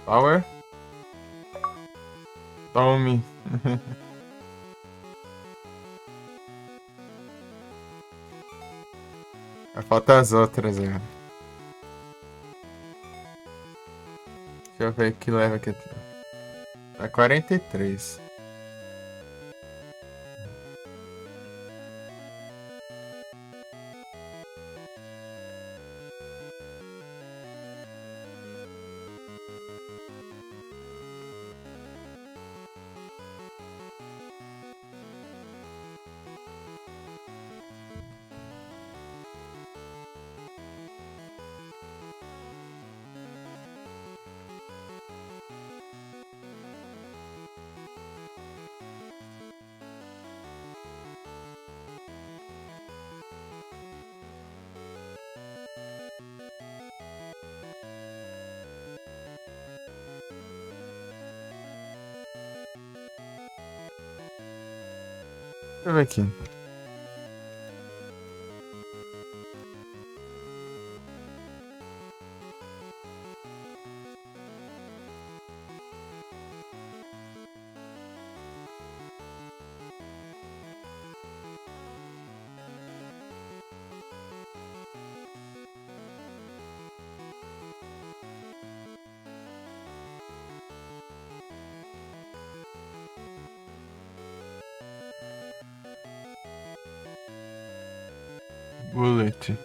Power. Tome. Falta as outras aí. Deixa eu ver que leva aqui. Tá 43. Deixa eu ver aqui. Bullet.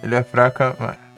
Ele é fraca, mas...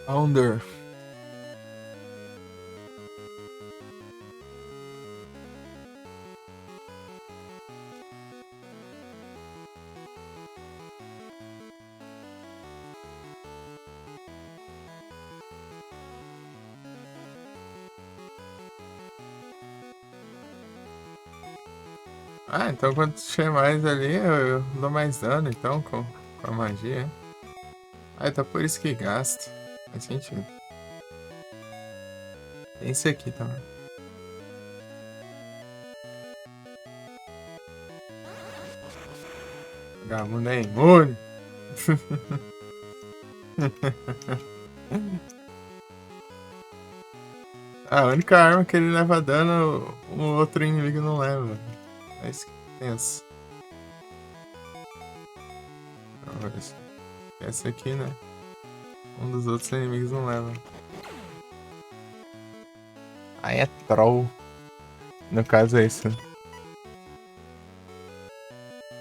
Founder. Ah, então quando tiver mais ali, eu dou mais dano, então, com a magia. Ah, então por isso que gasta. Faz sentido. Tem esse aqui também. Vagabundo é imune. A única arma que ele leva dano, o outro inimigo não leva. É isso que pensa. Essa aqui, né? Um dos outros inimigos não leva. Aí é troll. No caso é isso.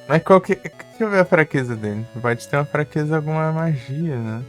Mas qual que. Deixa eu ver a fraqueza dele. Pode ter uma fraqueza alguma magia, né?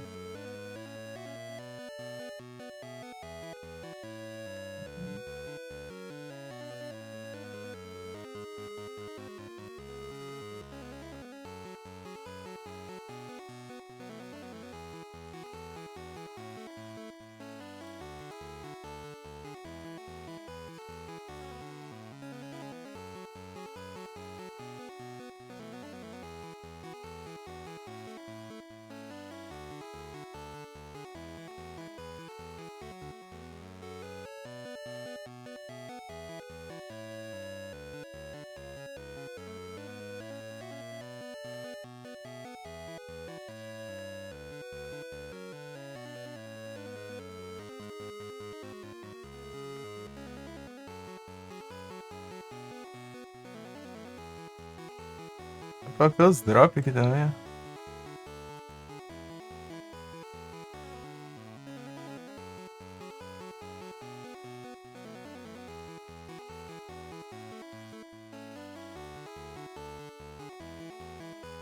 Pra ver os drops aqui também, ó.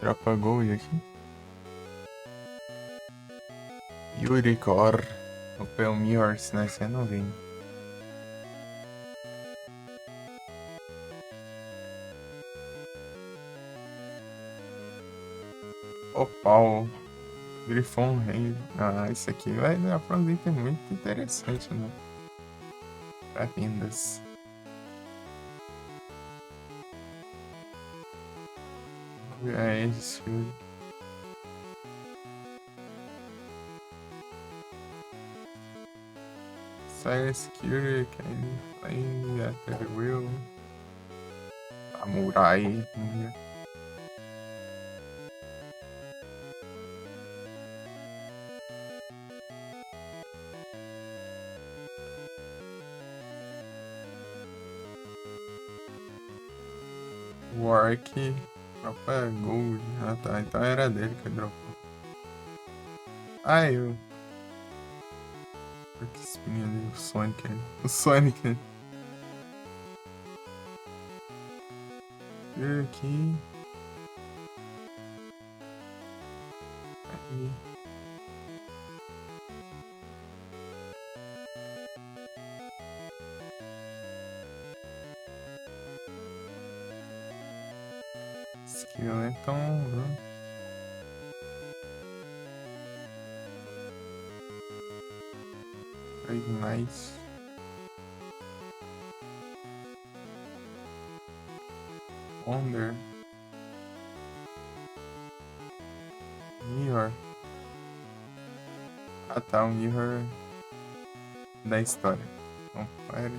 Dropa Gold aqui. Yurikor. O Pelmiors, né? Esse eu não vi. Opal. Grifon Rei. Ah, isso aqui vai dar pra um item muito interessante, né? Pra vendas. É isso. Silence Security, can play at the will. Samurai. Warwick. Dropa Gold. Ah tá, então era dele que dropou. Ah, eu. Que espinha ali, o Sonic ali. O Sonic. Ver aqui. Aí. Skeleton. Ignite. Wonder. Mirror. Ah tá, o Mirror da história. Então, Fire.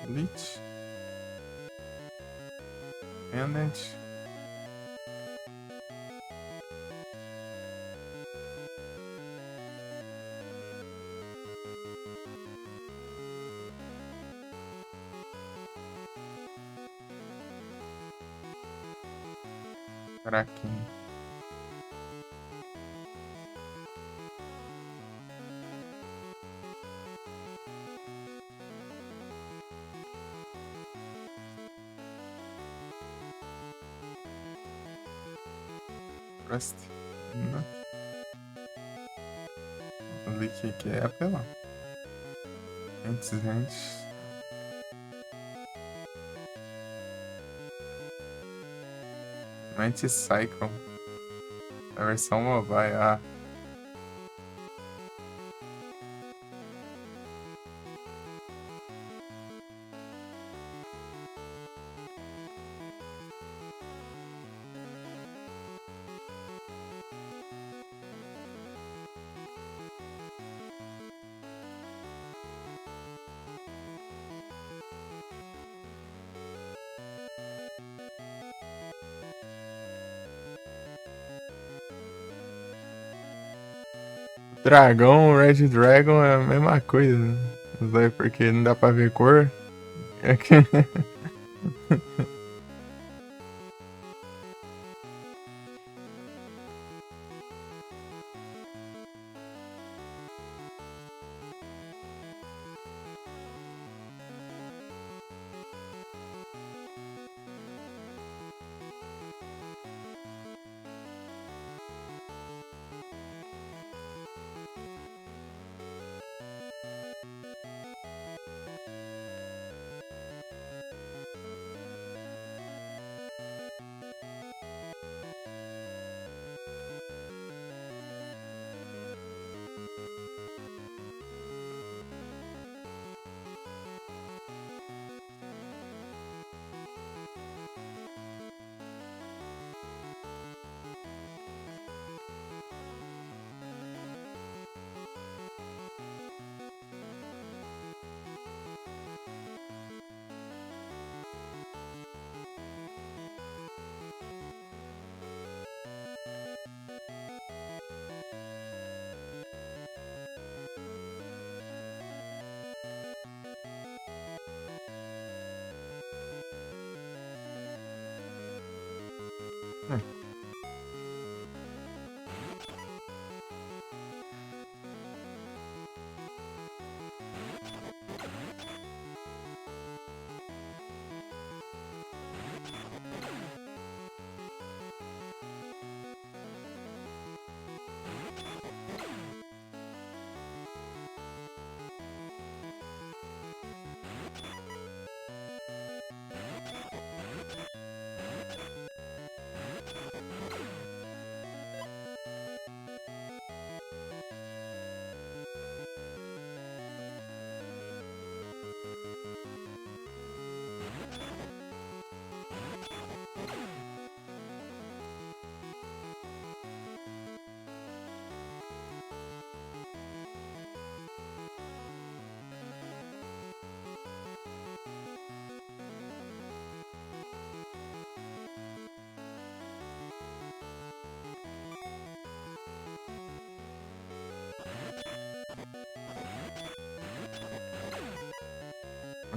Bleach. Ended. Kraken. Rust. O Leak aqui é apelar. Antes. Anti-Cycle. A versão mobile. Ah. Dragão, Red Dragon é a mesma coisa, né? Isso daí porque não dá pra ver cor. É que...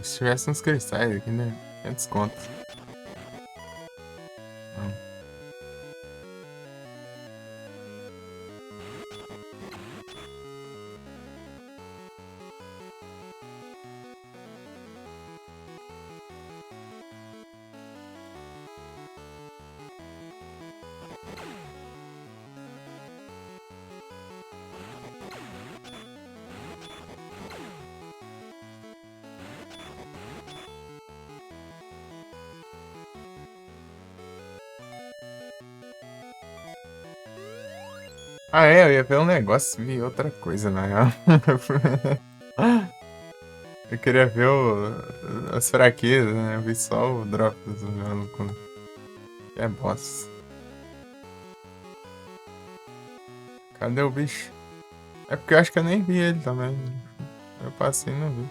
Se tivesse uns cristais aqui, né? 500 contos. Não. Ah, é, eu ia ver um negócio e vi outra coisa, na real. Eu queria ver as fraquezas, né? Eu vi só o drop dos malucos. Que é boss. Cadê o bicho? É porque eu acho que eu nem vi ele também. Eu passei e não vi.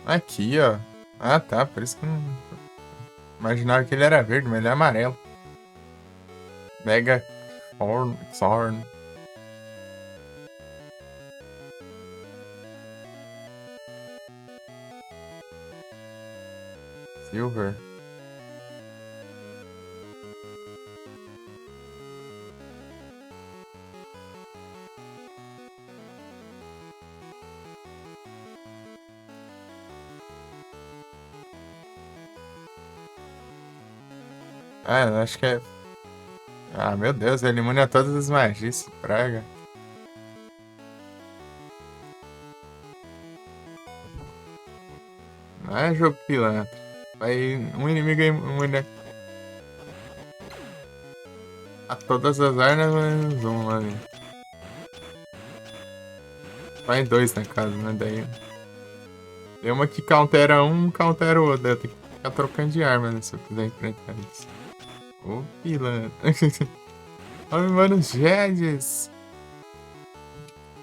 Aqui, ó. Ah, tá. Por isso que eu não imaginava que ele era verde, mas ele é amarelo. Mega Thorn. Silver. Ah, acho que é. Ah, meu Deus, ele imune a todas as magias, praga. Não é jogo pilantra. Vai um inimigo imune a todas as armas, menos um ali. Vai dois na casa, né? Daí. Tem uma que countera um, countera o outro. Eu tenho que ficar trocando de arma, né? Se eu quiser enfrentar isso. Ô, pilantra. Olha, mano, os Jedis.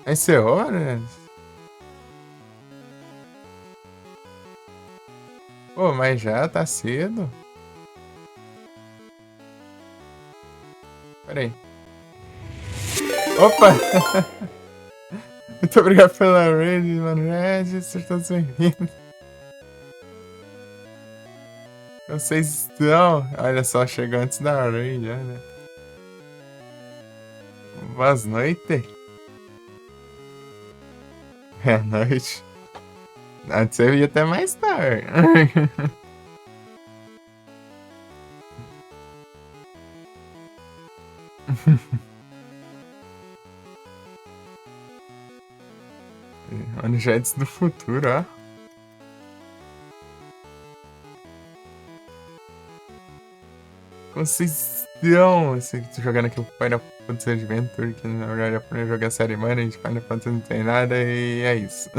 Encerrou, né? Pô, mas já tá cedo? Pera aí. Opa! Muito obrigado pela raid, mano. Red, vocês todos bem-vindos. Vocês estão. Olha só, chegou antes da raid, olha. Boas noites. É noite. Antes eu ia até mais tarde. Manchetes do futuro, ó. Vocês estão jogando aqui o Final Fantasy Adventure, que na verdade é pra jogar série Mana, de Final Fantasy não tem nada e é isso.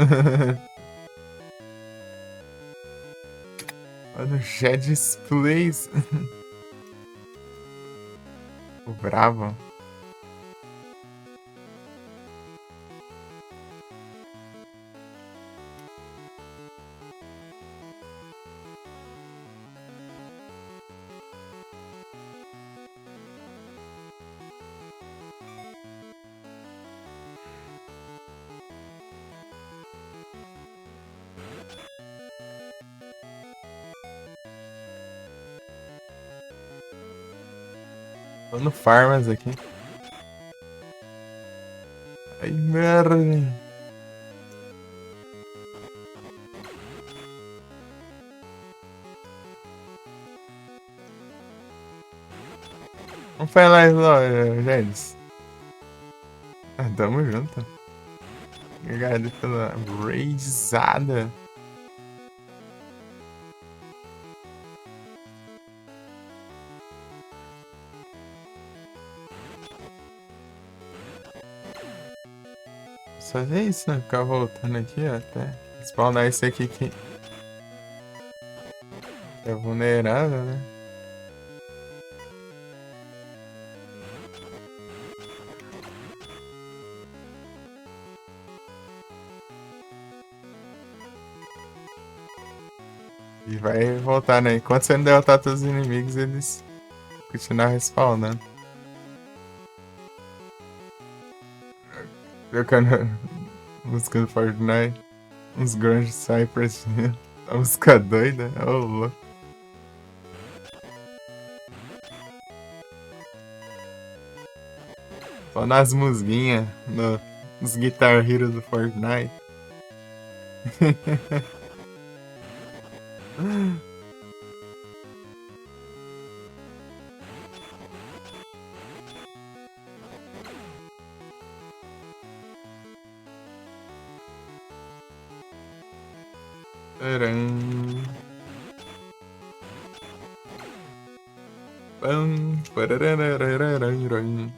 Mano, Jed's Plays. O bravo. Tô no Farmas aqui. Ai, merda. Vamos falar lá, Jed's. Ah, tamo junto. Obrigado pela raizada. Só é isso, né? Ficar voltando aqui ó, até spawnar esse aqui que é vulnerável, né? E vai voltar, né? Enquanto você não derrotar todos os inimigos, eles continuam respawnando. Tocando música do Fortnite. Uns grunge Cypress. A música doida. Ô, louco. Só nas musguinhas. Nos Guitar Hero do Fortnite. Taran. Pam, pararararararam.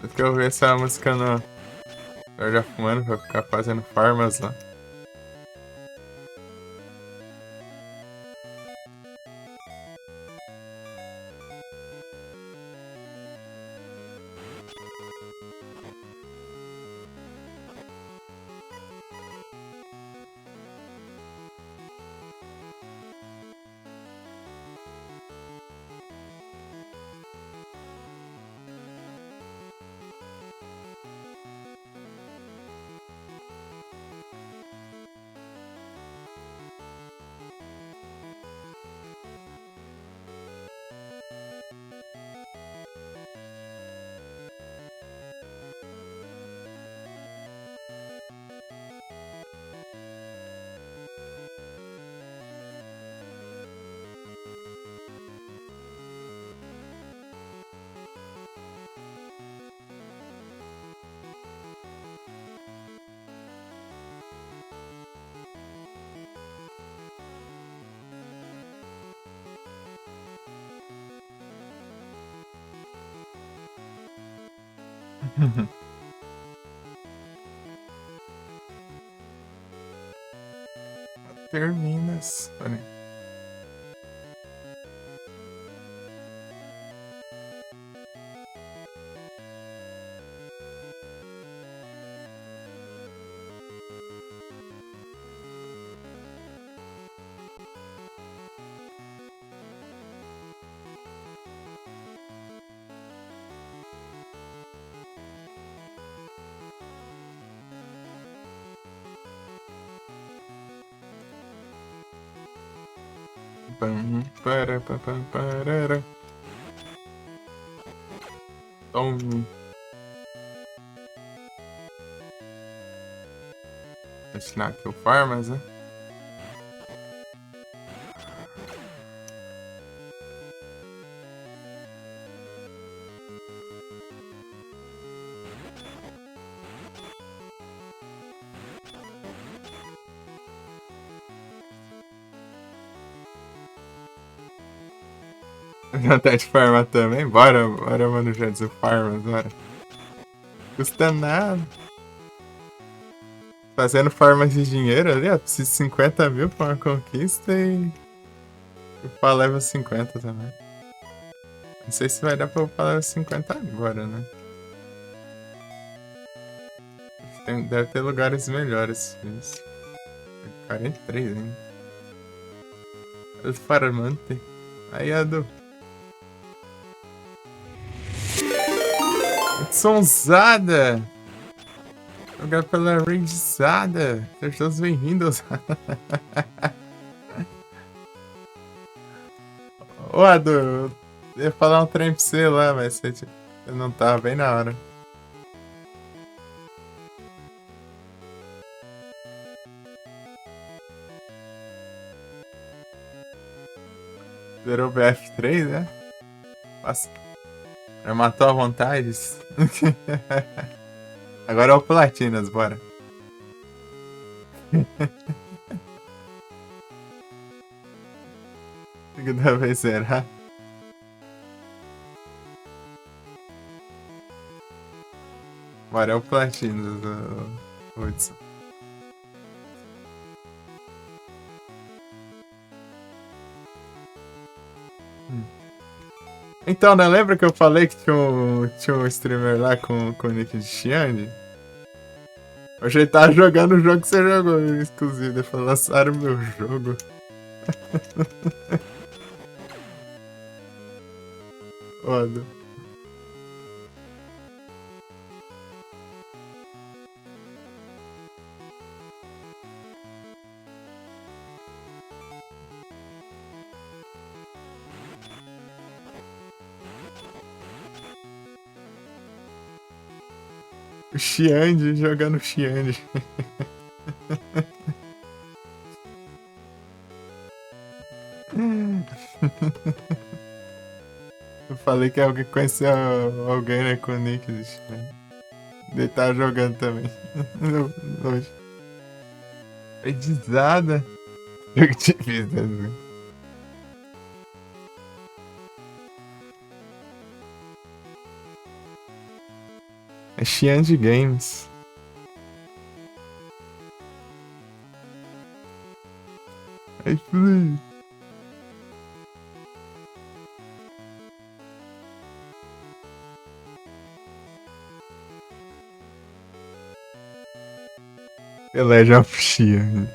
Acho que eu ouvi essa música no Lord of Mana pra ficar fazendo farmas lá. Terminas. Olha. Parará. Tome. Destinar aqui o Farmas, né? Vontade de farmar também? Bora, mano, Jantos, o Farmas, bora. Custa nada. Fazendo farmas de dinheiro ali, ó. Preciso de 50 mil pra uma conquista e. Upar level 50 também. Não sei se vai dar pra upar level 50 agora, né? Deve ter lugares melhores. Isso. 43 ainda. Farmante. Aí, Adu. Sonzada! Jogar pela Rangezada. Sejam todos bem-vindos. Ô, Adu, eu ia falar um trem pra você lá, mas você não tava bem na hora. Zerou o BF3, né? Nossa. Já matou à vontade? Agora é o Platinas, bora. Segunda vez zerar. Bora, é o Platinas, o Hudson. Então, né? Lembra que eu falei que tinha um streamer lá com o nick de Xiang? Hoje ele tava jogando o jogo que você jogou, exclusivo. Ele falou, lançaram o meu jogo. Foda. O Xiang jogando Xiang. Eu falei que alguém conhecia alguém, né, com o nick do Xiang. Ele tava jogando também. Hoje. Edizada. Jogo difícil, né? É Xiang Games. É isso. Elege of Xiang.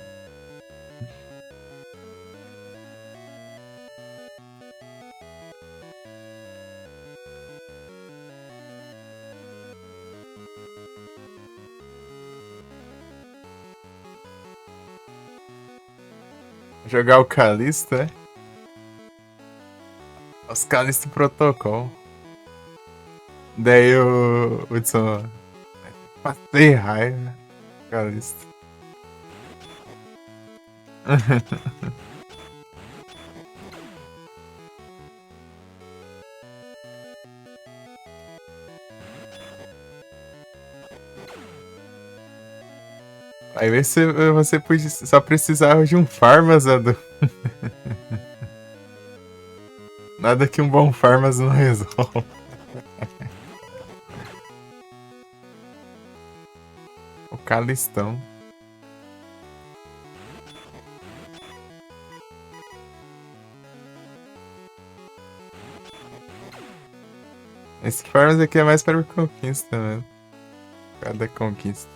Jogar o Calista, é? Os Calista Protocol. Daí o Hudson. Passei raiva. Calista. Aí você só precisava de um Farmas, Adu. Nada que um bom Farmas não resolva. O Calistão. Esse Farms aqui é mais para conquista, né? Cada conquista.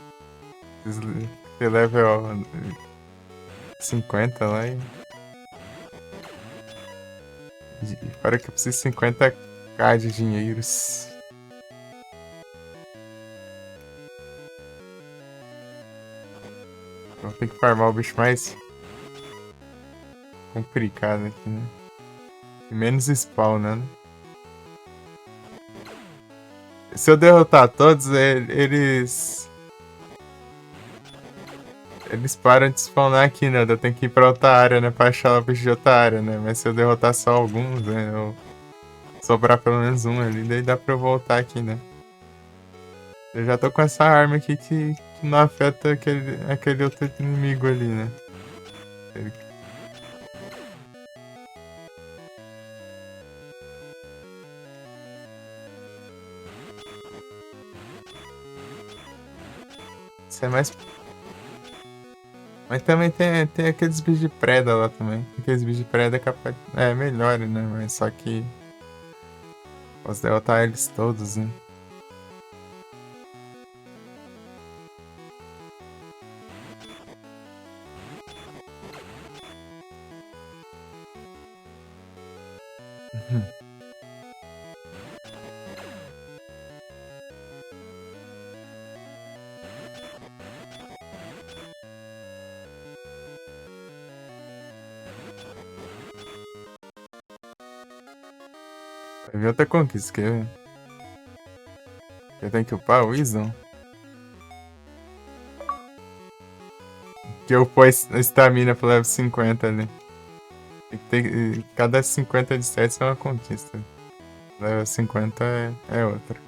Você level 50 lá e. Para que eu preciso de 50k de dinheiros. Vou ter que farmar o bicho mais. complicado aqui, né? E menos spawn, né? Se eu derrotar todos, eles param de spawnar aqui, né? Eu tenho que ir pra outra área, né? Pra achar o bicho de outra área, né? Mas se eu derrotar só alguns, né? Ou sobrar pelo menos um ali, daí dá pra eu voltar aqui, né? Eu já tô com essa arma aqui que não afeta aquele outro inimigo ali, né? Ele- Isso é mais. Mas também tem aqueles bichos de preda lá também. Aqueles bichos de preda é capaz. É melhor, né? Mas só que. Posso derrotar eles todos, né? Uhum. Vai ver outra conquista, quer ver? Eu tenho que upar o Wisdom. Que eu pus a estamina pro level 50 ali. Tem que ter, cada 50 de stats é uma conquista. Level 50 é outra.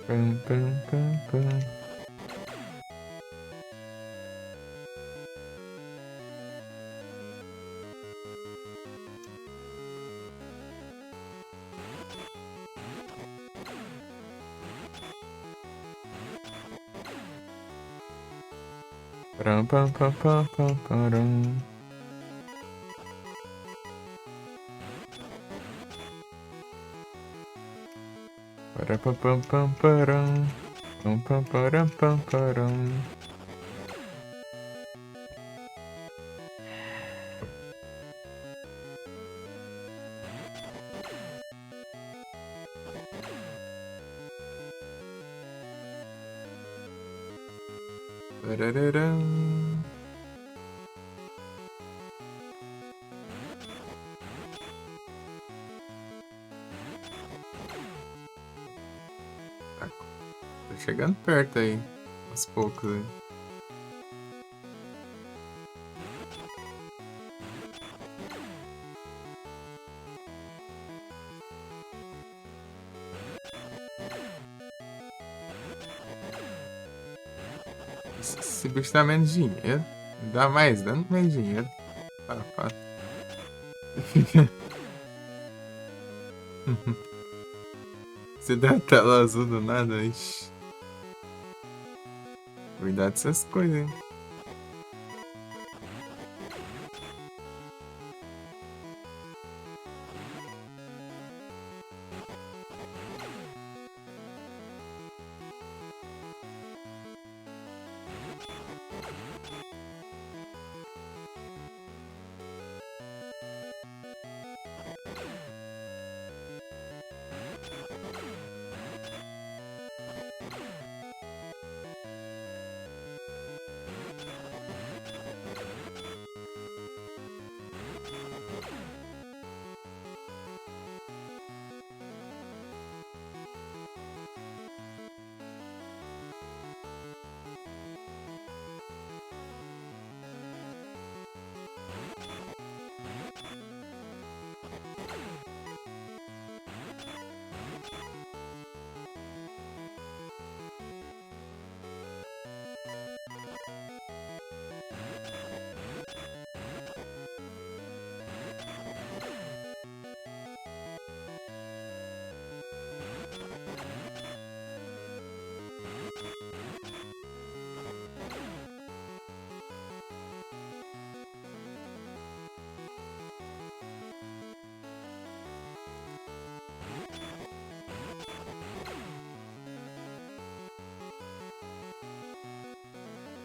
Pam, pam, pam, pam. Pam, pam, pam, pam, pam, param. Para, pam, pam, pam, param. Pam, pam, param, pam, param. Parararam. Tá, tô chegando perto aí. Aos poucos aí. Esse bicho dá menos dinheiro. Dá mais dano, menos dinheiro. Safado. Você dá a tela azul do nada, ixi. Cuidado dessas coisas, hein?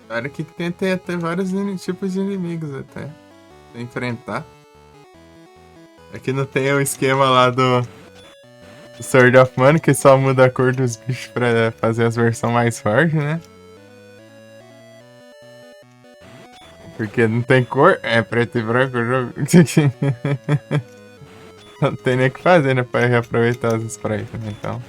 Claro que tem até vários tipos de inimigos até. Pra enfrentar. Aqui não tem o esquema lá do Sword of Mana, que só muda a cor dos bichos pra fazer as versões mais fortes, né? Porque não tem cor, é preto e branco o jogo. Não tem nem o que fazer, né? Pra reaproveitar os sprites, né? Então.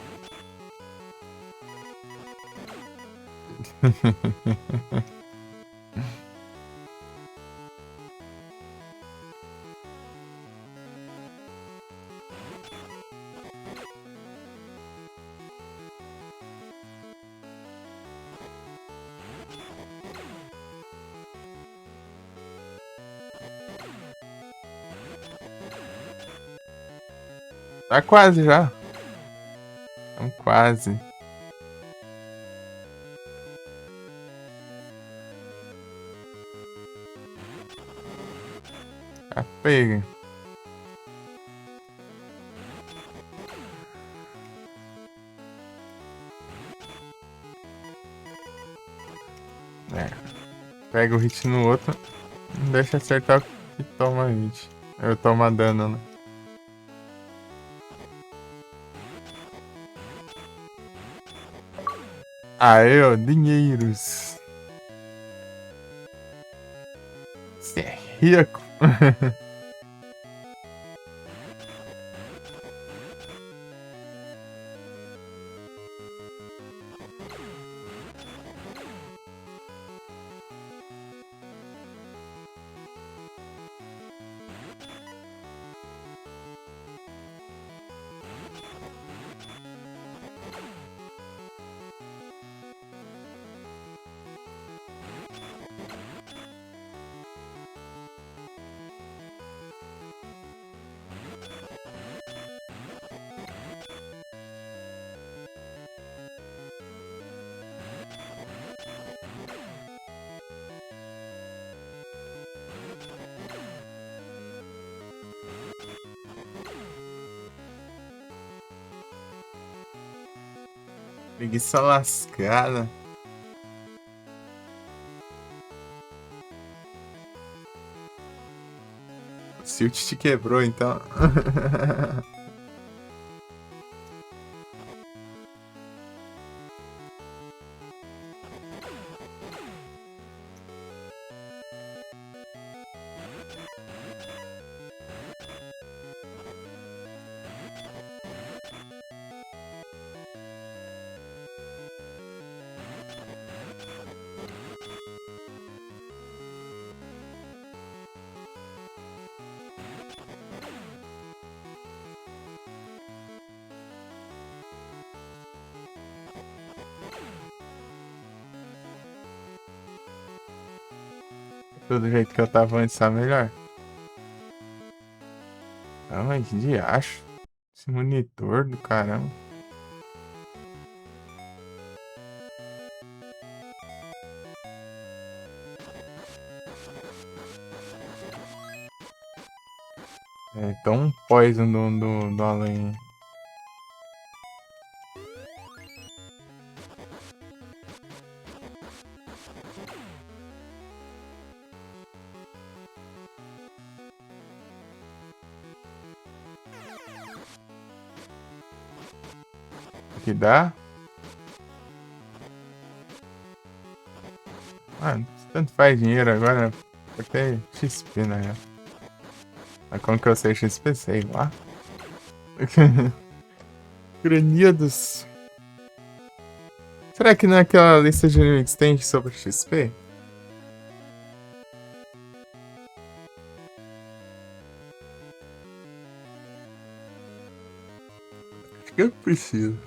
Tá quase já. Então, quase. Tá pega. É. Pega o hit no outro. Não deixa acertar o que toma hit. Eu tomo dano, né? Aê, ó, dinheiros. Cê é rico. Preguiça lascada. O Silt te quebrou, então. Do jeito que eu tava antes tá melhor. Ah, mas que diacho. Esse monitor do caramba. É tão um poison do além. Que dá? Ah, tanto faz dinheiro agora. Até XP, na real. Mas como que eu sei XP? Sei lá. Granidos. Será que naquela lista de inimigos tem sobre XP? Acho que eu preciso.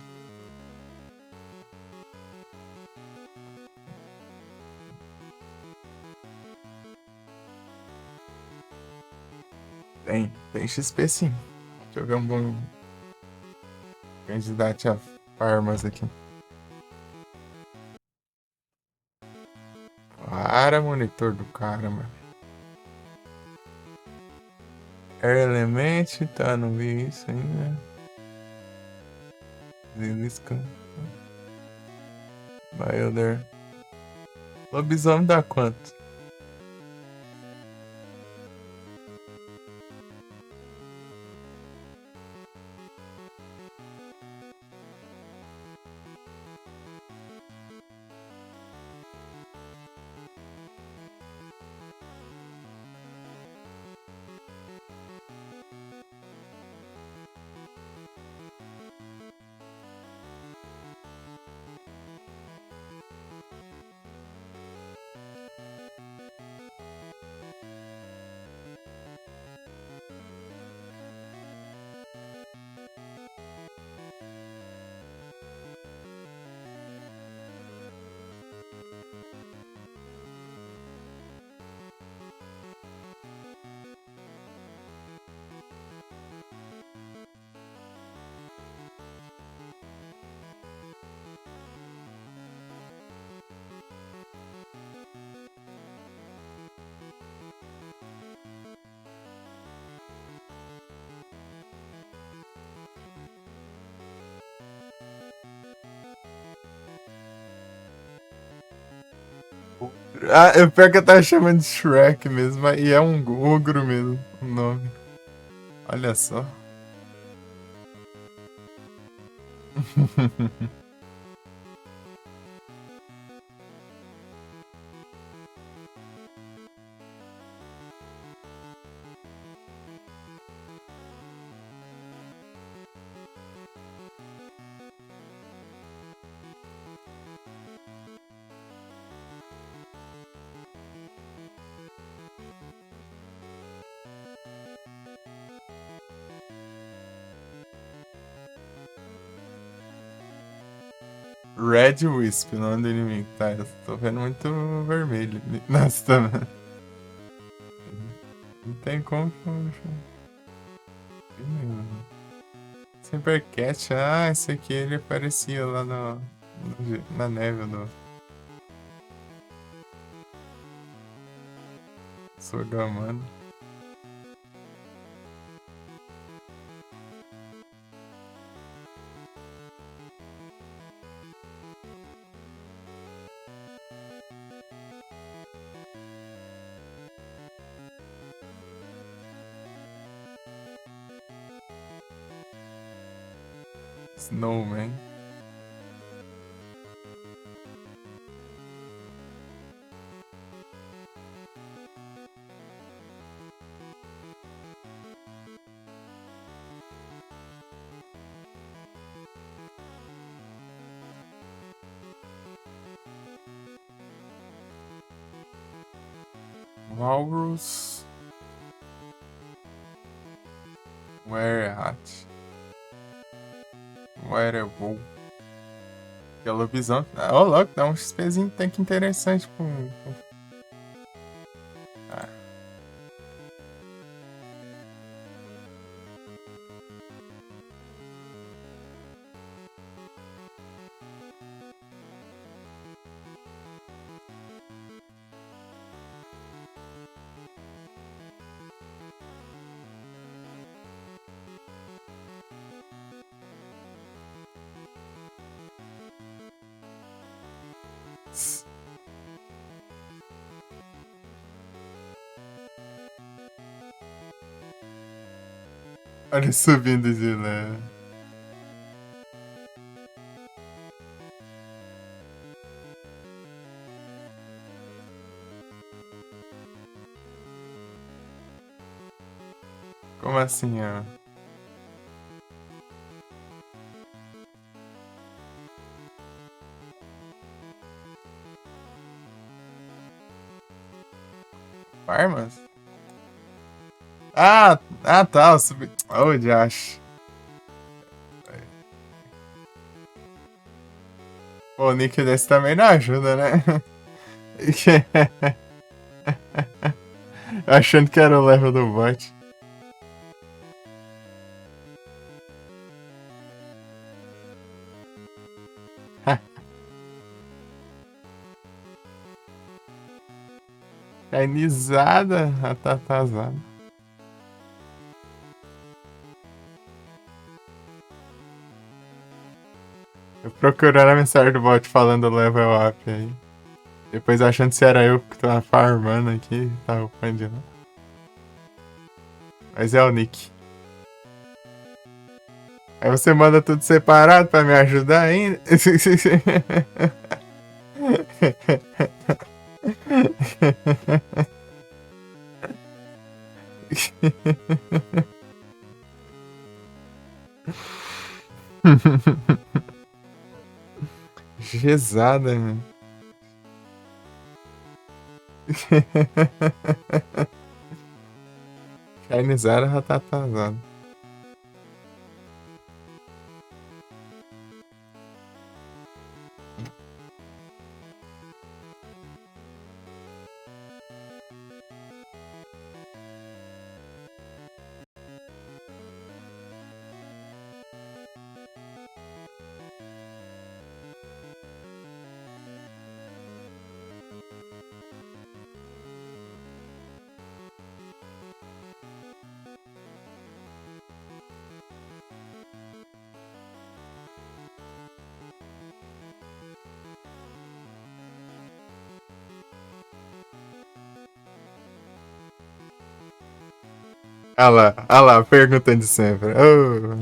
Tem XP sim. Deixa eu ver um bom candidato a farmas aqui. Para, monitor do cara, mano. Air Element, tá, não vi isso ainda. Zilisca. Wilder. Lobisomem dá quanto? Ah, eu pior que eu tava chamando de Shrek mesmo, e é um ogro mesmo o nome. Olha só. Red Wisp, o nome do inimigo. Tá, eu tô vendo muito vermelho. Nossa, tá. Não tem como. Cybercat, esse aqui ele aparecia lá na neve do Sogamano. Snowman. Walrus. Werehat. Werewolf. Que é lobisomem. Ó, louco, dá um XPzinho tanque interessante Ah. Olha ele subindo de leve. Como assim, ó? Farmas? Tá, eu subi. Oh, Josh. Pô, o nick desse também não ajuda, né? Achando que era o level do bot. Cainizada, a tatazada. Eu procurando a mensagem do bot falando level up aí. Depois achando se era eu que tava farmando aqui, tava upando, né? Mas é o Nick. Aí você manda tudo separado pra me ajudar ainda? Gesada, mano. Shinezara já tá atrasado. Olha lá, pergunta de sempre. Oh.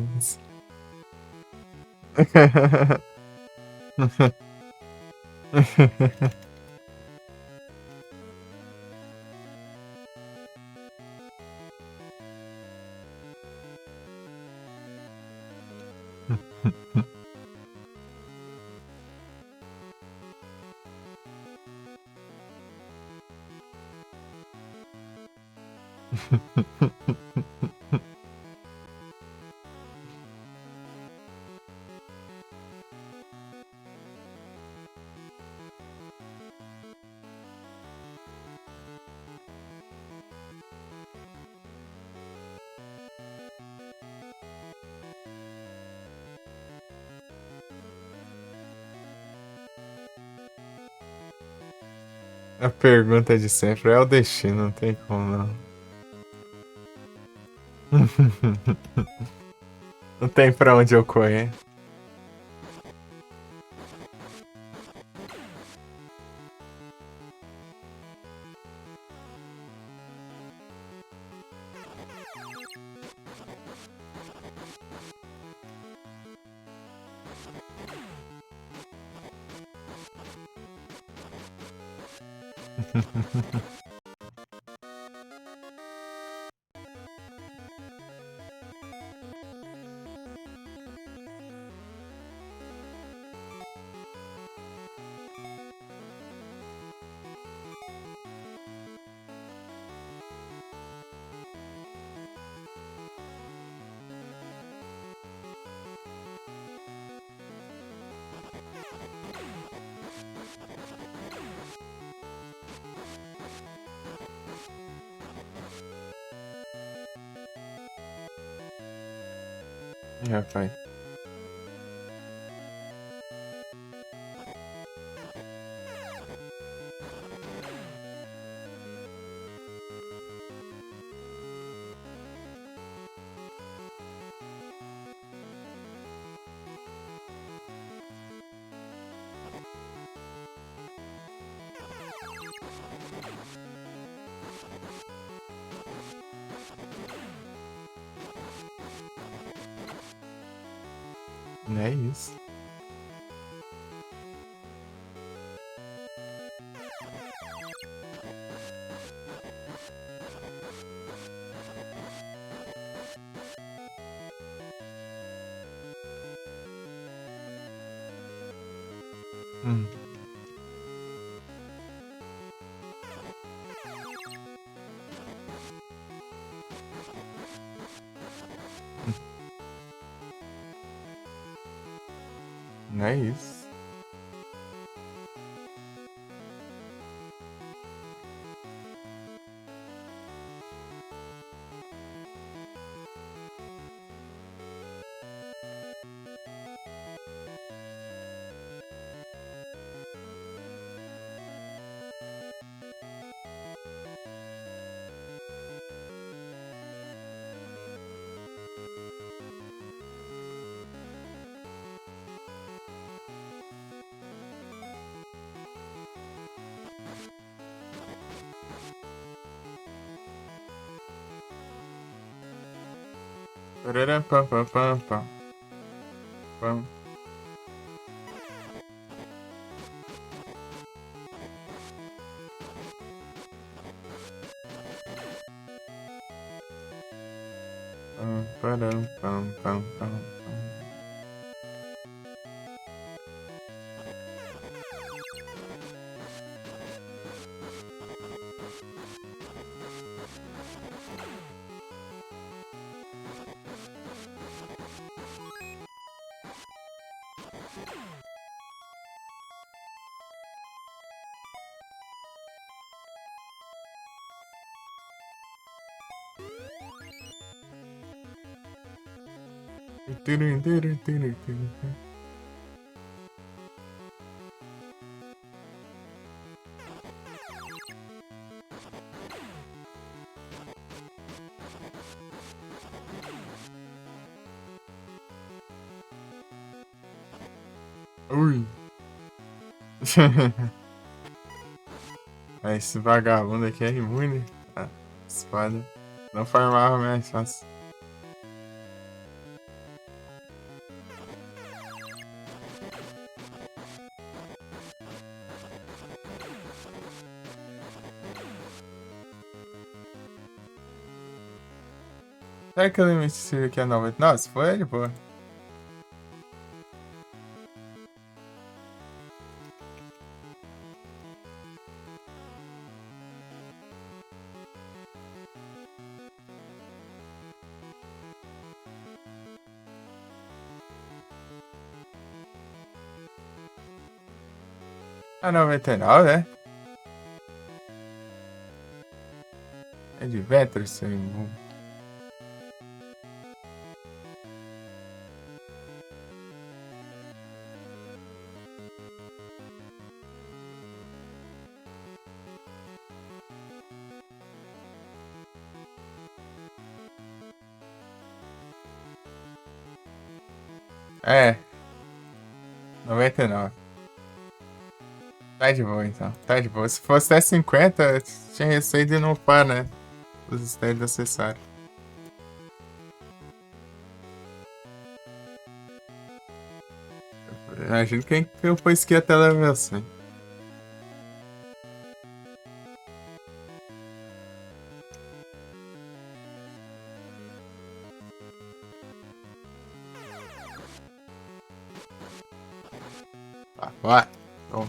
A pergunta de sempre é o destino, não tem como não. Não tem pra onde eu correr. Rapaz. Não é isso. Hum. Não é isso. Pararam, pam, pam, pam, pam. Pam. Pam, param, pam, pam, pam, pam. Ui. Esse vagabundo aqui é imune. Ah, espada. Não farmava mais fácil. Será que o limite aqui é 90? Não, se for, é de boa. Ah, 99, né? É de Ventress, seu irmão. É, 99. Tá de boa, então. Tá de boa. Se fosse até 50, tinha receio de não upar, né? Os stands acessórios. Imagino quem upou isso aqui até level 100. Tá, vai. Bom.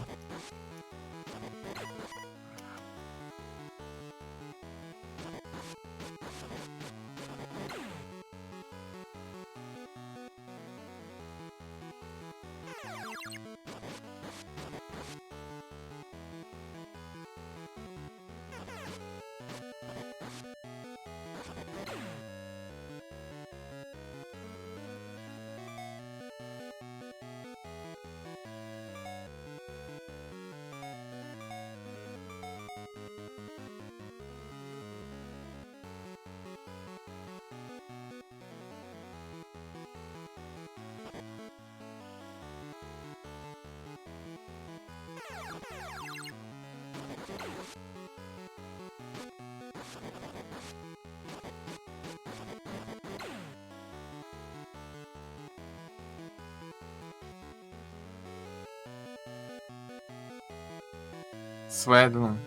Swedman.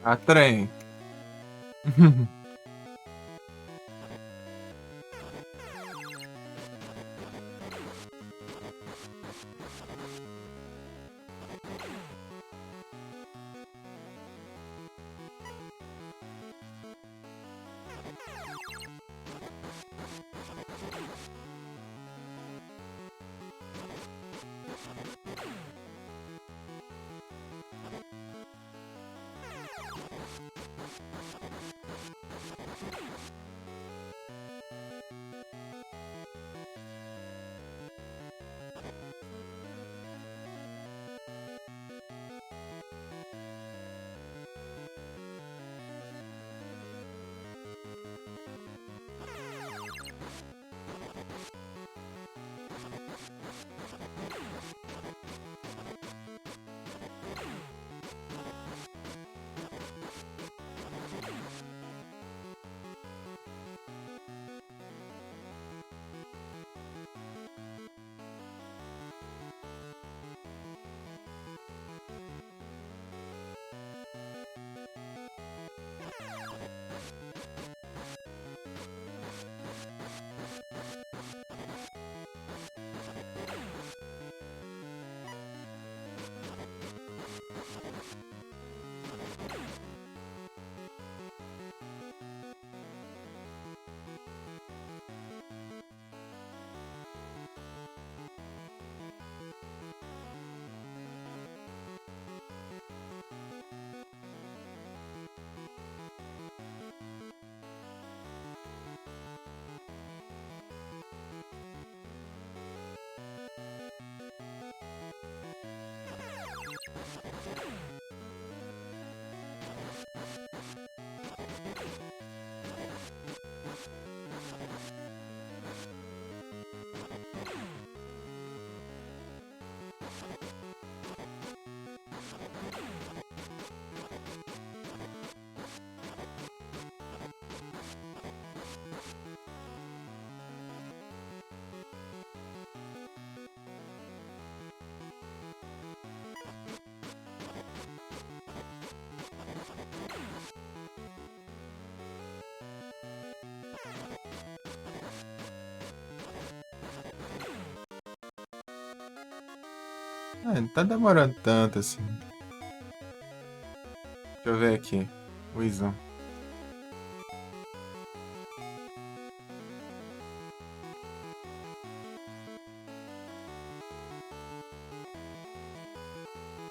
A trem. Não tá demorando tanto assim. Deixa eu ver aqui. Wisdom.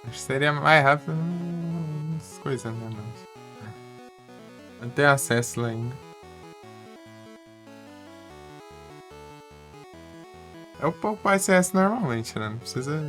Acho que seria mais rápido nas coisas, né? Não tem acesso lá ainda. É o Popeye CS normalmente, né? Não precisa.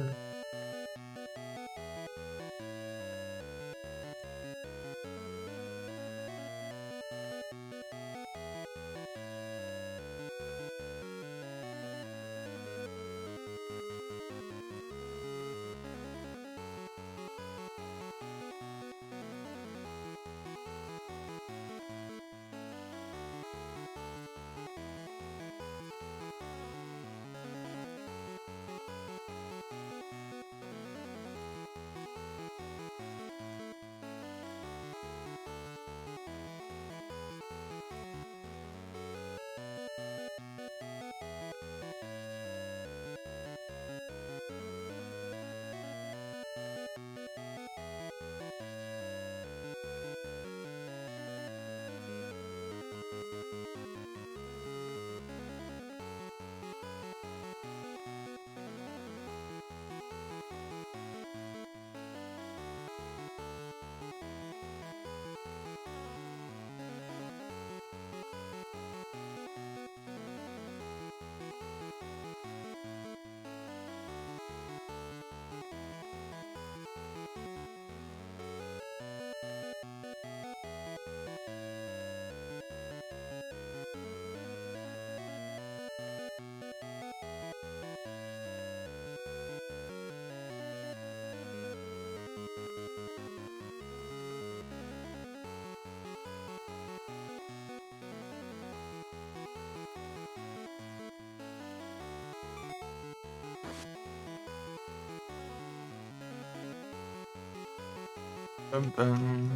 Tam, tam.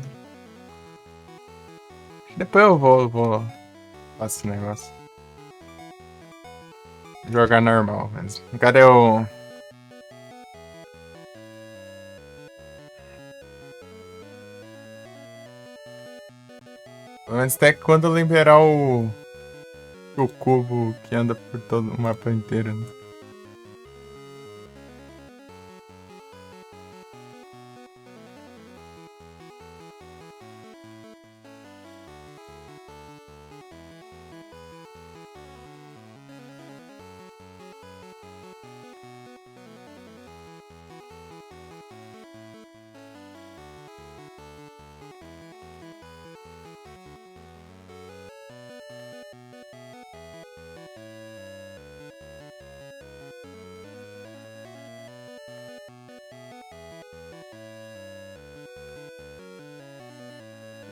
Depois eu vou faço esse negócio. Jogar normal mesmo. Cadê o. Pelo menos até quando liberar o cubo que anda por todo o mapa inteiro, né?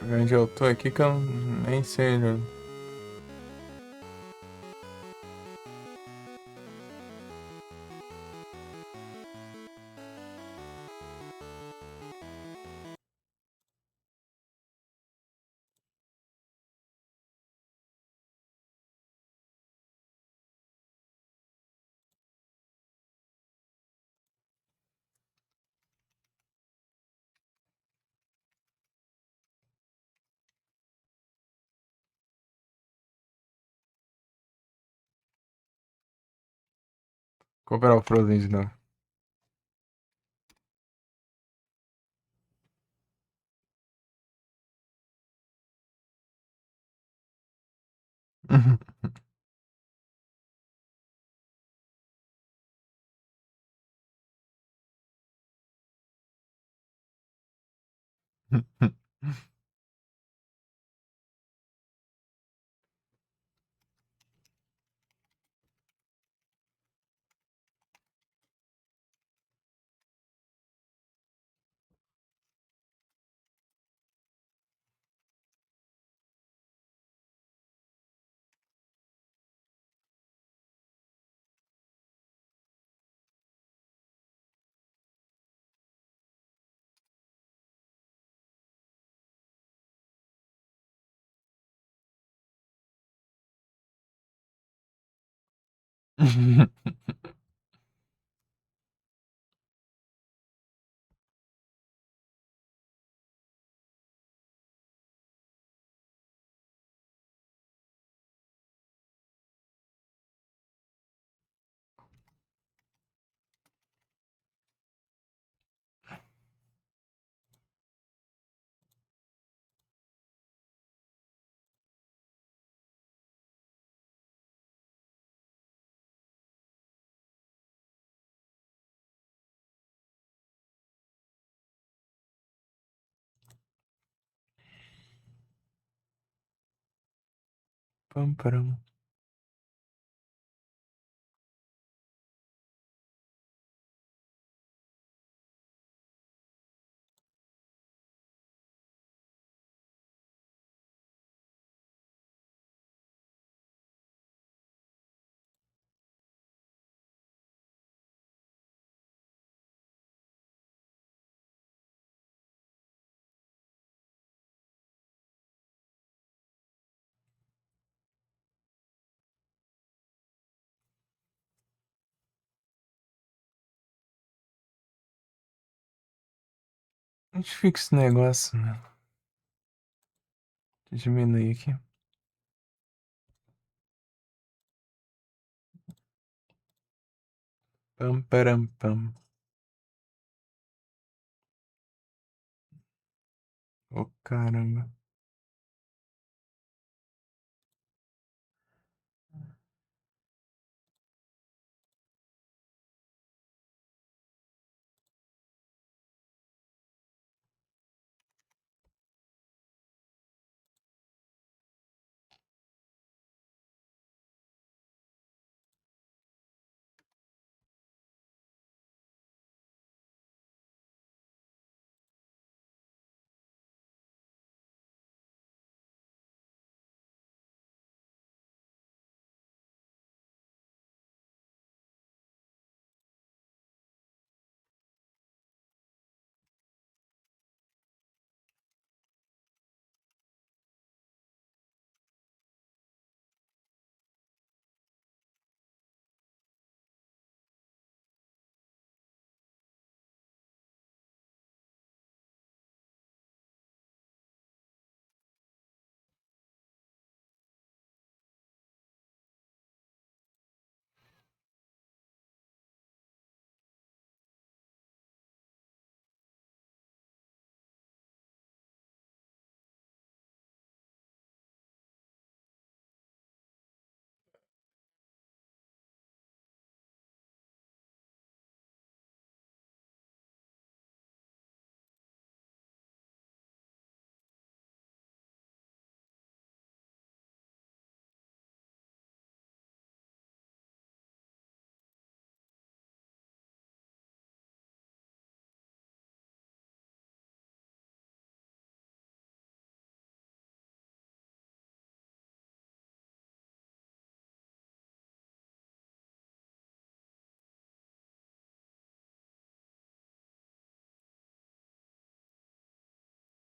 Onde eu tô aqui que eu nem sei, né? Comprar o Frozen de novo. Pam, param. Onde fica esse negócio, né? Deixa eu diminuir aqui. Pam, param, pam. Ô, caramba.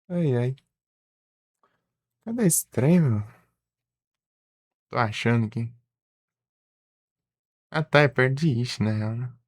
Ai, ai. Cadê esse trem, meu? Tô achando aqui. Ah, tá, é perto de Ishi, na real, né?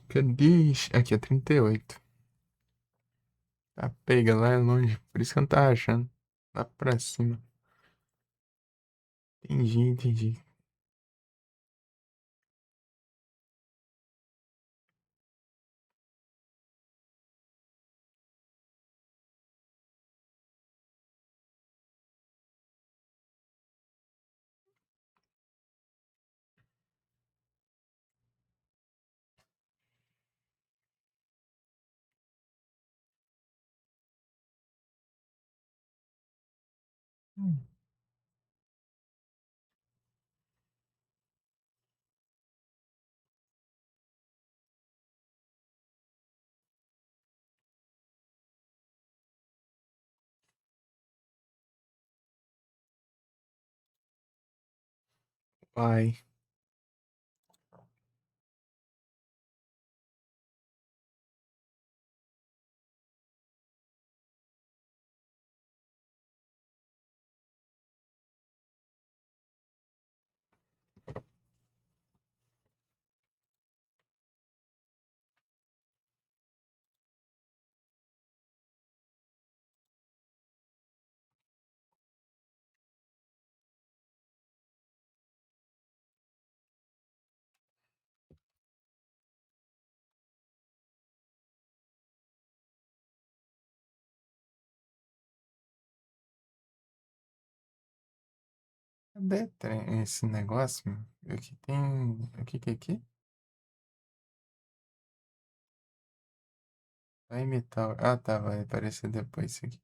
Cadê Ishi? Aqui é 38. Tá pega lá é longe. Por isso que eu não tava achando. Lá pra cima. Entendi, entendi. Hum. Vai. Cadê esse negócio, meu? Aqui tem. O que que é aqui? Vai imitar. Ah, tá. Vai aparecer depois isso aqui.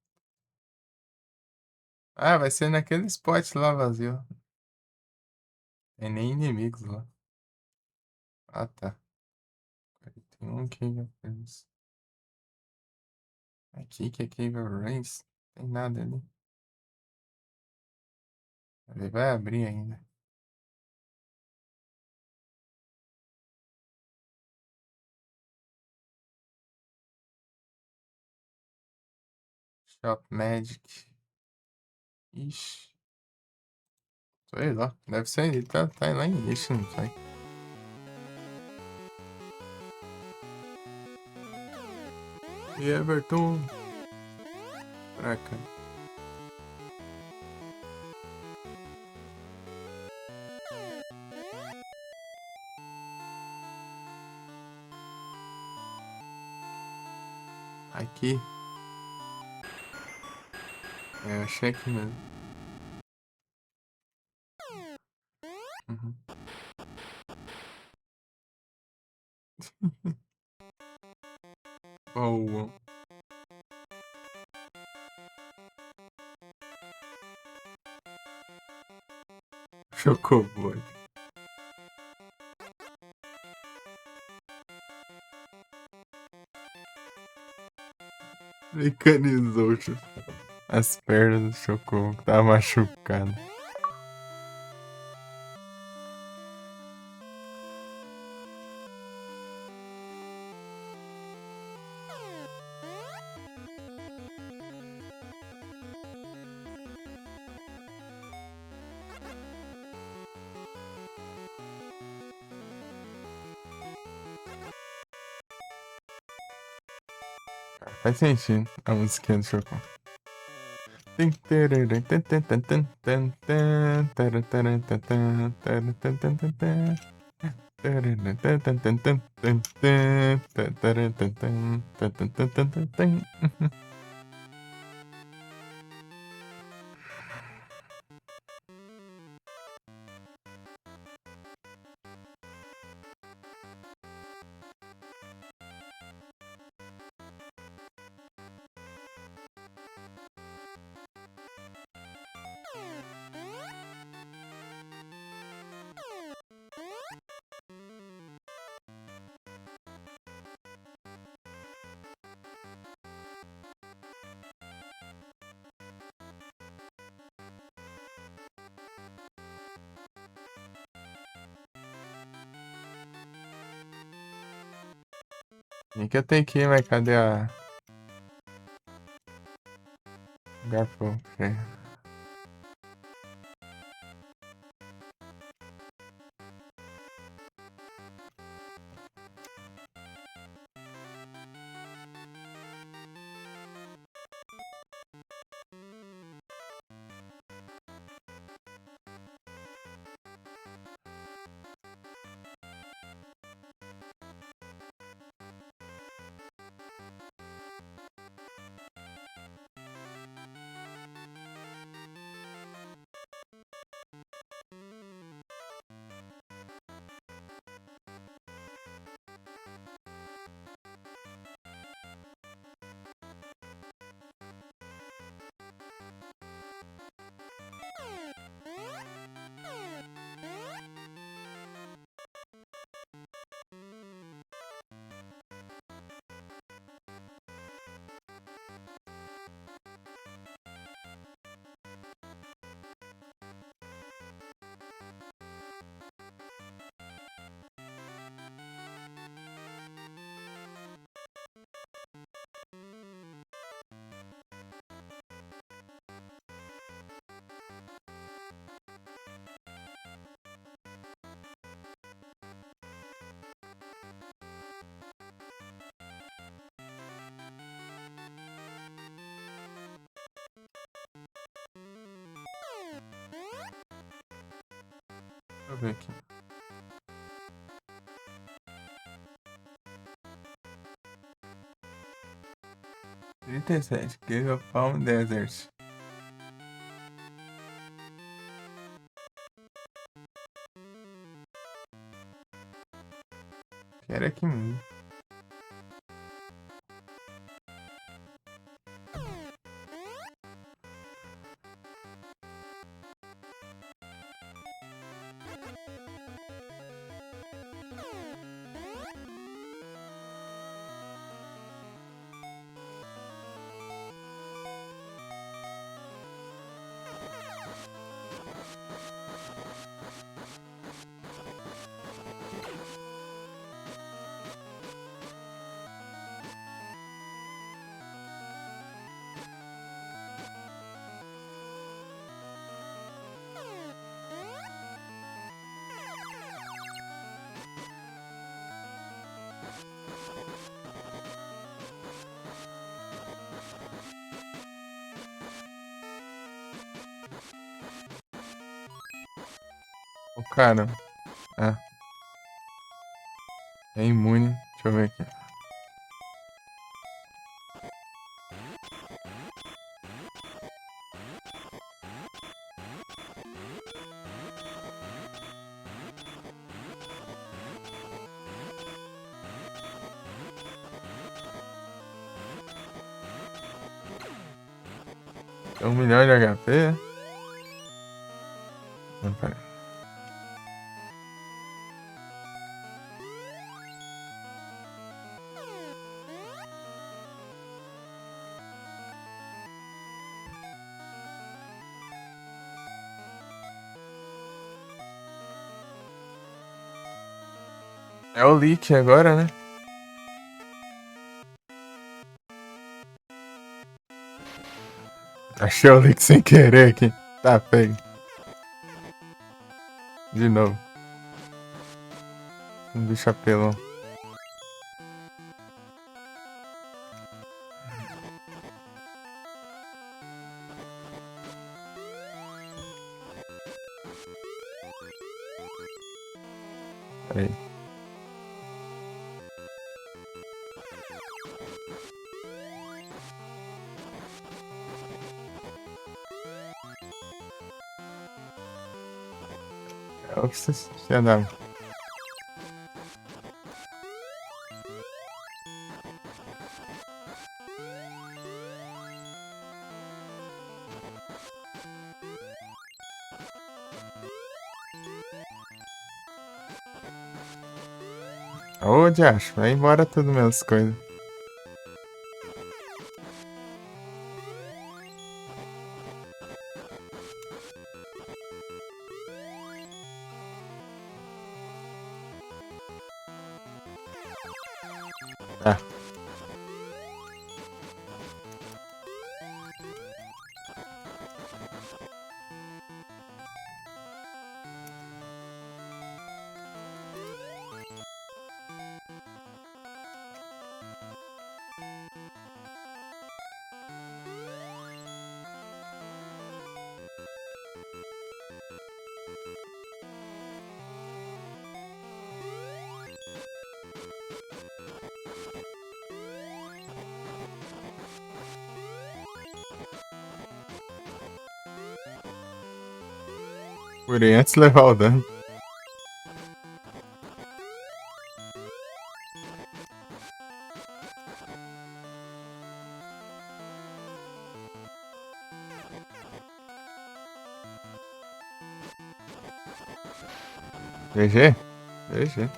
Ah, vai ser naquele spot lá vazio. Tem nem inimigos lá. Ah, tá. Tem um Cave of aqui que é Cave of Rains. Tem nada ali. Ele vai abrir ainda. Shop Magic. Ixi. Sei lá. Deve ser. Ele tá lá em Ixi, não sei. E Everton. Pra cá. Aqui. É, achei aqui mesmo. Uhum. Boa. Chocoboy. Mecanizou as pernas do Chocobo, que tava machucado. Faz sentido a musiquinha do Chocobo. E que eu tenho que ir, mas cadê a... Garfo? Ok. Deixa eu ver aqui. 37, Cave of Palm Desert. Quero aqui mesmo. O cara. Ah, é imune. Deixa eu ver aqui. É 1 milhão de HP. Não, pera. É o leak agora, né? Achei o leak sem querer aqui. Tá feio. De novo. Um bicho apelão. Peraí. É o que você dá. Ô, Diacho, vai embora tudo meus coisas. Ah. Porém, antes de levar o dano. GG? GG.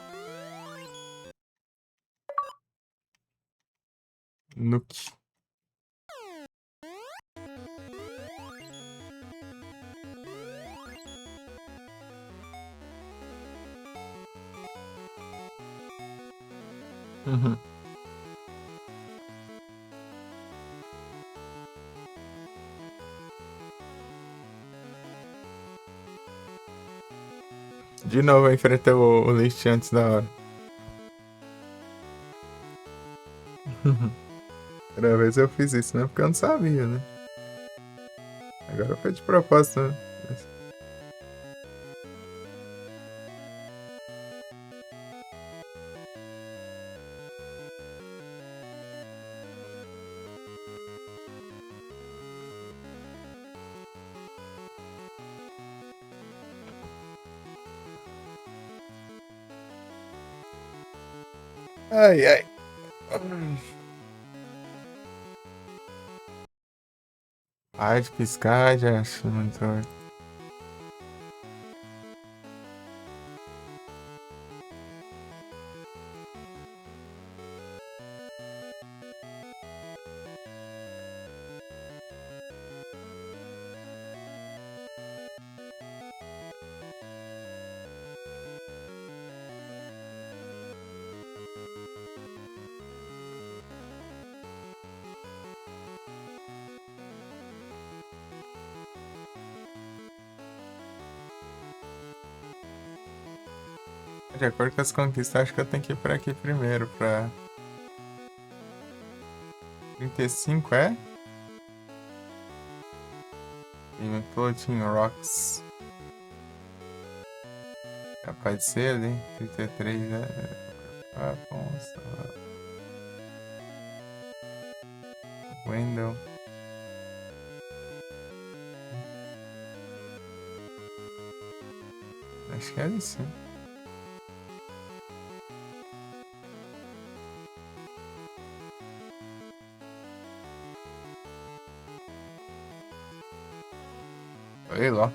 Nuke. Uhum. De novo, eu enfrentei o Lich antes da hora. Primeira vez eu fiz isso, né? Porque eu não sabia, né? Agora foi de propósito, né? Ai, ai. Ai, de piscar, já acho muito. De acordo com as conquistas, acho que eu tenho que ir por aqui primeiro, pra 35, é? E Floating Rocks. Capaz de ser ali, 33, né? Ah, nossa. Window. Acho que é ali sim. Sei lá.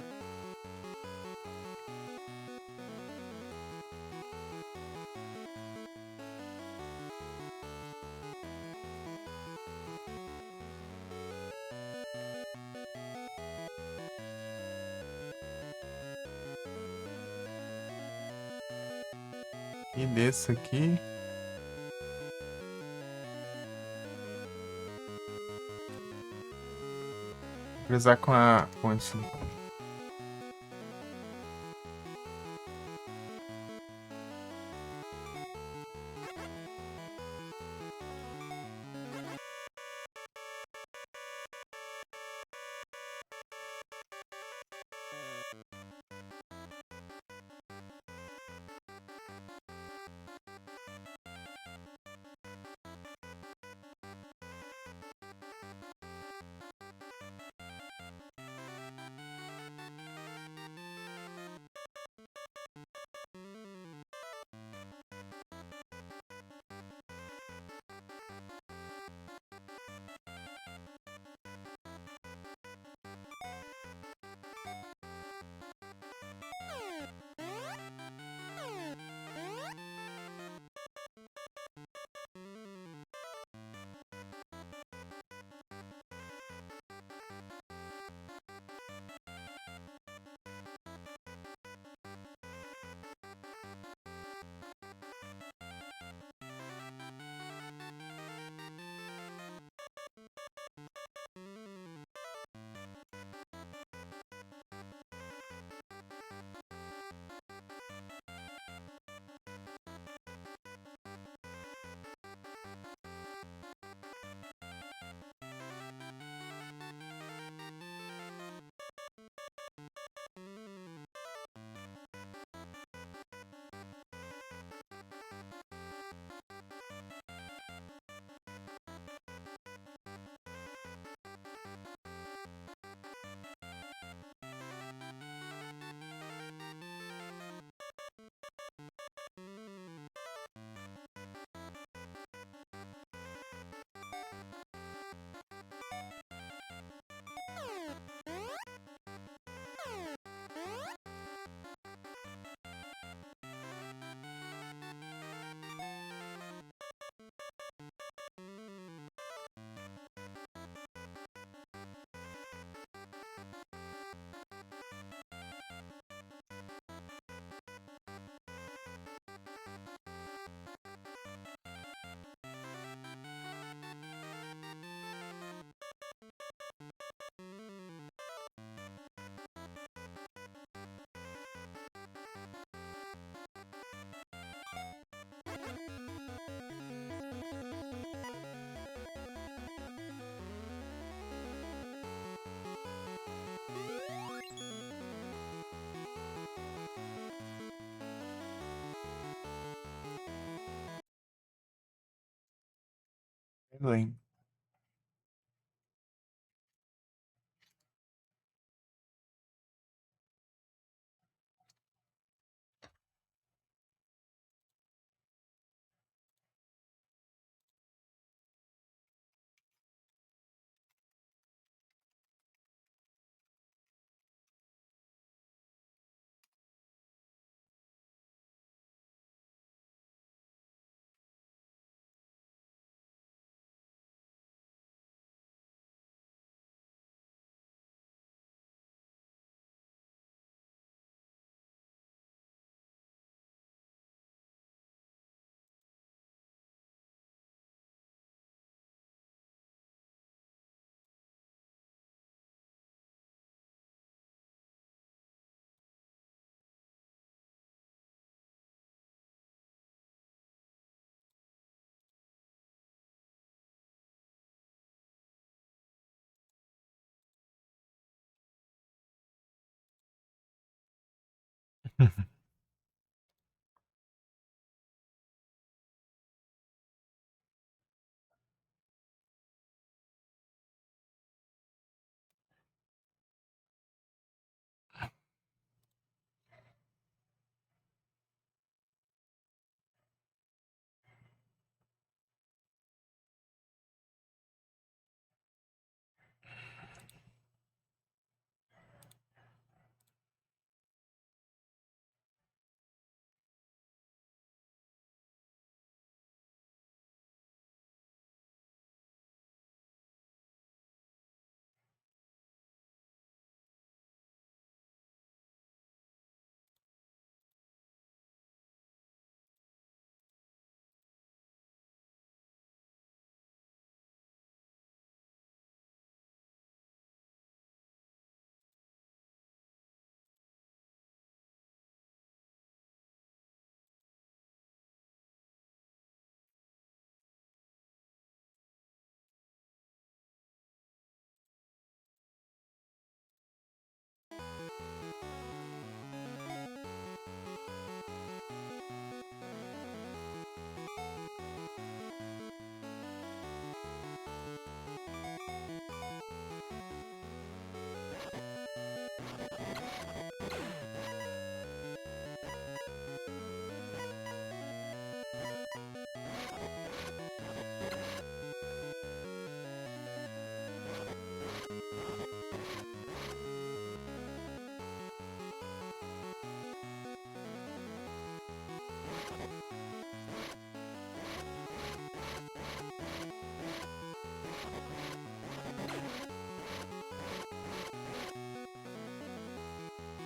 E desse aqui. Vou cruzar com a ponte. Bem.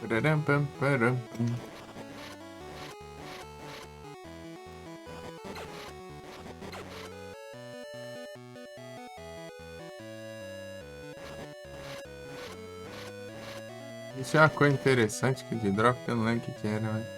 Pararam, pam, param, pam. Isso é uma coisa interessante que de drop, eu não lembro o que que era, mas...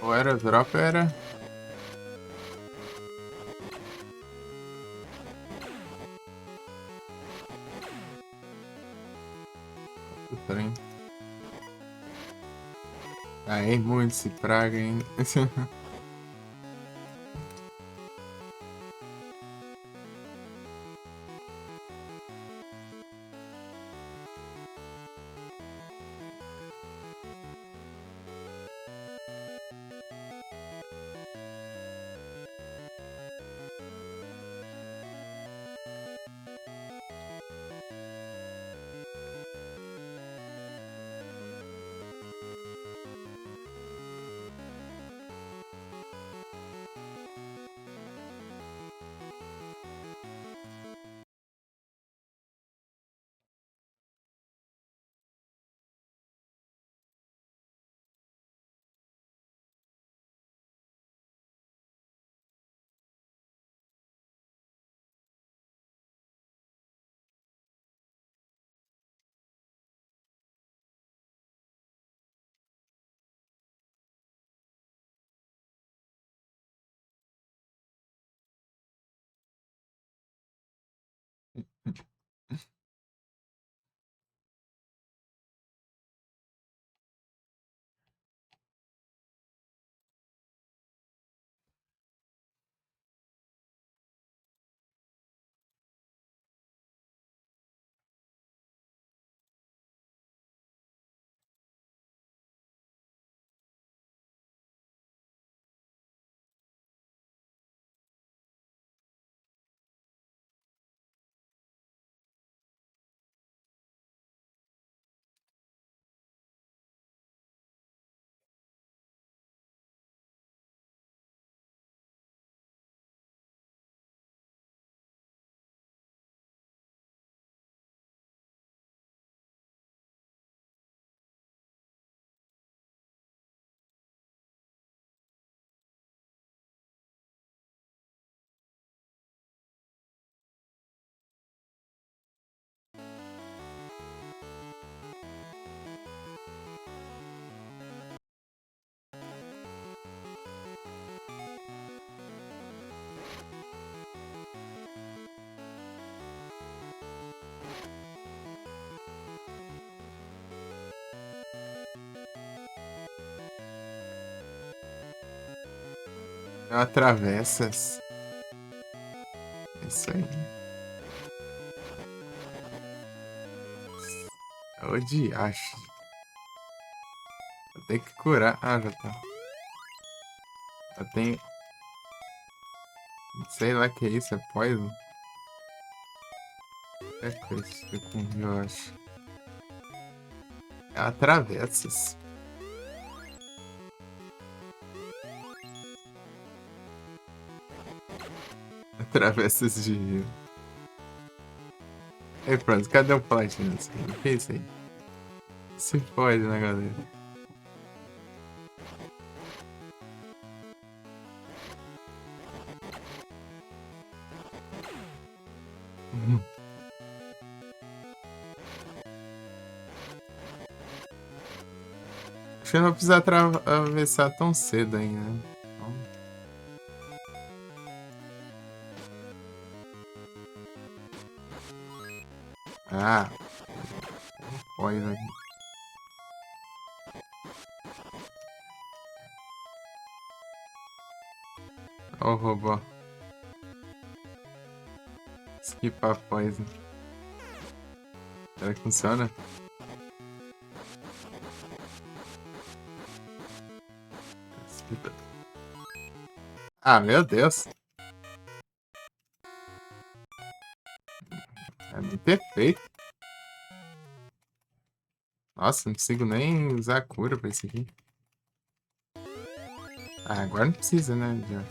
Ou era drop, era... O trem. Aí, muito se praga, hein? Atravessas. Isso aí. Ô diacho. Eu tenho que curar. Ah, já tá. Eu tenho. Sei lá que é isso, é poison? É coisa que eu comi, eu acho. É atravessas. Atravessas de rio. Aí pronto, cadê o Platinum? O que é isso aí? Se pode, né, galera? Acho que não vai precisar atravessar tão cedo ainda, né? Então... Ah, pode aqui. Ó o robô. Skipar poison. Será que funciona? Skip. Ah, meu Deus. É muito perfeito. Nossa, não consigo nem usar a cura pra isso aqui. Ah, agora não precisa, né? Já.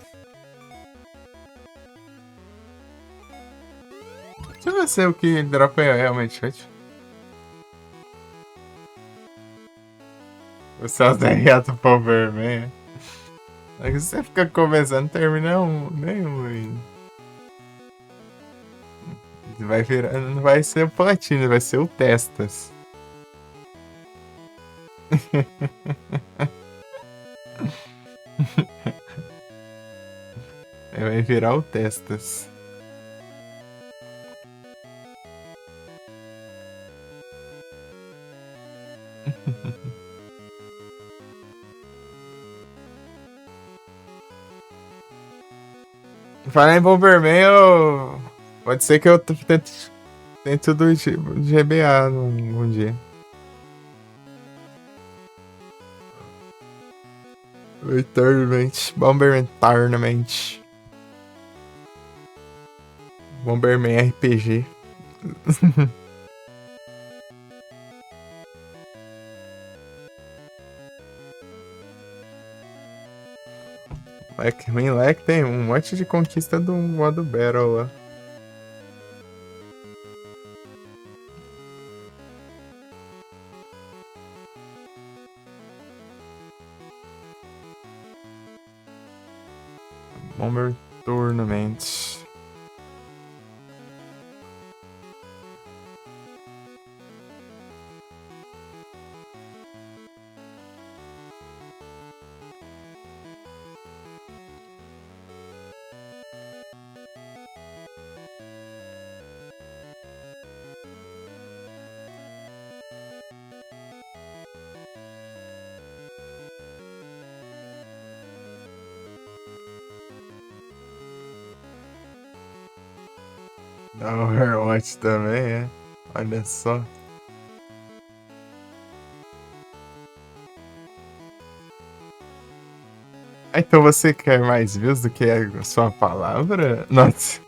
Deixa eu ver se o que dropa é realmente útil. O céu da reato pau vermelho. É que você fica conversando, termina nenhum ainda. Vai virar, não vai ser o Platina, vai ser o Testas. Vai virar o Testas. Falar em Bomberman, pode ser que eu tente tudo de GBA num dia. Tournament. Bomberman Tournament. Bomberman RPG. Moleque tem um monte de conquista do modo Battle lá. Bomber Tournament. Da Overwatch também, é. Olha só. Então você quer mais views do que a sua palavra? Nossa.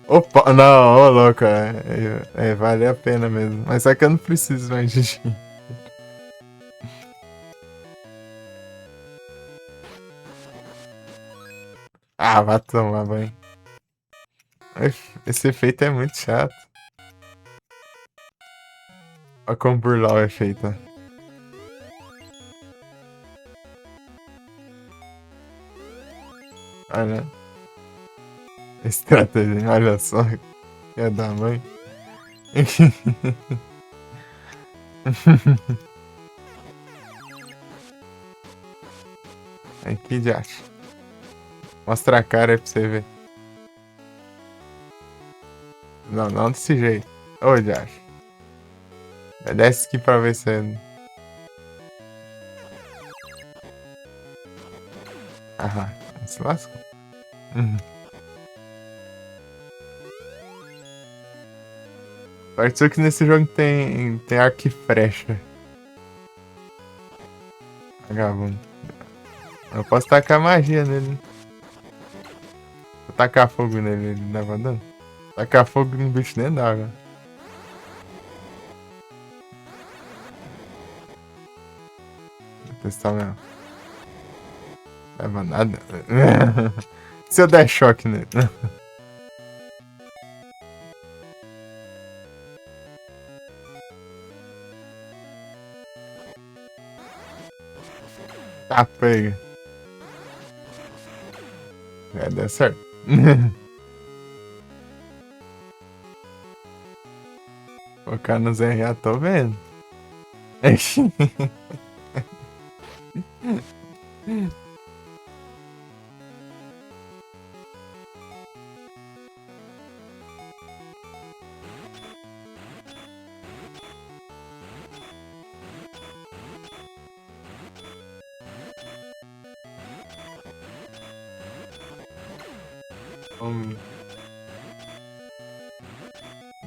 Opa, não, ô louco, vale a pena mesmo. Mas só que eu não preciso mais de gente. Ah, vai tomar banho. Esse efeito é muito chato. Olha como burlar o efeito. Olha. Estratégia, olha só. É da mãe. Aqui de acho. Mostra a cara aí pra você ver. Não, não desse jeito. Ô, de acho. Desce aqui pra ver se é... Ah, se lascou. Parece que nesse jogo tem arco e flecha. Vagabundo. Eu posso tacar magia nele. Vou tacar fogo nele, ele dava dano. Tacar fogo no bicho nem dá, velho. Vou testar mesmo. Leva nada. Se eu der choque nele. Tá, pega. É, deu certo. Focar no ZRA, tô vendo.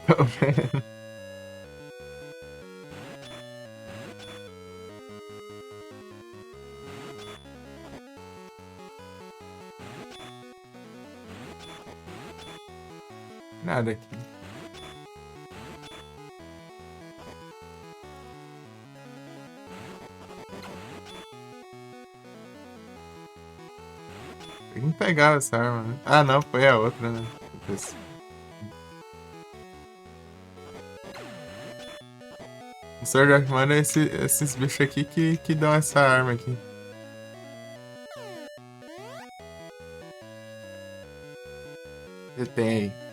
Tô vendo. Nada aqui. Tem que pegar essa arma, né? Ah, não, foi a outra, né? O Sword of Mana é esses bichos aqui que dão essa arma aqui. Você tem aí.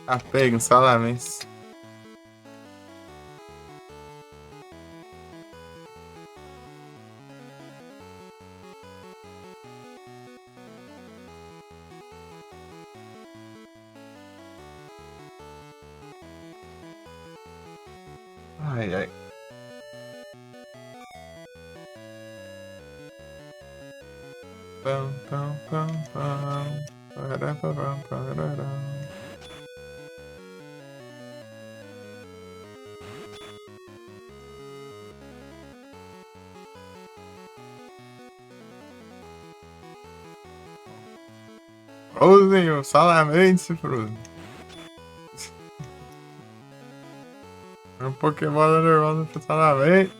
Ah, pega um salamence. Ai, ai. Pam, pam, pam, pam. Pará, pará, parará. Usem o salamence, Frodo. Um Pokémon nervoso pro salamence.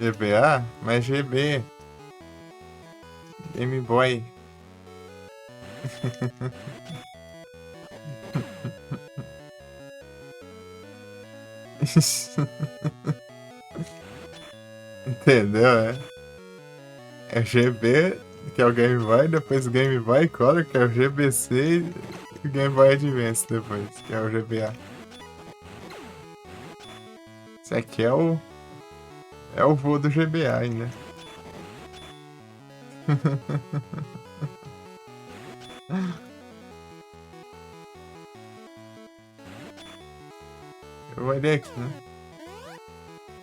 GBA? Mas GB. Game Boy. Entendeu, é? É GB, que é o Game Boy, depois o Game Boy Color, que é o GBC, e o Game Boy Advance depois, que é o GBA. Esse aqui é o voo do GBA ainda. Eu vou ler aqui, né?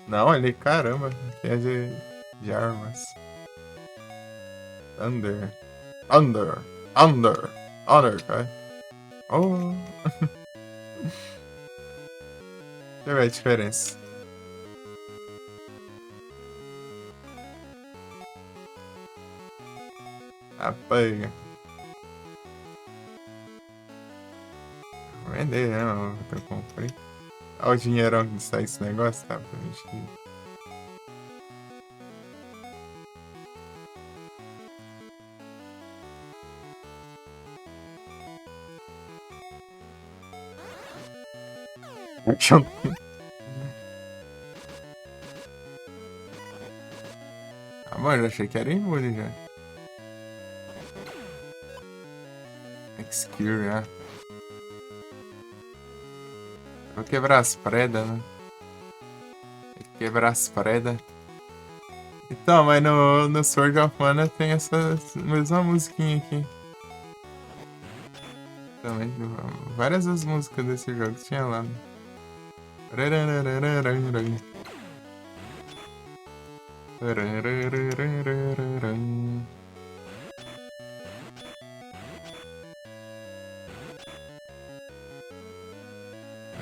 Não, ali, caramba, que é de armas. Under. Under. Under. Under, cara. Oh. Deixa eu ver a diferença. Apaga. vender, né? Eu comprei. Olha o dinheirão que sai esse negócio, tá? Pra gente. Ah, mano, eu achei que era imune já. Excure, né? Vou quebrar as predas, né? Tem que quebrar as predas. Então, mas no Sword of Mana tem essa mesma musiquinha aqui. Também, várias das músicas desse jogo tinha lá. Né?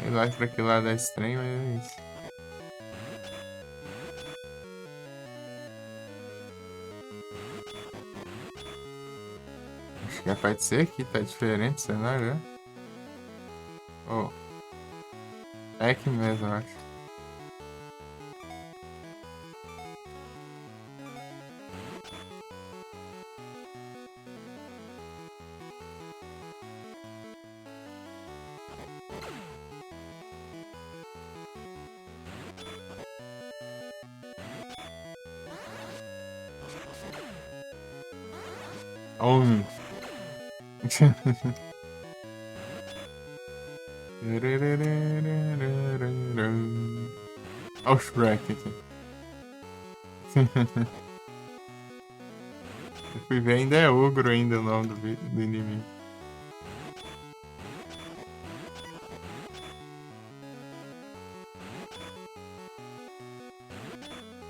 Aí lá pra que lado é estranho, mas é isso. Acho que é pode ser aqui, tá diferente o cenário, né? Oh, é aqui mesmo, eu acho. Oh. Olha o Shrek aqui. Eu fui ver, ainda é ogro ainda o nome do inimigo.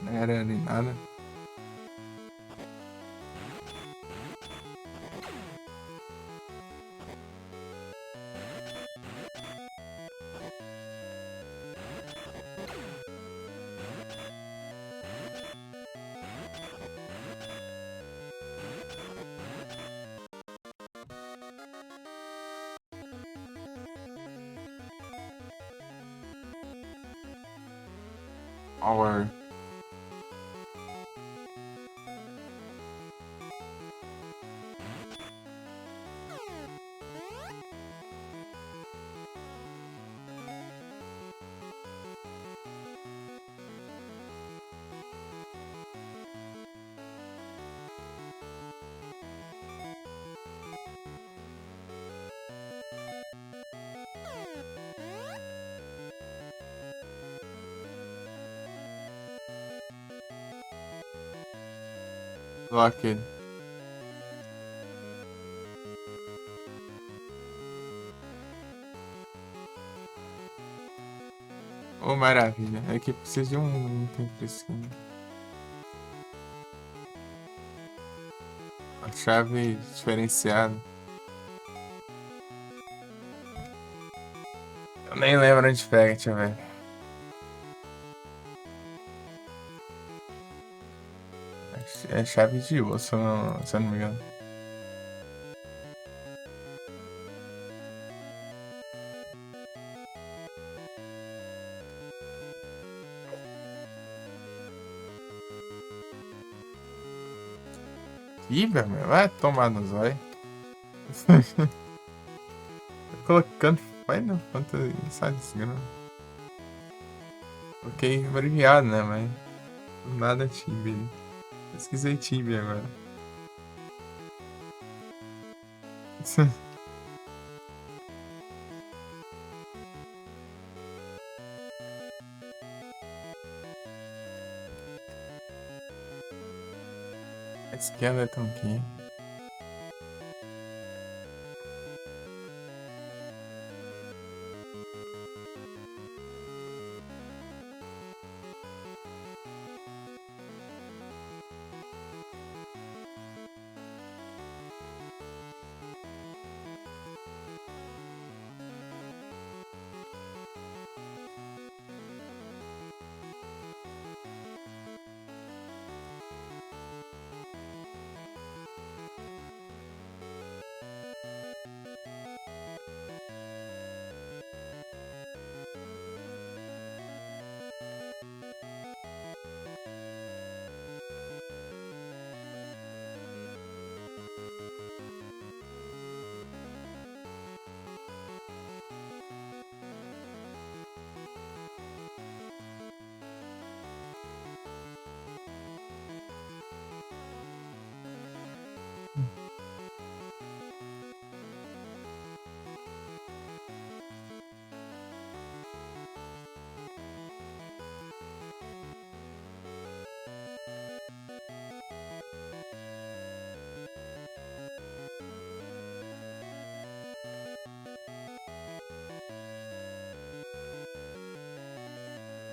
Não era nem nada. Our... Locked. Oh, maravilha. É que precisa de um tempo assim. A chave diferenciada. Eu nem lembro onde pega, deixa eu ver. É chave de osso, se eu não me engano. Ih, meu, vai tomar no zóio. Colocando Final Fantasy, sabe isso, não? Ok, abreviado, né, mas nada Tibia, né? Pesquisei Tibia agora. Skeleton Key.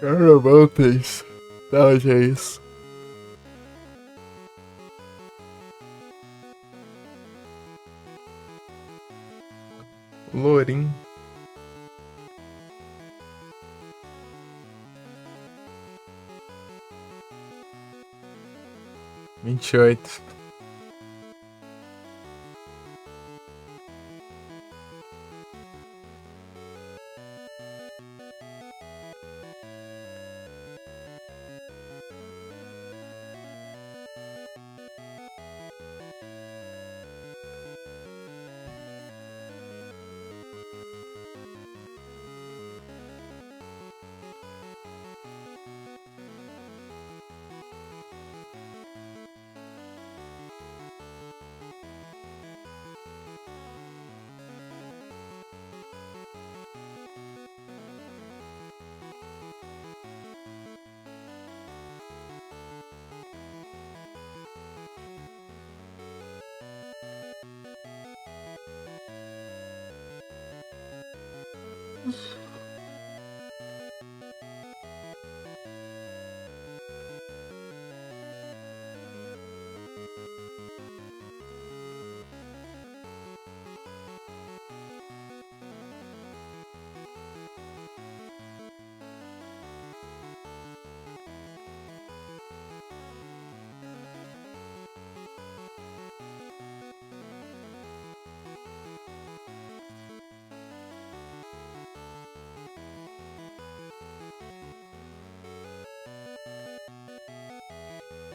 Mountains. Da onde é isso? Lourim. 28.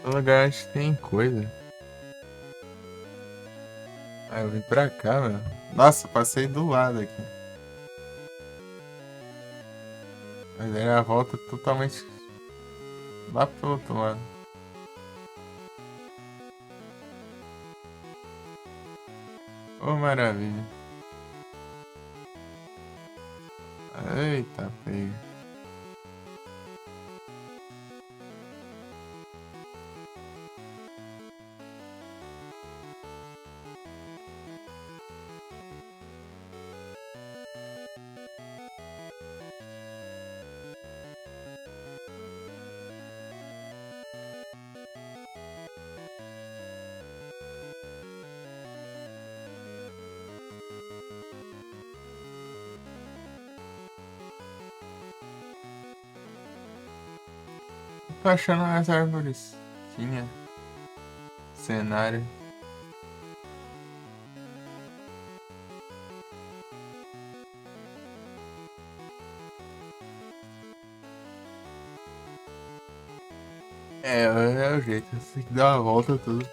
No lugar onde tem coisa. Ah, eu vim pra cá, meu. Nossa, passei do lado aqui. Mas aí a volta totalmente lá pro outro lado. Ô, maravilha. Eita, pega. Tô achando as árvores. Tinha cenário. É o jeito. Você tem que dar uma volta tudo.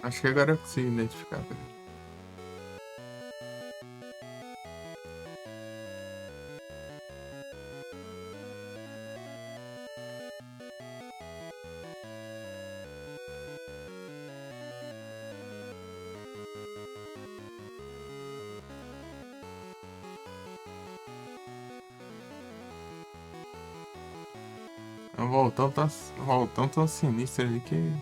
Acho que agora eu consigo identificar. Peraí. É um voltão tão sinistro ali que.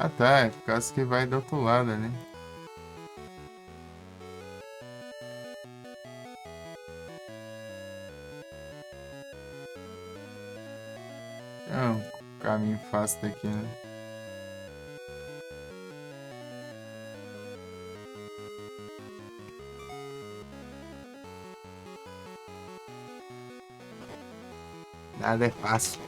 Ah tá, é por causa que vai do outro lado ali. É um caminho fácil daqui, né? Nada é fácil.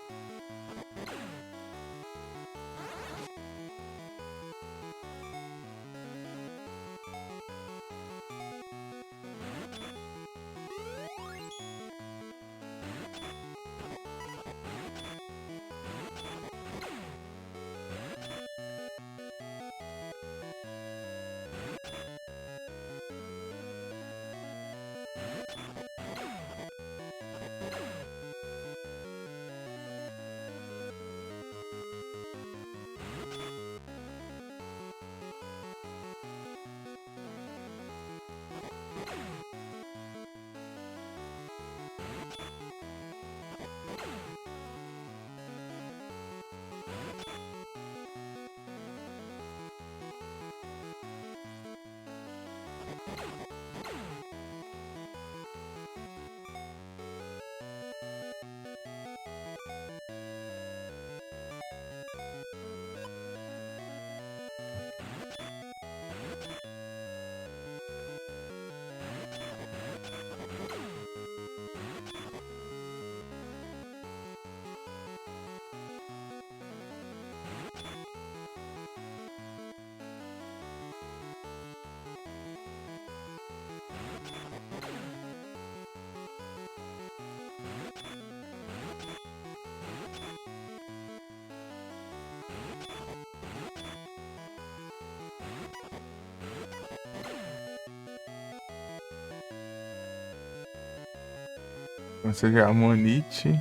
Ou seja, a Monite.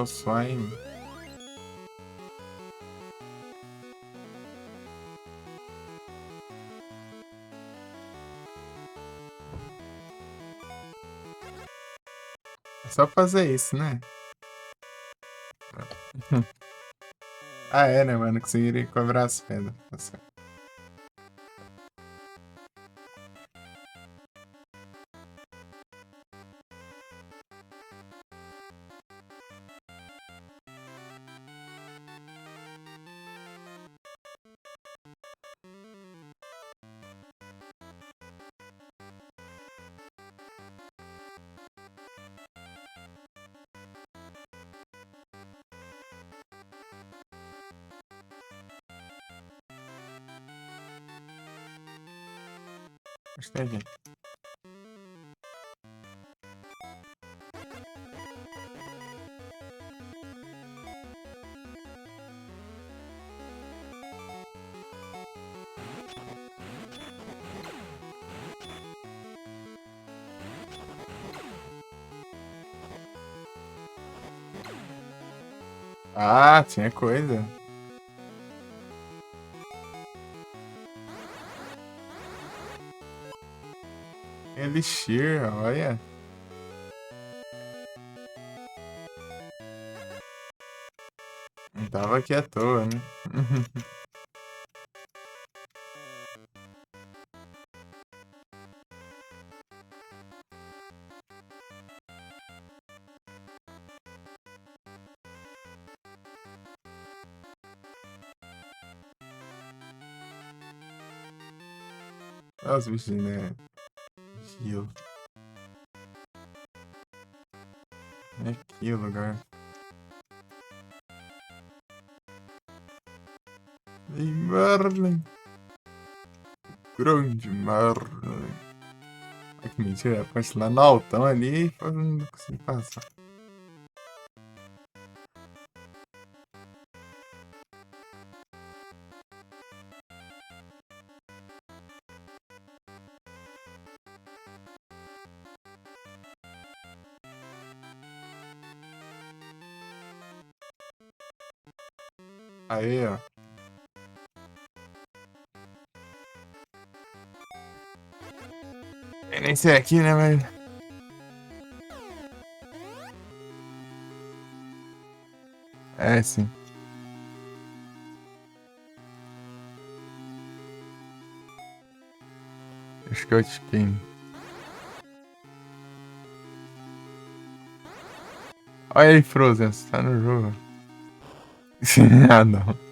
Slime. É só fazer isso, né? Ah, é, né, mano? Conseguiria cobrar as pedras. Tá certo. Gostei aqui. Ah, tinha coisa. Elixir, olha. Não tava aqui à toa, né? Olha os bichinhos, né? Aquilo. É aqui o lugar. E Merlin. Grande Merlin. Ai, que mentira. Pode lá no altão ali e não consegui passar. Aí, ó. Eu nem sei aqui, né, mas... É, sim. Acho que eu te queimo. Olha aí, Frozen. Você tá no jogo. Ah, não.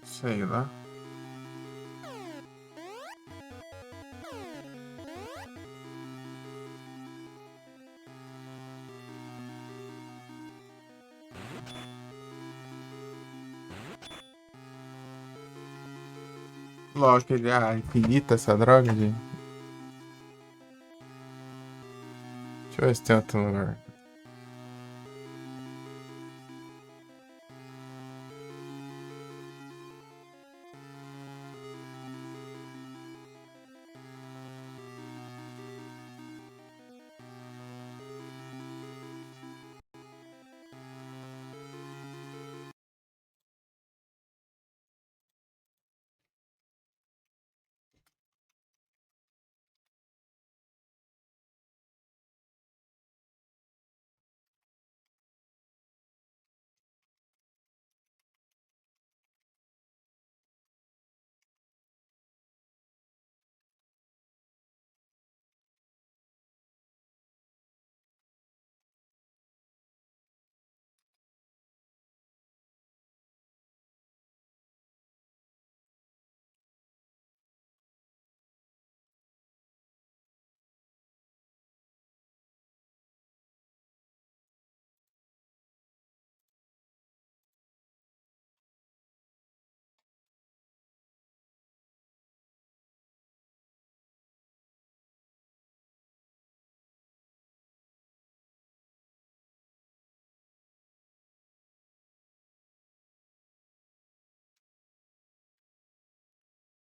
Sei lá. Lógico, ele é infinita essa droga, gente. Deixa eu ver se tem outro lugar.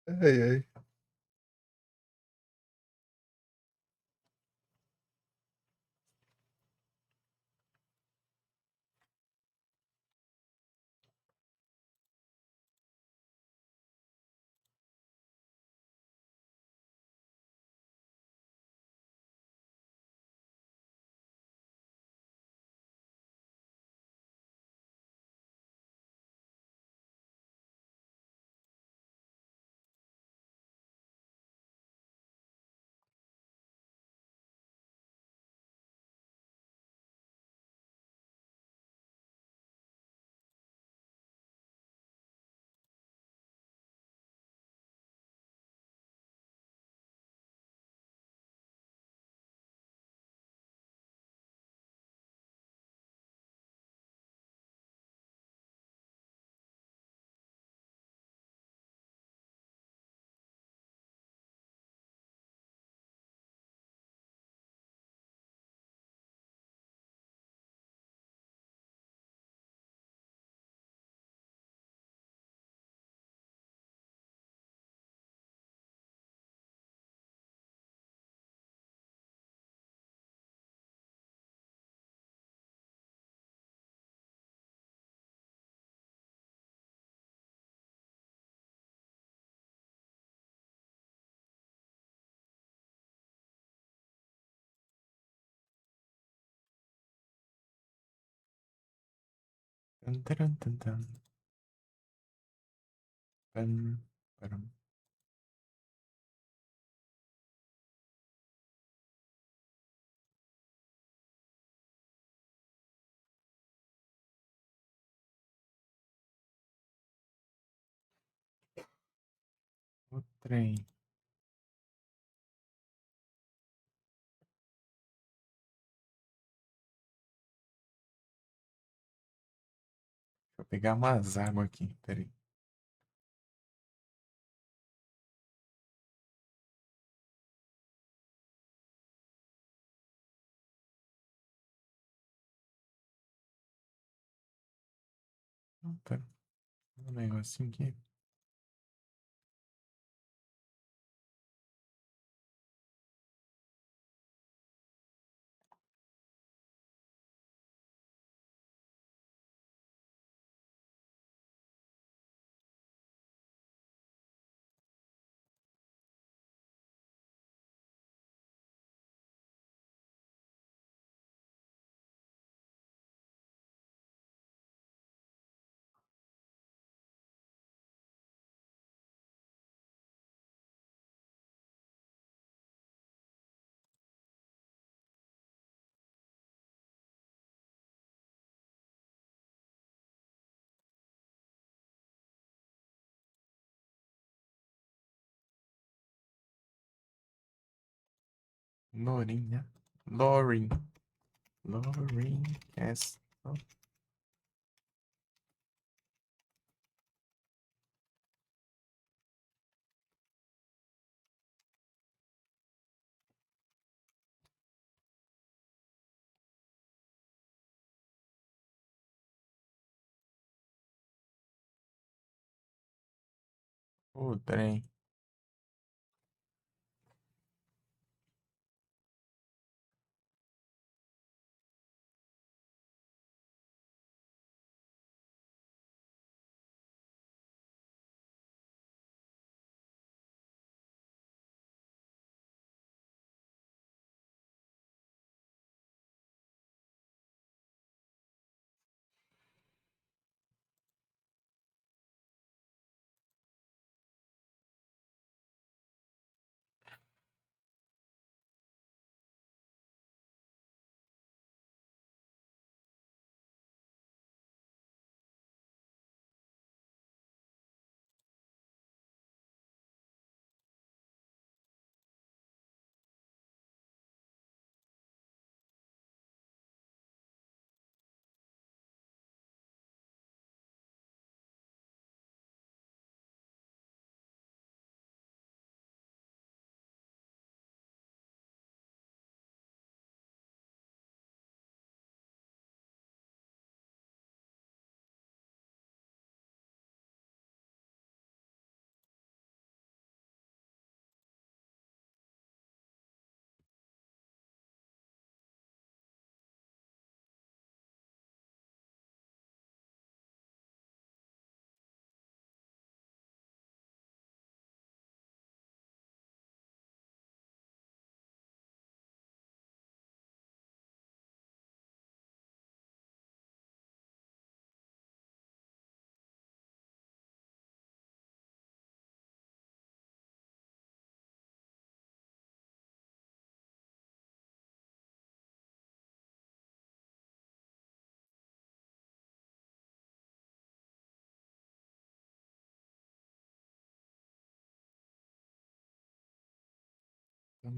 Ai, ai. Tan, taran, tan, tan. Pam, param. O trem. Deixa eu pegar umas águas aqui. Peraí. Pera. Um negocinho aqui. Lourinha. Lauren. Lauren Castle. O trem.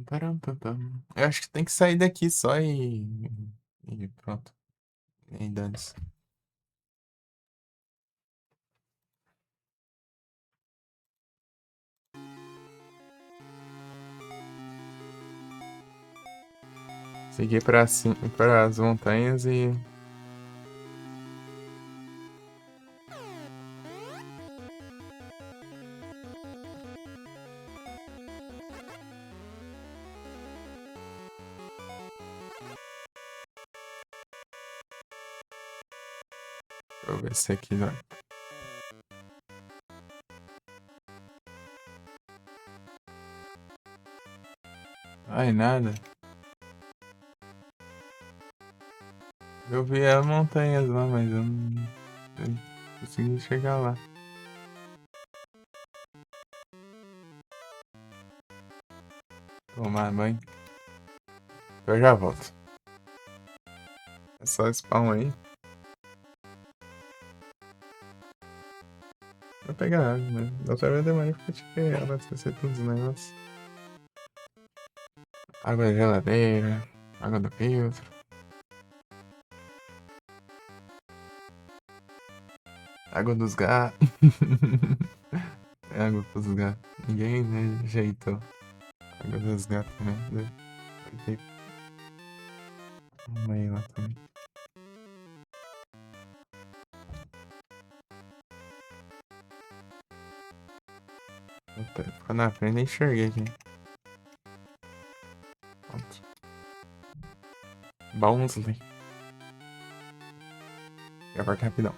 Param, pam, pam. Eu acho que tem que sair daqui só e pronto. E dane-se. Seguir para as montanhas e. Deixa eu ver se aqui vai. Ai, nada. Eu vi as montanhas lá, mas eu não consegui chegar lá. Tomar banho. Eu já volto. É só spawn aí. Vou pegar água, né? Da outra vez eu demorei porque eu tive que abastecer todos os negócios. Água da geladeira, água do filtro. Água dos gatos. Água pros gatos. Ninguém, né, ajeitou. Água dos gatos também. Né? Tem uma aí lá também. Opa, ficou na frente, nem enxerguei aqui. Pronto. Bounsley. Já volto rapidão.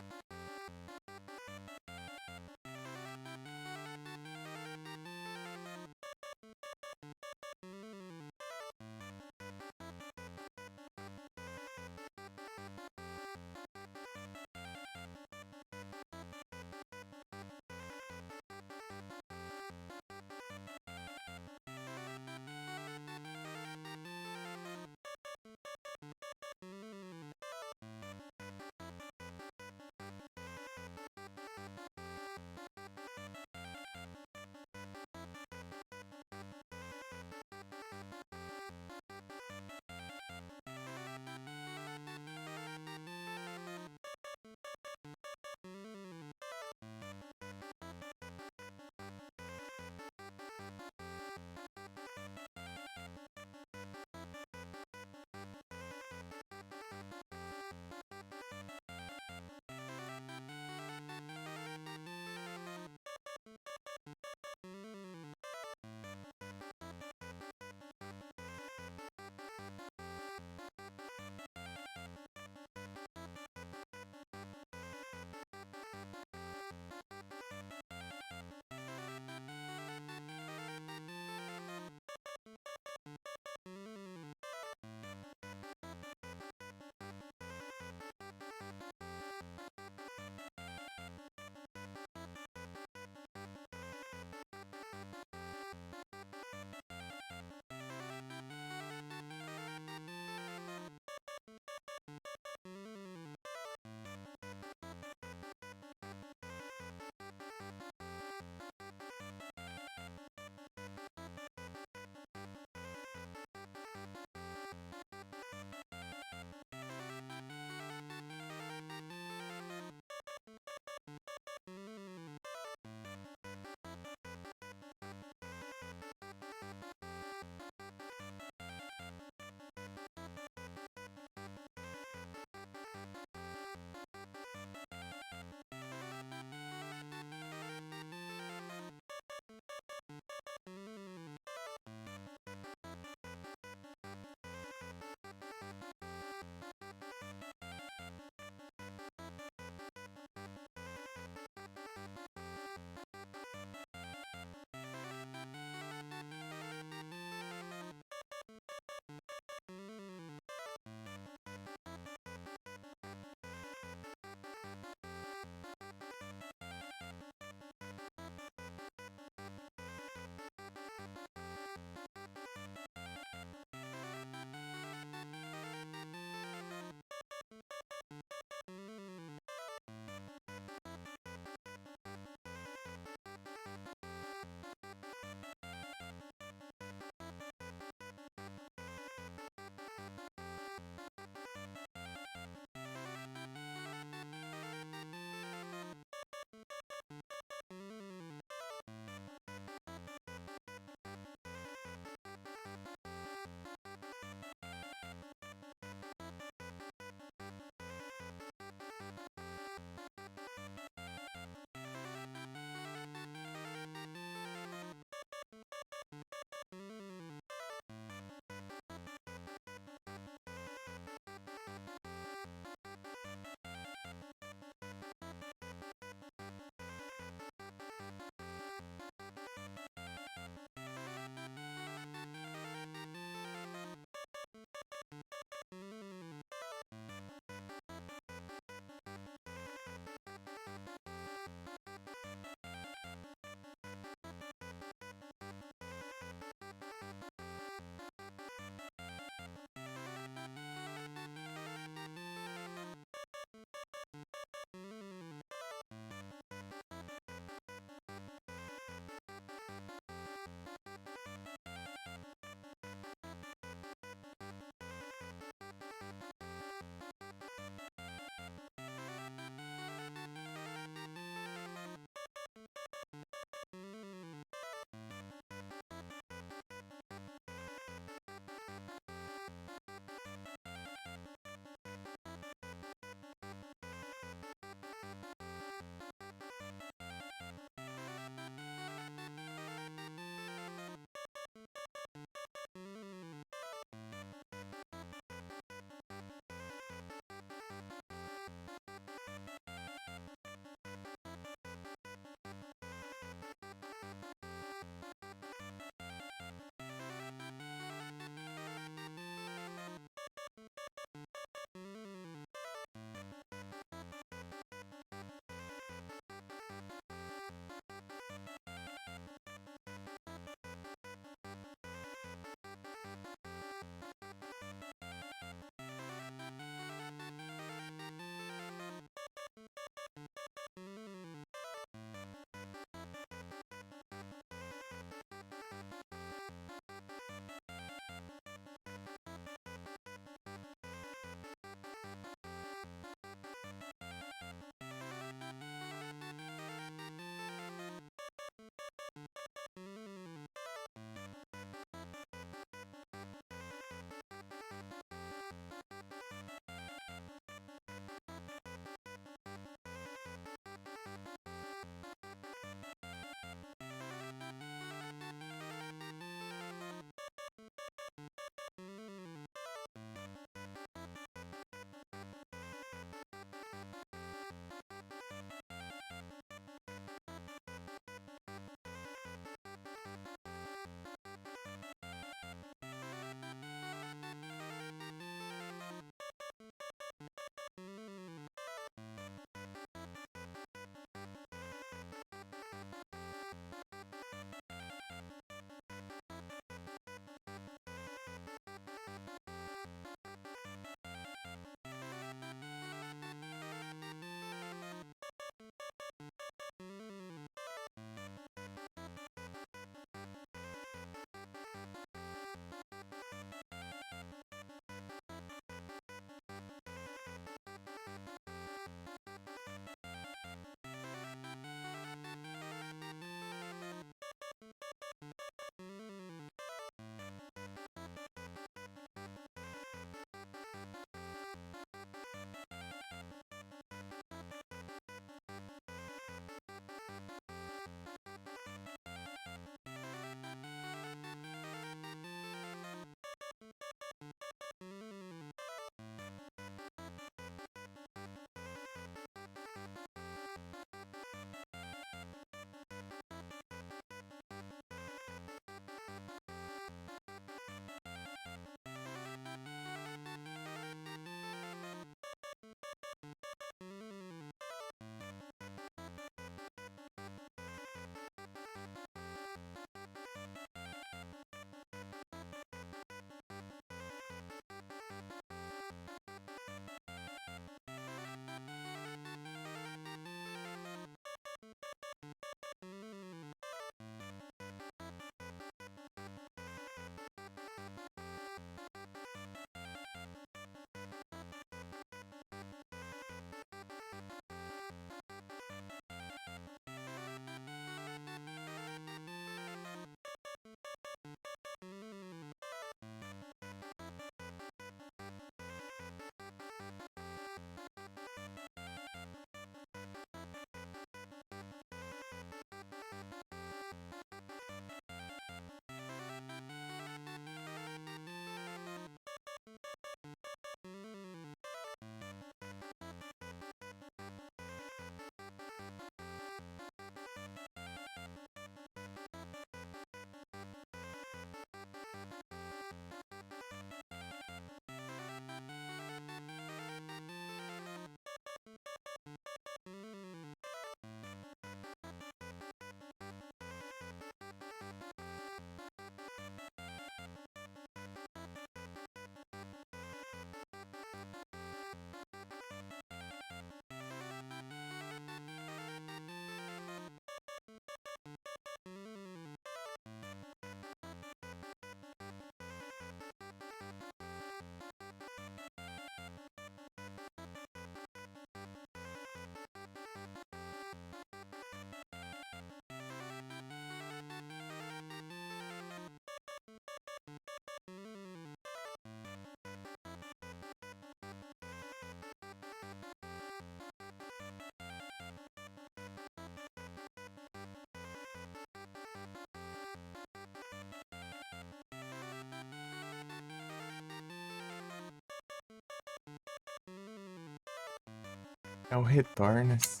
É o Retornas.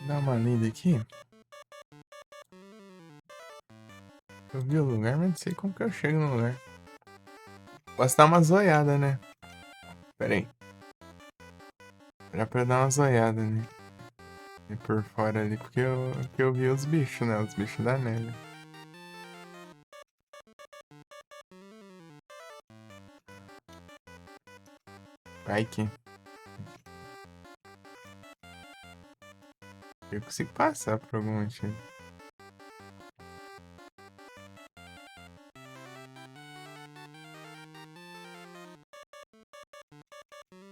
Dá uma lida aqui. Eu vi o lugar, mas não sei como que eu chego no lugar. Posso dar uma zoiada, né? Pera aí. Era pra eu dar uma zoiada, né? E por fora ali, porque eu vi os bichos, né? Os bichos da neve. Vai que eu consigo passar por algum motivo.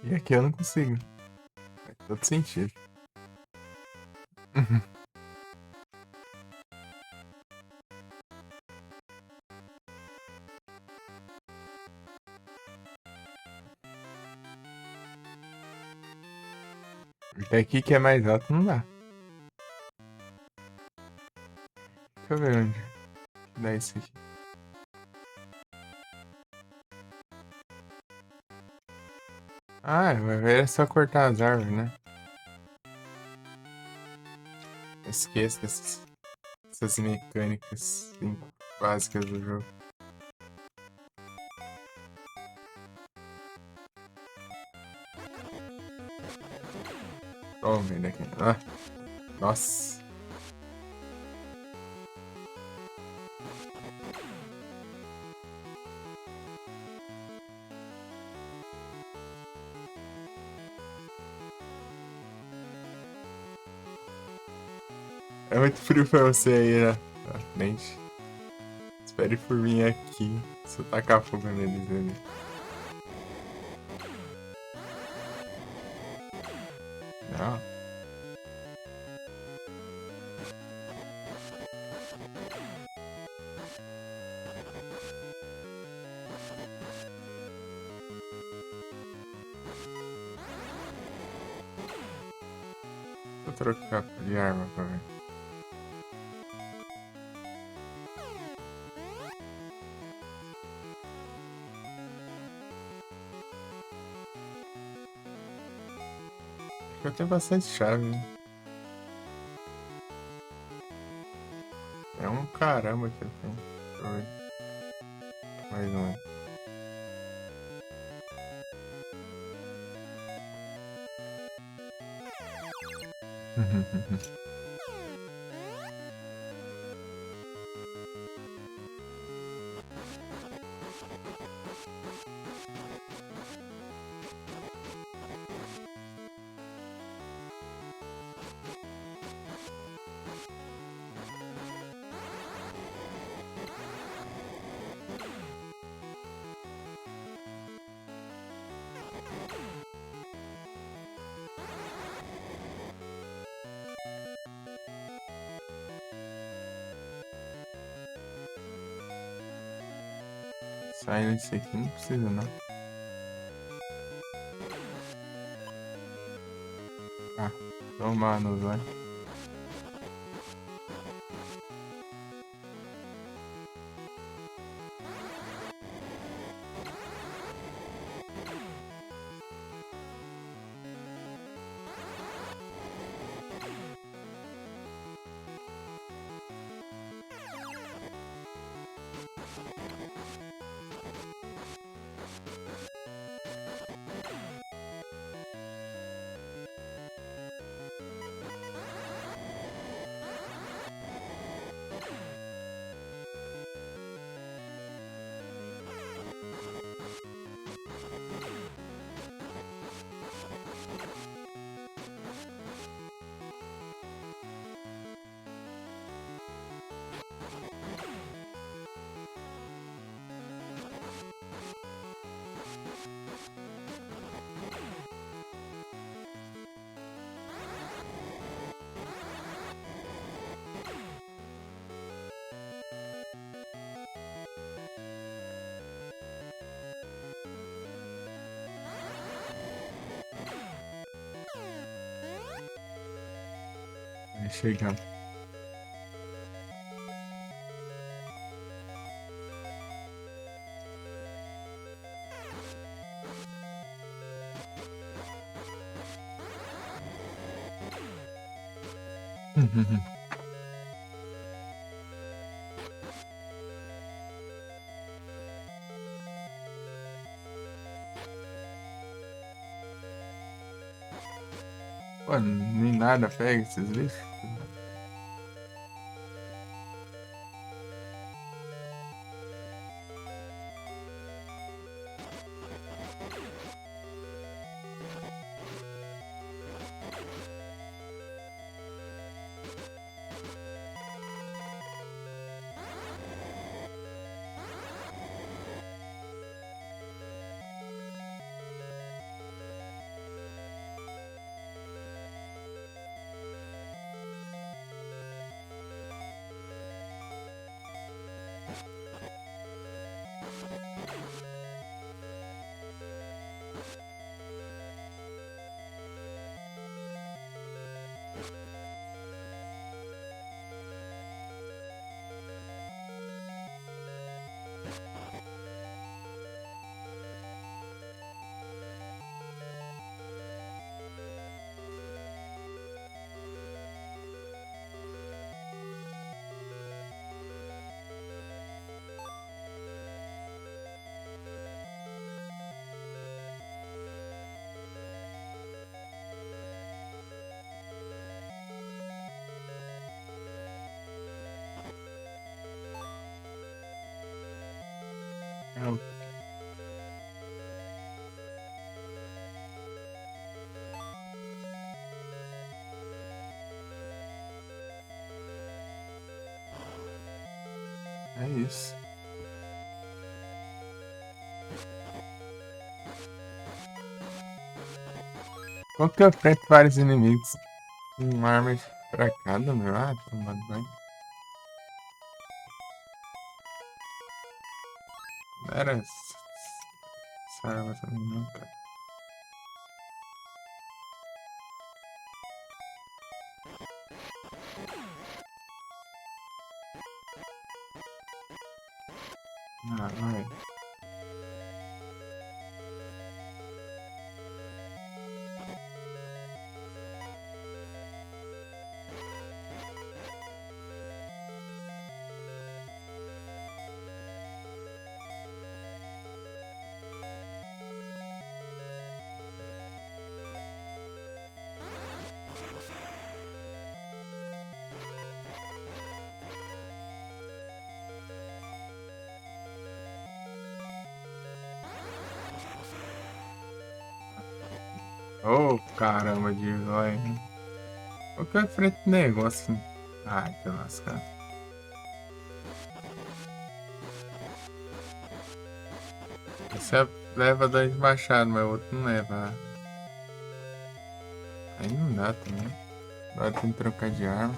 E aqui eu não consigo. Faz todo sentido. Porque aqui que é mais alto não dá. Deixa eu ver onde que dá isso aqui. Ah, vai ver é só cortar as árvores, né? Esqueça essas mecânicas assim, básicas do jogo. Vamos ver daqui. Ah, nossa. É muito frio pra você aí na frente. Espere por mim aqui. Se eu tacar fogo neles ali. Não. Vou trocar de arma pra ver. Acho que eu tenho bastante chave, né? É um caramba que eu tenho. Deixa eu ver. Mais um. Sai desse aqui, não precisa não. Ah, toma no vai. Chegamos. Pô, nem nada pega esses bichos. É isso. Qual que eu enfrento vários inimigos? Uma arma pra cada, meu. Ah, tomando banho. Não era essa arma também, não, cara. Ah, vai. Oh, caramba de vai. Qual que é frente do negócio? Ai, que lascado. Você leva 2 machados, mas o outro não leva. Aí não dá também. Agora tem que trocar de arma.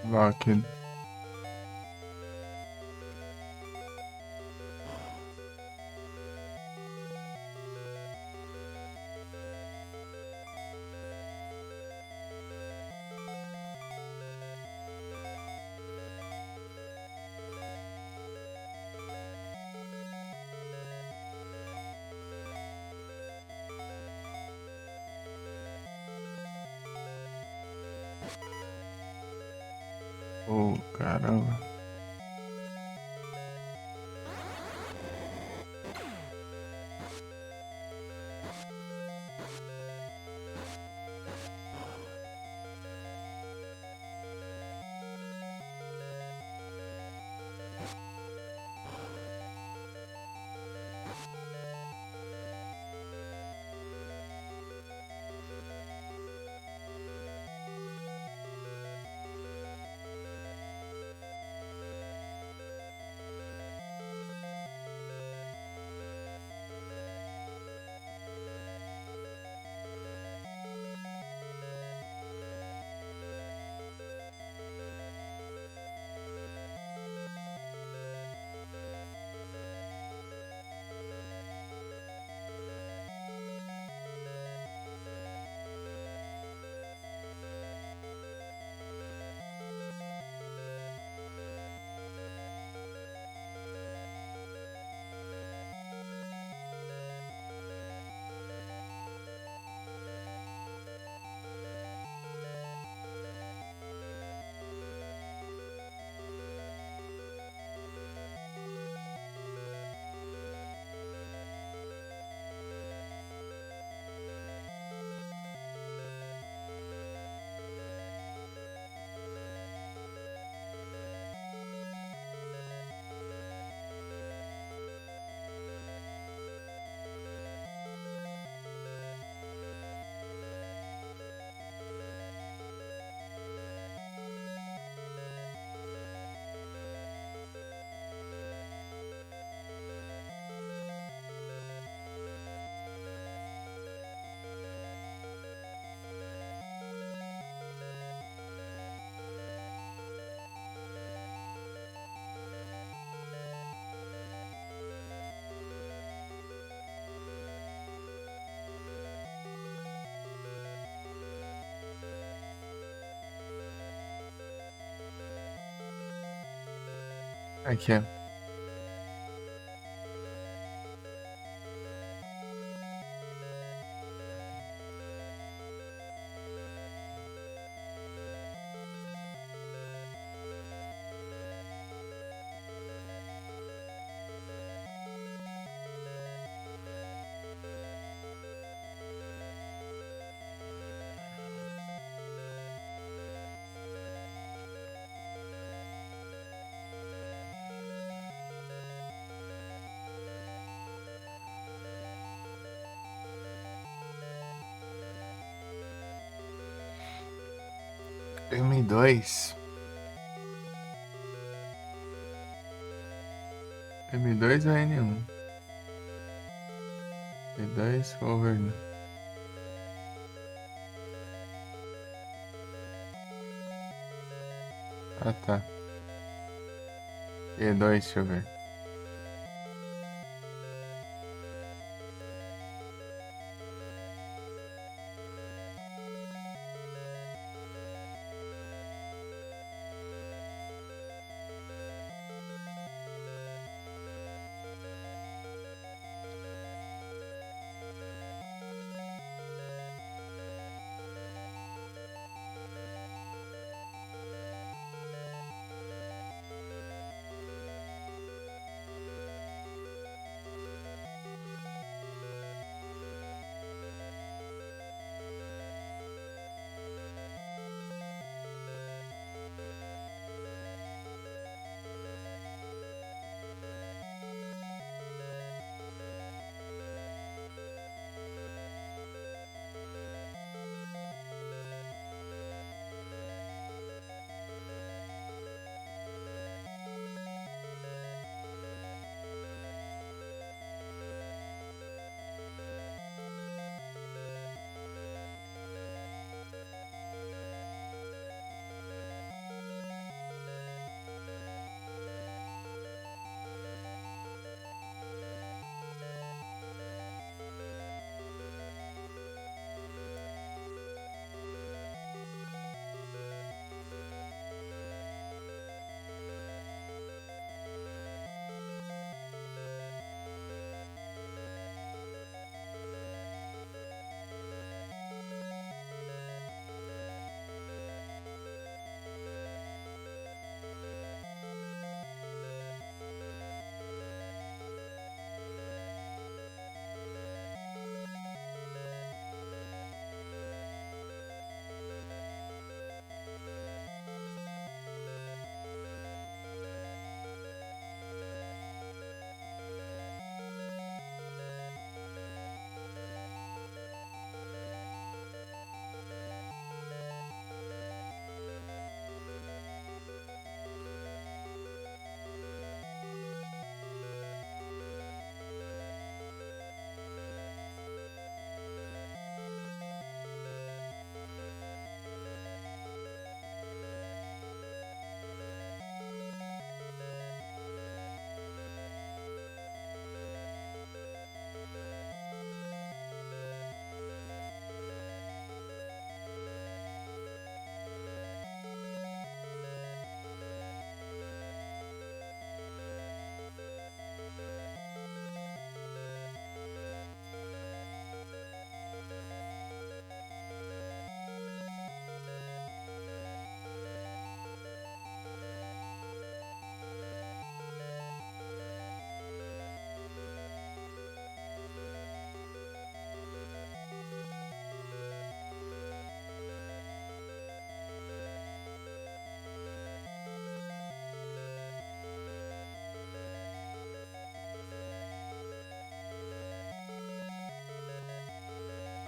Locked. Oh, caramba. Aqui, ó. M2. M2 ou N1? E2 over. Ah, tá. E2, deixa eu ver.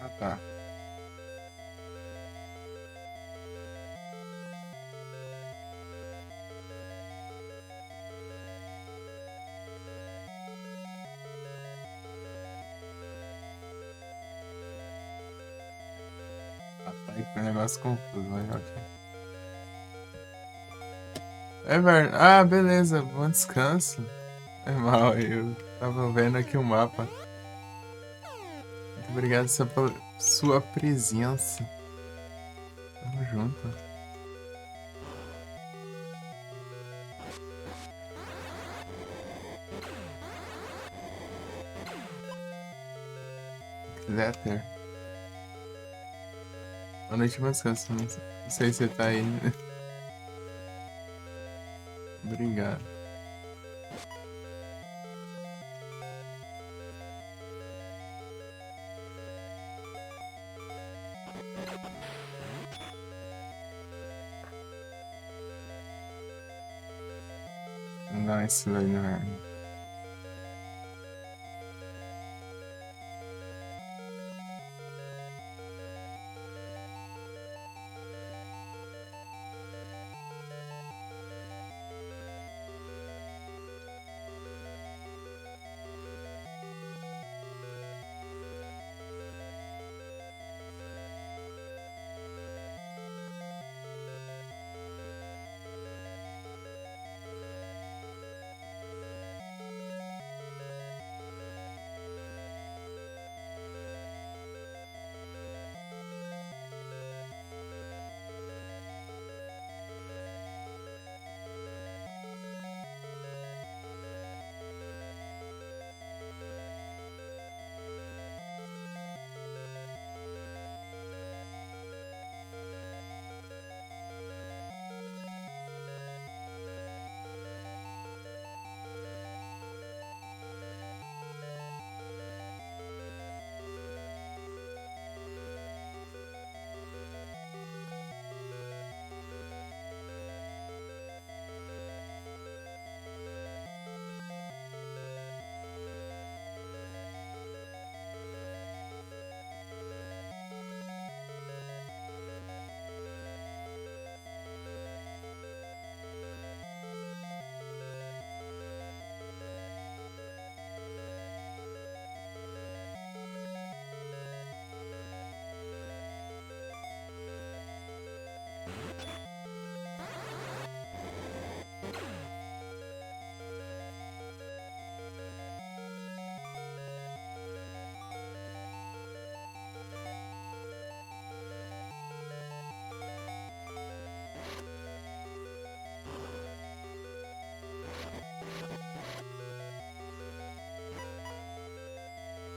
Ah, tá. Rapaz, que negócio confuso, mas ok. É verdade. Ah, beleza. Bom descanso. É mal, eu tava vendo aqui o mapa. Muito obrigado pela sua presença. Tamo junto. Zeter. Boa noite, Manscanso. Não sei se você tá aí. Obrigado. Nice, velho.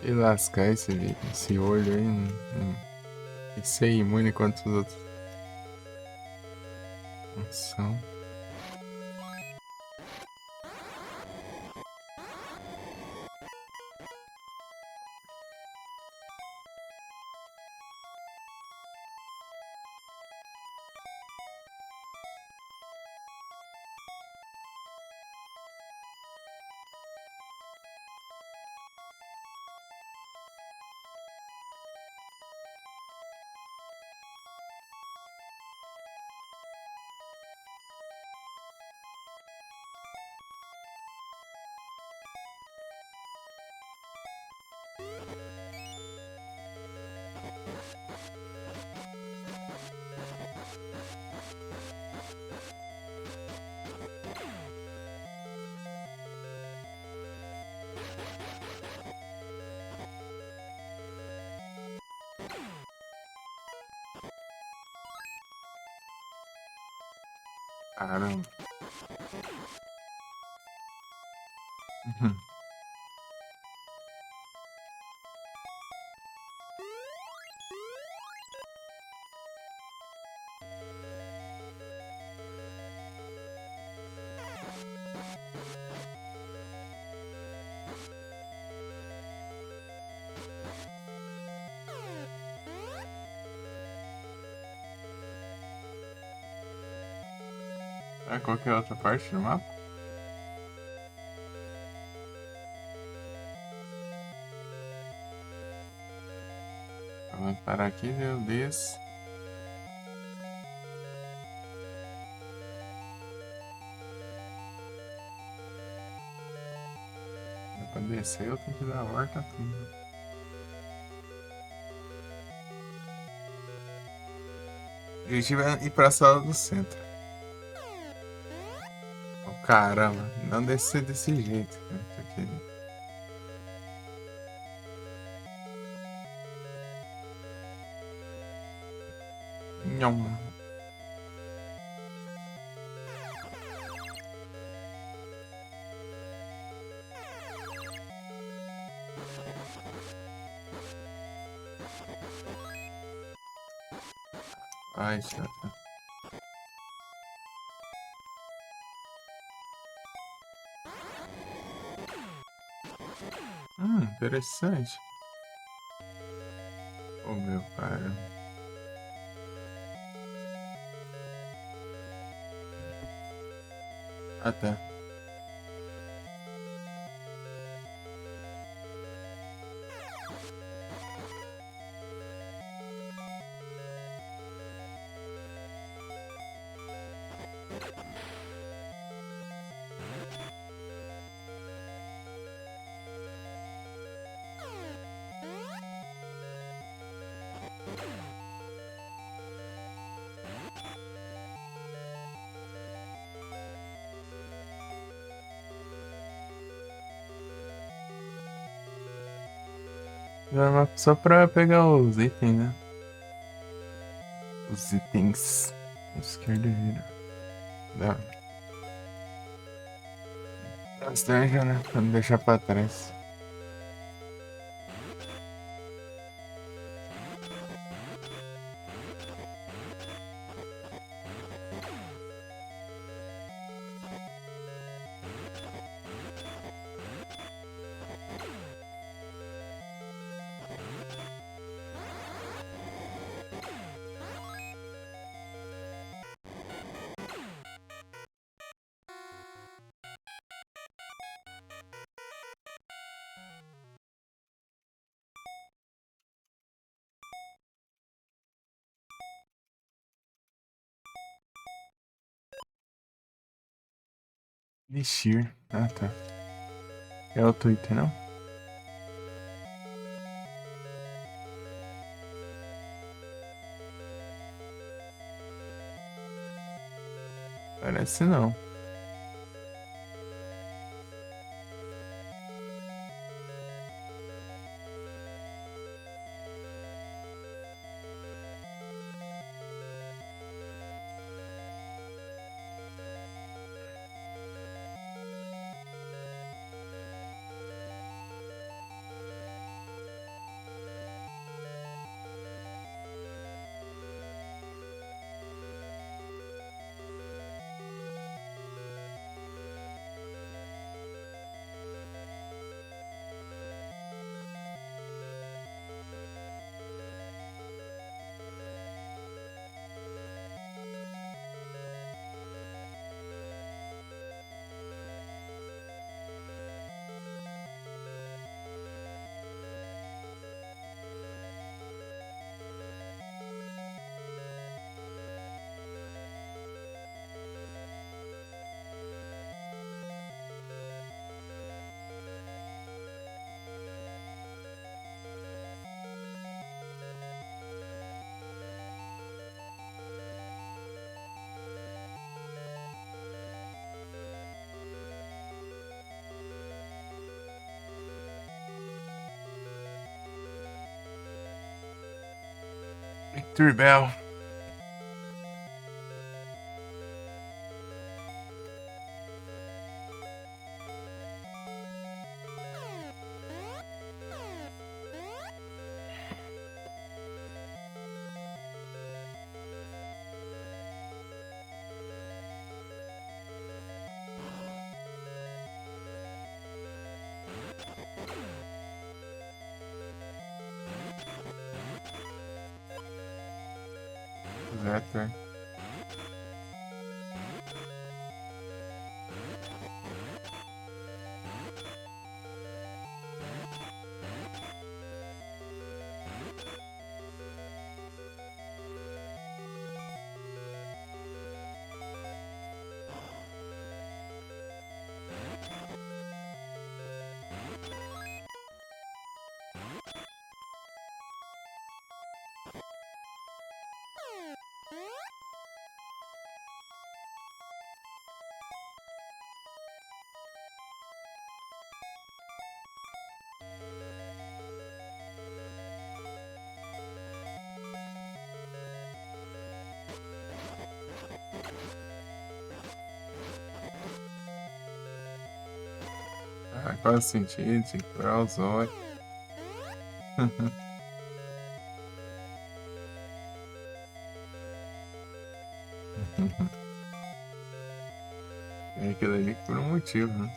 E lascar esse olho aí. Tem que ser imune quanto os outros não são. Caramba. Ah, qualquer outra parte do mapa? Vamos parar aqui, meu Deus. Pra descer eu tenho que dar a volta tudo. O objetivo é ir pra sala do centro. Oh, caramba, não descer desse jeito. Isso aqui. Nham. Ai, chata. Interessante. Oh, meu cara. Ah, tá. Só pra pegar os itens, né? Os itens. Esquerda e vira. Dá. Bastante, né? Pra não deixar pra trás. Elixir. Ah, tá. É o Twitter, não? Parece não. Victor Bell. Exato. Ah, quase sentido, tinha que curar os olhos. É aquilo ali por um motivo, né?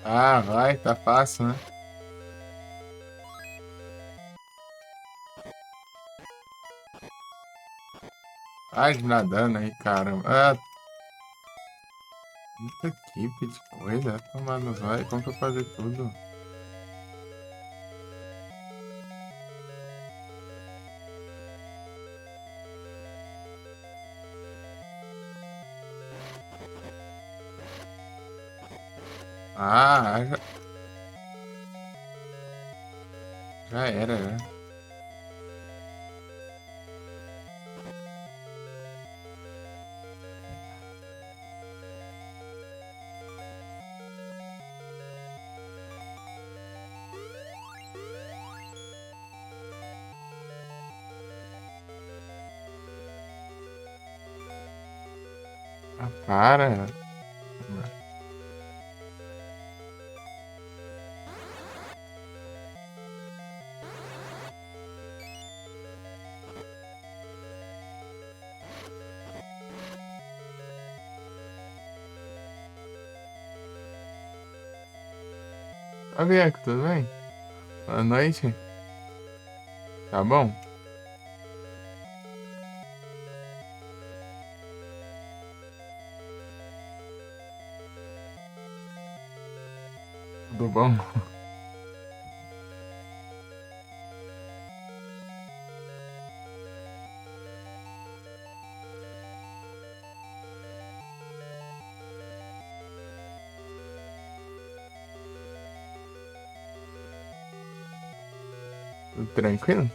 Ah, vai, tá fácil, né? Ai, nadando aí, caramba. Ah, puta equipe de coisa. Tomar no zóio, como que eu fazer tudo? Ah, já era, né? Ah, para. Ô, Bianco, tudo bem? Boa noite. Tá bom? Tudo bom? Tudo tranquilo?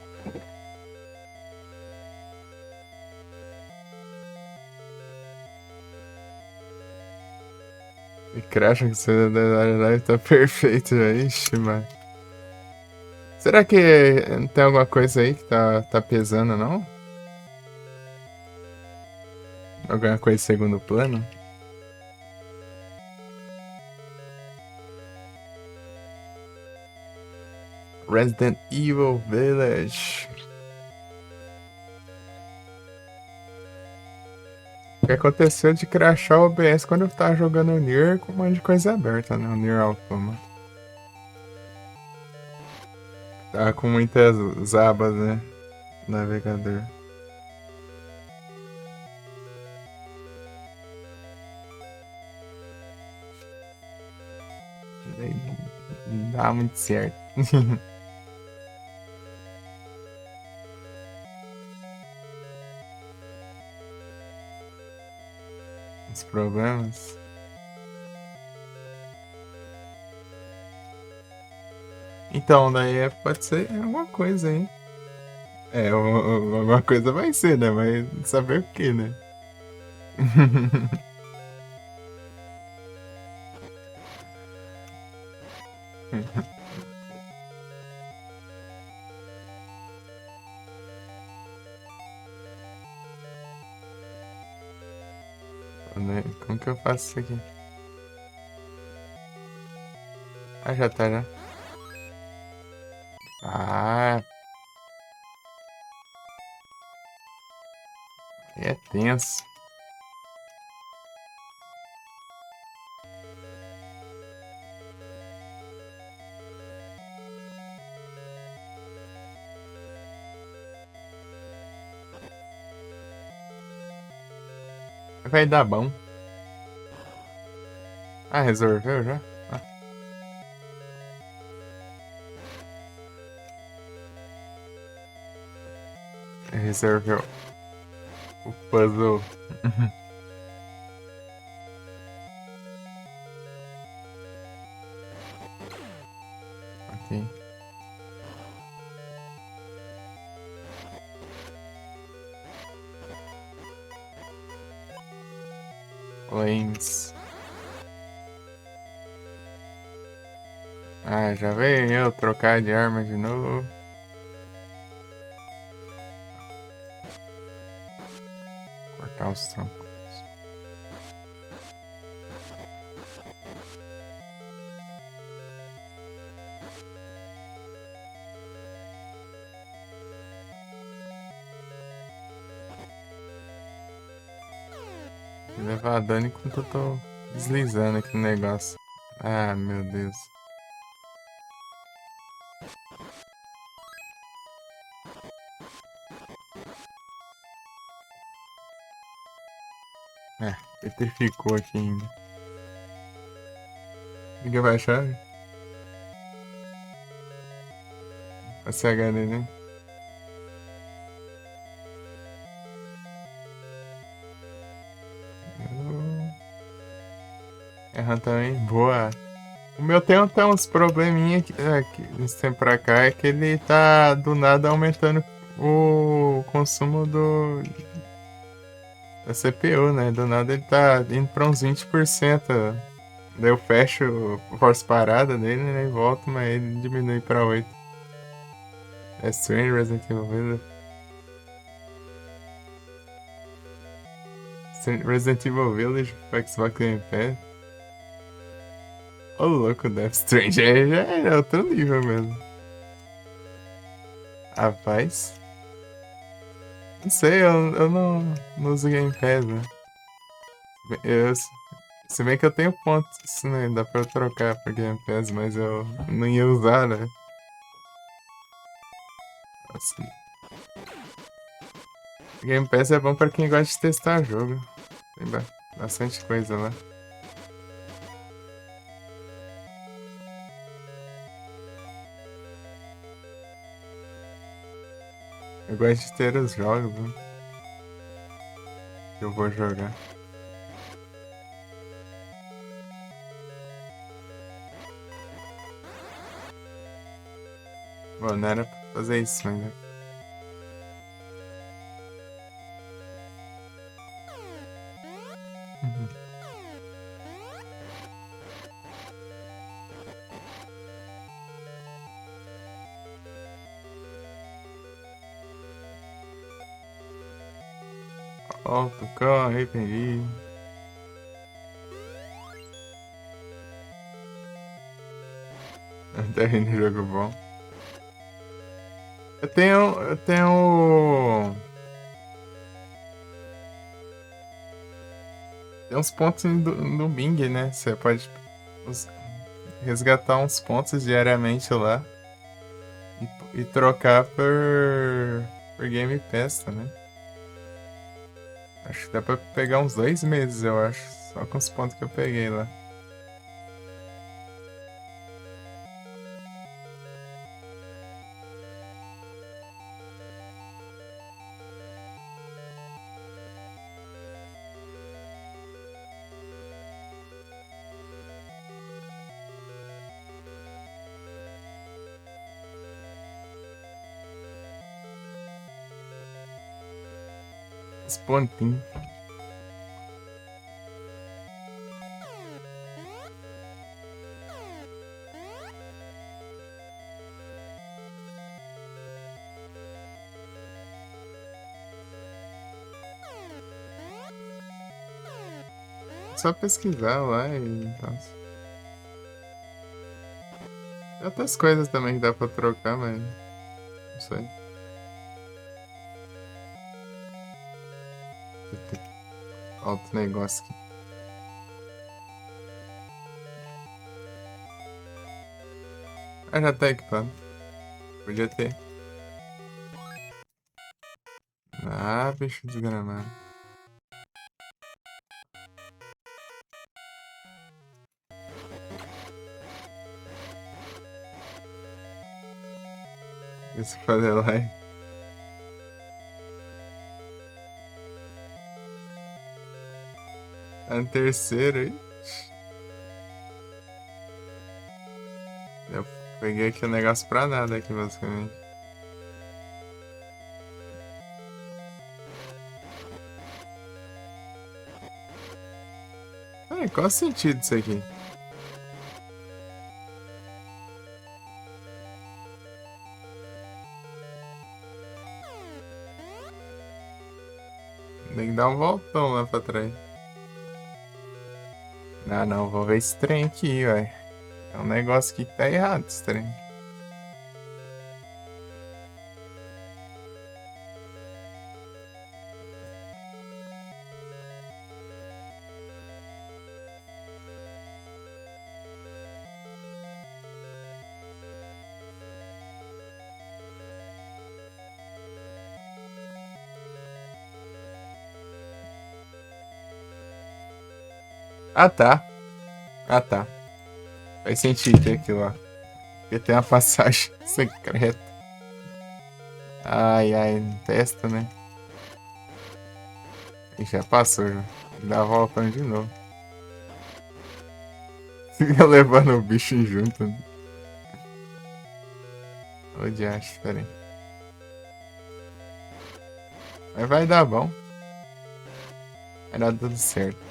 E cracha que você deve estar perfeito, velho. Ixi, mano. Será que tem alguma coisa aí que tá pesando, não? Alguma coisa em segundo plano? Resident Evil Village. O que aconteceu de crashar o OBS quando eu tava jogando o Nier com um monte de coisa aberta, né? O Nier Automata. Tava com muitas abas, né? Navegador. Daí não dá muito certo. Os problemas. Então, daí pode ser alguma coisa, hein? É, alguma coisa vai ser, né? Mas saber o que, né? né? Como que eu faço isso aqui? Ah, já tá, já. Ah, é tenso. Vai dar bom. Ah, resolveu já? Ah, resolveu o puzzle. Ok. Flames. Ah, já veio eu trocar de arma de novo. Cortar os troncos. Levar dano enquanto eu tô deslizando aqui no negócio. Ah, meu Deus. É, petrificou aqui ainda. Liga vai achar? A CHD, né? Erra também. Boa. O meu tem até uns probleminha que esse tempo pra cá é que ele tá do nada aumentando o consumo da CPU, né? Do nada ele tá indo pra uns 20%. Daí eu fecho a força parada dele, né? E volto, mas ele diminui pra 8. É Strange Resident Evil Village. Resident Evil Village pro Xbox Game Pass. Ô louco, Death Strange já é outro nível mesmo. Rapaz, não sei, eu não uso Game Pass, né? Eu, se bem que eu tenho pontos, né? Dá pra eu trocar por Game Pass, mas eu não ia usar, né? Assim, Game Pass é bom pra quem gosta de testar jogo. Tem bastante coisa lá. Eu gosto de ter os jogos, né, que eu vou jogar. Bom, não era pra fazer isso, mas. Uhum. Ó, tocou, arrependi. Termina o jogo bom. Eu tenho. Tem uns pontos no Bing, né? Você pode us- resgatar uns pontos diariamente lá e trocar por Game Pass também. Acho que dá pra pegar uns 2 meses, eu acho. Só com os pontos que eu peguei lá. Os pontinhos. só pesquisar lá e tal. Tem outras coisas também que dá pra trocar, mas não sei. Alto negócio aqui. Ah, já tá equipado. Podia ter. Ah, bicho desgramado. Esse fazer lá. Tá no terceiro aí. Eu peguei aqui o negócio pra nada aqui, basicamente. Ai, qual o sentido disso aqui? Tem que dar um voltão lá pra trás. Ah, não, vou ver esse trem aqui, ué. É um negócio aqui que tá errado, esse trem. Ah, tá. Ah, tá. Faz sentido ter aquilo lá. Porque tem uma passagem secreta. Ai, ai, testa, né? E já passou, já. Dá a voltando de novo. Fica levando o bicho junto. Né? Ô, diacho, pera aí. Mas vai dar bom. Vai dar tudo certo.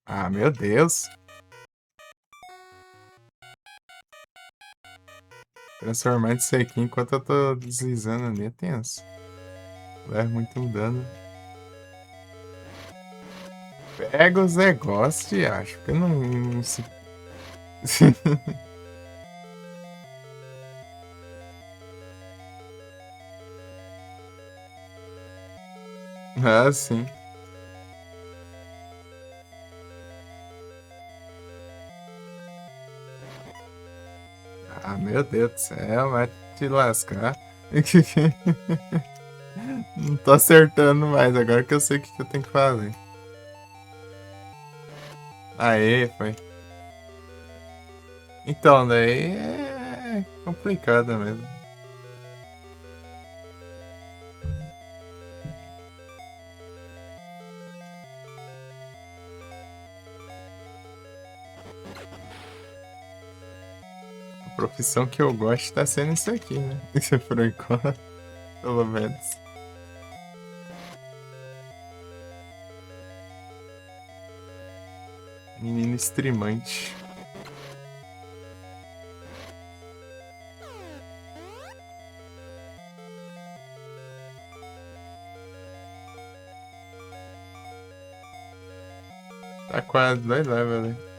Ah, meu Deus. Transformar isso aqui enquanto eu tô deslizando ali é tenso. Leva muito dano. Pega os negócios e acho que eu não se. Ah, sim. Ah, meu Deus do céu, vai te lascar. Não tô acertando mais, agora que eu sei o que eu tenho que fazer. Aê, foi. Então, daí é complicado mesmo. A profissão que eu gosto tá sendo isso aqui, né? Por enquanto, pelo menos. Menino streamante. Tá quase 2 levels ali.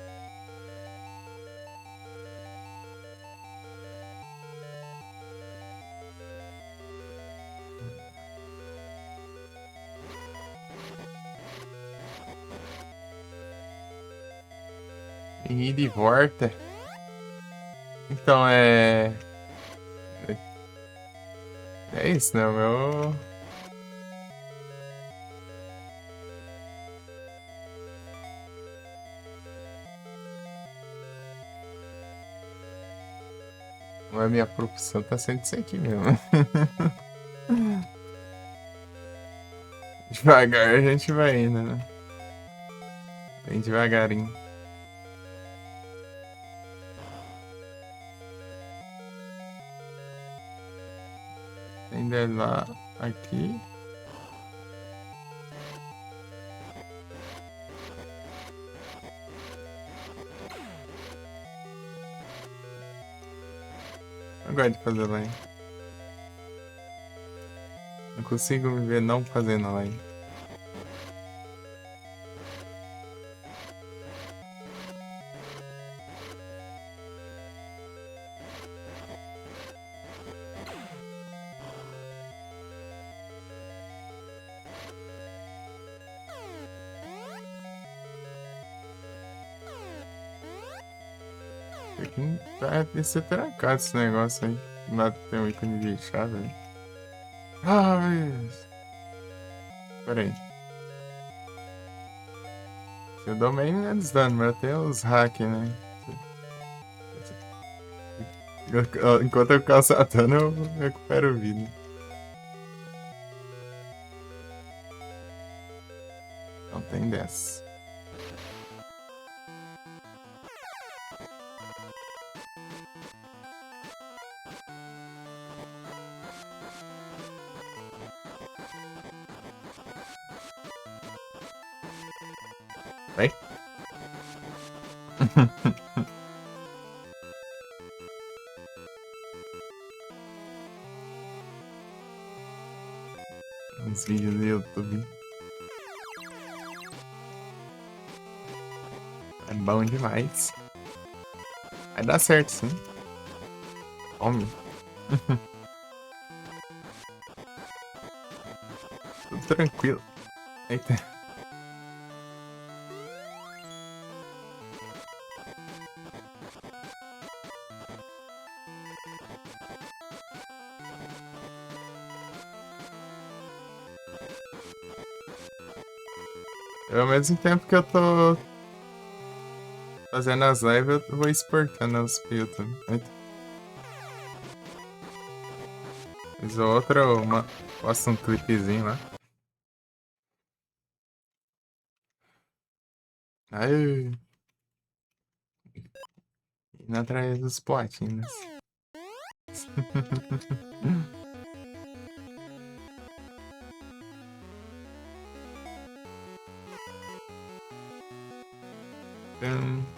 E de volta. Então é isso, né? O meu. A minha profissão tá sendo isso aqui mesmo. Devagar a gente vai indo, né? Bem devagarinho. Ainda é lá, aqui. Não gosto de fazer line. Não consigo me ver não fazendo line. Deve ser trancado esse negócio aí. Do lado tem um ícone de chave aí. Mas... Pera aí. Eu dou bem menos dano, mas eu tenho os hacks, né? Enquanto eu causar dano, eu recupero vida. Não tem dessa. Vai. Os vídeos do YouTube. É bom demais. Vai dar certo, sim. Homem. Tudo tranquilo. Eita. Ao mesmo tempo que eu tô fazendo as lives, eu vou exportando elas pro YouTube. Eita. Mas outra, eu posto um clipezinho lá. Aí. Indo atrás dos platinos.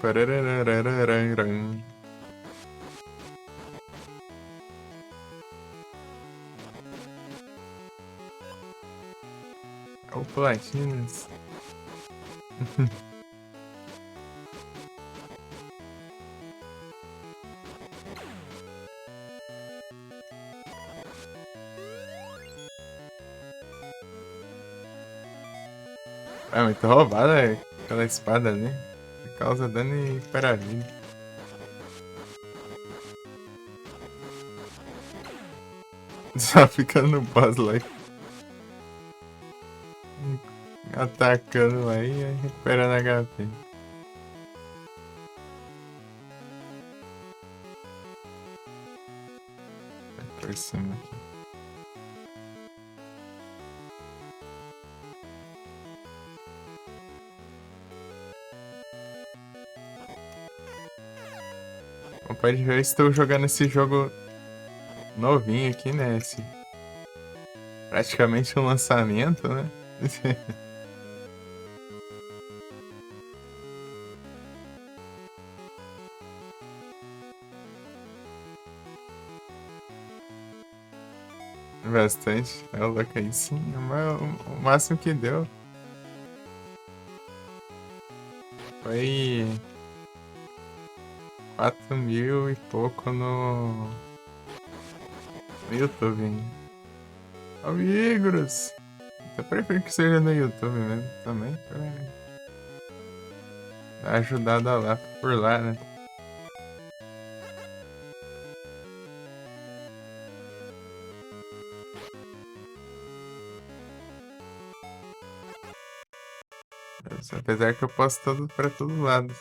Pararararararam. É o platinos. É muito roubada aquela espada ali. Causa dano e para a vida. Só fica no boss lá. Atacando aí e recuperando HP. Vai por cima aqui. Como pode ver, eu estou jogando esse jogo novinho aqui, né? Praticamente um lançamento, né? Bastante. É louco aí sim. O máximo que deu foi 4.000 e pouco no YouTube ainda. Amigos! Eu prefiro que seja no YouTube mesmo também, pra dar uma ajudada lá por lá, né? Apesar que eu posto tudo pra todo lado.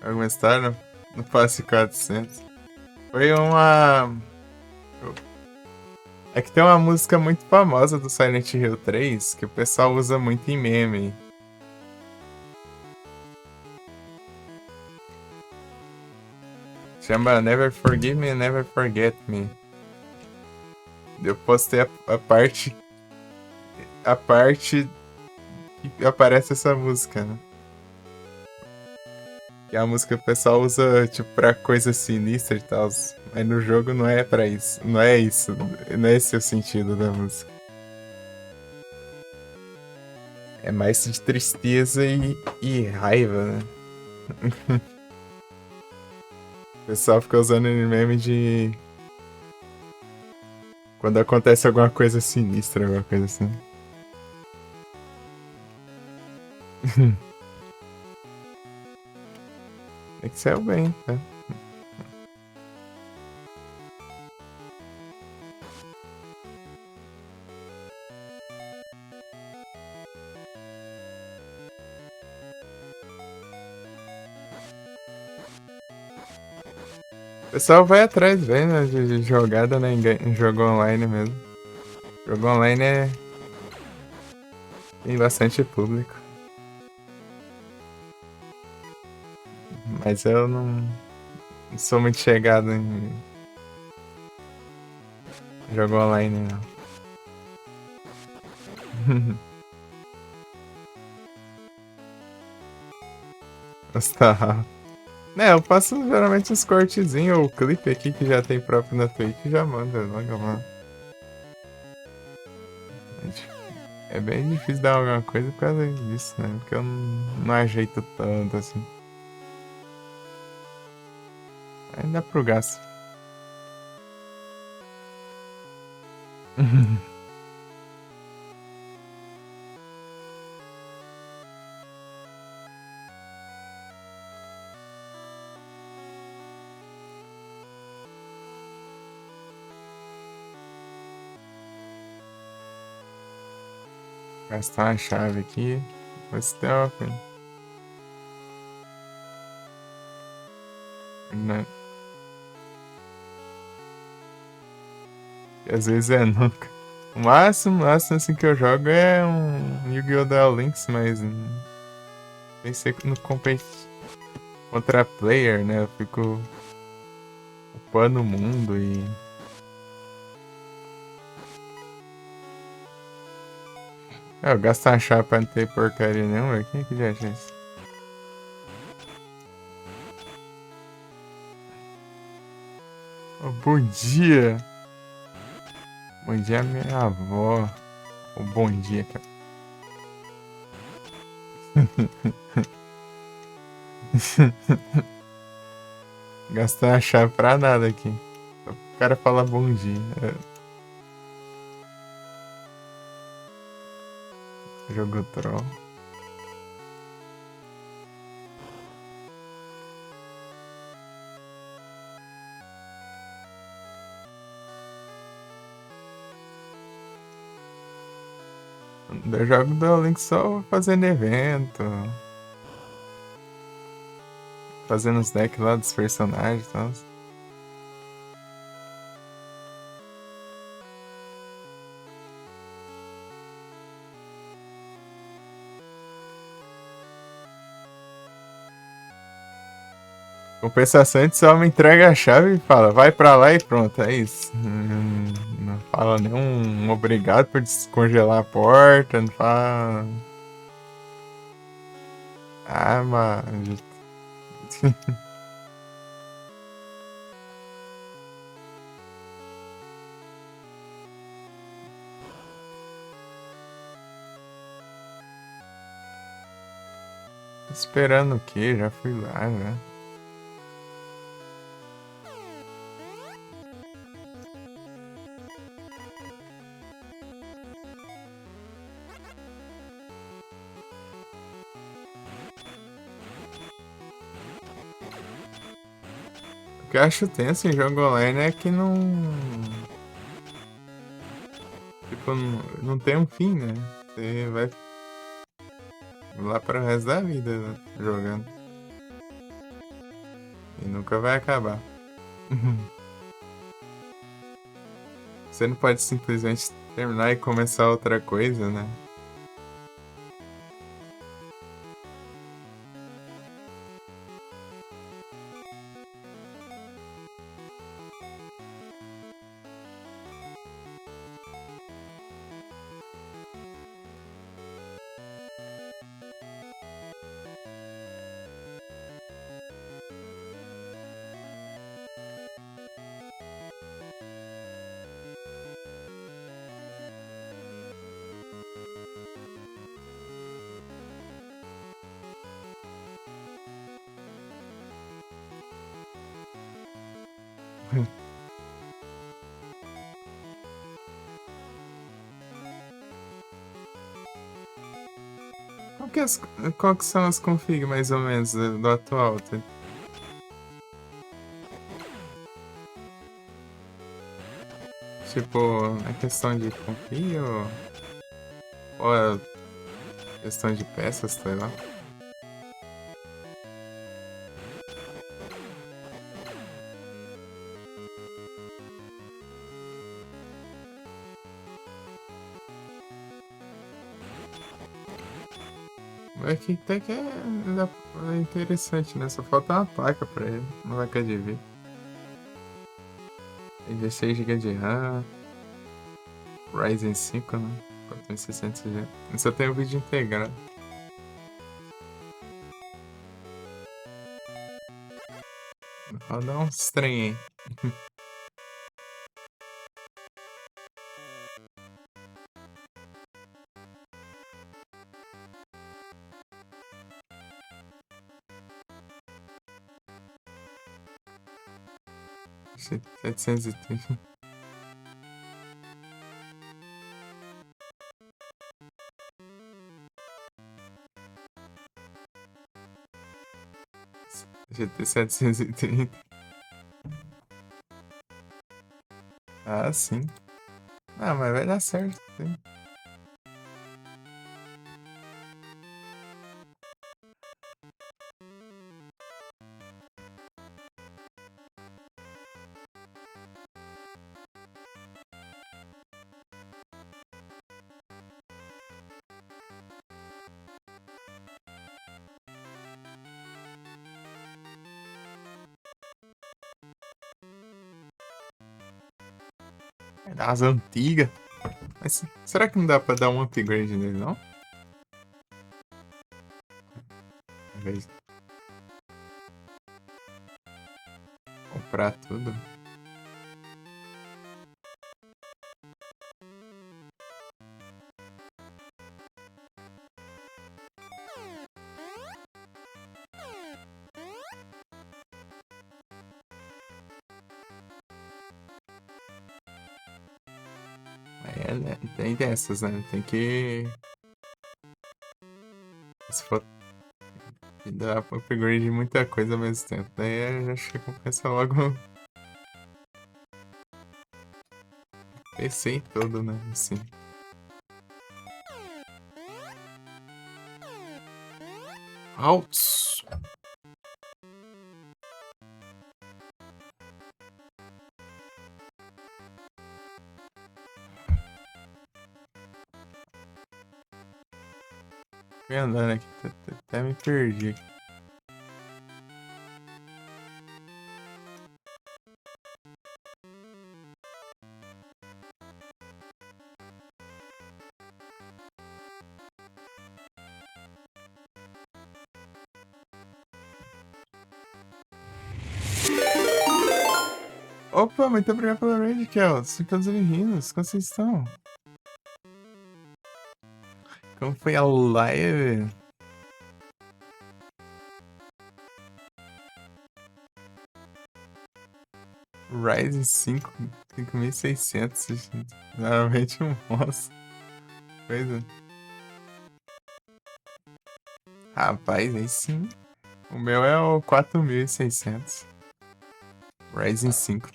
Alguma história no Passe 400. Foi uma... É que tem uma música muito famosa do Silent Hill 3 que o pessoal usa muito em meme. Chama Never Forgive Me, Never Forget Me. Eu postei a parte que aparece essa música, né? Que a música o pessoal usa, tipo, pra coisa sinistra e tal. Mas no jogo não é pra isso. Não é isso. Não é esse o sentido da música. É mais de tristeza e raiva, né? O pessoal fica usando meme de. Quando acontece alguma coisa sinistra, alguma coisa assim. É que saiu bem, tá? O pessoal vai atrás, bem, né? De jogada, né? Em jogo online mesmo. Jogo online tem bastante público. Mas eu não sou muito chegado em jogo online, não. Gostava. Né, eu faço geralmente uns cortezinhos ou clipe aqui que já tem próprio na Twitch e já manda logo lá. É bem difícil dar alguma coisa por causa disso, né? Porque eu não ajeito tanto assim. Aí dá pro gasto. Gastar uma chave aqui. Stealth. Né? E às vezes é nunca. O máximo assim que eu jogo é um Yu-Gi-Oh! Duel Links, mas pensei no compete contra player, né? Eu fico upando o mundo e. É, eu gasto uma chave pra não ter porcaria nenhuma. Quem é que já acha isso? Oh, bom dia! Bom dia, minha avó. Oh, bom dia, cara. Gastar a chave pra nada aqui. Só pro cara falar bom dia. Jogo troll. Eu jogo Duel Links só fazendo evento. Fazendo os decks lá dos personagens e tal. Compensação, a gente só me entrega a chave e fala, vai pra lá e pronto, é isso. Não fala nenhum obrigado por descongelar a porta, não fala. Ah, mano. Esperando o quê? Já fui lá, já. O que eu acho tenso em jogo online é que não. Tipo, não tem um fim, né? Você vai lá para o resto da vida, né, jogando. E nunca vai acabar. Você não pode simplesmente terminar e começar outra coisa, né? Qual que são as config mais ou menos do atual? Tipo, é questão de config ou é questão de peças, sei lá? Mas que até que é interessante, né? Só falta uma placa pra ele, uma placa de vídeo. 16 GB de RAM, Ryzen 5, né? 4600G. Só tem o vídeo integrado. Roda uns trem aí. Achei 730. GT 730. Ah, sim. Ah, mas vai dar certo. Sim. É das antigas. Mas será que não dá pra dar um upgrade nele, não? Em vez de comprar tudo. É, né? Tem dessas, né? Tem que. Se for dar upgrade de muita coisa ao mesmo tempo. Daí acho que compensa logo o PC todo, né? Assim. Altos! Fui andando aqui, até me perdi aqui. Opa, muito obrigado pela raid, Kel. Sejam todos bem-vindos. Como vocês estão? Como foi a live? Ryzen 5 5600. Normalmente um monstro. Pois é. Rapaz, aí sim. O meu é o 4600. Ryzen 5.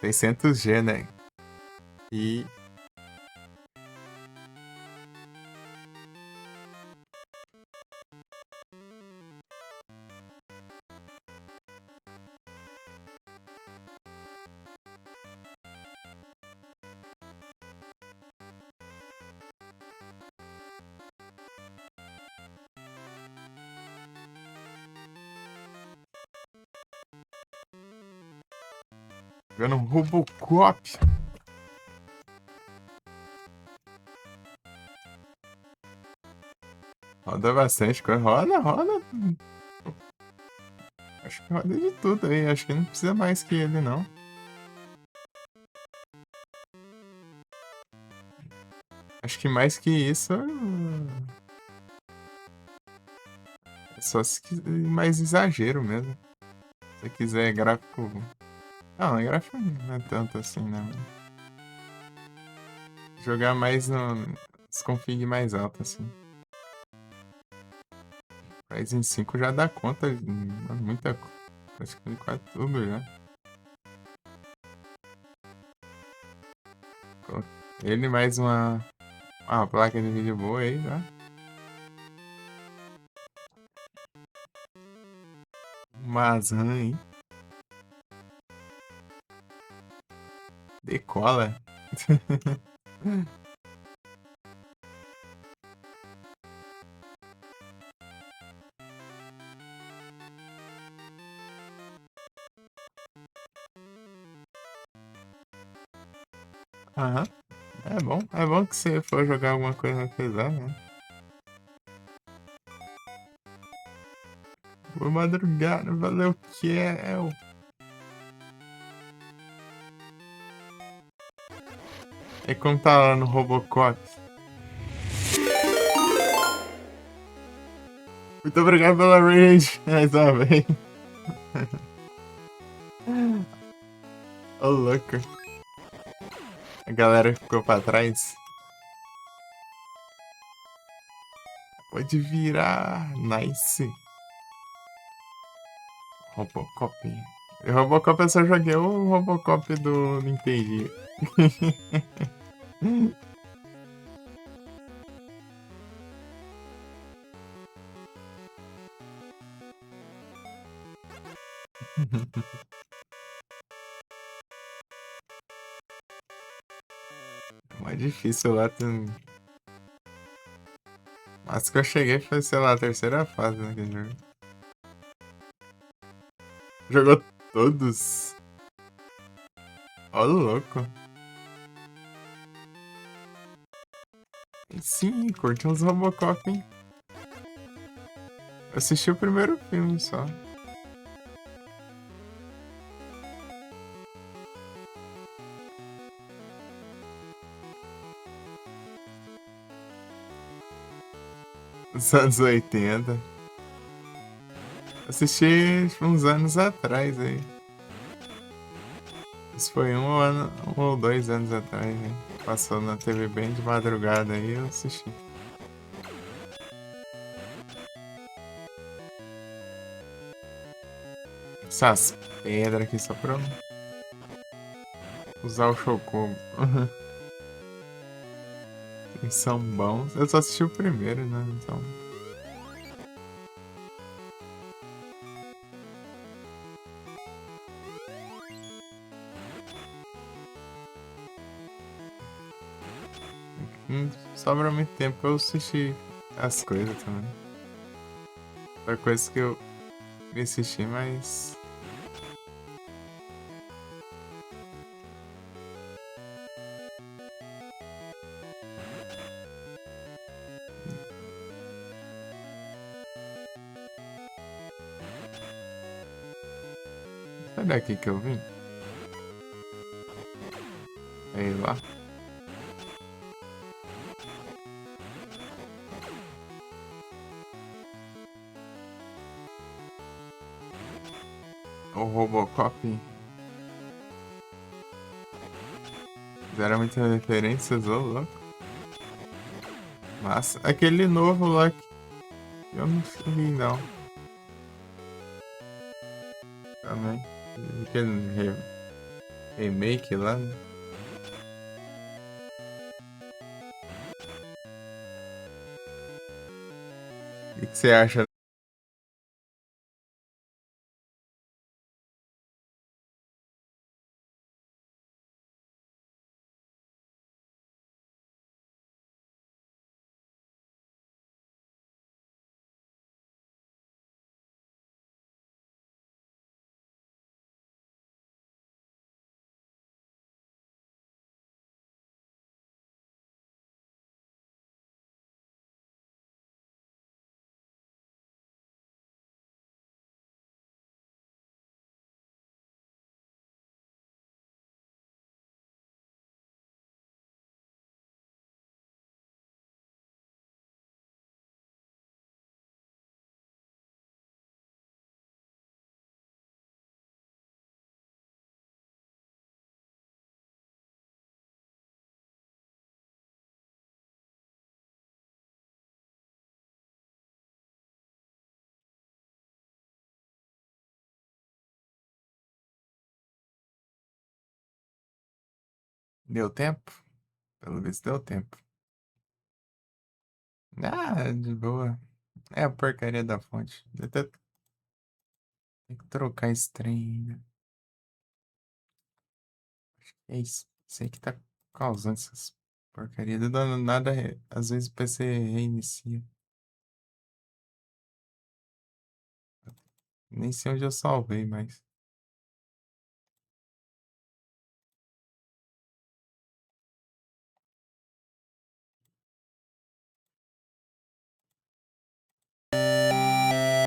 600G, né? E jogando Robocop. Roda bastante coisa. Roda. Acho que roda de tudo aí. Acho que não precisa mais que ele, não. Acho que mais que isso. É só se quiser mais exagero mesmo. Se você quiser gráfico. Não, gráfico não é tanto assim, não. Jogar mais no. Os config mais alto, assim. Ryzen 5 já dá conta de muita coisa. Praticamente quase tudo já. Ele mais uma placa de vídeo boa aí já. Umas RAM aí. Decola. Aham. É bom que você for jogar alguma coisa mais pesada, né? Boa madrugada, valeu, que é o. É como tá lá no Robocop. Muito obrigado pela rage, mais uma vez. Ô, louco. A galera ficou pra trás. Pode virar. Nice. Robocop. E Robocop eu só joguei o Robocop do Nintendo. É mais difícil lá. Mas que eu cheguei foi, sei lá, a terceira fase naquele jogo. Jogou todos. Ó, louco. Sim, curti uns Robocop, hein? Eu assisti o primeiro filme só. Dos anos 80. Assisti uns anos atrás aí. Isso foi um ou 2 anos atrás, né? Passou na TV bem de madrugada aí, eu assisti. Essas pedras aqui só pra eu usar o Chocobo. Eles são bons. Eu só assisti o primeiro, né? Então. Não sobra muito tempo pra eu assistir as coisas também. Foi coisa que eu me assisti, mas. Sai daqui que eu vim. Aí lá. O Robocop. Fizeram muitas referências, ô louco. Mas aquele novo lá que eu não vi não. Também. Aquele remake lá, né? O que você acha Deu tempo? Pelo visto deu tempo. Ah, de boa. É a porcaria da fonte. Eu tenho que trocar esse trem ainda. É isso. Isso aí que tá causando essas porcarias. Não dá nada. Às vezes o PC reinicia. Nem sei onde eu salvei, mas.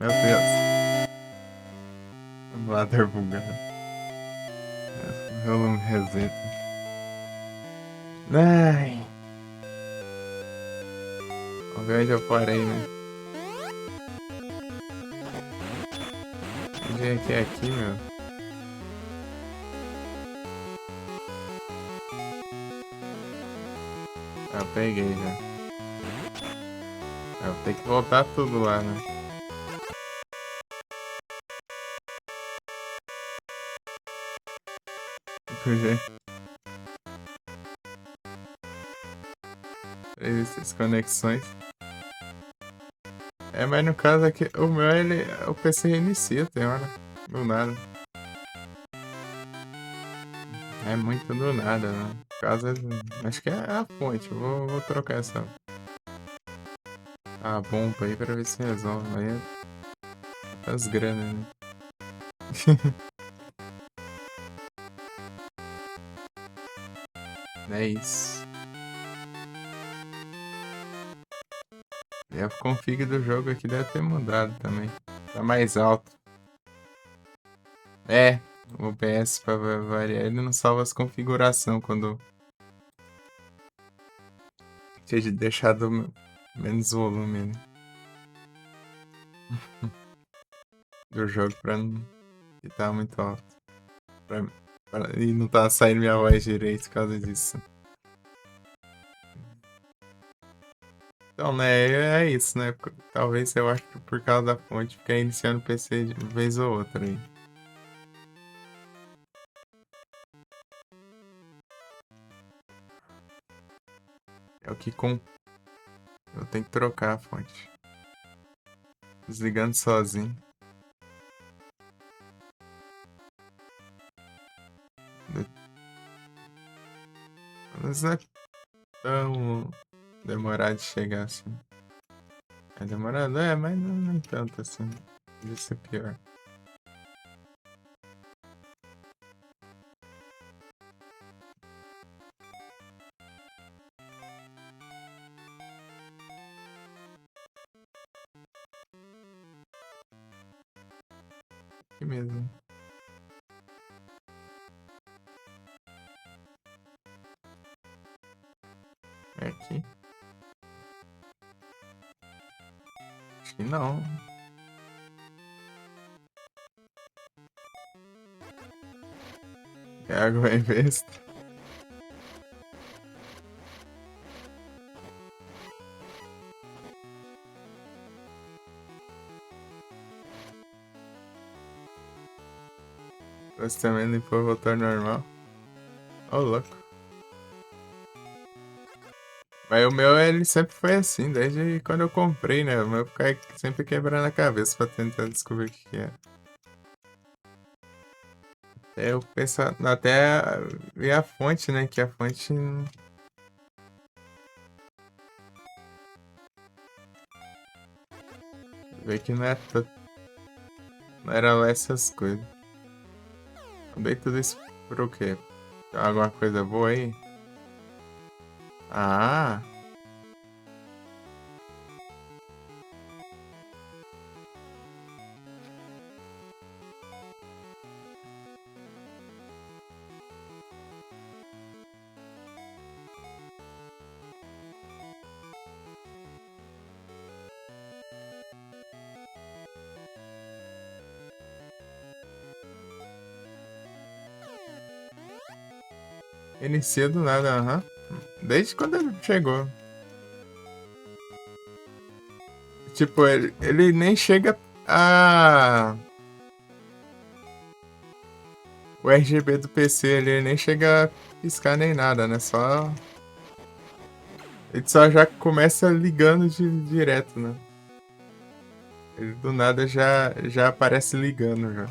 Meu Deus. Emulador bugado. Rola um reset. Ai. Vamos ver onde eu parei, né? Onde é que é aqui, meu? Ah, peguei já. Eu tenho que voltar tudo lá, né? Porque essas conexões. É, mas no caso aqui, o meu, o PC reinicia, tem hora. Do nada. É muito do nada, né? No caso, acho que é a fonte. Vou trocar essa a bomba aí pra ver se resolve. Aí é as granas, né? É isso. E a config do jogo aqui deve ter mudado também. Tá mais alto. É, o OBS pra variar, ele não salva as configurações quando seja deixado menos volume, né, do jogo pra não ficar muito alto. Pra, e não tá saindo minha voz direito por causa disso. Então, né, é isso, né? Talvez eu acho que por causa da fonte ficar iniciando o PC de vez ou outra aí. É o que com. Eu tenho que trocar a fonte. Desligando sozinho. Mas não é tão demorado de chegar assim. É demorado? É, mas não é tanto assim. Podia ser pior. Aqui mesmo. É aqui. Acho que não. É água em besta. Você também limpou, voltou ao normal. Ô, louco. Mas o meu, ele sempre foi assim, desde quando eu comprei, né? O meu fica sempre quebrando a cabeça pra tentar descobrir o que é. Eu penso até ver a fonte, né? Que a fonte vê que não é não era lá essas coisas. Eu dei tudo isso por o quê? Tem alguma coisa boa aí? Ah! Inicia do nada, aham. Desde quando ele chegou. Tipo, ele nem chega a. O RGB do PC ele nem chega a piscar nem nada, né? Só. Ele só já começa ligando direto, né? Ele do nada já aparece ligando já.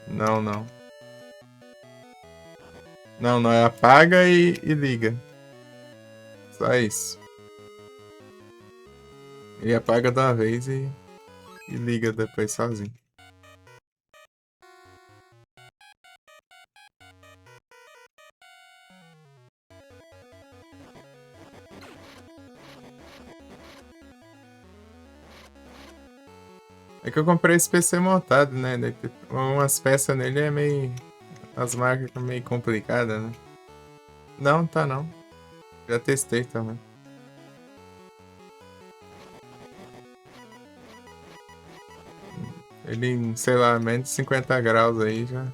Não, não. Não, não, é apaga e liga. Só isso. Ele apaga de uma vez e liga depois sozinho. É que eu comprei esse PC montado, né? Umas peças nele é meio. As marcas são meio complicadas, né? Não, tá não. Já testei também. Ele em, sei lá, menos de 50 graus aí já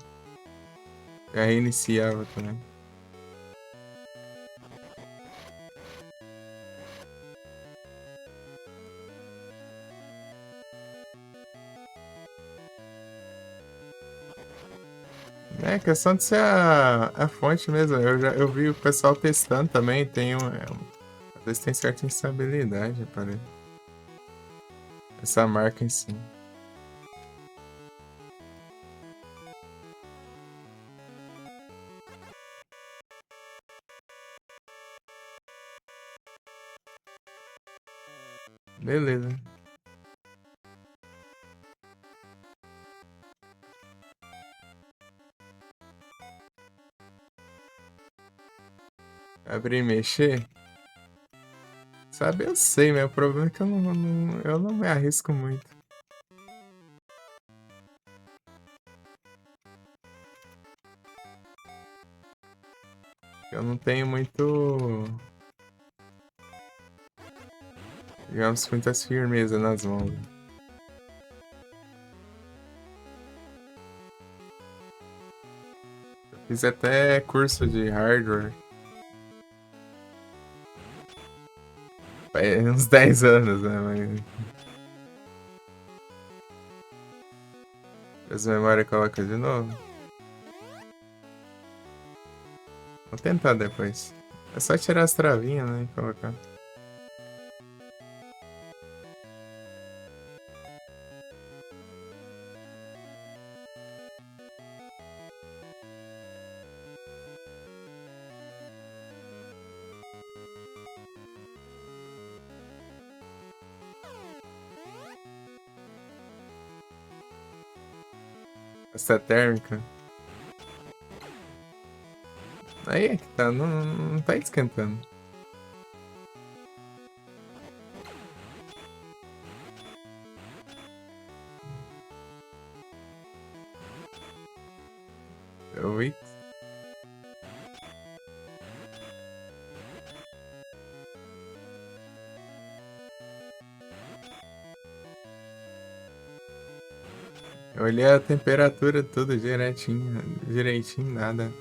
reiniciava também. É questão de ser a fonte mesmo. Eu vi o pessoal testando também. Às vezes tem certa instabilidade, parece. Essa marca em si. Beleza. Abrir e mexer? Sabe, eu sei, mas o problema é que eu não me arrisco muito. Eu não tenho muito. Digamos, muitas firmeza nas mãos. Eu fiz até curso de hardware. Faz uns 10 anos, né? Mas. As memórias coloca de novo. Vou tentar depois. É só tirar as travinhas, né? E colocar. Essa térmica. Aí é que tá, não tá esquentando. Eu vi. Eu olhei a temperatura tudo direitinho, nada.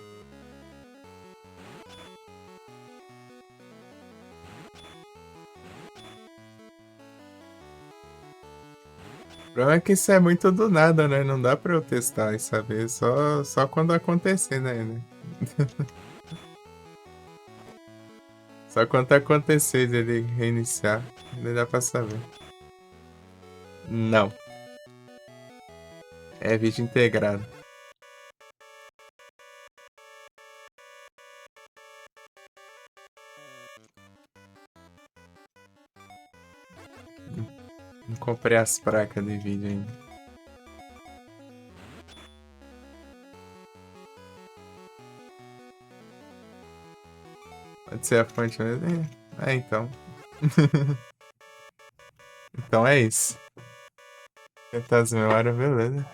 O problema é que isso é muito do nada, né? Não dá pra eu testar e saber, só quando acontecer, né? Só quando acontecer dele reiniciar, não dá pra saber. Não, é vídeo integrado. Não comprei as placas de vídeo ainda. Pode ser a fonte mesmo? Então. Então é isso. Tentar as memórias, beleza.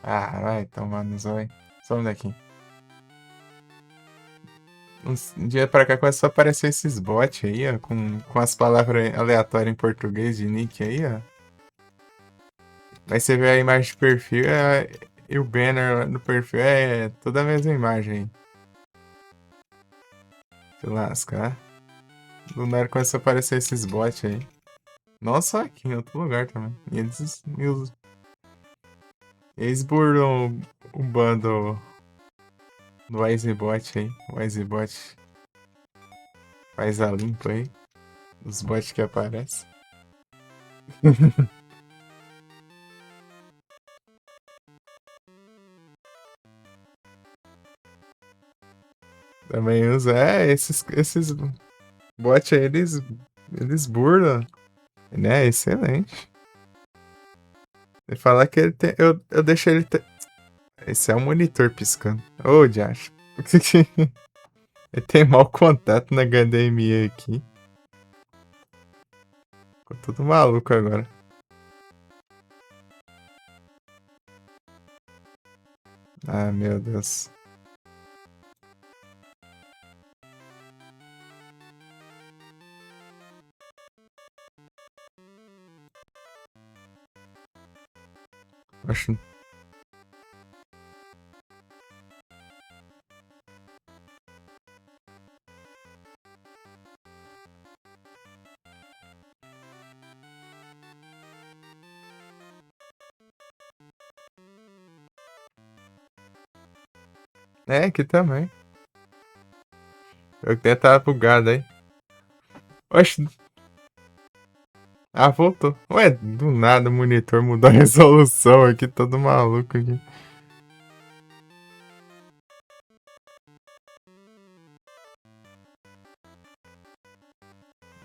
Ah, vai tomar no zóio. Some daqui. Um dia pra cá começou a aparecer esses bots aí, ó, com as palavras aleatórias em português de nick aí, ó. Mas você vê a imagem de perfil e o banner no perfil é toda a mesma imagem. Se lasca. Do nada começa a aparecer esses bots aí. Não só aqui, em outro lugar também. E eles burlam o bando do Wisebot aí. O Wisebot faz a limpa aí. Os bots que aparecem. Também usa. Esses bots aí, eles burlam. Né? Excelente. Ele fala que ele tem. Eu deixo ele. Esse é um monitor piscando. Ô, diacho. Ele tem mau contato na HDMI aqui. Ficou tudo maluco agora. Ah, meu Deus. Acho. É, aqui também. Eu até tava bugado aí. Oxe. Ah, voltou. Ué, do nada o monitor mudou a resolução aqui, todo maluco aqui.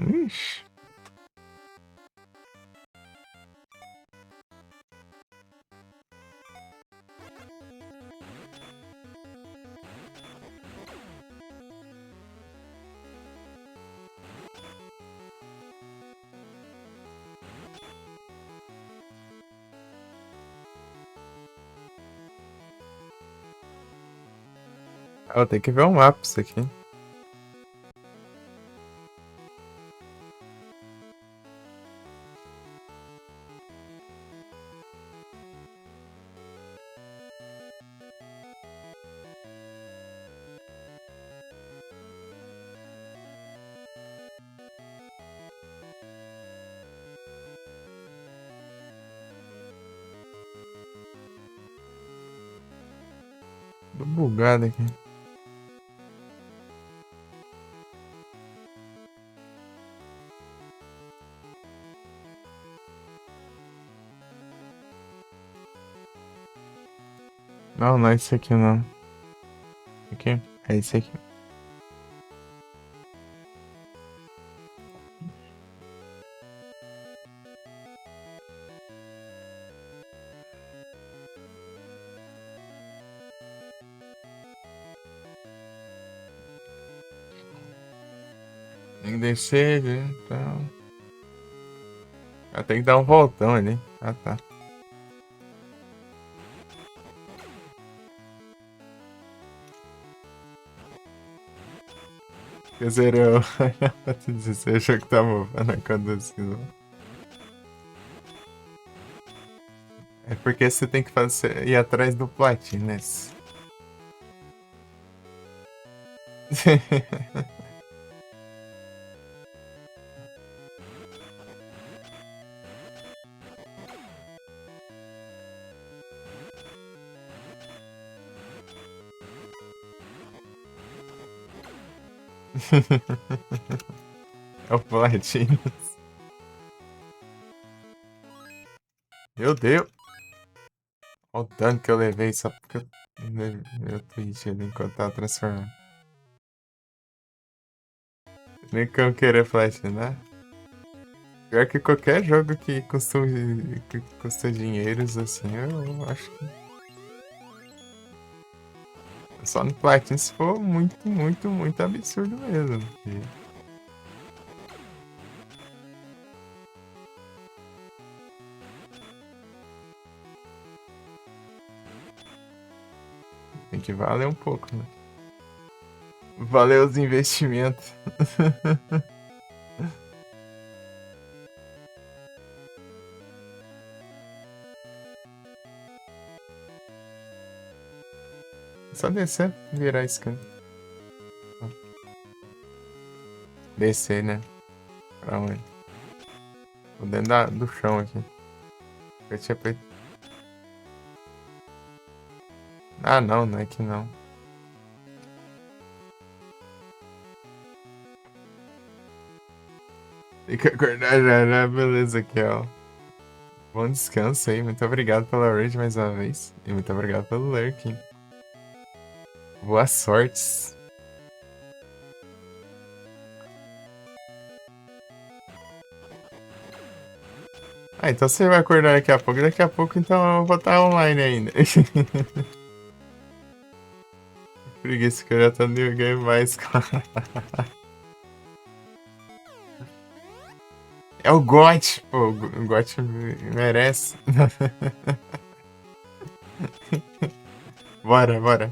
Ixi. Ah, eu tenho que ver um mapa isso aqui. Tô bugado aqui. Não, não é esse aqui não. Aqui? É esse aqui. Tem que descer, né? Então. Ah, tem que dar um voltão ali. Ah, tá. Quer dizer, eu. Pra te dizer, eu achou que tava movendo quando assim. É porque você tem que fazer, ir atrás do Platines. É o Platines. Meu Deus! Olha o dano que eu levei só porque eu levei meu Twitch ali enquanto tava transformando. Nem que eu querer platinar. Pior que qualquer jogo que custa dinheiros assim, eu acho que. Só no Platinum se for muito, muito, muito absurdo mesmo. Porque tem que valer um pouco, né? Valer os investimentos. Só descer, virar a esquerda. Descer, né? Pra onde? Tô dentro do chão aqui. Eu tinha pe... Ah, não é que não. Tem que acordar já, beleza aqui, ó. Bom descanso aí, muito obrigado pela raid mais uma vez. E muito obrigado pelo lurking. Boa sorte. Ah, então você vai acordar daqui a pouco então eu vou estar online ainda. Preguiça que eu já tô no New Game mais. É o GOT! Pô, o GOT merece. Bora.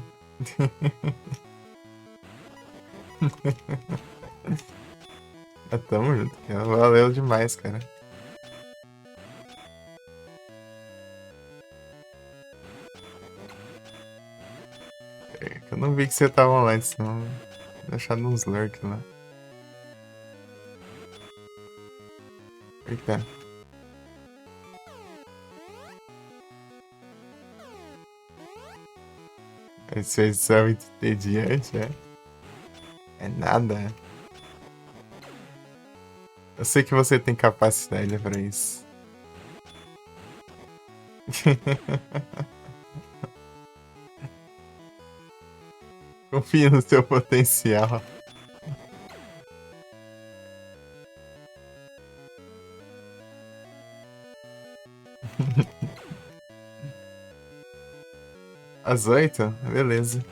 Tamo junto, cara. Valeu demais, cara. Eu não vi que você tava online, senão eu deixado uns lurk lá. Eita. Vocês são muito entediantes, é? É nada. Eu sei que você tem capacidade pra isso. Confia no seu potencial. Às 8? Beleza.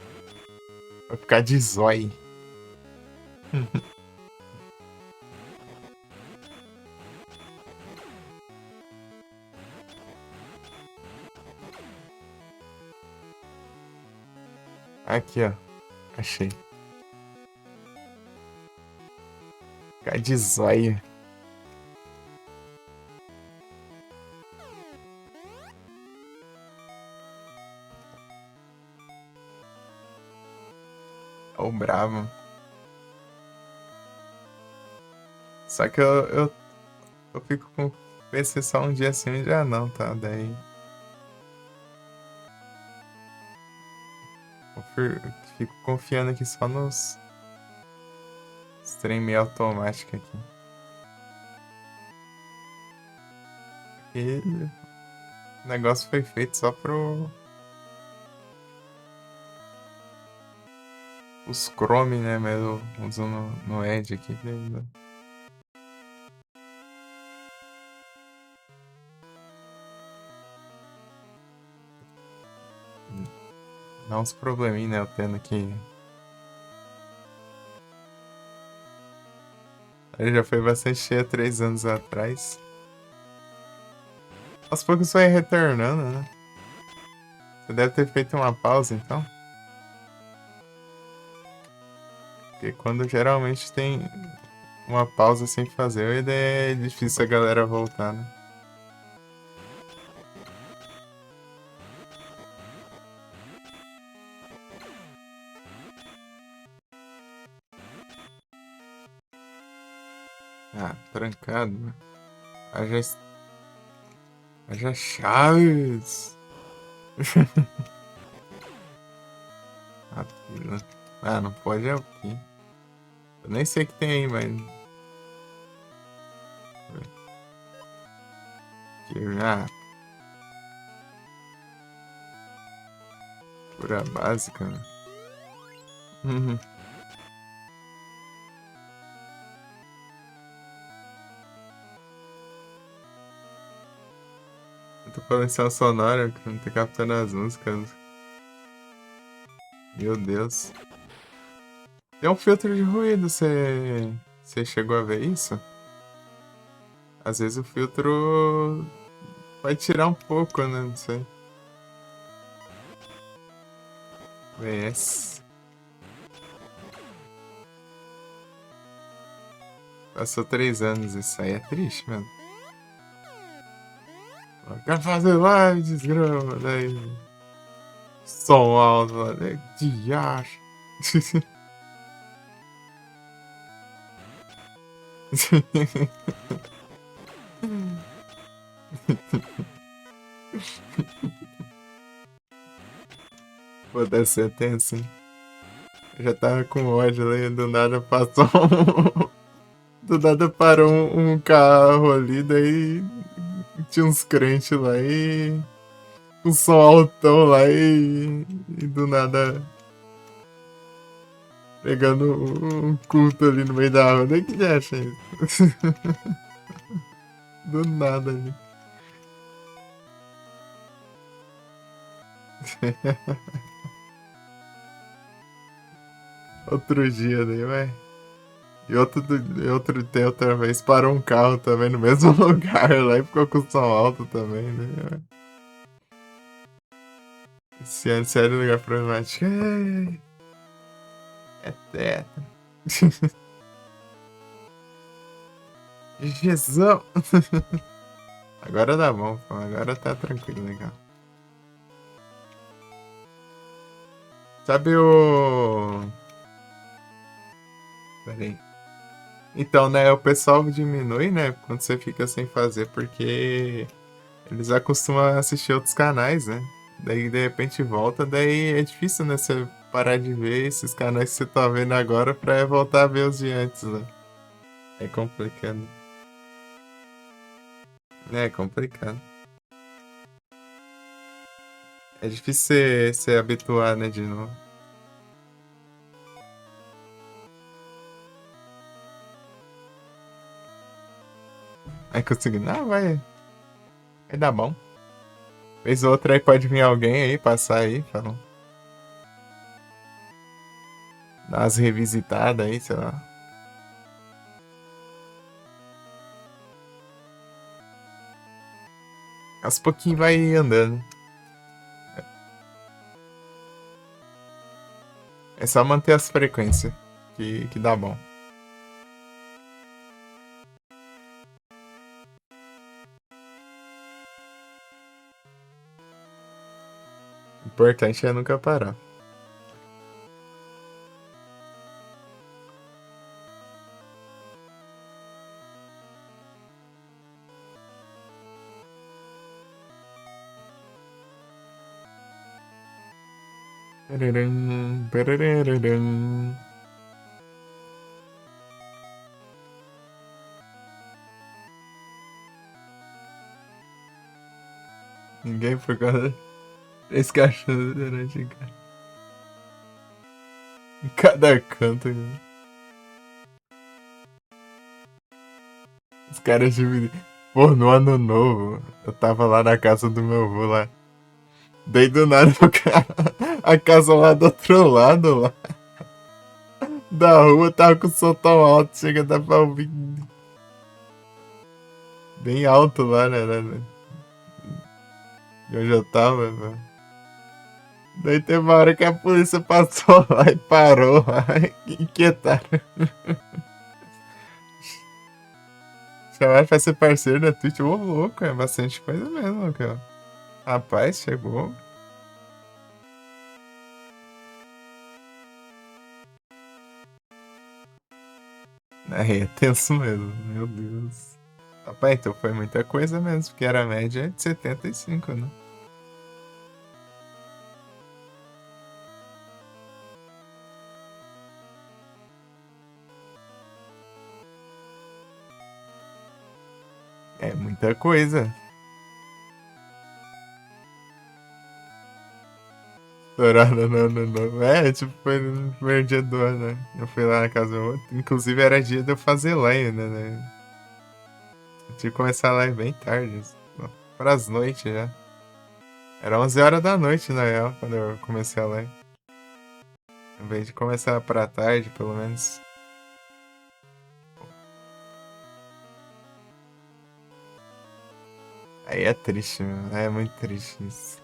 Vou ficar de zói. Aqui, ó. Achei. Ficar de zóio. Ó o bravo. Só que eu fico com o PC só um dia assim e já não, tá? Daí. Eu fico confiando aqui só nos trem meio automático aqui. E o negócio foi feito só os Chrome, né? Mas eu uso no Edge aqui. Dá uns probleminha, né? Eu tendo que. Ele já foi bastante cheio 3 anos atrás. Aos poucos foi retornando, né? Você deve ter feito uma pausa então. Porque quando geralmente tem uma pausa sem fazer, é difícil a galera voltar, né? Ah, trancado, né? Haja chaves. Ah, não pode é o quê? Eu nem sei o que tem aí, mas. Ah, cura básica, né? Uhum. Eu tô coleção sonora que não tá captando as músicas. Meu Deus. Tem um filtro de ruído, você chegou a ver isso? Às vezes o filtro vai tirar um pouco, né? Não sei. VS. Passou 3 anos, isso aí é triste, mano. Eu quero fazer live, desgrama, daí. Som alto, mano. Diacho. Pô, deve ser tenso, hein? Eu já tava com ódio ali, do nada passou Do nada parou um carro ali, daí tinha uns crentes lá e um som altão lá e do nada pegando um culto ali no meio da rua. Daí que acha isso? Do nada ali. Outro dia daí, vai. Tem outra vez parou um carro também no mesmo lugar lá e ficou com som alto também, né? Esse era lugar problemático. É teto. Jesus! Agora dá bom, pô. Agora tá tranquilo, legal. Sabe o. Pera aí. Então, né, o pessoal diminui, né, quando você fica sem fazer, porque eles acostumam assistir outros canais, né? Daí de repente volta, daí é difícil, né, você parar de ver esses canais que você tá vendo agora pra voltar a ver os de antes, né? É complicado. É complicado. É difícil você habituar, né, de novo. Aí consegui, não, vai dar bom. Vez ou outra aí pode vir alguém aí, passar aí, falar. Dar umas revisitadas aí, sei lá. Aos pouquinhos vai andando. É só manter as frequências que dá bom. O importante é nunca parar. Pararam, pararararam. Ninguém por causa desse cachorro durante em cada canto. Né? Os caras dividem. Pô, no ano novo, eu tava lá na casa do meu avô lá. Daí do nada o cara, a casa lá do outro lado lá, da rua tava com o som tão alto, chega até pra ouvir bem alto lá, né? De onde eu tava, né? Daí teve uma hora que a polícia passou lá e parou lá, inquietaram. Chamaram pra ser parceiro da Twitch, ô louco, é bastante coisa mesmo, cara. Rapaz, chegou. É tenso mesmo, meu Deus. Rapaz, então foi muita coisa mesmo, porque era a média de 75, né? É muita coisa. Estourada não. É, tipo, foi no primeiro dia do ano, né? Eu fui lá na casa do outro. Inclusive era dia de eu fazer live, né? Eu tinha que começar a live bem tarde. Pras noites já. Era 11 horas da noite, na real, quando eu comecei a live. Em vez de começar pra tarde, pelo menos. Aí é triste, mano. É muito triste isso.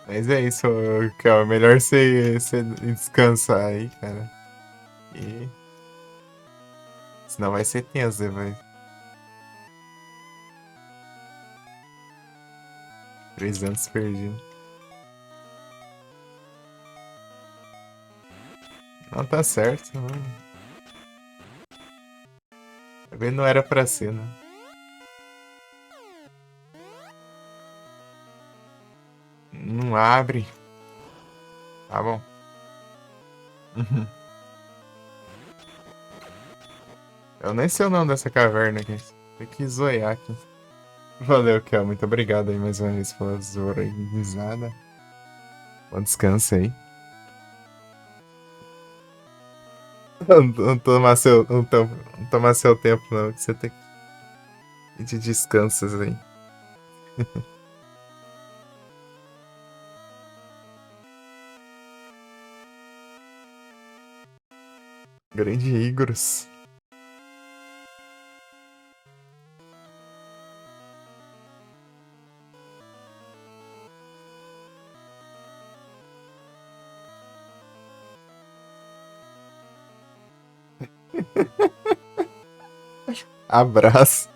Mas é isso, Kel. Melhor você descansar aí, cara. E Senão vai ser tenso depois. 3 anos perdidos. Não tá certo, mano. Também não era pra ser, né? Não abre. Tá bom. Eu nem sei o nome dessa caverna aqui. Tem que zoiar aqui. Valeu, Kel. Muito obrigado aí mais uma vez pela zoura e risada. Bom descanso aí. Não tomar seu tempo, não. Que você tem que ir de descansos aí. Grande Igros. Abraço.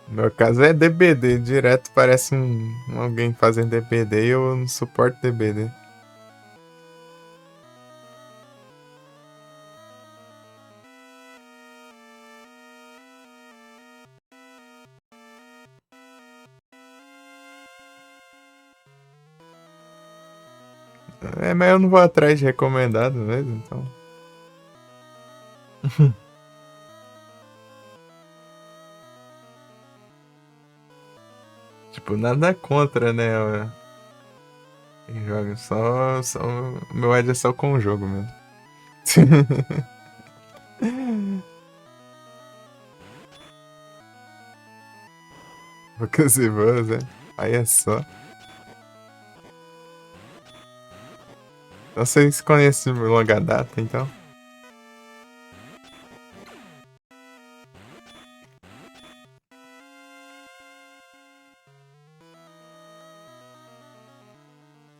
No meu caso é DBD, direto parece alguém fazendo DBD e eu não suporto DBD. É, mas eu não vou atrás de recomendado mesmo, então. Tipo, nada contra, né? Quem joga só. Meu ódio é só com o jogo mesmo. Poucas e boas, é. Aí é só. Então vocês conhecem de longa data, então?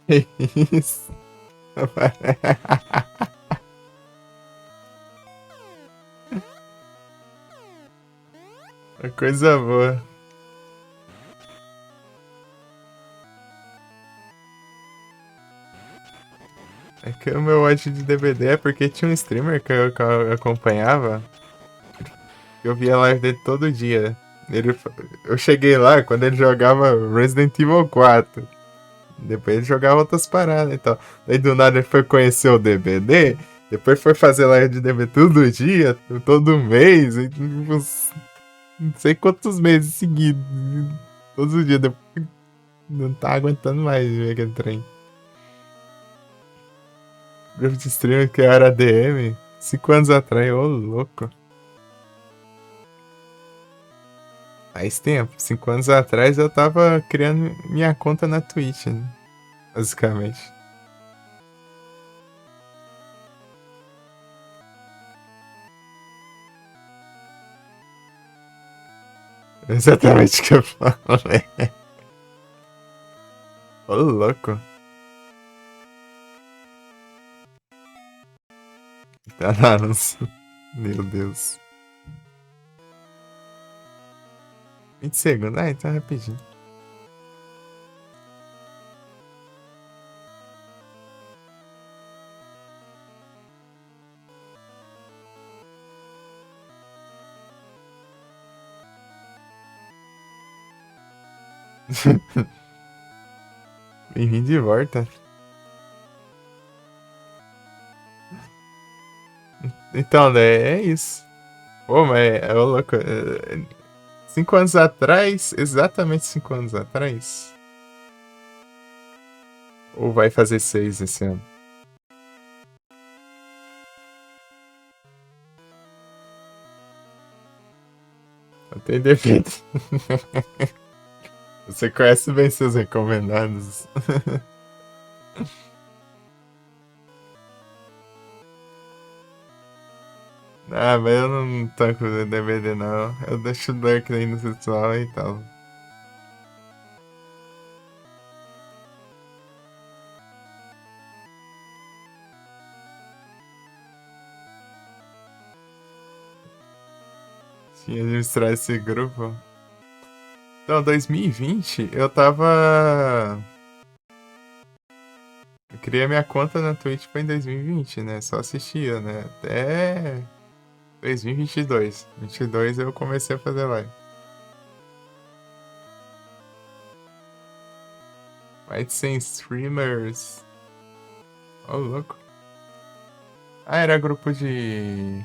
Que isso? Uma coisa boa. É que o meu ódio de DVD é porque tinha um streamer que eu acompanhava. Eu via a live dele todo dia. Eu cheguei lá quando ele jogava Resident Evil 4. Depois ele jogava outras paradas e tal. Daí do nada ele foi conhecer o DBD. Depois foi fazer live de DBD todo dia, todo mês. E, não sei quantos meses seguidos. Todos os dias. Depois, não tá aguentando mais ver aquele trem. Grupo de streamer que eu era DM 5 anos atrás, ô louco. Faz tempo. 5 anos atrás eu tava criando minha conta na Twitch, né? Basicamente. Exatamente o que eu falei. Ô louco. Tá lá nos... Meu Deus. 20 segundos. Ah, então rapidinho. Bem-vindo de volta. Então, né, é isso. Pô, mas é louco. 5 anos atrás, exatamente 5 anos atrás. Ou vai fazer 6 esse ano? Não tem defeito. Você conhece bem seus recomendados. Ah, mas eu não tanco o DVD não. Eu deixo o Dark aí no virtual e tal. Tinha administrar esse grupo. Então, 2020, eu tava. Eu criei minha conta na Twitch foi em 2020, né? Só assistia, né? Até 2022. 22 eu comecei a fazer live. Vai sem streamers. Ô, louco. Ah, era grupo de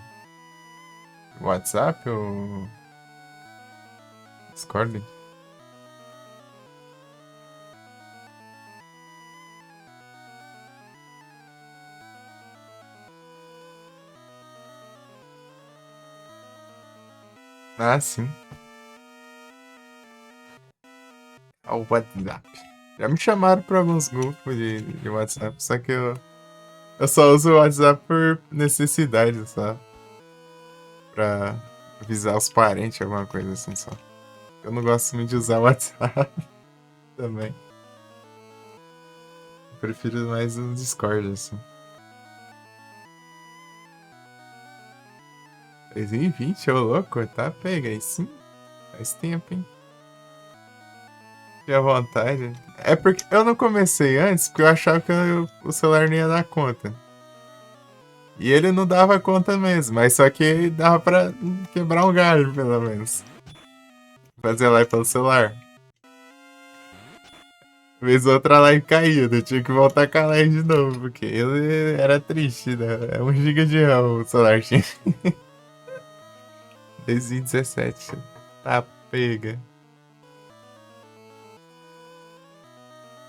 WhatsApp ou Discord? Ah, sim. Ah, o WhatsApp. Já me chamaram pra alguns grupos de WhatsApp, só que eu só uso o WhatsApp por necessidade, só. Pra avisar os parentes, alguma coisa assim, só. Eu não gosto muito de usar o WhatsApp também. Eu prefiro mais o Discord, assim. 2020, ô louco, tá? Pega aí sim. Faz tempo, hein? Fique à vontade. É porque eu não comecei antes, porque eu achava que o celular não ia dar conta. E ele não dava conta mesmo, mas só que dava pra quebrar um galho, pelo menos. Fazer live pelo celular. Vez outra live caía, eu tinha que voltar com a live de novo, porque ele era triste, né? É 1 GB de RAM o celular tinha. 2017. Tá pega.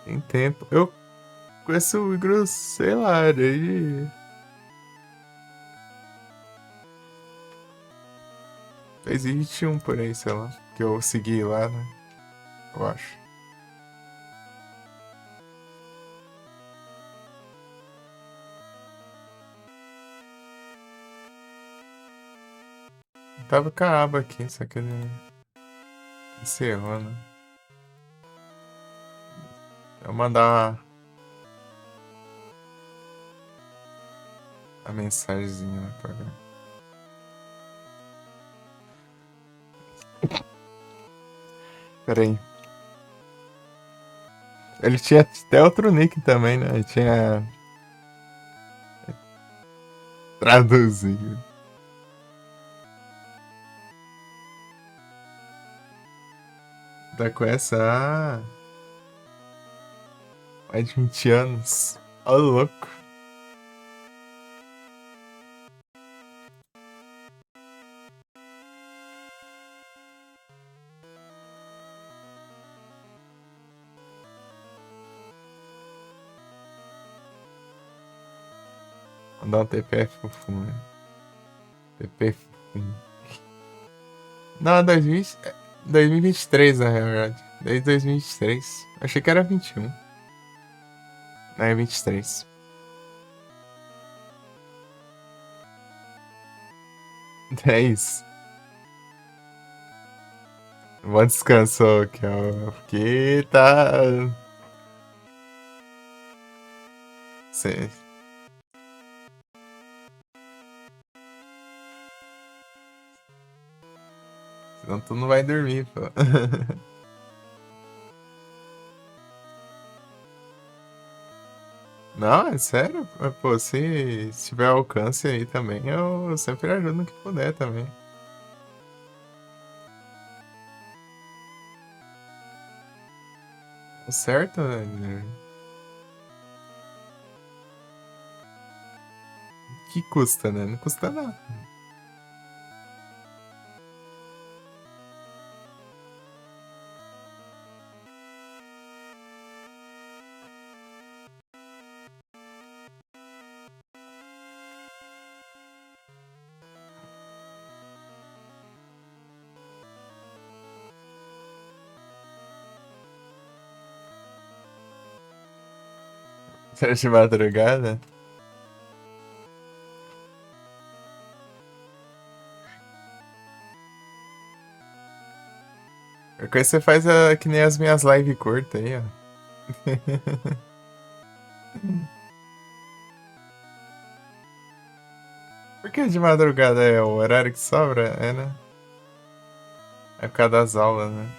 Tem tempo. Eu conheço o Igor, sei lá, desde 2021 por aí, sei lá. Que eu segui lá, né? Eu acho. Tava com a aba aqui, só que ele encerrou, né? Eu vou mandar a mensagenzinha lá pra ver. Pera aí. Ele tinha até outro nick também, né? Ele tinha. Traduzido. Tá com essa. Ah, mais de 20 anos. Ó, louco. Vou dar um TPF pro fundo, né? TPF pro fundo. Não, 2023 na realidade. Desde 2023. Achei que era 21. Não, é 23. É isso. Bom descanso, que porque tá. Cê- Senão tu não vai dormir, pô. Não, é sério? Pô, se tiver alcance aí também, eu sempre ajudo no que puder também. Tá certo, né? Que custa, né? Não custa nada. De madrugada. Qualquer coisa você faz que nem as minhas lives curtas aí, ó. Por que de madrugada é o horário que sobra? É, né? É por causa das aulas, né?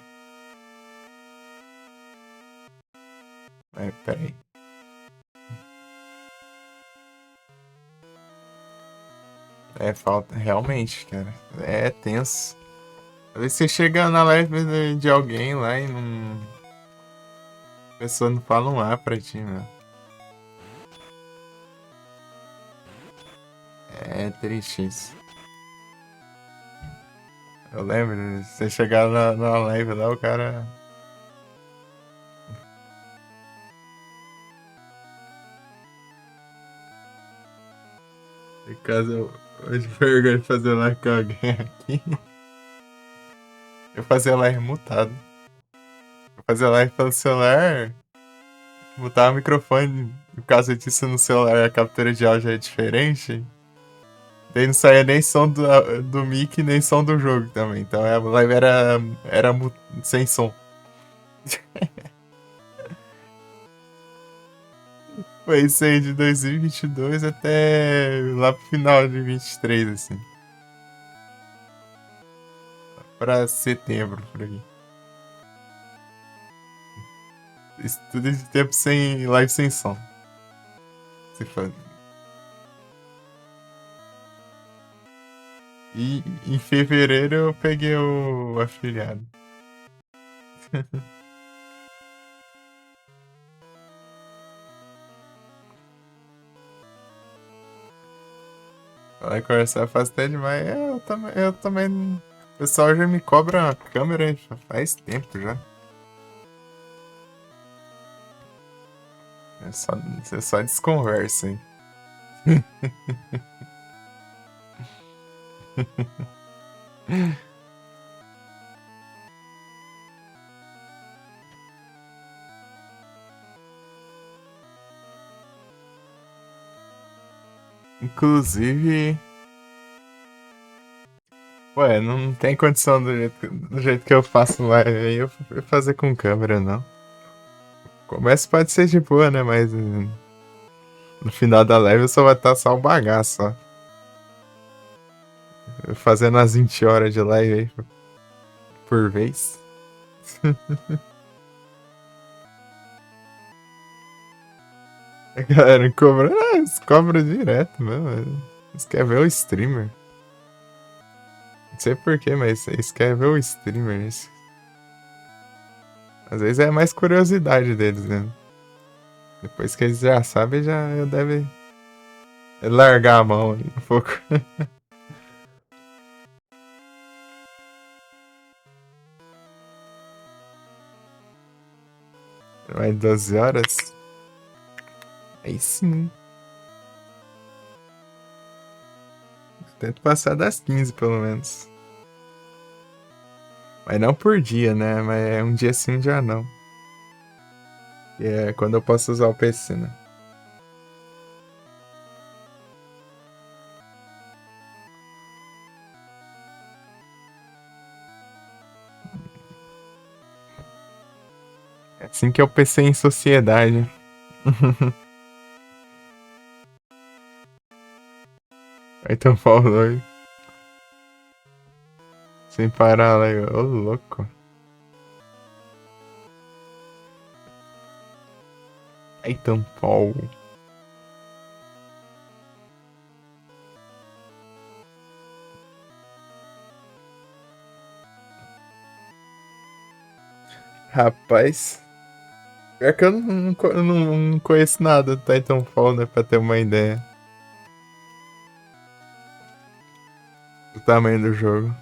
Peraí. Falta. Realmente, cara. É tenso. Às vezes você chega na live de alguém lá e não. A pessoa não fala um A pra ti, meu. É triste isso. Eu lembro, você chegar na live lá, o cara. Em casa eu hoje vergonha de fazer live com alguém aqui. Eu fazia live mutado. Eu fazia live pelo celular, mutava o microfone. No caso disso, no celular a captura de áudio é diferente. Daí não saía nem som do mic, nem som do jogo também. Então a live era sem som. Foi isso aí de 2022 até lá pro final de 23, assim. Pra setembro, por aí. Isso tudo esse tempo sem live sem som. Se for. E em fevereiro eu peguei o afiliado. Vai conversar faz até demais. Eu também. O pessoal já me cobra uma câmera já faz tempo já. É só desconversa, hein? Inclusive. Ué, não tem condição do jeito que eu faço live aí eu fazer com câmera, não. Começo pode ser de boa, né? Mas no final da live eu só vai estar só o bagaço, ó. Eu fazendo as 20 horas de live aí por vez. A galera cobra. Ah, eles cobram direto mesmo. Eles querem ver o streamer. Não sei porquê, mas eles querem ver o streamer. Isso. Às vezes é mais curiosidade deles, né? Depois que eles já sabem, já devem largar a mão ali um pouco. Mais 12 horas? Aí sim. Tento passar das 15, pelo menos. Mas não por dia, né? Mas é um dia sim, um dia não. E é quando eu posso usar o PC, né? É assim que é o PC em sociedade. Aí tão falando. Sem parar lá. Ô, louco. Aí tão pau. Rapaz. Pior que eu não conheço nada do Titanfall, né? Pra ter uma ideia do tamanho do jogo.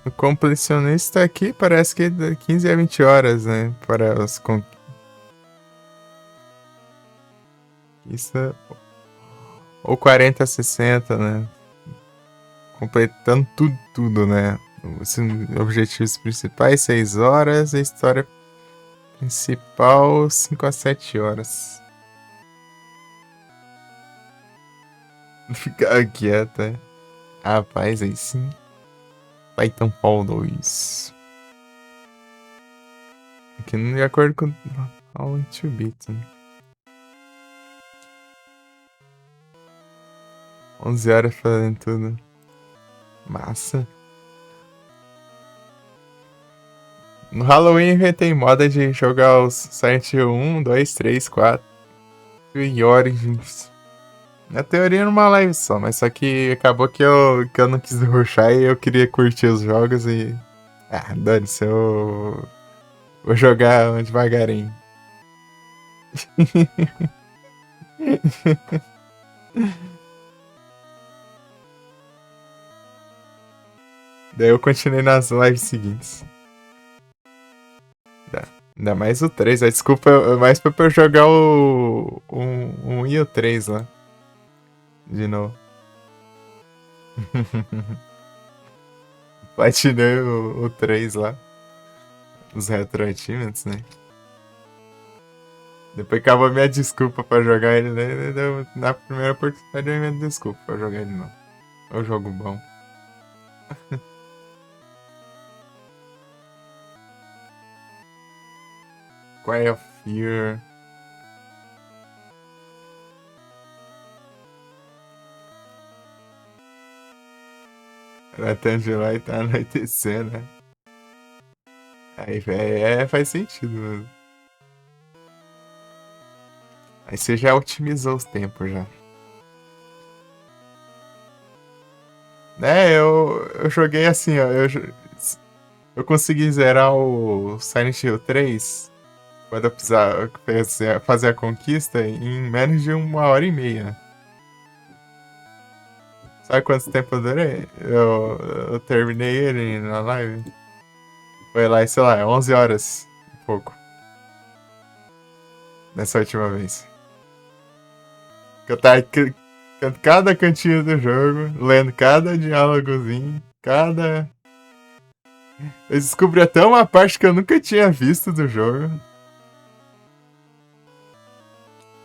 O completionista aqui parece que é de 15 a 20 horas, né? Para os conquistas. Ou 40 a 60, né? Completando tudo, né? Os objetivos principais, 6 horas. A história principal, 5 a 7 horas. Ficar quieta. Rapaz, aí sim. Titanfall 2. Aqui não de acordo com How Long to Beat. 11 horas fazendo tudo. Massa. No Halloween inventei moda de jogar os Silent Hill 1, 2, 3, 4 e Origins. Na teoria numa live só, mas só que acabou que eu não quis rushar e eu queria curtir os jogos e... Ah, dane-se, eu vou jogar devagarinho. Daí eu continuei nas lives seguintes. Ainda mais o 3, a desculpa é mais pra eu jogar o 1 e o 3 lá. De novo. Platinei o 3 lá. Os Retro Achievements, né? Depois acabou a minha desculpa pra jogar ele, né? Na primeira oportunidade eu invento desculpa pra jogar ele não. É um jogo bom. Cry of Fear. Até de lá e tá anoitecendo, né? Aí, faz sentido mesmo. Aí você já otimizou os tempos já. Eu joguei assim, ó. Eu consegui zerar o Silent Hill 3 quando eu precisava fazer a conquista em menos de 1h30. Sabe quanto tempo eu durei? Eu terminei ele na live. Foi lá, sei lá, 11 horas. Um pouco. Nessa última vez. Que eu tava cada cantinho do jogo, lendo cada diálogozinho, cada... Eu descobri até uma parte que eu nunca tinha visto do jogo.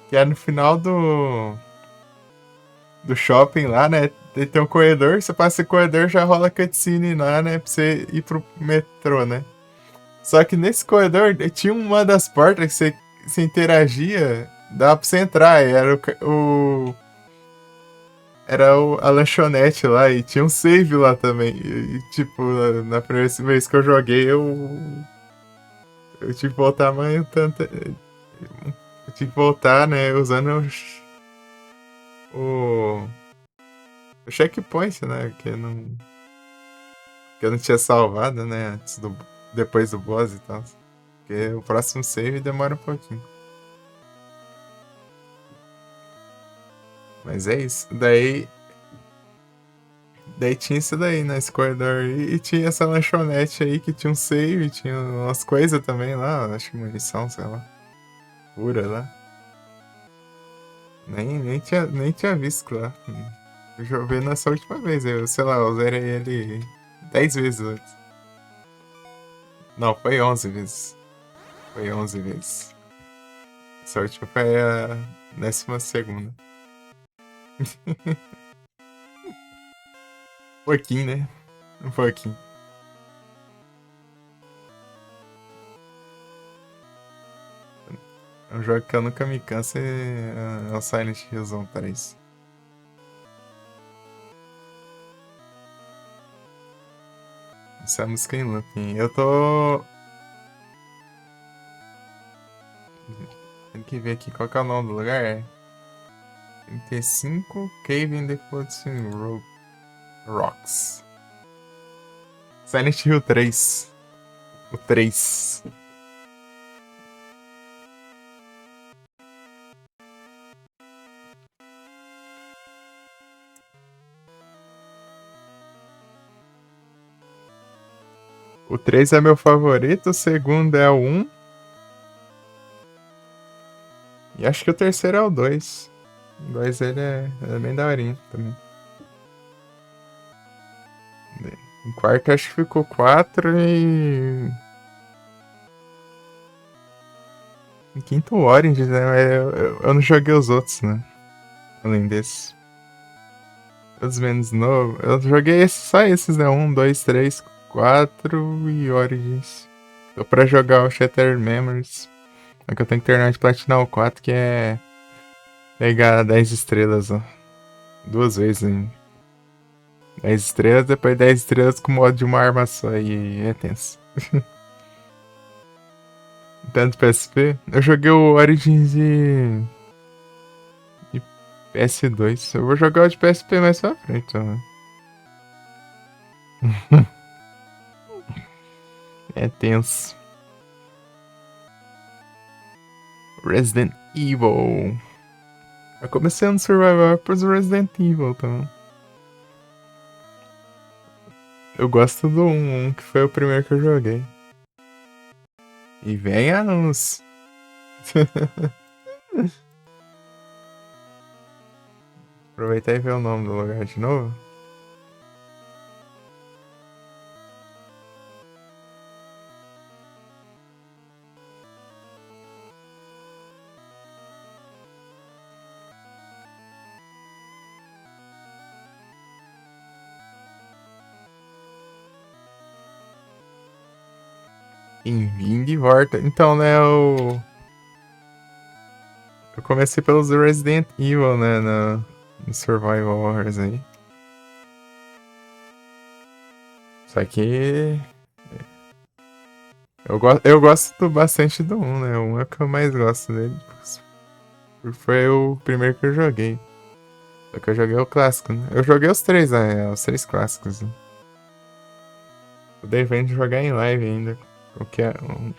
Que é no final do shopping lá, né? Tem um corredor, você passa o corredor, já rola cutscene lá, né? Pra você ir pro metrô, né? Só que nesse corredor tinha uma das portas que você interagia, dava pra você entrar. E era a lanchonete lá e tinha um save lá também. Tipo, na primeira vez que eu joguei, eu tive que voltar amanhã tanto. Eu tive que voltar, né? Usando o checkpoint, né? Que eu não tinha salvado, né? Depois do boss e tal. Porque o próximo save demora um pouquinho. Mas é isso. Daí tinha isso daí, né? Esse corredor. E tinha essa lanchonete aí que tinha um save, tinha umas coisas também lá. Acho que munição, sei lá. Cura lá. Nem tinha visto lá. Eu joguei nessa última vez. Eu, sei lá, eu zerei ele 10 vezes antes. Não, foi 11 vezes. Foi 11 vezes. Essa última foi a 12ª. Um pouquinho, né? Um pouquinho. É um jogo que eu nunca me canso é o Silent Hill 3. Essa é a música em looping. Eu tô... Tem que ver aqui qual que é o nome do lugar. 35 Cave in the Floating Rocks. Silent Hill 3. O 3. O 3 é meu favorito, o segundo é o 1. E acho que o terceiro é o 2. O 2 ele é bem daorinha também. Em quarto acho que ficou 4 e... Em quinto o Orange, né? Eu não joguei os outros, né? Além desse. Os menos novos. Eu joguei só esses, né? 1, 2, 3, 4 e Origins. Tô pra jogar o Shattered Memories. É que eu tenho que terminar de platinar o 4, que é pegar 10 estrelas, ó. 2 vezes, hein? 10 estrelas, depois 10 estrelas com modo de uma arma só. E é tenso. Tanto PSP. Eu joguei o Origins e PS2. Eu vou jogar o de PSP mais pra frente, ó. É tenso. Resident Evil. Eu comecei no Survival pros Resident Evil também. Eu gosto do 1, que foi o primeiro que eu joguei. E vem anos. Aproveitar e ver o nome do lugar de novo. Bem-vindo de volta. Então, né, eu comecei pelos Resident Evil, né, no Survival Wars aí. Só que eu gosto bastante do 1, né? O 1 é o que eu mais gosto dele. Foi o primeiro que eu joguei. Só que eu joguei o clássico, né? Eu joguei os três, né? Os três clássicos. Né? Eu dei vendo de jogar em live ainda. O que é